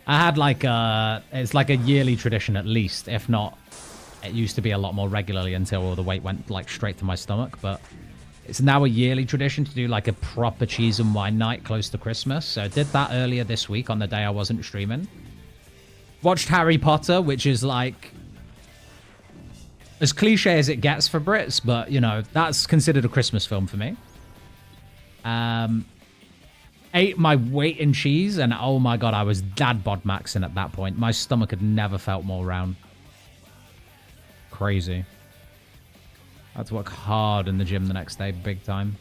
I had like it's like a yearly tradition at least, if not, it used to be a lot more regularly until all the weight went like straight to my stomach, but it's now a yearly tradition to do like a proper cheese and wine night close to Christmas. So I did that earlier this week on the day I wasn't streaming. Watched Harry Potter, which is like as cliche as it gets for Brits, but you know, that's considered a Christmas film for me. Ate my weight in cheese, and oh my god, I was dad bod maxing at that point. My stomach had never felt more round. Crazy. I had to work hard in the gym the next day, big time.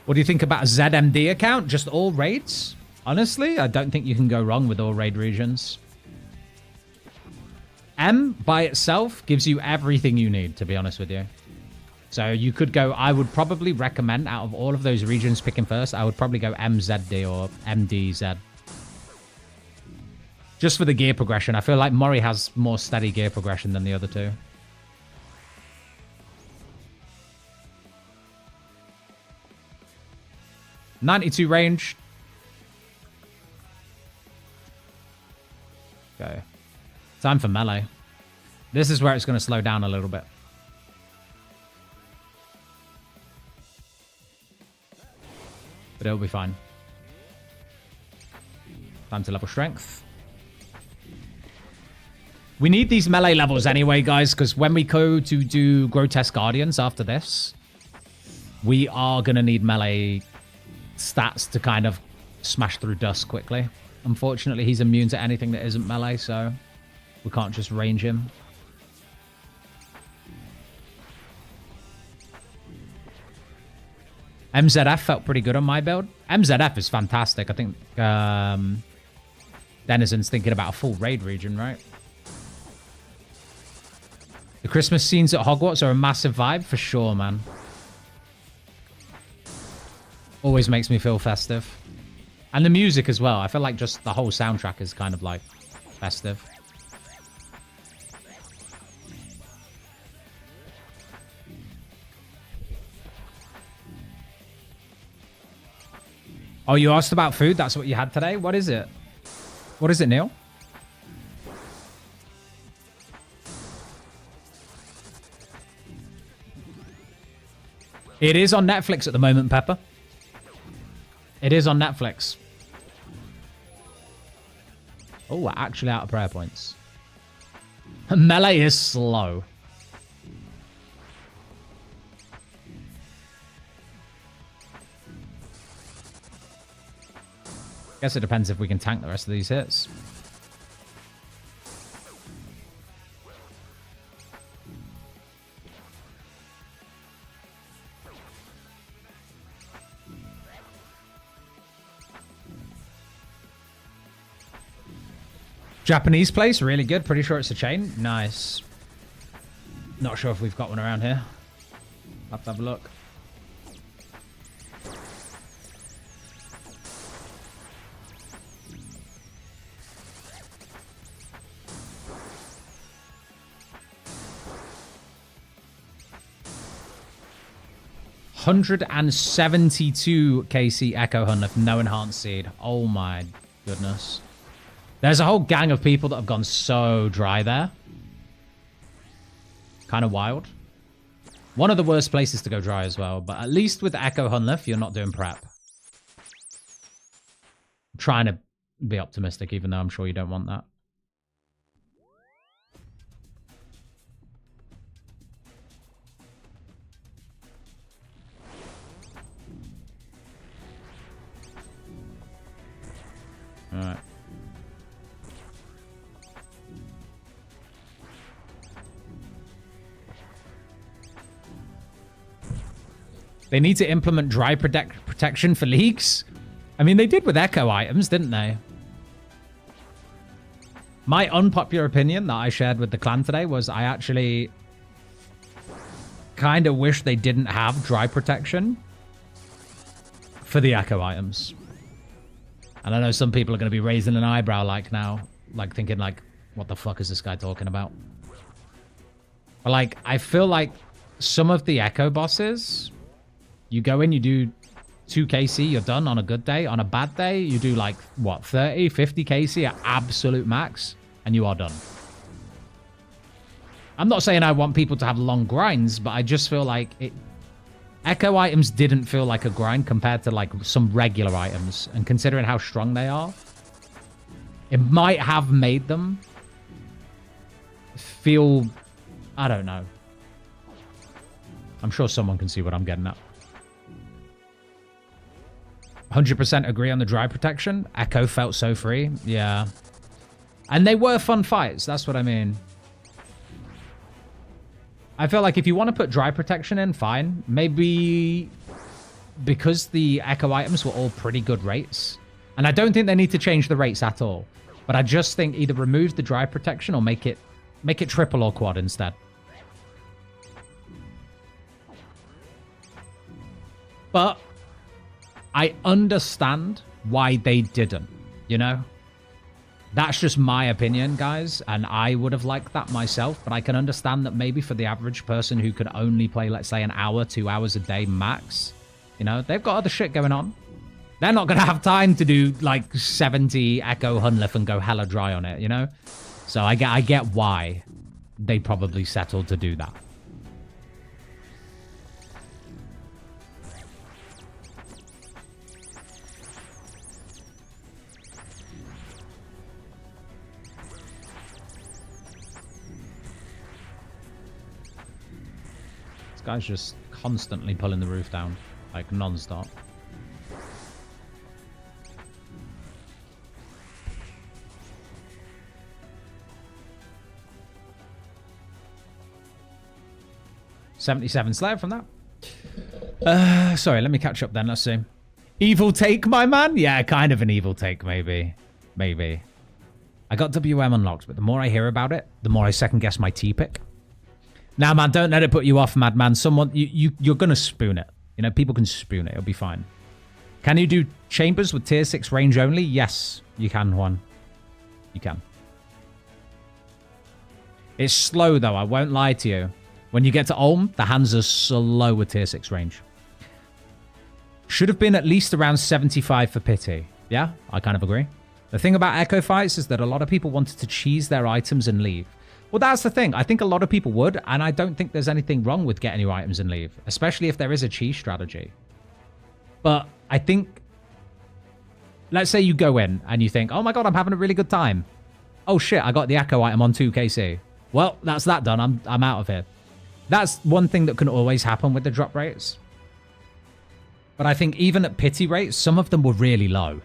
What do you think about a ZMD account? Just all raids? Honestly, I don't think you can go wrong with all raid regions. M by itself gives you everything you need, to be honest with you. So you could go, I would probably recommend out of all of those regions picking first, I would probably go MZD or MDZ. Just for the gear progression. I feel like Mori has more steady gear progression than the other two. .92 range. Okay. Time for melee. This is where it's going to slow down a little bit. But it'll be fine. Time to level strength. We need these melee levels anyway, guys, because when we go to do Grotesque Guardians after this, we are going to need melee stats to kind of smash through dust quickly. Unfortunately, he's immune to anything that isn't melee, so we can't just range him. MZF felt pretty good on my build. MZF is fantastic. I think Denizen's thinking about a full raid region, right? The Christmas scenes at Hogwarts are a massive vibe for sure, man. Always makes me feel festive. And the music as well. I feel like just the whole soundtrack is kind of like festive. Oh, you asked about food? That's what you had today? What is it? What is it, Neil? It is on Netflix at the moment, Pepper. It is on Netflix. Oh, we're actually out of prayer points. Melee is slow. Guess it depends if we can tank the rest of these hits. Japanese place, really good. Pretty sure it's a chain. Nice. Not sure if we've got one around here. Have to have a look. $172 KC Echo Hunt of no enhanced seed. Oh my goodness. There's a whole gang of people that have gone so dry there. Kind of wild. One of the worst places to go dry as well, but at least with Echo Hunlif, you're not doing prep. I'm trying to be optimistic, even though I'm sure you don't want that. All right. They need to implement dry protection for leagues. I mean, they did with echo items, didn't they? My unpopular opinion that I shared with the clan today was I actually kind of wish they didn't have dry protection for the echo items. And I know some people are going to be raising an eyebrow like now, like thinking like, what the fuck is this guy talking about? But like, I feel like some of the Echo bosses, you go in, you do 2 KC, you're done on a good day. On a bad day, you do like, what, 30, 50 KC at absolute max, and you are done. I'm not saying I want people to have long grinds, but I just feel like Echo items didn't feel like a grind compared to like some regular items. And considering how strong they are, it might have made them feel, I don't know. I'm sure someone can see what I'm getting at. 100% agree on the dry protection. Echo felt so free. Yeah. And they were fun fights. That's what I mean. I feel like if you want to put dry protection in, fine. Maybe because the Echo items were all pretty good rates. And I don't think they need to change the rates at all. But I just think either remove the dry protection or make it triple or quad instead. But I understand why they didn't, you know? That's just my opinion, guys, and I would have liked that myself, but I can understand that maybe for the average person who could only play, let's say, an hour, 2 hours a day max, you know, they've got other shit going on. They're not going to have time to do, like, 70 Echo Hunlith and go hella dry on it, you know? So I get why they probably settled to do that. Guy's just constantly pulling the roof down, like non-stop. $77 Slayer from that. Sorry, let me catch up then. Let's see. Evil take, my man? Yeah, kind of an evil take, maybe. Maybe. I got WM unlocked, but the more I hear about it, the more I second guess my T-pick. Now, man, don't let it put you off, madman. Someone, you're going to spoon it. You know, people can spoon it. It'll be fine. Can you do chambers with tier 6 range only? Yes, you can, Juan. You can. It's slow, though. I won't lie to you. When you get to Ulm, the hands are slow with tier 6 range. Should have been at least around 75 for pity. Yeah, I kind of agree. The thing about Echo fights is that a lot of people wanted to cheese their items and leave. Well, that's the thing. I think a lot of people would, and I don't think there's anything wrong with getting your items and leave, especially if there is a cheese strategy. But I think, let's say you go in and you think, oh my god, I'm having a really good time. Oh shit, I got the Echo item on 2KC. Well, that's that done. I'm out of here. That's one thing that can always happen with the drop rates. But I think even at pity rates, some of them were really low.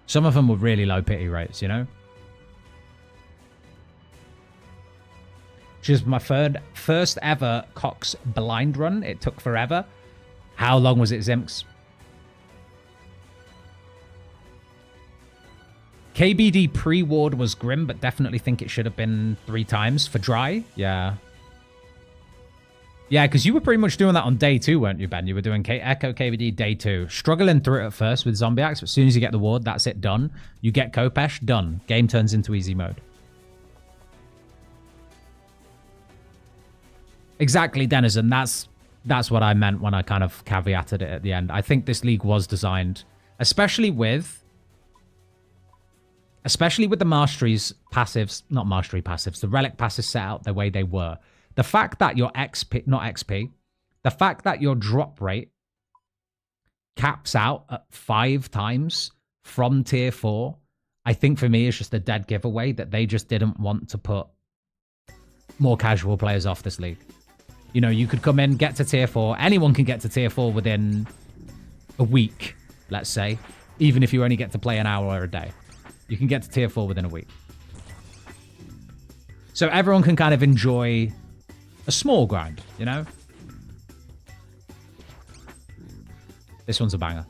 Some of them were really low pity rates, you know? Which is my first ever Cox blind run. It took forever. How long was it, Zimks? KBD pre-ward was grim, but definitely think it should have been 3 times for dry. Yeah. Yeah, because you were pretty much doing that on day 2, weren't you, Ben? You were doing Echo KBD day 2. Struggling through it at first with Zombie Axe, but as soon as you get the ward, that's it, done. You get Kopesh, done. Game turns into easy mode. Exactly, Denizen. That's what I meant when I kind of caveated it at the end. I think this league was designed, especially with the masteries passives, not mastery passives, the relic passives set out the way they were. The fact that your XP, not XP, the fact that your drop rate caps out at 5 times from tier 4, I think for me is just a dead giveaway that they just didn't want to put more casual players off this league. You know, you could come in, get to tier 4. Anyone can get to tier 4 within a week, let's say. Even if you only get to play an hour a day. You can get to tier 4 within a week. So everyone can kind of enjoy a small grind, you know? This one's a banger.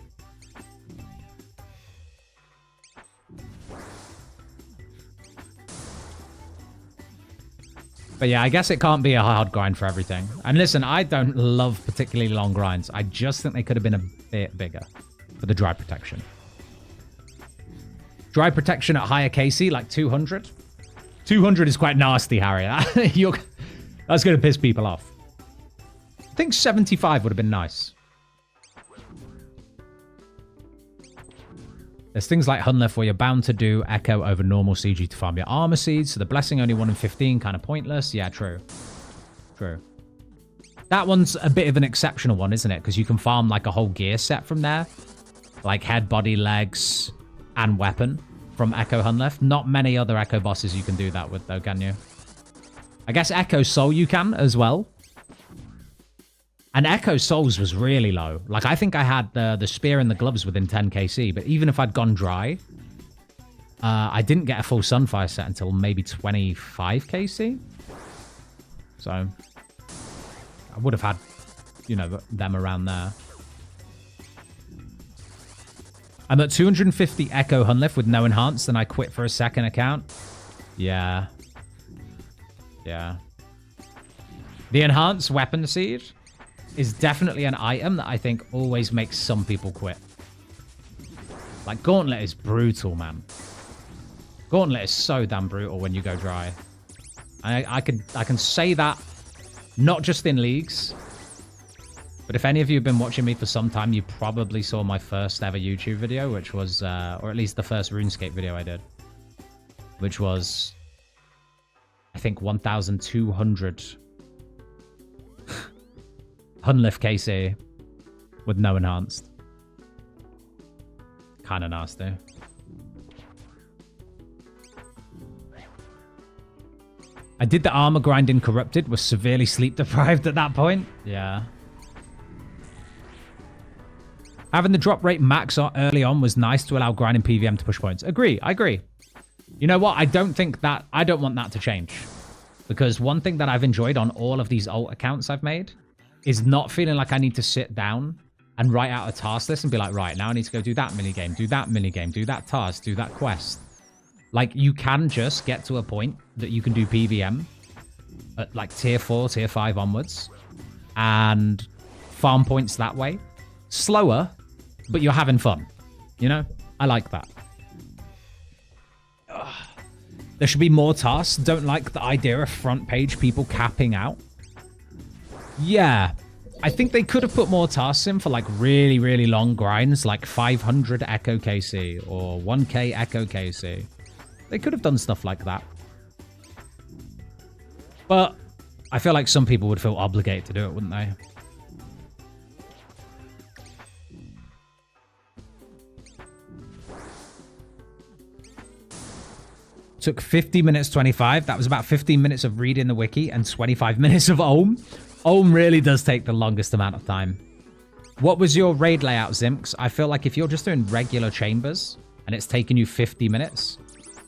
But yeah, I guess it can't be a hard grind for everything. And listen, I don't love particularly long grinds. I just think they could have been a bit bigger for the dry protection. Dry protection at higher KC, like 200. 200 is quite nasty, Harry. That's going to piss people off. I think 75 would have been nice. There's things like Hunlef where you're bound to do Echo over normal CG to farm your armor seeds. So the blessing only 1 in 15, kind of pointless. Yeah, true. True. That one's a bit of an exceptional one, isn't it? Because you can farm like a whole gear set from there. Like head, body, legs, and weapon from Echo Hunlef. Not many other Echo bosses you can do that with though, can you? I guess Echo Soul you can as well. And Echo Souls was really low. Like, I think I had the spear and the gloves within 10 KC, but even if I'd gone dry, I didn't get a full Sunfire set until maybe 25 KC. So, I would have had, you know, them around there. I'm at 250 Echo Hunlef with no enhance, then I quit for a second account. Yeah. Yeah. The enhanced weapon seed is definitely an item that I think always makes some people quit. Like, Gauntlet is brutal, man. Gauntlet is so damn brutal when you go dry. I can say that not just in leagues, but if any of you have been watching me for some time, you probably saw my first ever YouTube video, which was, or at least the first RuneScape video I did, which was, I think, 1,200 Hunlef KC with no enhanced. Kind of nasty. I did the armor grind in Corrupted, was severely sleep deprived at that point. Yeah. Having the drop rate max early on was nice to allow grinding PVM to push points. Agree, I agree. You know what? I don't want that to change. Because one thing that I've enjoyed on all of these alt accounts I've made is not feeling like I need to sit down and write out a task list and be like, right, now I need to go do that minigame, do that minigame, do that task, do that quest. Like, you can just get to a point that you can do PVM at like tier 4, tier 5 onwards and farm points that way. Slower, but you're having fun. You know? I like that. Ugh. There should be more tasks. Don't like the idea of front page people capping out. Yeah, I think they could have put more tasks in for like really, really long grinds, like 500 Echo KC or 1K Echo KC. They could have done stuff like that. But I feel like some people would feel obligated to do it, wouldn't they? Took 50 minutes 25. That was about 15 minutes of reading the wiki and 25 minutes of Ohm. Ohm really does take the longest amount of time. What was your raid layout, Zimks? I feel like if you're just doing regular chambers and it's taking you 50 minutes,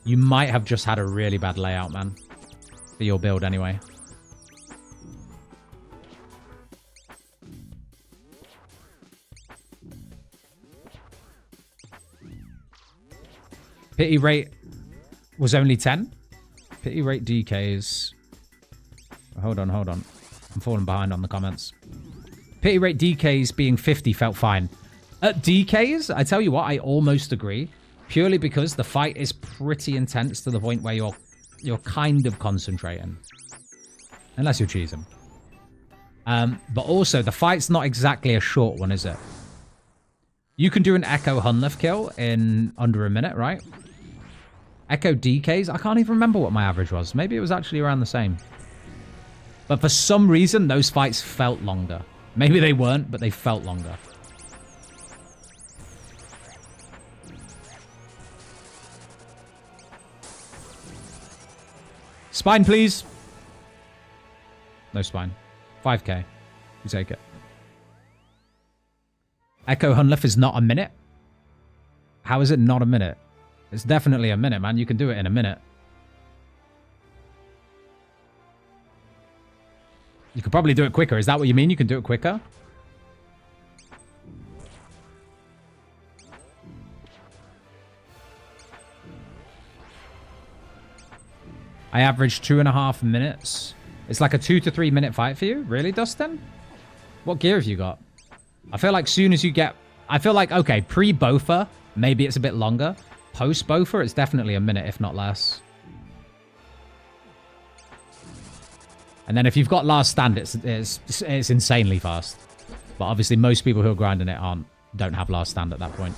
you might have just had a really bad layout, man. For your build, anyway. Pity rate was only 10. Pity rate DKs. Hold on. I'm falling behind on the comments. Pity rate DKs being 50 felt fine. At DKs, I tell you what, I almost agree. Purely because the fight is pretty intense to the point where you're kind of concentrating. Unless you're cheesing. But also, the fight's not exactly a short one, is it? You can do an Echo Hunlef kill in under a minute, right? Echo DKs, I can't even remember what my average was. Maybe it was actually around the same. But for some reason, those fights felt longer. Maybe they weren't, but they felt longer. Spine, please. No spine. 5k. You take it. Echo Hunlef is not a minute. How is it not a minute? It's definitely a minute, man. You can do it in a minute. You could probably do it quicker. Is that what you mean? You can do it quicker? I averaged 2.5 minutes. It's like a 2 to 3 minute fight for you? Really, Dustin? What gear have you got? I feel like soon as you get... I feel like, okay, pre-Bofa, maybe it's a bit longer. Post-Bofa, it's definitely a minute, if not less. And then if you've got last stand, it's insanely fast. But obviously most people who are grinding it don't have last stand at that point.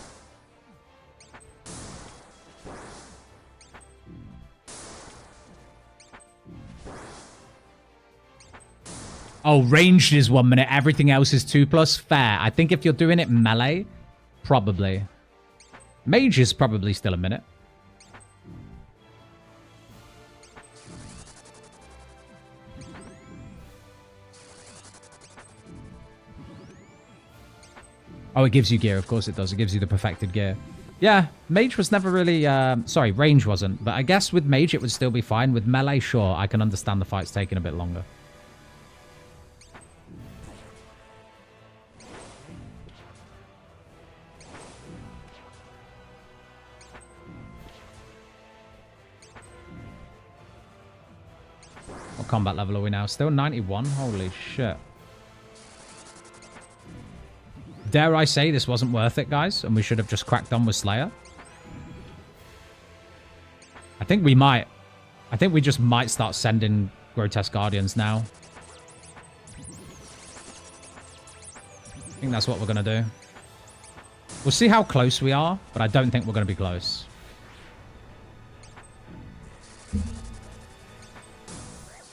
Oh, ranged is 1 minute. Everything else is 2+. Fair. I think if you're doing it melee, probably. Mage is probably still a minute. Oh, it gives you gear. Of course it does. It gives you the perfected gear. Yeah, mage was never really... sorry, range wasn't. But I guess with mage it would still be fine. With melee, sure, I can understand the fight's taking a bit longer. What combat level are we now? Still 91? Holy shit. Dare I say this wasn't worth it, guys, and we should have just cracked on with Slayer? I think we might. I think we just might start sending Grotesque Guardians now. I think that's what we're going to do. We'll see how close we are, but I don't think we're going to be close.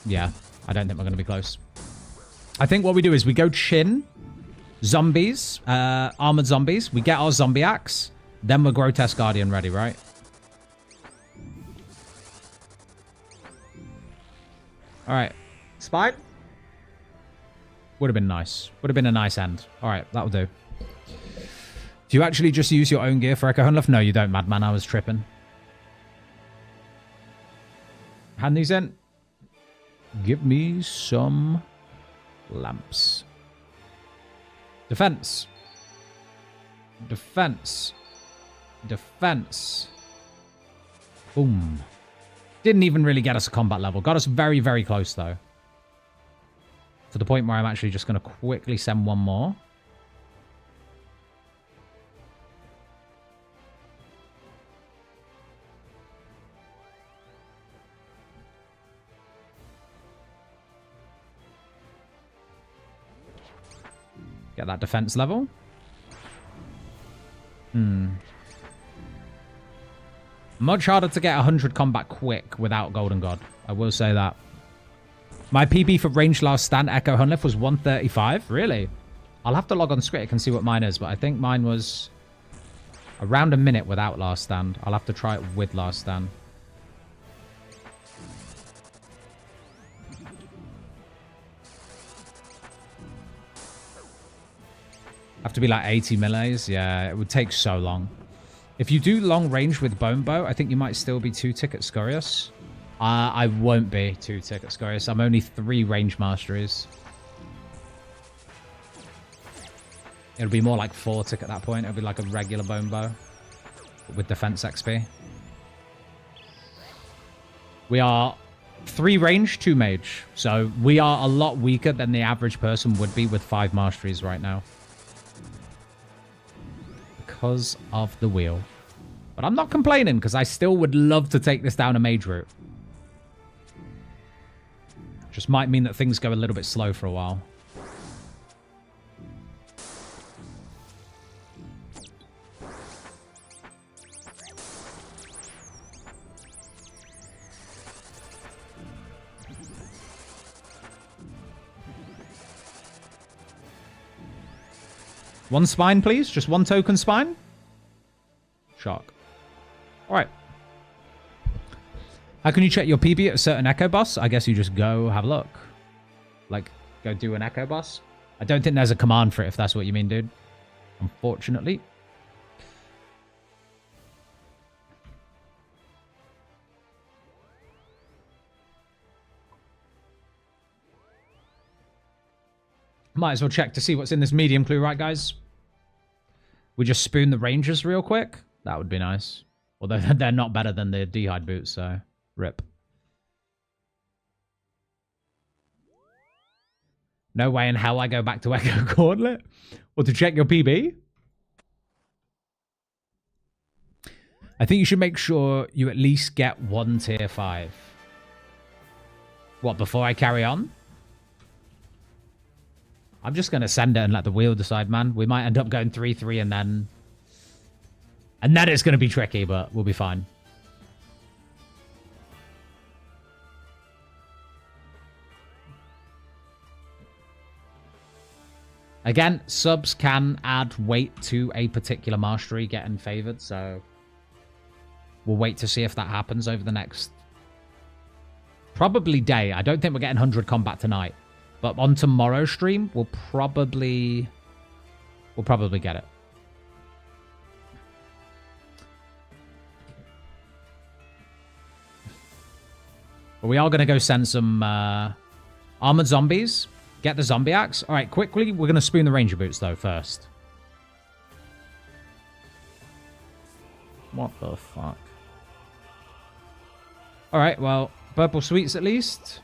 Yeah, I don't think we're going to be close. I think what we do is we go Chin... Zombies, armored zombies. We get our zombie axe. Then we're Grotesque Guardian ready, right? Alright. Spine? Would have been nice. Would have been a nice end. Alright, that'll do. Do you actually just use your own gear for Echo Hunlef? No, you don't, Madman. I was tripping. Hand these in. Give me some lamps. Defense. Defense. Defense. Boom. Didn't even really get us a combat level. Got us very, very close, though. To the point where I'm actually just going to quickly send one more. Get that defense level. Much harder to get 100 combat quick without Golden God. I will say that. My PB for range last stand Echo Hunlef was 135. Really? I'll have to log on Scritic and see what mine is, but I think mine was around a minute without last stand. I'll have to try it with last stand. Have to be like 80 melees. Yeah, it would take so long. If you do long range with Bone Bow, I think you might still be 2-tick Scorious. I won't be 2-tick Scorious. I'm only 3 range masteries. It'll be more like 4-tick at that point. It'll be like a regular Bone Bow with defense XP. We are 3 range, 2 mage. So we are a lot weaker than the average person would be with 5 masteries right now. Because of the wheel. But I'm not complaining, because I still would love to take this down a mage route. Just might mean that things go a little bit slow for a while. One spine, please. Just one token spine. Shark. Alright. How can you check your PB at a certain Echo boss? I guess you just go have a look. Like, go do an Echo boss. I don't think there's a command for it, if that's what you mean, dude. Unfortunately. Might as well check to see what's in this medium clue, right, guys? We just spoon the Rangers real quick. That would be nice. Although they're not better than the D'hide boots, so rip. No way in hell I go back to Echo Gauntlet? Or to check your PB? I think you should make sure you at least get 1 tier 5. What, before I carry on? I'm just going to send it and let the wheel decide, man. We might end up going 3-3 and then... And then it's going to be tricky, but we'll be fine. Again, subs can add weight to a particular mastery getting favored, so we'll wait to see if that happens over the next probably day. I don't think we're getting 100 combat tonight, but on tomorrow's stream, we'll probably get it. But we are going to go send some armored zombies. Get the zombie axe. All right, quickly, we're going to spoon the ranger boots, though, first. What the fuck? All right, well, purple sweets at least.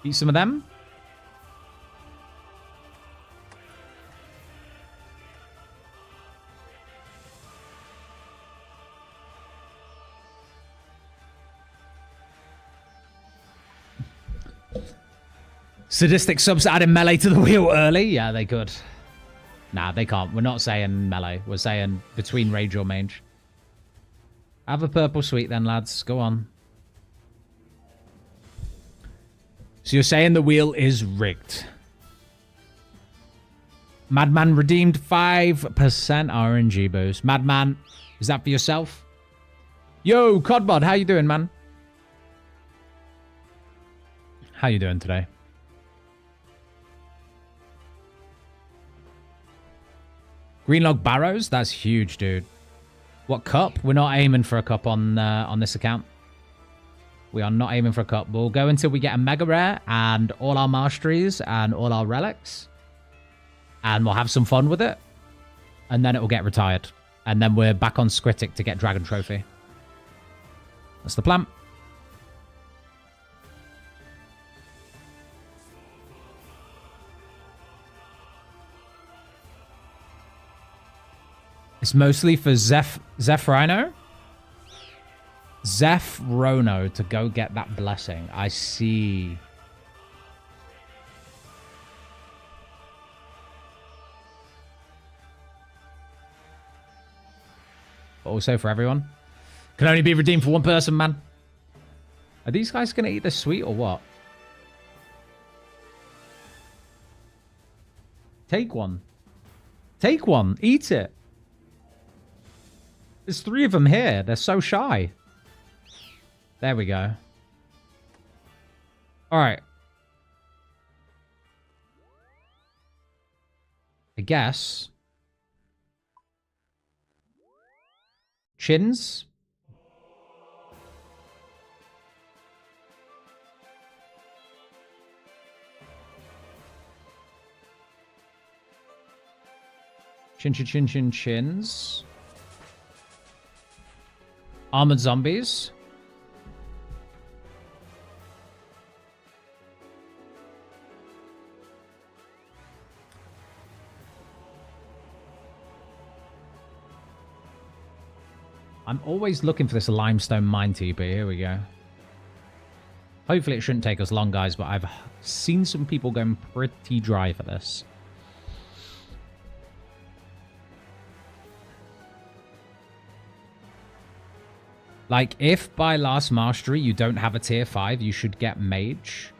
Eat some of them. Sadistic subs adding melee to the wheel early? Yeah, they could. Nah, they can't. We're not saying melee. We're saying between rage or mage. Have a purple sweet then, lads. Go on. So you're saying the wheel is rigged. Madman redeemed 5% RNG boost. Madman, is that for yourself? Yo, Codbod, how you doing, man? How you doing today? Greenlog Barrows? That's huge, dude. What cup? We're not aiming for a cup on this account. We are not aiming for a cup. We'll go until we get a mega rare and all our masteries and all our relics. And we'll have some fun with it. And then it will get retired. And then we're back on Scritic to get Dragon Trophy. That's the plan. It's mostly for Zephrino to go get that blessing. I see. But also for everyone. Can only be redeemed for one person, man. Are these guys going to eat this sweet or what? Take one. Take one. Eat it. There's 3 of them here. They're so shy. There we go. All right. I guess. Chins. Chins. Armored zombies. I'm always looking for this limestone mine TP. Here we go. Hopefully it shouldn't take us long, guys, but I've seen some people going pretty dry for this. Like, if by last mastery you don't have a tier 5, you should get mage.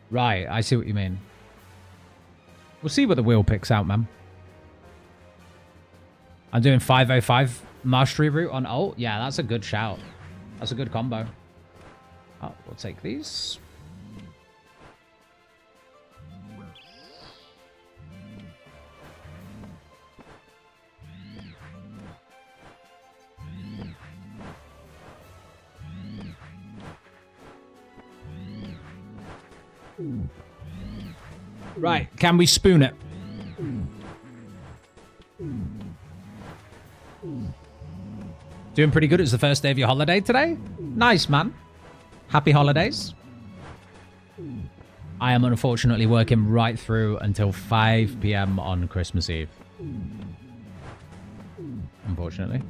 Right, I see what you mean. We'll see what the wheel picks out, man. I'm doing 505 mastery route on ult. Yeah, that's a good shout. That's a good combo. Oh, we'll take these. Right, can we spoon it? Doing pretty good. It's the first day of your holiday today. Nice, man. Happy holidays. I am unfortunately working right through until 5 p.m. on Christmas Eve. Unfortunately.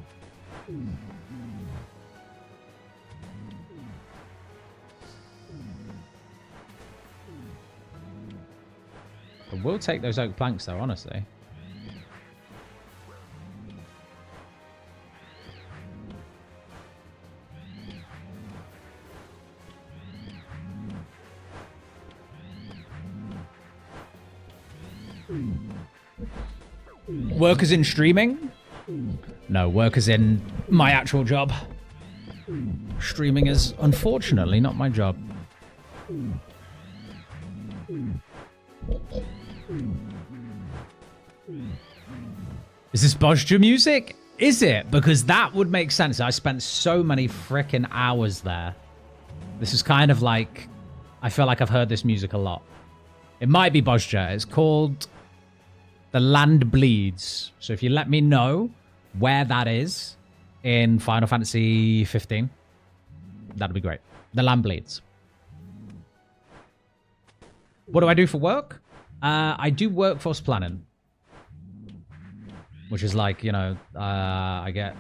I will take those oak planks, though, honestly. Work as in streaming? No, work as in my actual job. Streaming is unfortunately not my job. Is this Bosja music? Is it? Because that would make sense. I spent so many frickin' hours there. This is kind of like... I feel like I've heard this music a lot. It might be Bosja. It's called The Land Bleeds. So if you let me know where that is in Final Fantasy 15, that'd be great. The Land Bleeds. What do I do for work? I do workforce planning. Which is like, you know, I get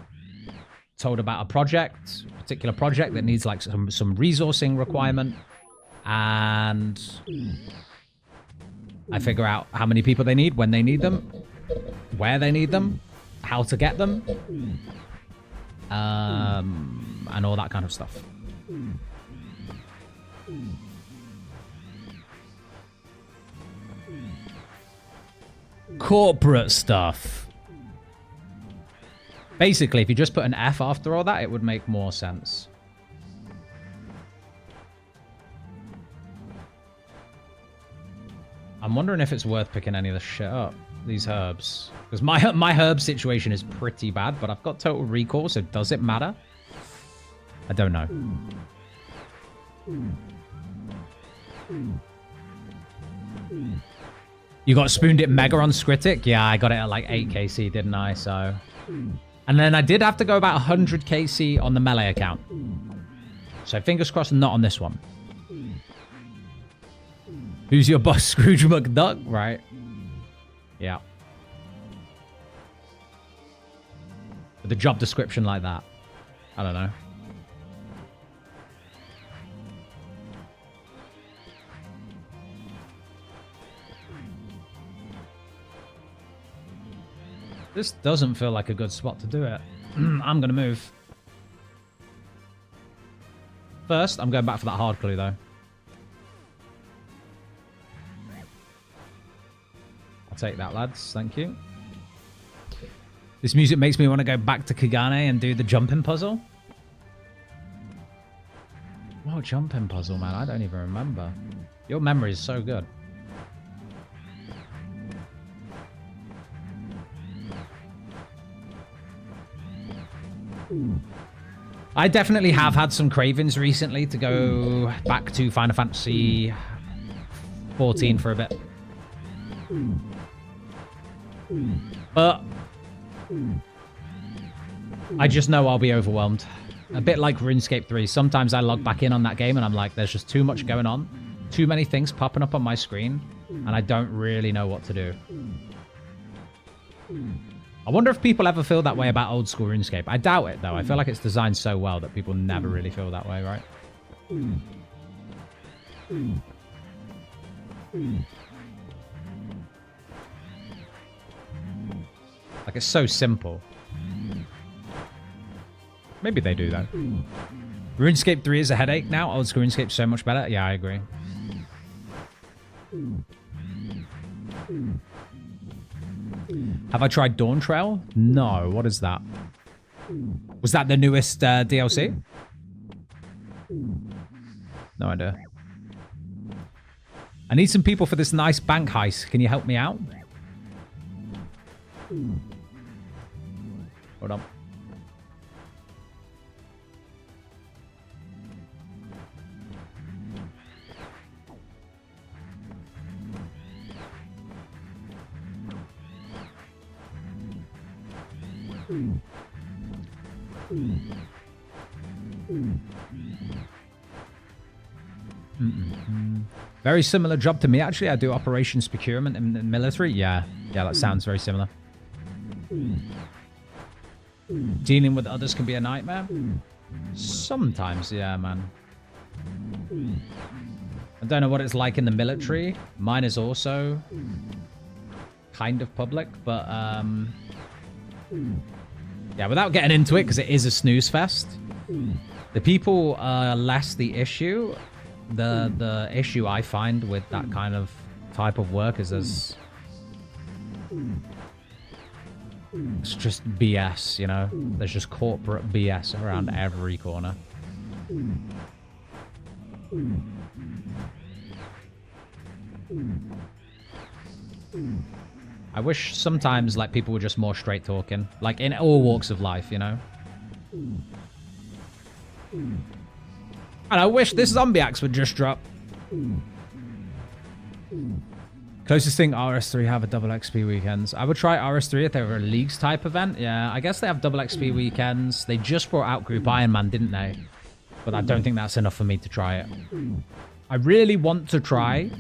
told about a project, a particular project that needs like some resourcing requirement. And I figure out how many people they need, when they need them, where they need them, how to get them, and all that kind of stuff. Corporate stuff. Basically, if you just put an F after all that, it would make more sense. I'm wondering if it's worth picking any of this shit up, these herbs. Because my herb situation is pretty bad, but I've got total recall, so does it matter? I don't know. You got spooned it mega on Scritic? Yeah, I got it at like 8 KC, didn't I? So... And then I did have to go about 100 KC on the melee account. So fingers crossed not on this one. Who's your boss, Scrooge McDuck? Right. Yeah. With a job description like that. I don't know. This doesn't feel like a good spot to do it. I'm going to move. First, I'm going back for that hard clue, though. I'll take that, lads. Thank you. This music makes me want to go back to Kagane and do the jumping puzzle. What jumping puzzle, man? I don't even remember. Your memory is so good. I definitely have had some cravings recently to go back to Final Fantasy 14 for a bit. But I just know I'll be overwhelmed. A bit like RuneScape 3. Sometimes I log back in on that game and I'm like, there's just too much going on. Too many things popping up on my screen. And I don't really know what to do. I wonder if people ever feel that way about old school RuneScape. I doubt it, though. I feel like it's designed so well that people never really feel that way, right? Like, it's so simple. Maybe they do, though. RuneScape 3 is a headache now. Old school RuneScape's so much better. Yeah, I agree. Have I tried Dawn Trail? No. What is that? Was that the newest DLC? No idea. I need some people for this nice bank heist. Can you help me out? Hold on. Very similar job to me, actually. I do operations procurement in the military. Yeah, that sounds very similar. Dealing with others can be a nightmare. Sometimes, yeah, man. I don't know what it's like in the military. Mine is also kind of public, but yeah, without getting into it, because it is a snooze fest, the people are less the issue. The issue I find with that kind of type of work is it's just BS, you know? There's just corporate BS around every corner. I wish sometimes, like, people were just more straight talking. Like, in all walks of life, you know? And I wish this zombie axe would just drop. Closest thing, RS3 have a double XP weekends. I would try RS3 if they were a Leagues type event. Yeah, I guess they have double XP weekends. They just brought out Group Iron Man, didn't they? But I don't think that's enough for me to try it. I really want to try.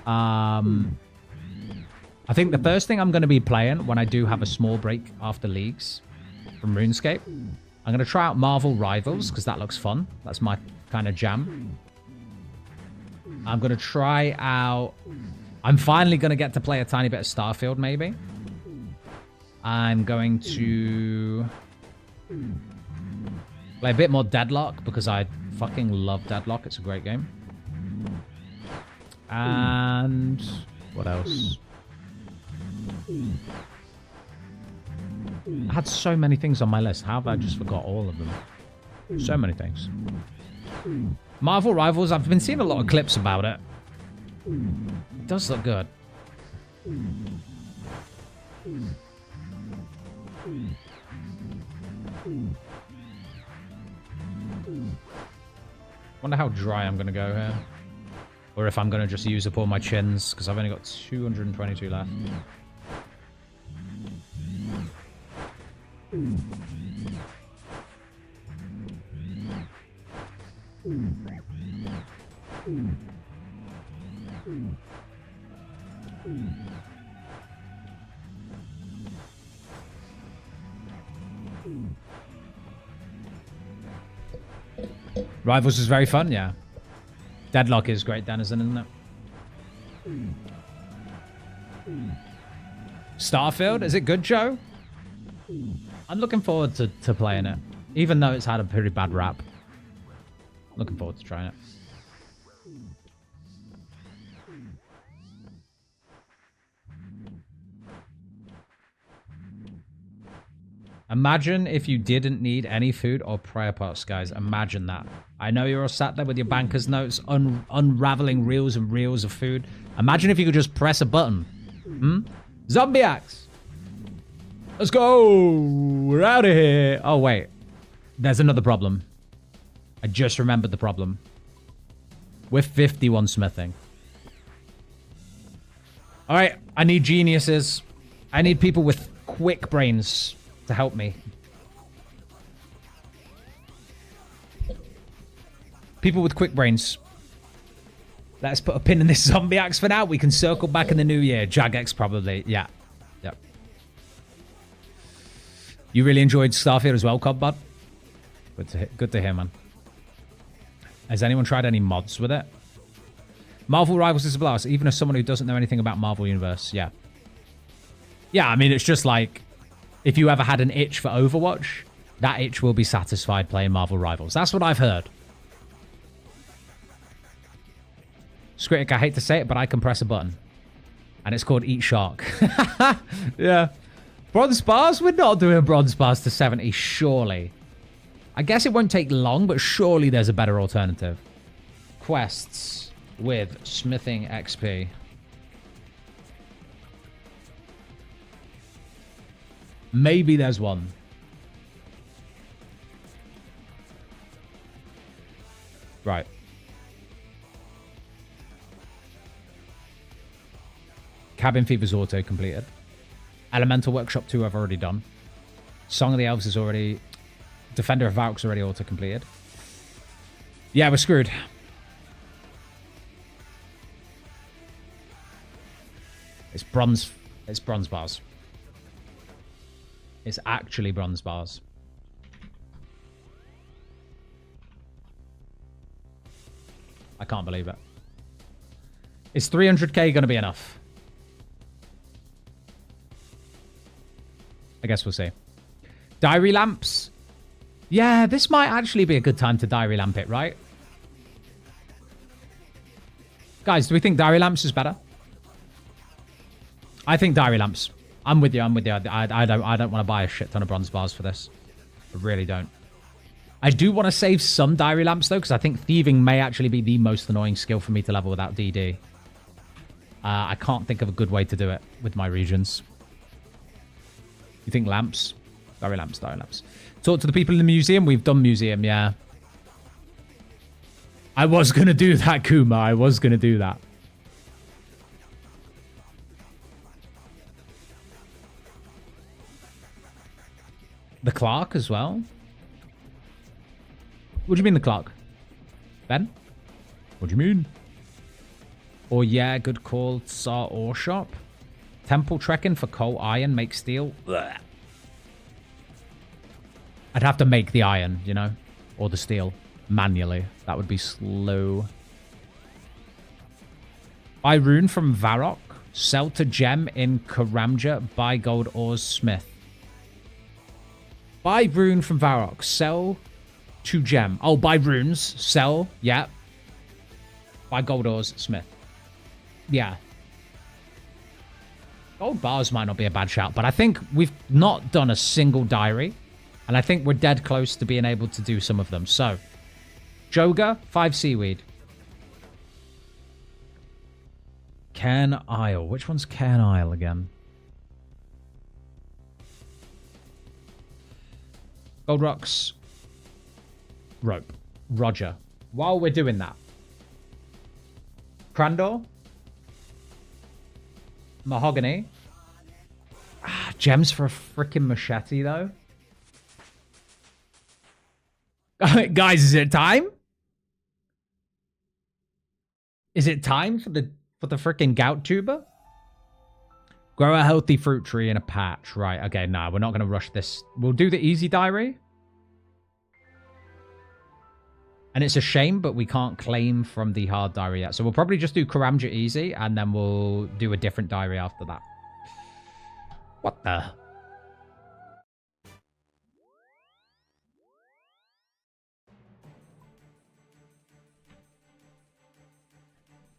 I think the first thing I'm going to be playing when I do have a small break after Leagues from RuneScape, I'm going to try out Marvel Rivals because that looks fun. That's my kind of jam. I'm going to try out... I'm finally going to get to play a tiny bit of Starfield, maybe. I'm going to play a bit more Deadlock because I fucking love Deadlock. It's a great game. And what else? I had so many things on my list. How have I just forgot all of them? So many things. Marvel Rivals, I've been seeing a lot of clips about it. It does look good. Wonder how dry I'm going to go here. Or if I'm going to just use up all my chins, because I've only got 222 left. Rivals is very fun, yeah. Deadlock is great, Denizen, isn't it? Starfield, is it good, Joe? I'm looking forward to playing it, even though it's had a pretty bad rap. Looking forward to trying it. Imagine if you didn't need any food or prayer pots, guys. Imagine that. I know you're all sat there with your banker's notes, unraveling reels and reels of food. Imagine if you could just press a button. Zombie axe. Let's go. We're out of here. Oh, wait. There's another problem. I just remembered the problem. We're 51 smithing. All right. I need geniuses. I need people with quick brains to help me. People with quick brains. Let's put a pin in this zombie axe for now. We can circle back in the new year. Jagex probably. Yeah. Yep. You really enjoyed Starfield as well, Cobb Bud? Good to hear, man. Has anyone tried any mods with it? Marvel Rivals is a blast, even as someone who doesn't know anything about Marvel Universe. Yeah. Yeah, I mean, it's just like, if you ever had an itch for Overwatch, that itch will be satisfied playing Marvel Rivals. That's what I've heard. Scritic, I hate to say it, but I can press a button. And it's called Eat Shark. Yeah. Bronze bars? We're not doing bronze bars to 70, surely. I guess it won't take long, but surely there's a better alternative. Quests with smithing XP. Maybe there's one. Right. Cabin Fever's auto completed. Elemental Workshop 2 I've already done. Song of the Elves is already... Defender of Valk's already auto completed. Yeah, we're screwed. It's bronze bars. It's actually bronze bars. I can't believe it. Is 300k going to be enough? I guess we'll see. Diary lamps. Yeah, this might actually be a good time to diary lamp it, right? Guys, do we think diary lamps is better? I think diary lamps. I'm with you. I'm with you. I don't want to buy a shit ton of bronze bars for this. I really don't. I do want to save some diary lamps, though, because I think thieving may actually be the most annoying skill for me to level without DD. I can't think of a good way to do it with my regions. You think lamps? Diary lamps, diary lamps. Talk to the people in the museum. We've done museum, yeah. I was going to do that, Kuma. I was going to do that. The Clark as well? What do you mean the Clark? Ben? What do you mean? Or yeah, good call. Tsar ore shop. Temple trekking for coal iron, make steel. Blech. I'd have to make the iron, you know? Or the steel. Manually. That would be slow. Buy rune from Varrock. Sell to gem in Karamja. Buy gold ores smith. Buy rune from Varrock. Sell to gem. Oh, buy runes. Sell. Yeah. Buy gold ores smith. Yeah. Gold bars might not be a bad shout, but I think we've not done a single diary. And I think we're dead close to being able to do some of them. So, Joga, 5 seaweed. Cairn Isle. Which one's Cairn Isle again? Gold rocks. Rope. Roger. While we're doing that. Crandor. Mahogany. Ah, gems for a freaking machete, though. Guys, is it time? Is it time for the freaking gout tuber? Grow a healthy fruit tree in a patch. Right, okay, nah, we're not going to rush this. We'll do the easy diary. And it's a shame, but we can't claim from the hard diary yet. So we'll probably just do Karamja easy, and then we'll do a different diary after that. What the...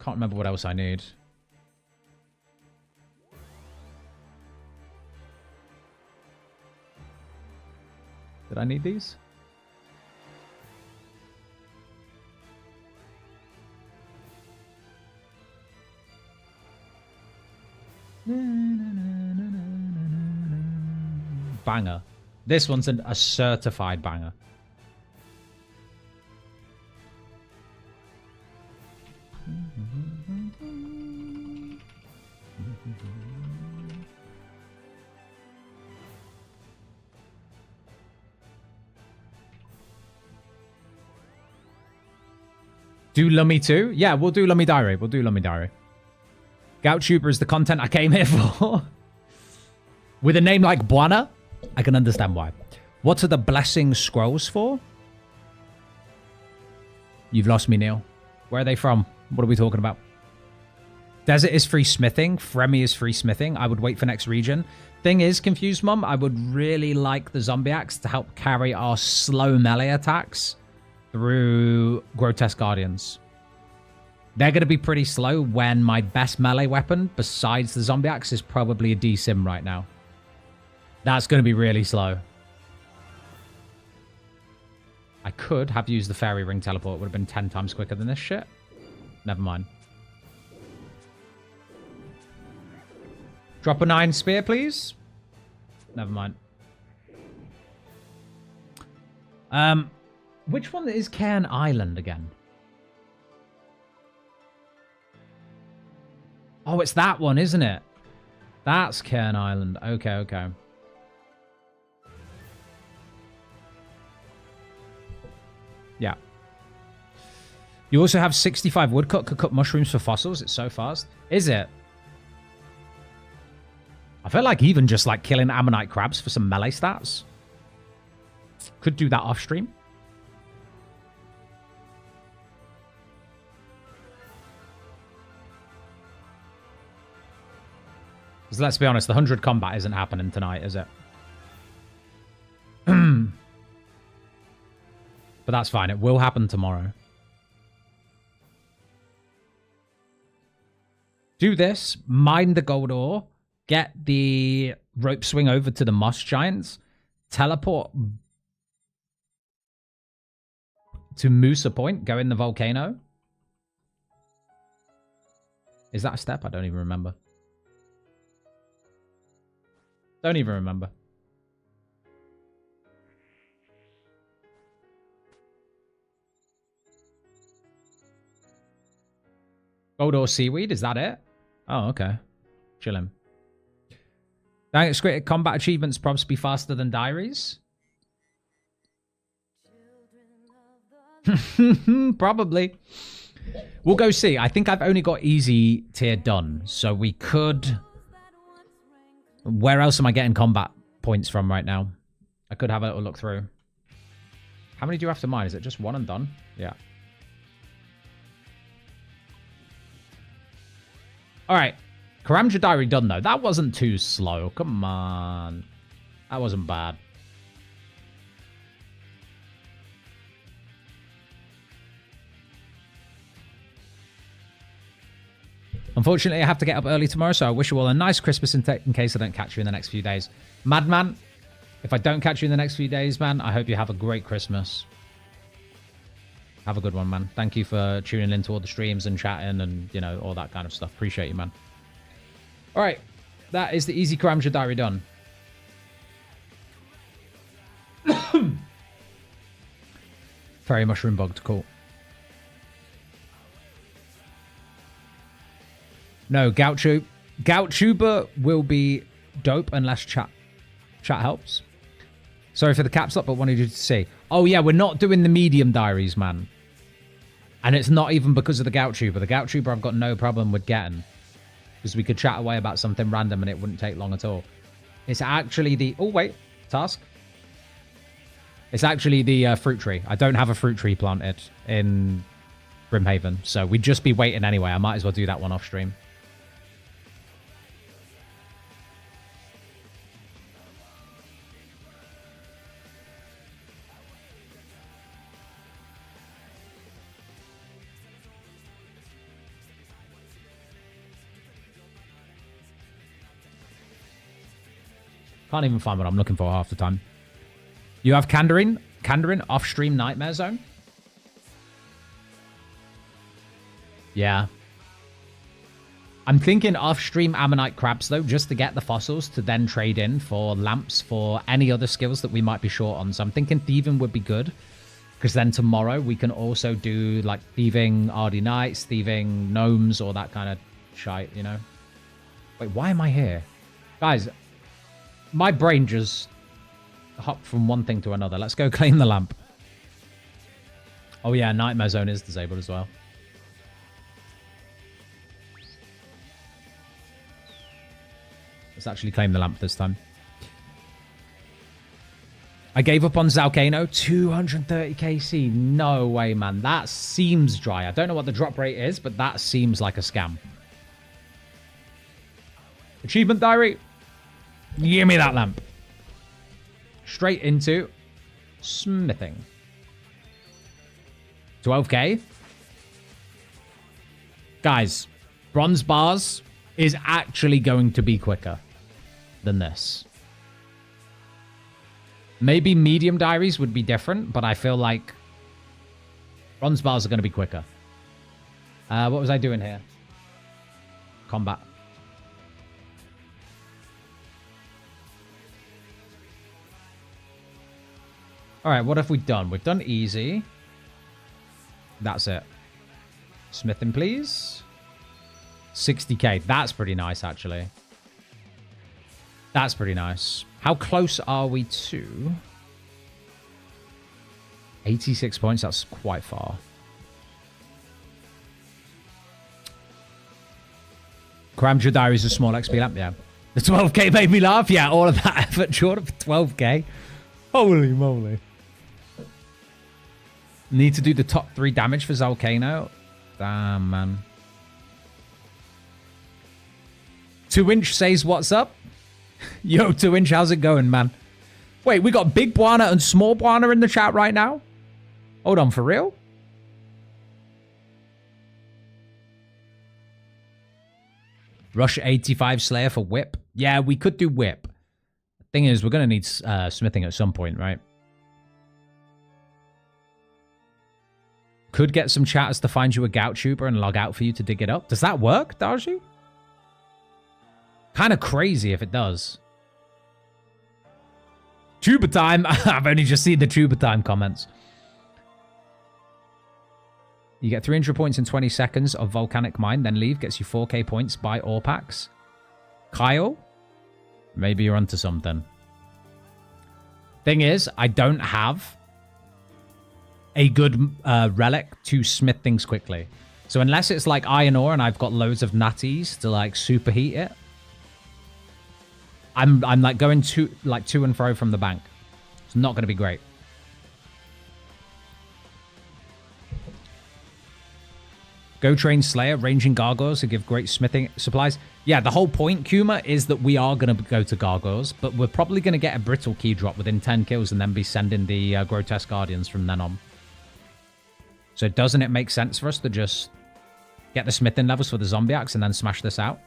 Can't remember what else I need. Did I need these? Banger. This one's a certified banger. Do Lummy too? Yeah, we'll do Lummy Diary. We'll do Lummy Diary. GoutTuber is the content I came here for. With a name like Buana, I can understand why. What are the blessing scrolls for? You've lost me, Neil. Where are they from? What are we talking about? Desert is free smithing. Fremi is free smithing. I would wait for next region. Thing is, Confused Mum, I would really like the zombie axe to help carry our slow melee attacks through Grotesque Guardians. They're going to be pretty slow when my best melee weapon, besides the zombie axe, is probably a D-Sim right now. That's going to be really slow. I could have used the fairy ring teleport. It would have been 10 times quicker than this shit. Never mind. Drop a 9 spear, please. Never mind. Which one is Cairn Island again? Oh, it's that one, isn't it? That's Cairn Island. Okay, okay. Yeah. You also have 65 woodcut. Could cut mushrooms for fossils. It's so fast. Is it? I feel like even just like killing ammonite crabs for some melee stats. Could do that off stream. Because let's be honest, the 100 combat isn't happening tonight, is it? But that's fine. It will happen tomorrow. Do this. Mine the gold ore. Get the rope swing over to the moss giants. Teleport to Musa Point. Go in the volcano. Is that a step? I don't even remember. Don't even remember. Gold ore seaweed, is that it? Oh, okay. Chillin'. Thanks, Scritic. Combat achievements probs be faster than diaries? Probably. We'll go see. I think I've only got easy tier done, so we could... Where else am I getting combat points from right now? I could have a little look through. How many do you have to mine? Is it just one and done? Yeah. All right. Karamja Diary done, though. That wasn't too slow. Come on. That wasn't bad. Unfortunately, I have to get up early tomorrow, so I wish you all a nice Christmas in case I don't catch you in the next few days. Madman, if I don't catch you in the next few days, man, I hope you have a great Christmas. Have a good one, man. Thank you for tuning into all the streams and chatting and, you know, all that kind of stuff. Appreciate you, man. All right. That is the Easy Karamja Diary done. Fairy Mushroom Bugged. Cool. No, Gouttuber will be dope unless chat helps. Sorry for the caps lock, but wanted you to see. Oh, yeah, we're not doing the medium diaries, man. And it's not even because of the Gouttuber. The Gouttuber I've got no problem with getting. Because we could chat away about something random and it wouldn't take long at all. It's actually the... Oh, wait. Task. It's actually the fruit tree. I don't have a fruit tree planted in Brimhaven. So we'd just be waiting anyway. I might as well do that one off stream. Can't even find what I'm looking for half the time. You have Kandarin off-stream Nightmare Zone? Yeah. I'm thinking off-stream Ammonite Crabs, though, just to get the fossils to then trade in for lamps for any other skills that we might be short on. So I'm thinking thieving would be good. Because then tomorrow we can also do, like, thieving RD Knights, thieving gnomes, or that kind of shite, you know? Wait, why am I here? Guys... My brain just hopped from one thing to another. Let's go claim the lamp. Oh yeah, Nightmare Zone is disabled as well. Let's actually claim the lamp this time. I gave up on Zalcano. 230 KC. No way, man. That seems dry. I don't know what the drop rate is, but that seems like a scam. Achievement diary. Give me that lamp. Straight into smithing. 12k. Guys, bronze bars is actually going to be quicker than this. Maybe medium diaries would be different, but I feel like bronze bars are going to be quicker. What was I doing here? Combat. All right, what have we done? We've done easy. That's it. Smithing, please. 60k. That's pretty nice, actually. That's pretty nice. How close are we to 86 points? That's quite far. Karamja Diary is a small XP lamp, yeah. The 12k made me laugh. Yeah, all of that effort short of 12k. Holy moly. Need to do the top 3 damage for Zalcano. Damn, man. 2-inch says what's up. Yo, 2-inch, how's it going, man? Wait, we got Big Buana and Small Buana in the chat right now? Hold on, for real? Rush 85 Slayer for whip. Yeah, we could do whip. Thing is, we're going to need smithing at some point, right? Could get some chatters to find you a gout tuber and log out for you to dig it up. Does that work, Darji? Kind of crazy if it does. Tuber time. I've only just seen the tuber time comments. You get 300 points in 20 seconds of Volcanic Mine, then leave. Gets you 4k points. Buy all packs. Kyle? Maybe you're onto something. Thing is, I don't have a good relic to smith things quickly. So unless it's like iron ore and I've got loads of natties to like superheat it, I'm like going to and fro from the bank. It's not going to be great. Go train Slayer, ranging gargoyles to give great smithing supplies. Yeah, the whole point, Kuma, is that we are going to go to gargoyles, but we're probably going to get a brittle key drop within 10 kills and then be sending the grotesque guardians from then on. So doesn't it make sense for us to just get the smithing levels for the zombie axe and then smash this out?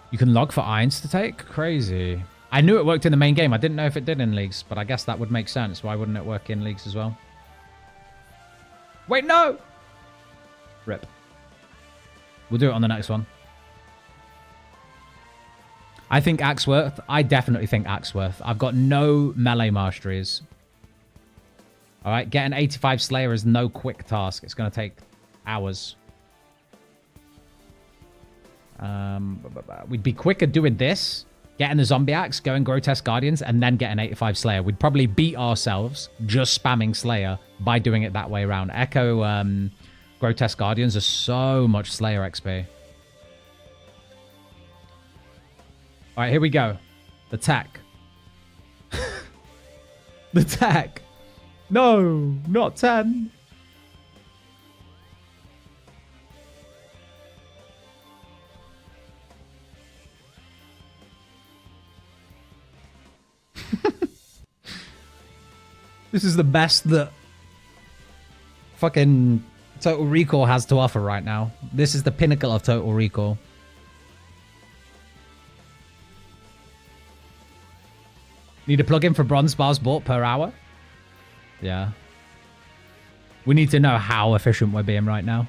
You can log for irons to take? Crazy. I knew it worked in the main game. I didn't know if it did in leagues, but I guess that would make sense. Why wouldn't it work in leagues as well? Wait, no! Rip. We'll do it on the next one. I think Axeworth. I definitely think Axeworth. I've got no melee masteries. Alright, getting 85 Slayer is no quick task. It's going to take hours. We'd be quicker doing this, getting the zombie axe, going grotesque guardians, and then getting 85 Slayer. We'd probably beat ourselves just spamming Slayer by doing it that way around. Echo grotesque guardians are so much Slayer XP. All right, here we go. The tech. The tech. No, not 10. This is the best that fucking Total Recall has to offer right now. This is the pinnacle of Total Recall. Need a plugin for bronze bars bought per hour? Yeah. We need to know how efficient we're being right now.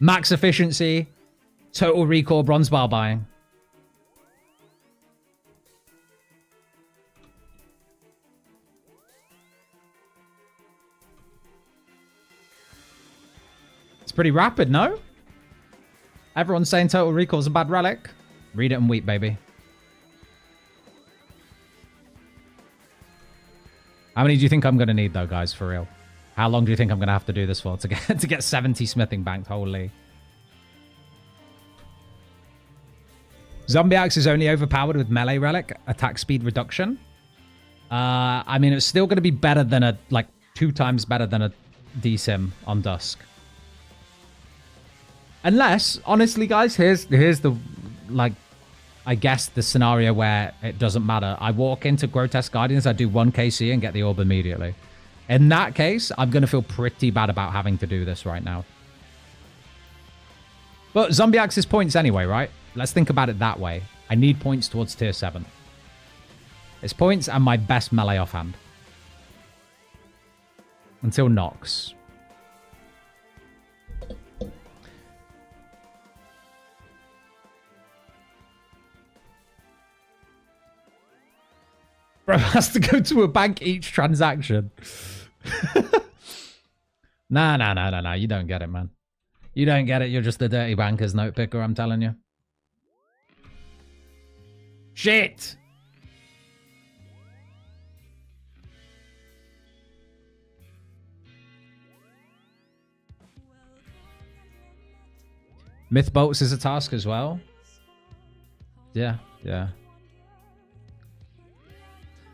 Max efficiency. Total Recall bronze bar buying. It's pretty rapid, no? Everyone's saying Total Recall's a bad relic. Read it and weep, baby. How many do you think I'm going to need, though, guys, for real? How long do you think I'm going to have to do this for to get 70 smithing banked? Holy. Zombie Axe is only overpowered with melee relic, attack speed reduction. I mean, it's still going to be better than a, like, 2 times better than a DSIM on Dusk. Unless, honestly, guys, here's the, like, I guess the scenario where it doesn't matter. I walk into Grotesque Guardians, I do 1 KC and get the orb immediately. In that case, I'm going to feel pretty bad about having to do this right now. But Zombie Axe's points anyway, right? Let's think about it that way. I need points towards tier 7. It's points and my best melee offhand. Until Nox. Bro has to go to a bank each transaction. Nah. You don't get it, man. You don't get it. You're just a dirty banker's note picker, I'm telling you. Shit! Myth bolts is a task as well. Yeah, yeah.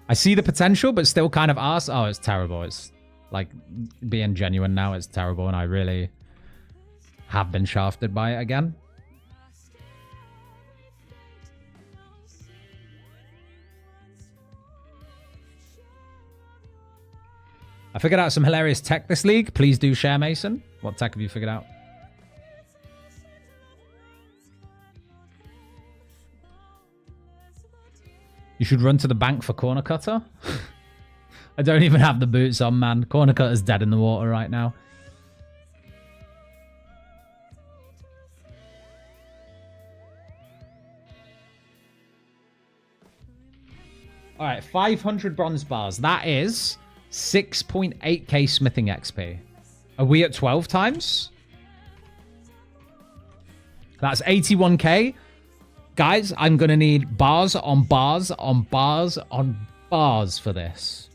I see the potential, but still kind of arse. Oh, it's terrible. It's like being genuine now. It's terrible, and I really have been shafted by it again. I figured out some hilarious tech this league. Please do share, Mason. What tech have you figured out? You should run to the bank for corner cutter. I don't even have the boots on, man. Corner cutter's dead in the water right now. All right, 500 bronze bars. That is 6.8k smithing XP. Are we at 12 times? That's 81k. Guys, I'm going to need bars on bars on bars on bars for this.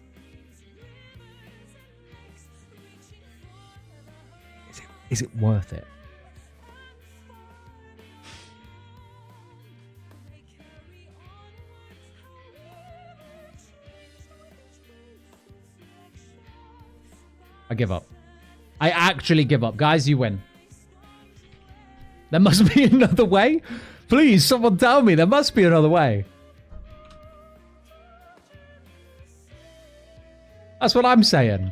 Is it worth it? I give up. I actually give up. Guys, you win. There must be another way. Please, someone tell me. There must be another way. That's what I'm saying.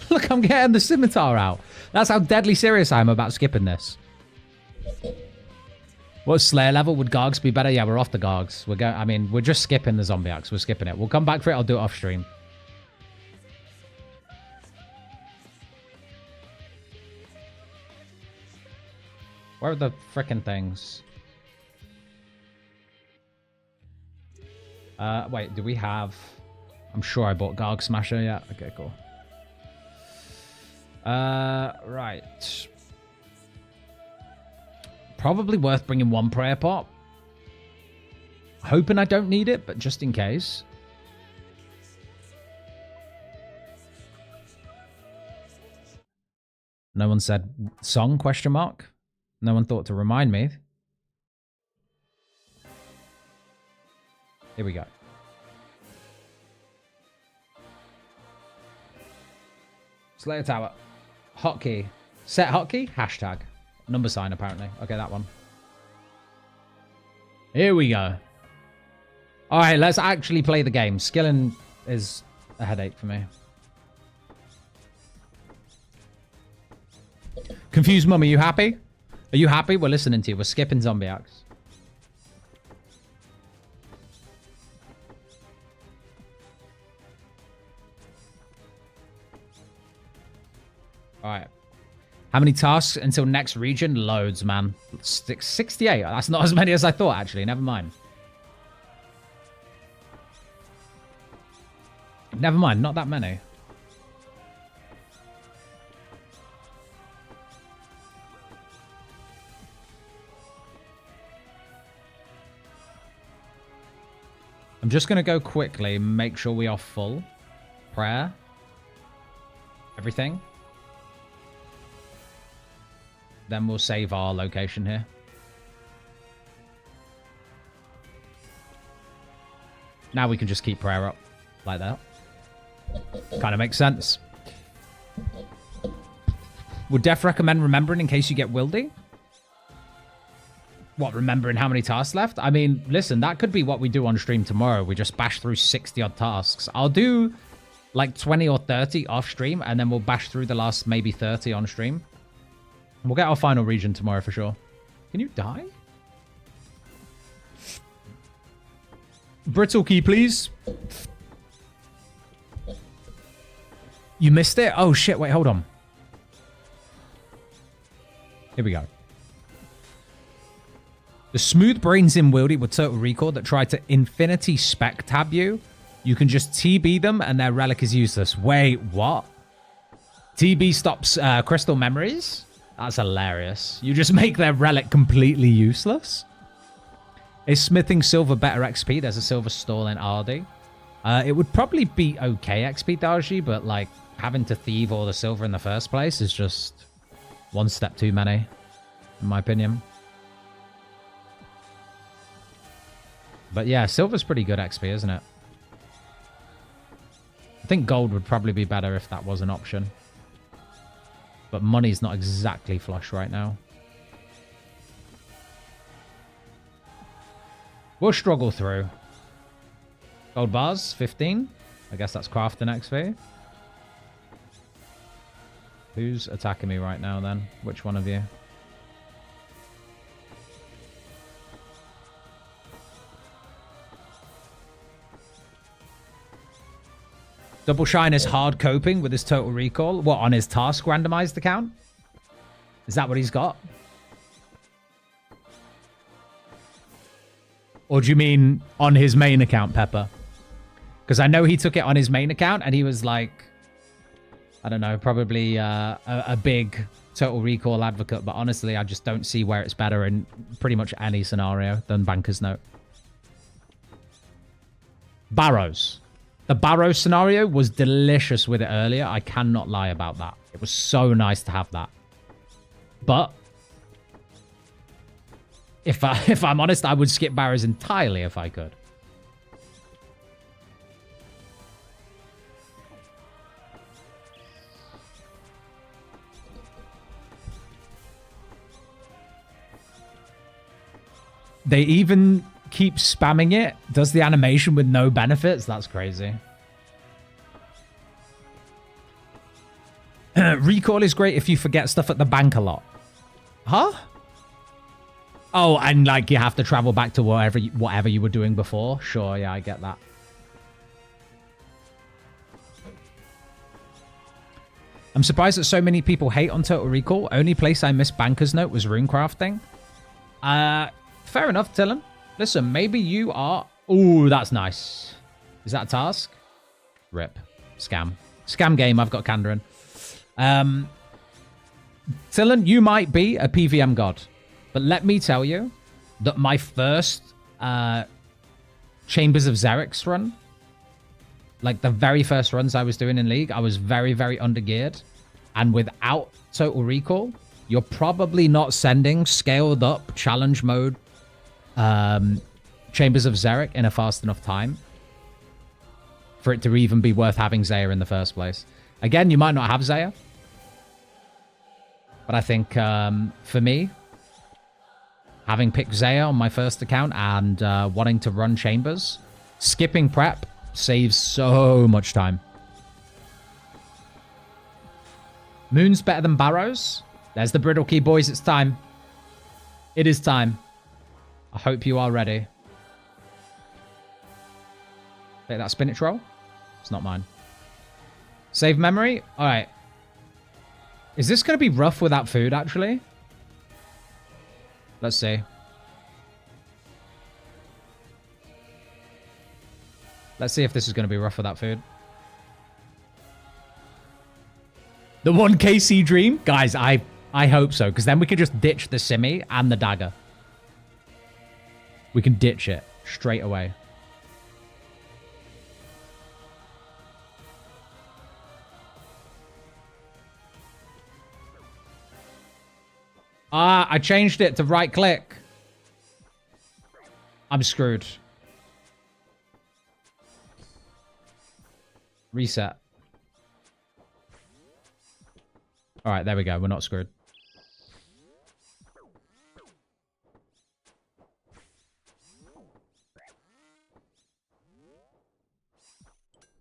Look, I'm getting the scimitar out. That's how deadly serious I am about skipping this. What Slayer level? Would Gargs be better? Yeah, we're off the Gargs. We're going. I mean, we're just skipping the zombie axe. We're skipping it. We'll come back for it. I'll do it off stream. Where are the frickin' things? Wait, do we have... I'm sure I bought Garg Smasher. Yeah, okay, cool. Right. Probably worth bringing one prayer pot. Hoping I don't need it, but just in case. No one said song, question mark? No one thought to remind me. Here we go. Slayer Tower. Hotkey. Set hotkey? Hashtag. Number sign, apparently. Okay, that one. Here we go. Alright, let's actually play the game. Skilling is a headache for me. Confused Mum, are you happy? Are you happy? We're listening to you. We're skipping Zombie Axe. Alright. How many tasks until next region? Loads, man. 68. That's not as many as I thought, actually. Never mind. Never mind. Not that many. I'm just going to go quickly, make sure we are full. Prayer. Everything. Then we'll save our location here. Now we can just keep prayer up like that. Kind of makes sense. Would Def recommend remembering in case you get wildy? What, remembering how many tasks left? I mean, listen, that could be what we do on stream tomorrow. We just bash through 60-odd tasks. I'll do like 20 or 30 off stream, and then we'll bash through the last maybe 30 on stream. We'll get our final region tomorrow for sure. Can you die? Brittle key, please. You missed it? Oh, shit. Wait, hold on. Here we go. The smooth brains in Wildy with Total Recall that try to infinity spec tab you. You can just TB them and their relic is useless. Wait, what? TB stops crystal memories? That's hilarious. You just make their relic completely useless? Is smithing silver better XP? There's a silver stall in RD. It would probably be okay XP, Darji, but like having to thieve all the silver in the first place is just One step too many, in my opinion. But yeah, silver's pretty good XP, isn't it? I think gold would probably be better if that was an option. But money's not exactly flush right now. We'll struggle through. Gold bars, 15. I guess that's crafting XP. Who's attacking me right now then? Which one of you? Double Shine is hard coping with his total recall. What, on his task randomized account? Is that what he's got? Or do you mean on his main account, Pepper? Because I know he took it on his main account and he was like, I don't know, probably a big total recall advocate. But honestly, I just don't see where it's better in pretty much any scenario than Banker's Note. Barrows. The Barrows scenario was delicious with it earlier. I cannot lie about that. It was so nice to have that. But if I'm honest, I would skip Barrows entirely if I could. They even keep spamming it. Does the animation with no benefits? That's crazy. Recall is great if you forget stuff at the bank a lot. Huh? Oh, and like you have to travel back to whatever you were doing before. Sure, yeah, I get that. I'm surprised that so many people hate on Total Recall. Only place I missed Banker's Note was rune crafting. Fair enough, Tillon. Listen, maybe you are... Ooh, that's nice. Is that a task? Rip. Scam. Scam game, I've got Kandarin. Tillon, you might be a PVM god. But let me tell you that my first Chambers of Xerix run, like the very first runs I was doing in League, I was very, very undergeared. And without Total Recall, you're probably not sending scaled up challenge mode Chambers of Xeric in a fast enough time for it to even be worth having Zaya in the first place. Again, you might not have Zaya. But I think for me, having picked Zaya on my first account and wanting to run Chambers, skipping prep saves so much time. Moon's better than Barrows. There's the Brittle Key, boys. It's time. It is time. I hope you are ready. Take that spinach roll. It's not mine. Save memory. All right. Is this going to be rough without food, actually? Let's see. Let's see if this is going to be rough without food. The 1KC dream? Guys, I hope so, because then we can just ditch the Simi and the dagger. We can ditch it straight away. Ah, I changed it to right click. I'm screwed. Reset. All right, there we go. We're not screwed.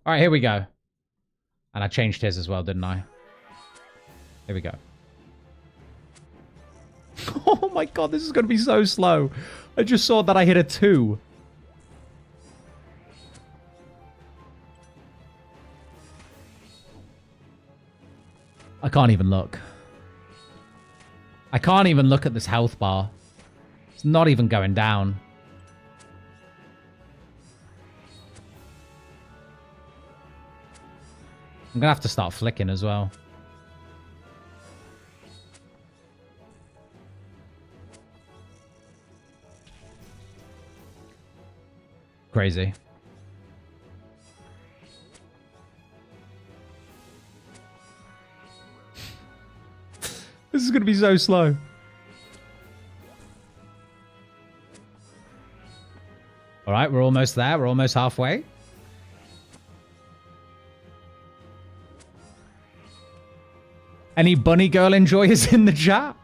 All right, here we go. And I changed his as well, didn't I? Here we go. Oh my god, this is going to be so slow. I just saw that I hit a 2. I can't even look. I can't even look at this health bar. It's not even going down. I'm going to have to start flicking as well. Crazy. This is going to be so slow. All right, we're almost there. We're almost halfway. Any bunny girl enjoyers in the chat?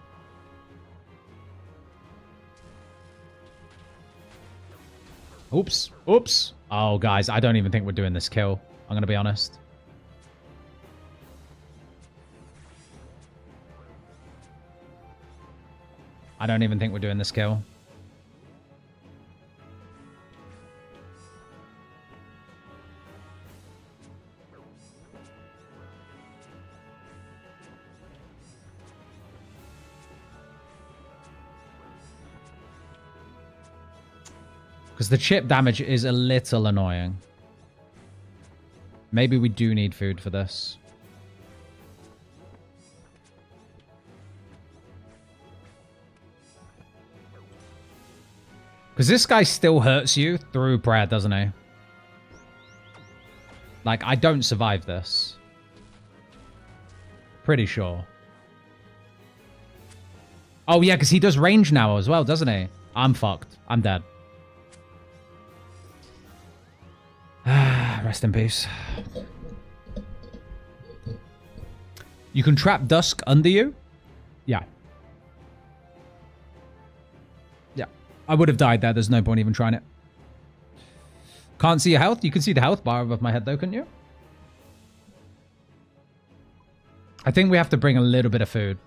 Oops. Oops. Oh, guys, I don't even think we're doing this kill. I'm going to be honest. I don't even think we're doing this kill. Because the chip damage is a little annoying. Maybe we do need food for this. Because this guy still hurts you through prayer, doesn't he? Like, I don't survive this. Pretty sure. Oh, yeah, because he does range now as well, doesn't he? I'm fucked. I'm dead. Rest in peace. You can trap Dusk under you? Yeah. Yeah. I would have died there. There's no point even trying it. Can't see your health? You can see the health bar above my head though, couldn't you? I think we have to bring a little bit of food.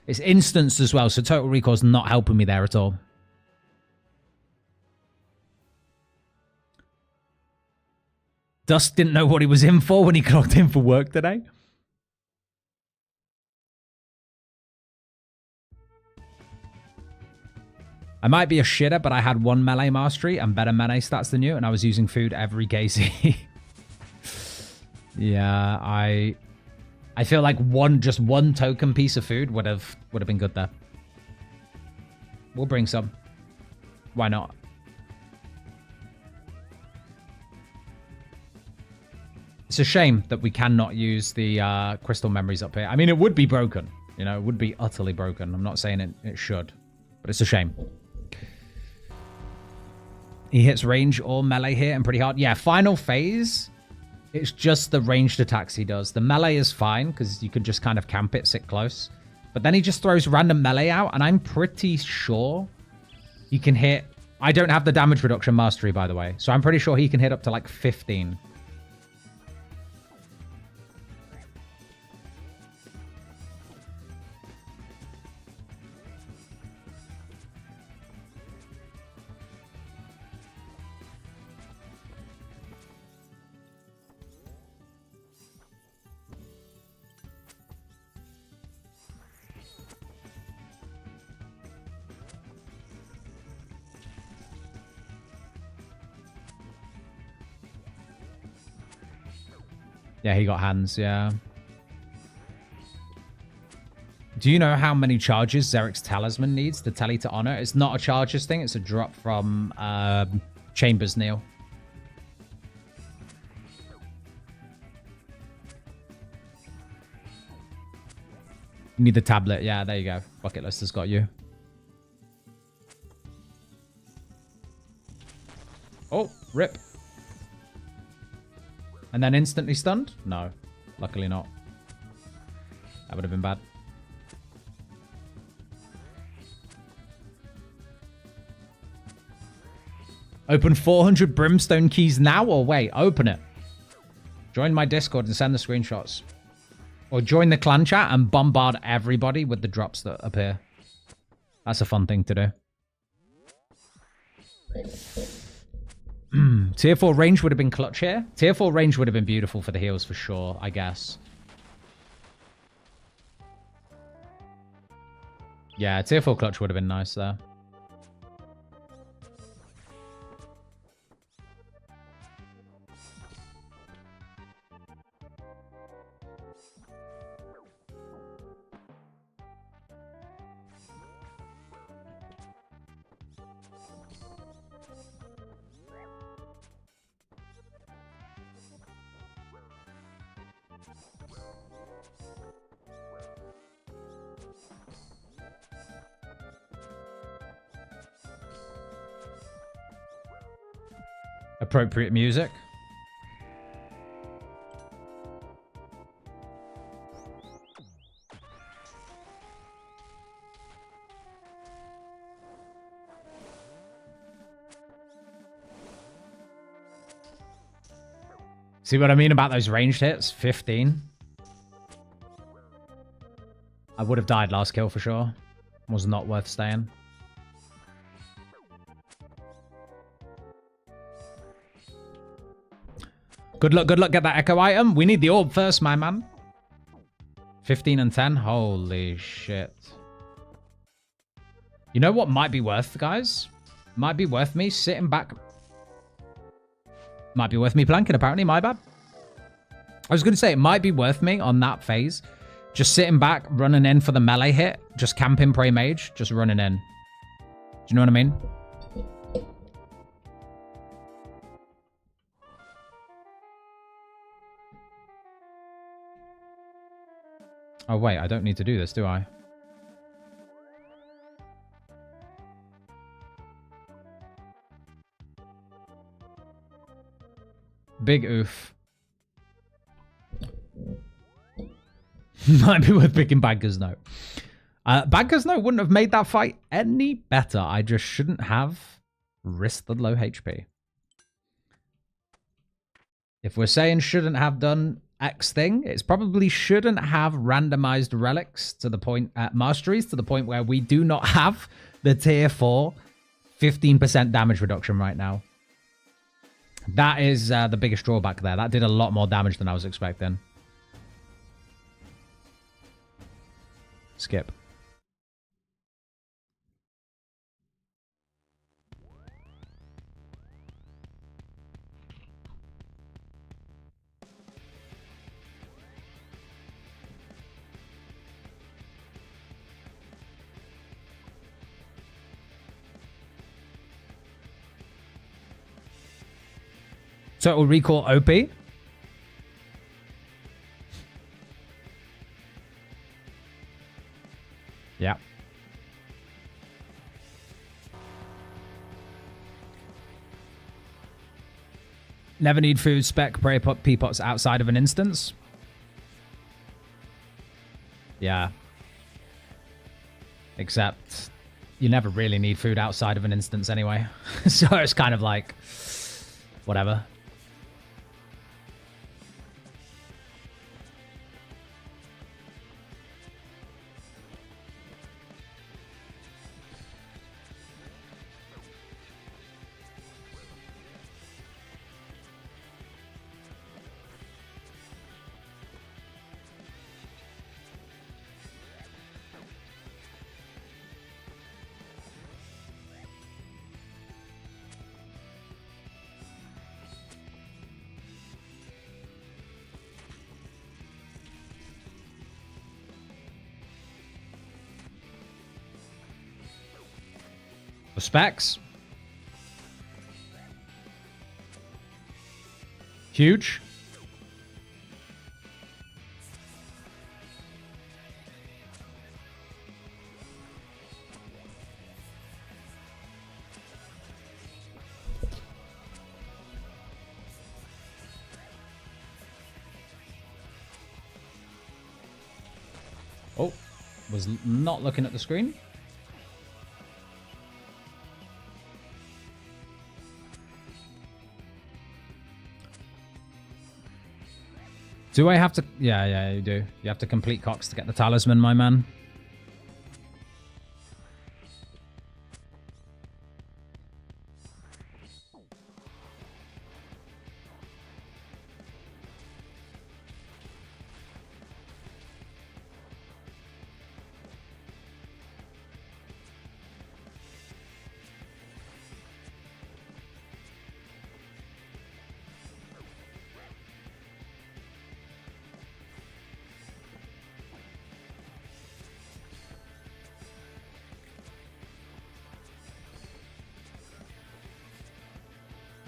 It's instanced as well, so Total Recall's not helping me there at all. Dusk didn't know what he was in for when he clocked in for work today. I might be a shitter, but I had 1 melee mastery and better melee stats than you, and I was using food every KC. Yeah, I feel like just one token piece of food would have been good there. We'll bring some. Why not? It's a shame that we cannot use the crystal memories up here. I mean, it would be broken. You know, it would be utterly broken. I'm not saying it should, but it's a shame. He hits range or melee here and pretty hard. Yeah, final phase, it's just the ranged attacks he does. The melee is fine because you can just kind of camp it, sit close. But then he just throws random melee out, and I'm pretty sure he can hit... I don't have the damage reduction mastery, by the way, so I'm pretty sure he can hit up to like 15. Yeah, he got hands, yeah. Do you know how many charges Xeric's Talisman needs to tally to honor? It's not a charges thing, it's a drop from Chambers Neil. You need the tablet, yeah, there you go. Bucket list has got you. Oh, rip. And then instantly stunned? No, luckily not. That would have been bad. Open 400 brimstone keys now or wait? Open it. Join my Discord and send the screenshots. Or join the clan chat and bombard everybody with the drops that appear. That's a fun thing to do. Tier 4 range would have been clutch here. Tier 4 range would have been beautiful for the heals for sure, I guess. Yeah, tier 4 clutch would have been nice there. appropriate music. See what I mean about those ranged hits? 15. I would have died last kill for sure. Was not worth staying. Good luck, get that echo item. We need the orb first, my man. 15 and 10. Holy shit. You know what might be worth, guys? Might be worth me sitting back. Might be worth me planking, apparently. My bad. I was going to say, it might be worth me on that phase. Just sitting back, running in for the melee hit. Just camping Prey Mage. Just running in. Do you know what I mean? Oh, wait. I don't need to do this, do I? Big oof. Might be worth picking Bankers Note. Bankers Note wouldn't have made that fight any better. I just shouldn't have risked the low HP. If we're saying shouldn't have done X thing, it's probably shouldn't have randomized relics to the point at masteries to the point where we do not have the tier 4 15% damage reduction right now. That is the biggest drawback there. That did a lot more damage than I was expecting. Skip. Total Recall OP. Yeah. Never need food, spec, prey pot, peapots outside of an instance. Yeah. Except you never really need food outside of an instance anyway. So it's kind of like, whatever. Specs. Huge. Oh, was not looking at the screen. Do I have to... Yeah, you do. You have to complete Cox to get the talisman, my man.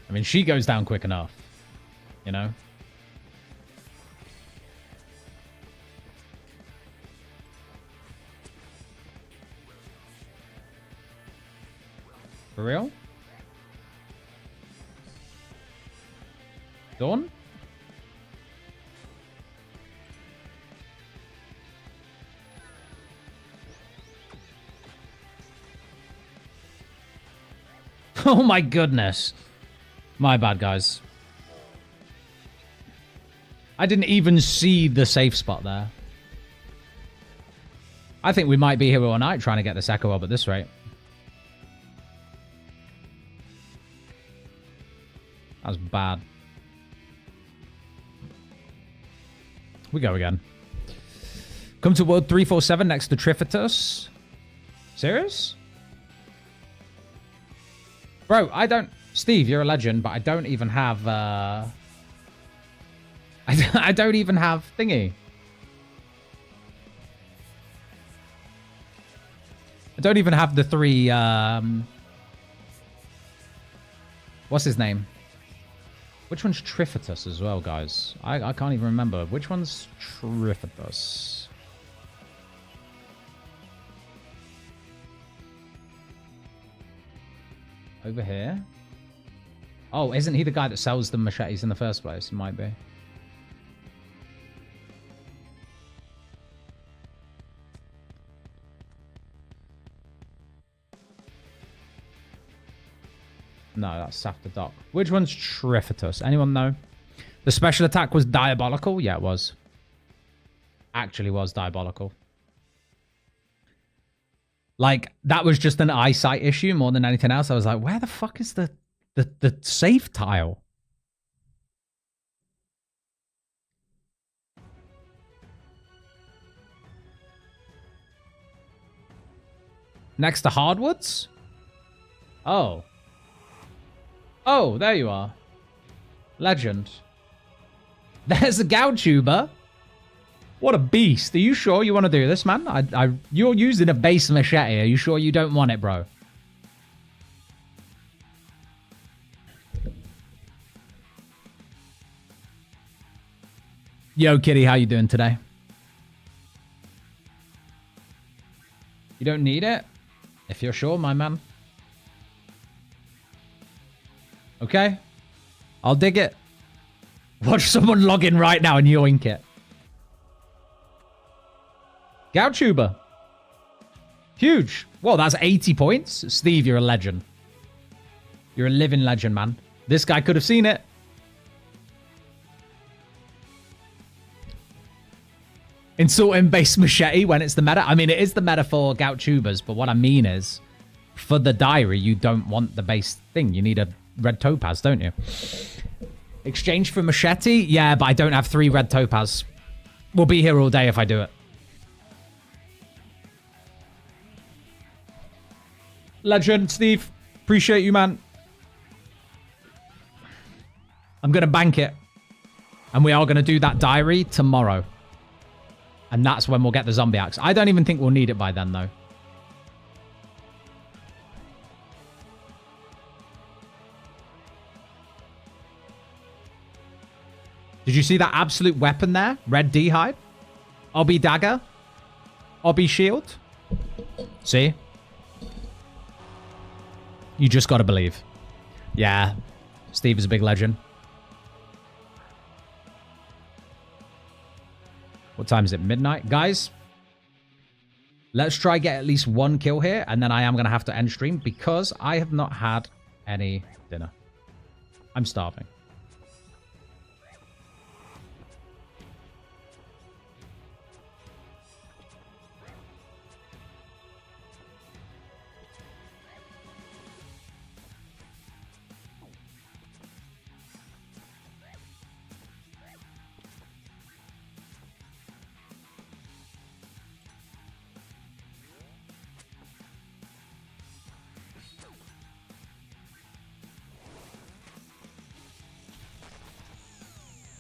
I mean, she goes down quick enough, you know? For real? Dawn? Oh my goodness. My bad, guys. I didn't even see the safe spot there. I think we might be here all night trying to get this Echo Orb at this rate. That was bad. We go again. Come to World 347 next to Trifitus. Serious? Bro, I don't... Steve, you're a legend, but I don't even have... I don't even have thingy. I don't even have the 3... What's his name? Which one's Trifitus as well, guys? I can't even remember. Which one's Trifitus? Over here? Oh, isn't he the guy that sells the machetes in the first place? He might be. No, that's Safta Doc. Which one's Trifitus? Anyone know? The special attack was diabolical? Yeah, it was. Actually was diabolical. Like, that was just an eyesight issue more than anything else. I was like, where the fuck is the safe tile? Next to hardwoods? Oh. Oh, there you are. Legend. There's a Goutuber. What a beast. Are you sure you want to do this, man? You're using a base machete. Are you sure you don't want it, bro? Yo, Kitty, how you doing today? You don't need it? If you're sure, my man. Okay. I'll dig it. Watch someone log in right now and yoink it. Goutuber. Huge. Well, that's 80 points. Steve, you're a legend. You're a living legend, man. This guy could have seen it. Insulting base machete when it's the meta. I mean, it is the meta for Goutubers, but what I mean is, for the diary, you don't want the base thing. You need a red topaz, don't you? Exchange for machete? Yeah, but I don't have 3 red topaz. We'll be here all day if I do it. Legend, Steve. Appreciate you, man. I'm going to bank it. And we are going to do that diary tomorrow. And that's when we'll get the zombie axe. I don't even think we'll need it by then, though. Did you see that absolute weapon there? Red D-hide? Obby dagger? Obby shield? See? You just got to believe. Yeah. Steve is a big legend. What time is it? Midnight? Guys, let's try get at least 1 kill here, and then I am going to have to end stream because I have not had any dinner. I'm starving.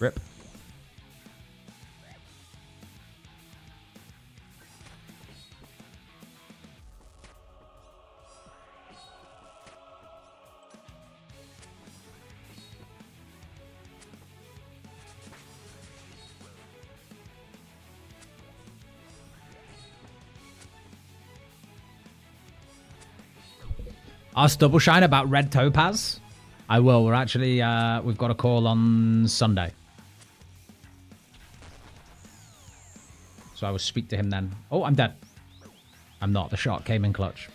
Rip. Ask Double Shine about red topaz. I will. We're actually, we've got a call on Sunday. So I will speak to him then. Oh, I'm dead. I'm not. The shot came in clutch.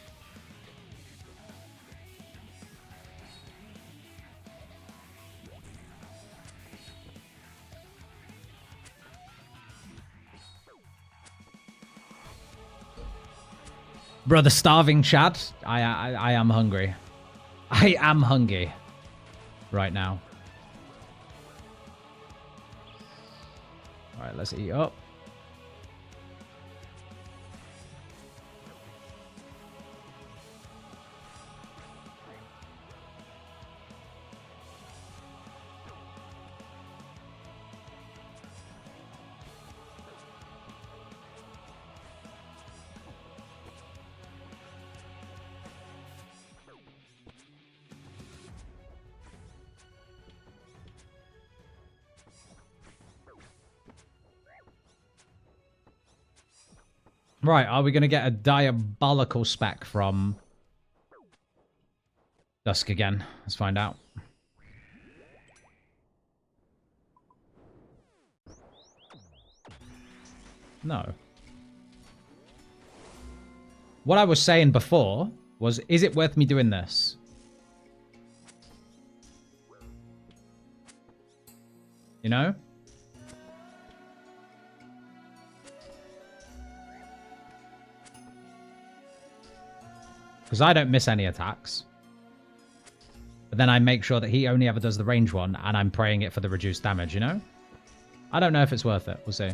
Brother, starving Chad. I am hungry. I am hungry right now. All right, let's eat up. Right, are we going to get a diabolical spec from Dusk again? Let's find out. No. What I was saying before was, is it worth me doing this? You know? Because I don't miss any attacks. But then I make sure that he only ever does the range one, and I'm praying it for the reduced damage, you know? I don't know if it's worth it. We'll see.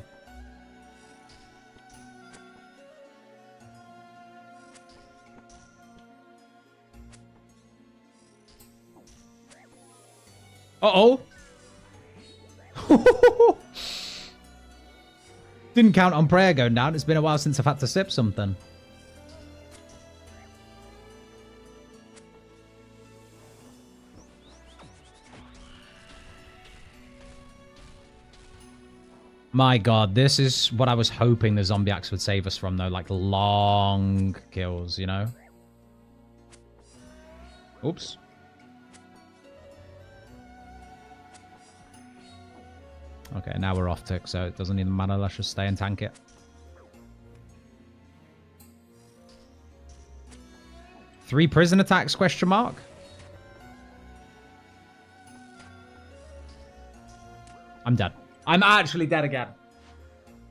Uh-oh. Didn't count on prayer going down. It's been a while since I've had to sip something. My god, this is what I was hoping the zombie axe would save us from, though. Like, long kills, you know? Oops. Okay, now we're off tick, so it doesn't even matter. Let's just stay and tank it. Three prison attacks, question mark? I'm dead. I'm actually dead again.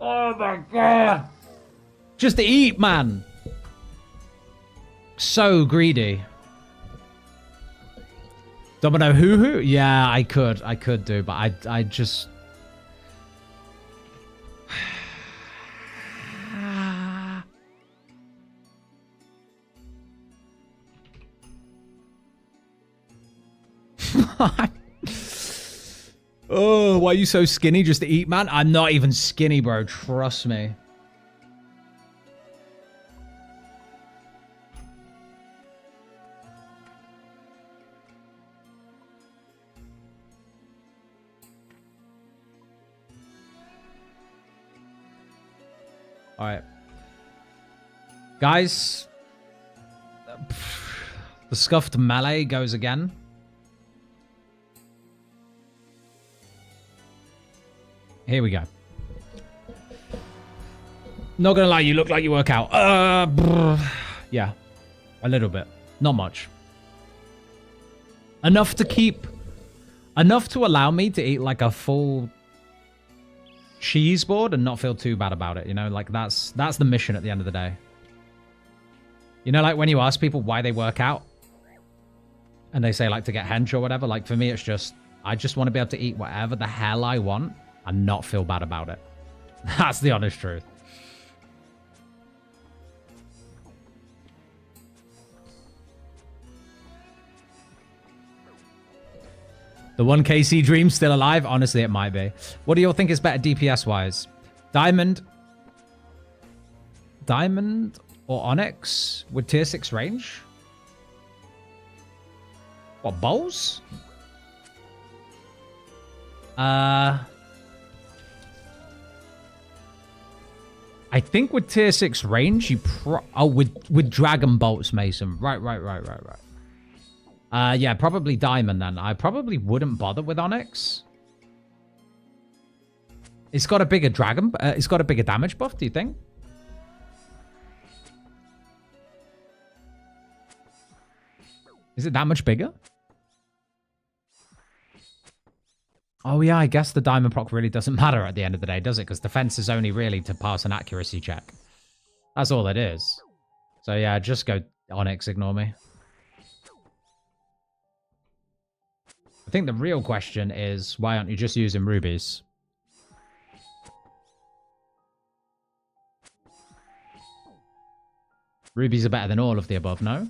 Oh my god. Just eat, man. So greedy. Domino hoo-hoo? Yeah, I could do, but I just... Oh, why are you so skinny just to eat, man? I'm not even skinny, bro. Trust me. All right. Guys. The scuffed melee goes again. Here we go. Not gonna lie, you look like you work out. Yeah, a little bit. Not much. Enough to keep... Enough to allow me to eat like a full cheese board and not feel too bad about it, you know? Like, that's the mission at the end of the day. You know, like when you ask people why they work out and they say like to get hench or whatever, like for me it's just, I just want to be able to eat whatever the hell I want and not feel bad about it. That's the honest truth. The 1KC dream still alive? Honestly, it might be. What do you all think is better DPS-wise? Diamond or Onyx with tier 6 range? What, bowls? I think with tier 6 range, you with Dragon Bolts, Mason. Right. Yeah, probably diamond then. I probably wouldn't bother with onyx. It's got a bigger dragon. It's got a bigger damage buff, do you think? Is it that much bigger? Oh yeah, I guess the diamond proc really doesn't matter at the end of the day, does it? Because defense is only really to pass an accuracy check. That's all it is. So yeah, just go onyx, ignore me. I think the real question is, why aren't you just using rubies? Rubies are better than all of the above, no?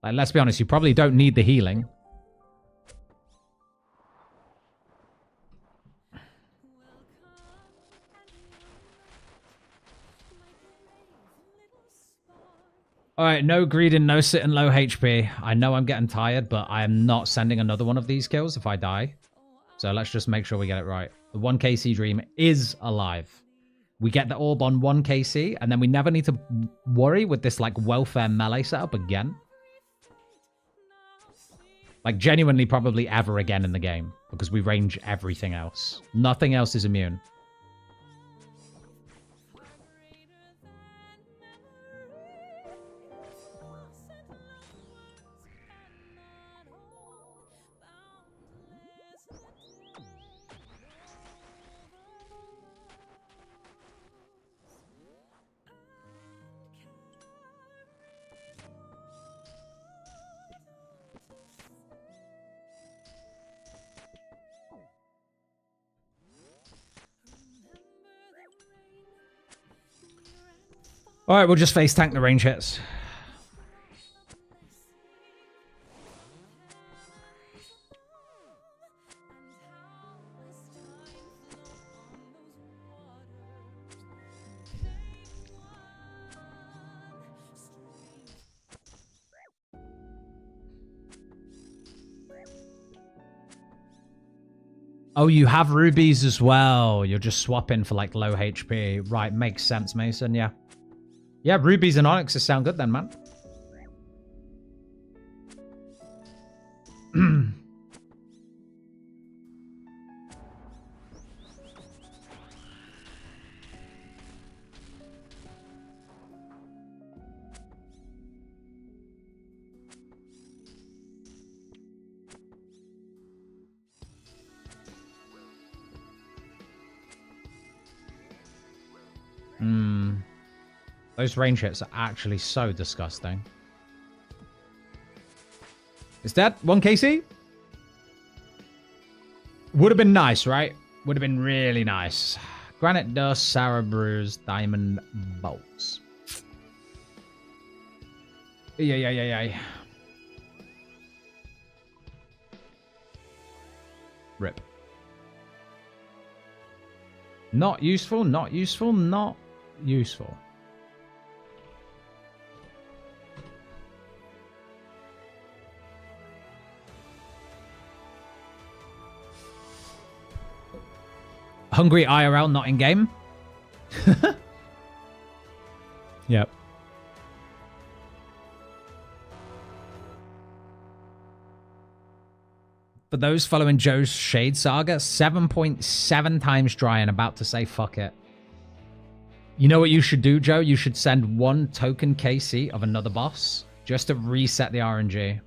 Like, let's be honest, you probably don't need the healing. Alright, no greeding, no sitting low HP. I know I'm getting tired, but I am not sending another one of these kills if I die. So let's just make sure we get it right. The 1KC dream is alive. We get the orb on 1KC, and then we never need to worry with this, like, welfare melee setup again. Like, genuinely probably ever again in the game, because we range everything else. Nothing else is immune. All right, we'll just face tank the range hits. Oh, you have rubies as well. You're just swapping for like low HP. Right, makes sense, Mason, yeah. Yeah, rubies and onyxes sound good then, man. Those range hits are actually so disgusting. Is that 1KC? Would have been nice, right? Would have been really nice. Granite dust, sour brews, diamond bolts. Yeah. Rip. Not useful, not useful, not useful. Hungry IRL, not in game. Yep. For those following Joe's Shade Saga, 7.7 times dry and about to say fuck it. You know what you should do, Joe? You should send 1 token KC of another boss just to reset the RNG.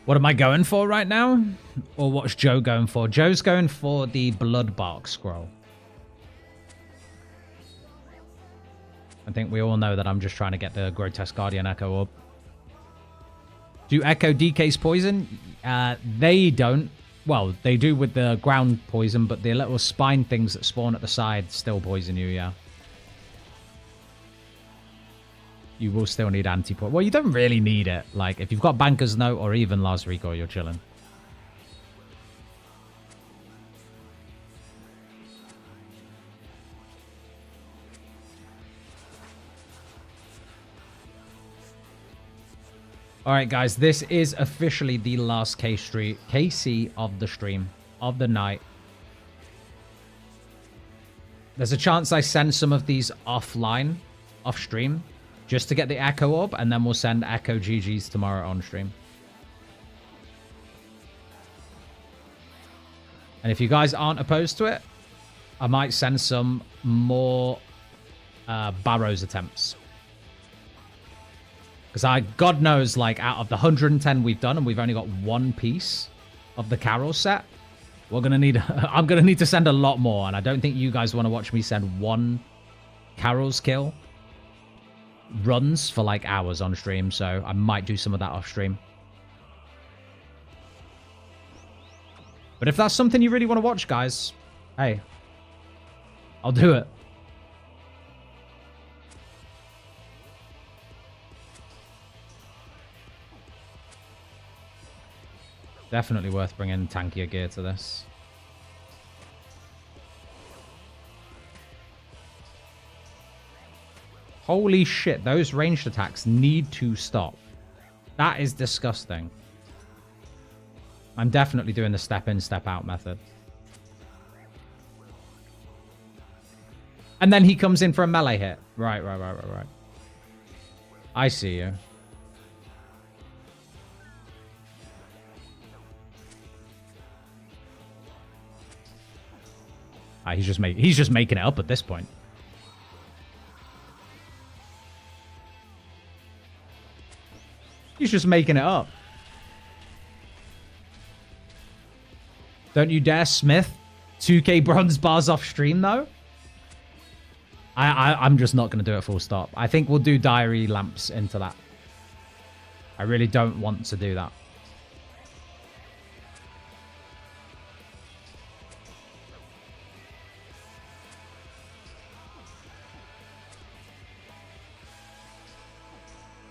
What am I going for right now? Or what's Joe going for? Joe's going for the Bloodbark scroll. I think we all know that I'm just trying to get the Grotesque Guardian Echo up. Do Echo decase poison? They don't. Well, they do with the ground poison, but the little spine things that spawn at the side still poison you, yeah. You will still need anti-poison. Well, you don't really need it. Like, if you've got Banker's Note or even Last Recoil, you're chilling. Alright, guys. This is officially the last KC of the stream, of the night. There's a chance I send some of these offline, off stream, just to get the Echo Orb, and then we'll send Echo GGs tomorrow on stream. And if you guys aren't opposed to it, I might send some more Barrows attempts. Because God knows, like, out of the 110 we've done, and we've only got one piece of the Carol set, we're going to need... I'm going to need to send a lot more, and I don't think you guys want to watch me send one Carol's kill runs for, like, hours on stream, so I might do some of that off stream. But if that's something you really want to watch, guys, hey, I'll do it. Definitely worth bringing tankier gear to this. Holy shit, those ranged attacks need to stop. That is disgusting. I'm definitely doing the step in, step out method. And then he comes in for a melee hit. Right. I see you. He's just making it up at this point. He's just making it up. Don't you dare, Smith. 2k bronze bars off stream, though. I'm just not going to do it full stop. I think we'll do diary lamps into that. I really don't want to do that.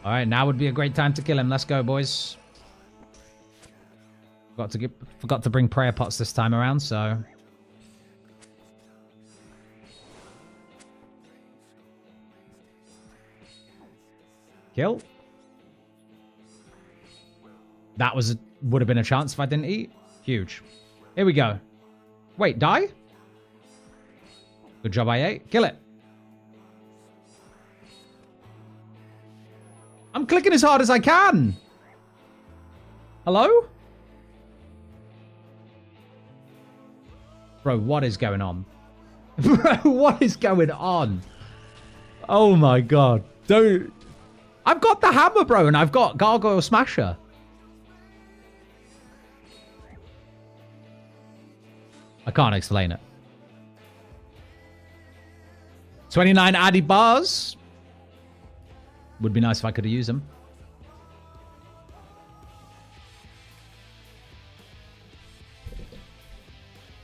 All right, now would be a great time to kill him. Let's go, boys. Forgot to bring prayer pots this time around, so... Kill. That would have been a chance if I didn't eat. Huge. Here we go. Wait, die? Good job I ate. Kill it. I'm clicking as hard as I can. Hello? Bro, what is going on? Bro, what is going on? Oh my god. Don't... I've got the hammer, bro, and I've got Gargoyle Smasher. I can't explain it. 29 Addy bars. Would be nice if I could have used them.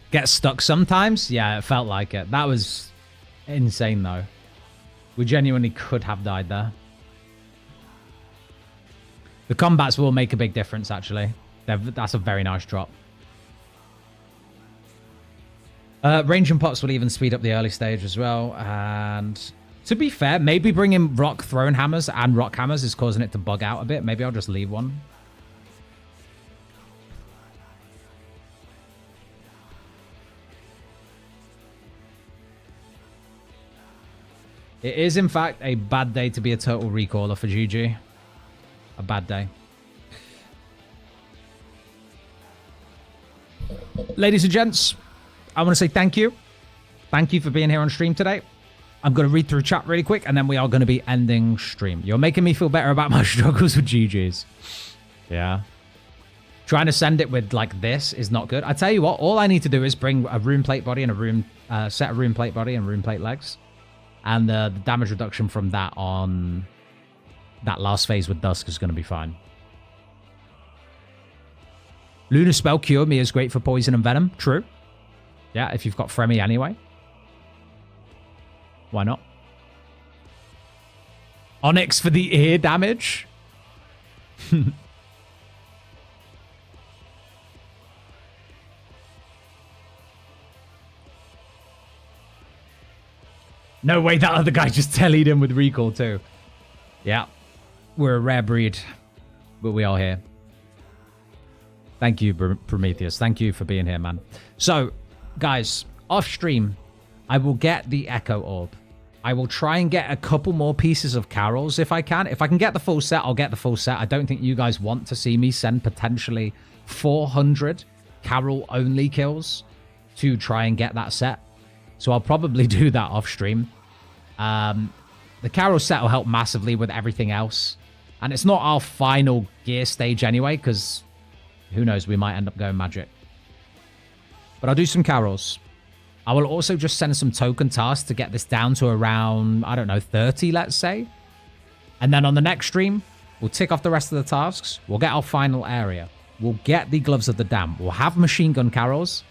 Get stuck sometimes? Yeah, it felt like it. That was insane, though. We genuinely could have died there. The combats will make a big difference, actually. That's a very nice drop. Range and pots will even speed up the early stage as well. And to be fair, maybe bringing rock thrown hammers and rock hammers is causing it to bug out a bit. Maybe I'll just leave one. It is, in fact, a bad day to be a total recaller for GG. A bad day. Ladies and gents, I want to say thank you. Thank you for being here on stream today. I'm going to read through chat really quick, and then we are going to be ending stream. You're making me feel better about my struggles with GGs. Yeah. Trying to send it with, like, this is not good. I tell you what, all I need to do is bring a rune plate body and a rune set of rune plate body and rune plate legs. And the damage reduction from that on that last phase with Dusk is going to be fine. Lunar Spell Cure Me is great for poison and venom. True. Yeah, if you've got Fremi anyway. Why not? Onyx for the ear damage. No way, that other guy just tellied him with recall too. Yeah, we're a rare breed, but we are here. Thank you, Prometheus. Thank you for being here, man. So, guys, off stream, I will get the Echo Orb. I will try and get a couple more pieces of Carols if I can. If I can get the full set, I'll get the full set. I don't think you guys want to see me send potentially 400 Carol-only kills to try and get that set. So I'll probably do that off stream. The Carol set will help massively with everything else. And it's not our final gear stage anyway, because who knows, we might end up going magic. But I'll do some Carols. I will also just send some token tasks to get this down to around, I don't know, 30, let's say. And then on the next stream, we'll tick off the rest of the tasks. We'll get our final area. We'll get the Gloves of the Damned. We'll have machine gun Carols.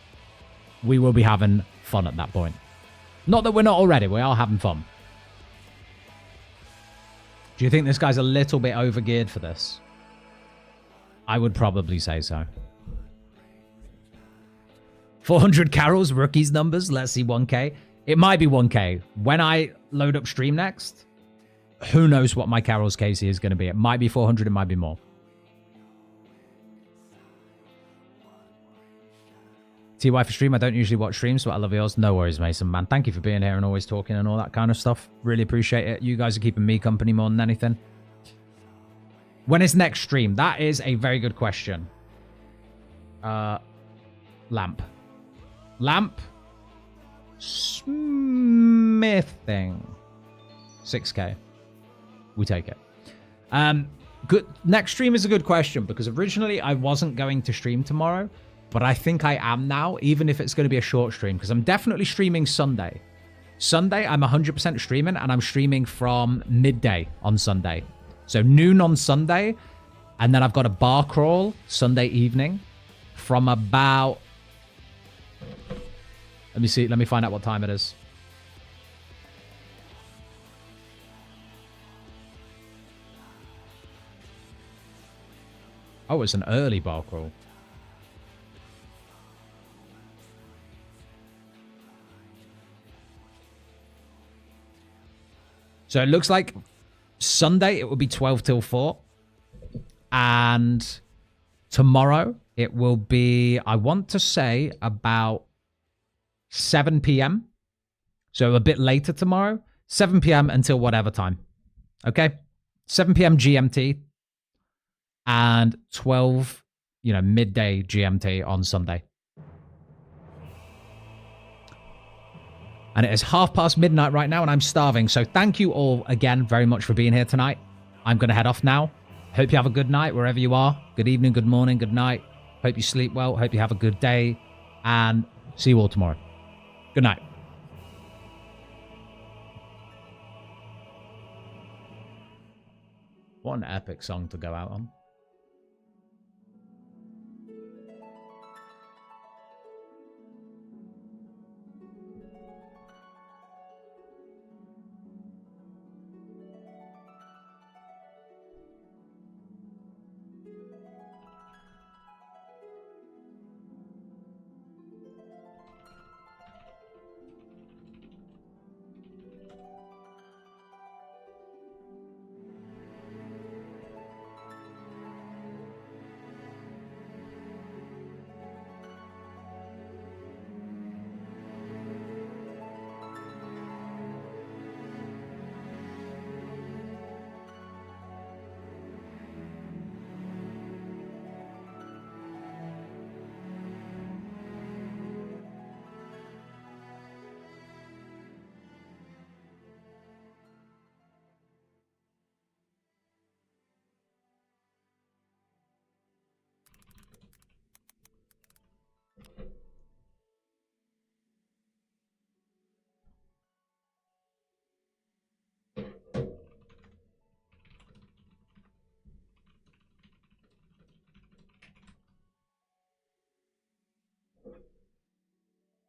We will be having fun at that point. Not that we're not already. We are having fun. Do you think this guy's a little bit overgeared for this? I would probably say so. 400 Carols, rookies numbers. Let's see, 1K. It might be 1K. When I load up stream next, who knows what my Carols KC is going to be. It might be 400, it might be more. TY for stream. I don't usually watch streams, but I love yours. No worries, Mason, man. Thank you for being here and always talking and all that kind of stuff. Really appreciate it. You guys are keeping me company more than anything. When is next stream? That is a very good question. Lamp. Smithing. 6K. We take it. Good. Next stream is a good question because originally I wasn't going to stream tomorrow. But I think I am now, even if it's going to be a short stream, because I'm definitely streaming Sunday. Sunday, I'm 100% streaming, and I'm streaming from midday on Sunday. So noon on Sunday, and then I've got a bar crawl Sunday evening from about... Let me see. Let me find out what time it is. Oh, it's an early bar crawl. So it looks like Sunday it will be 12 till 4. And tomorrow it will be, I want to say, about 7 p.m. So a bit later tomorrow. 7 p.m. until whatever time. Okay? 7 p.m. GMT. And 12, midday GMT on Sunday. And it is midnight right now, and I'm starving. So thank you all again very much for being here tonight. I'm going to head off now. Hope you have a good night wherever you are. Good evening, good morning, good night. Hope you sleep well. Hope you have a good day. And see you all tomorrow. Good night. What an epic song to go out on.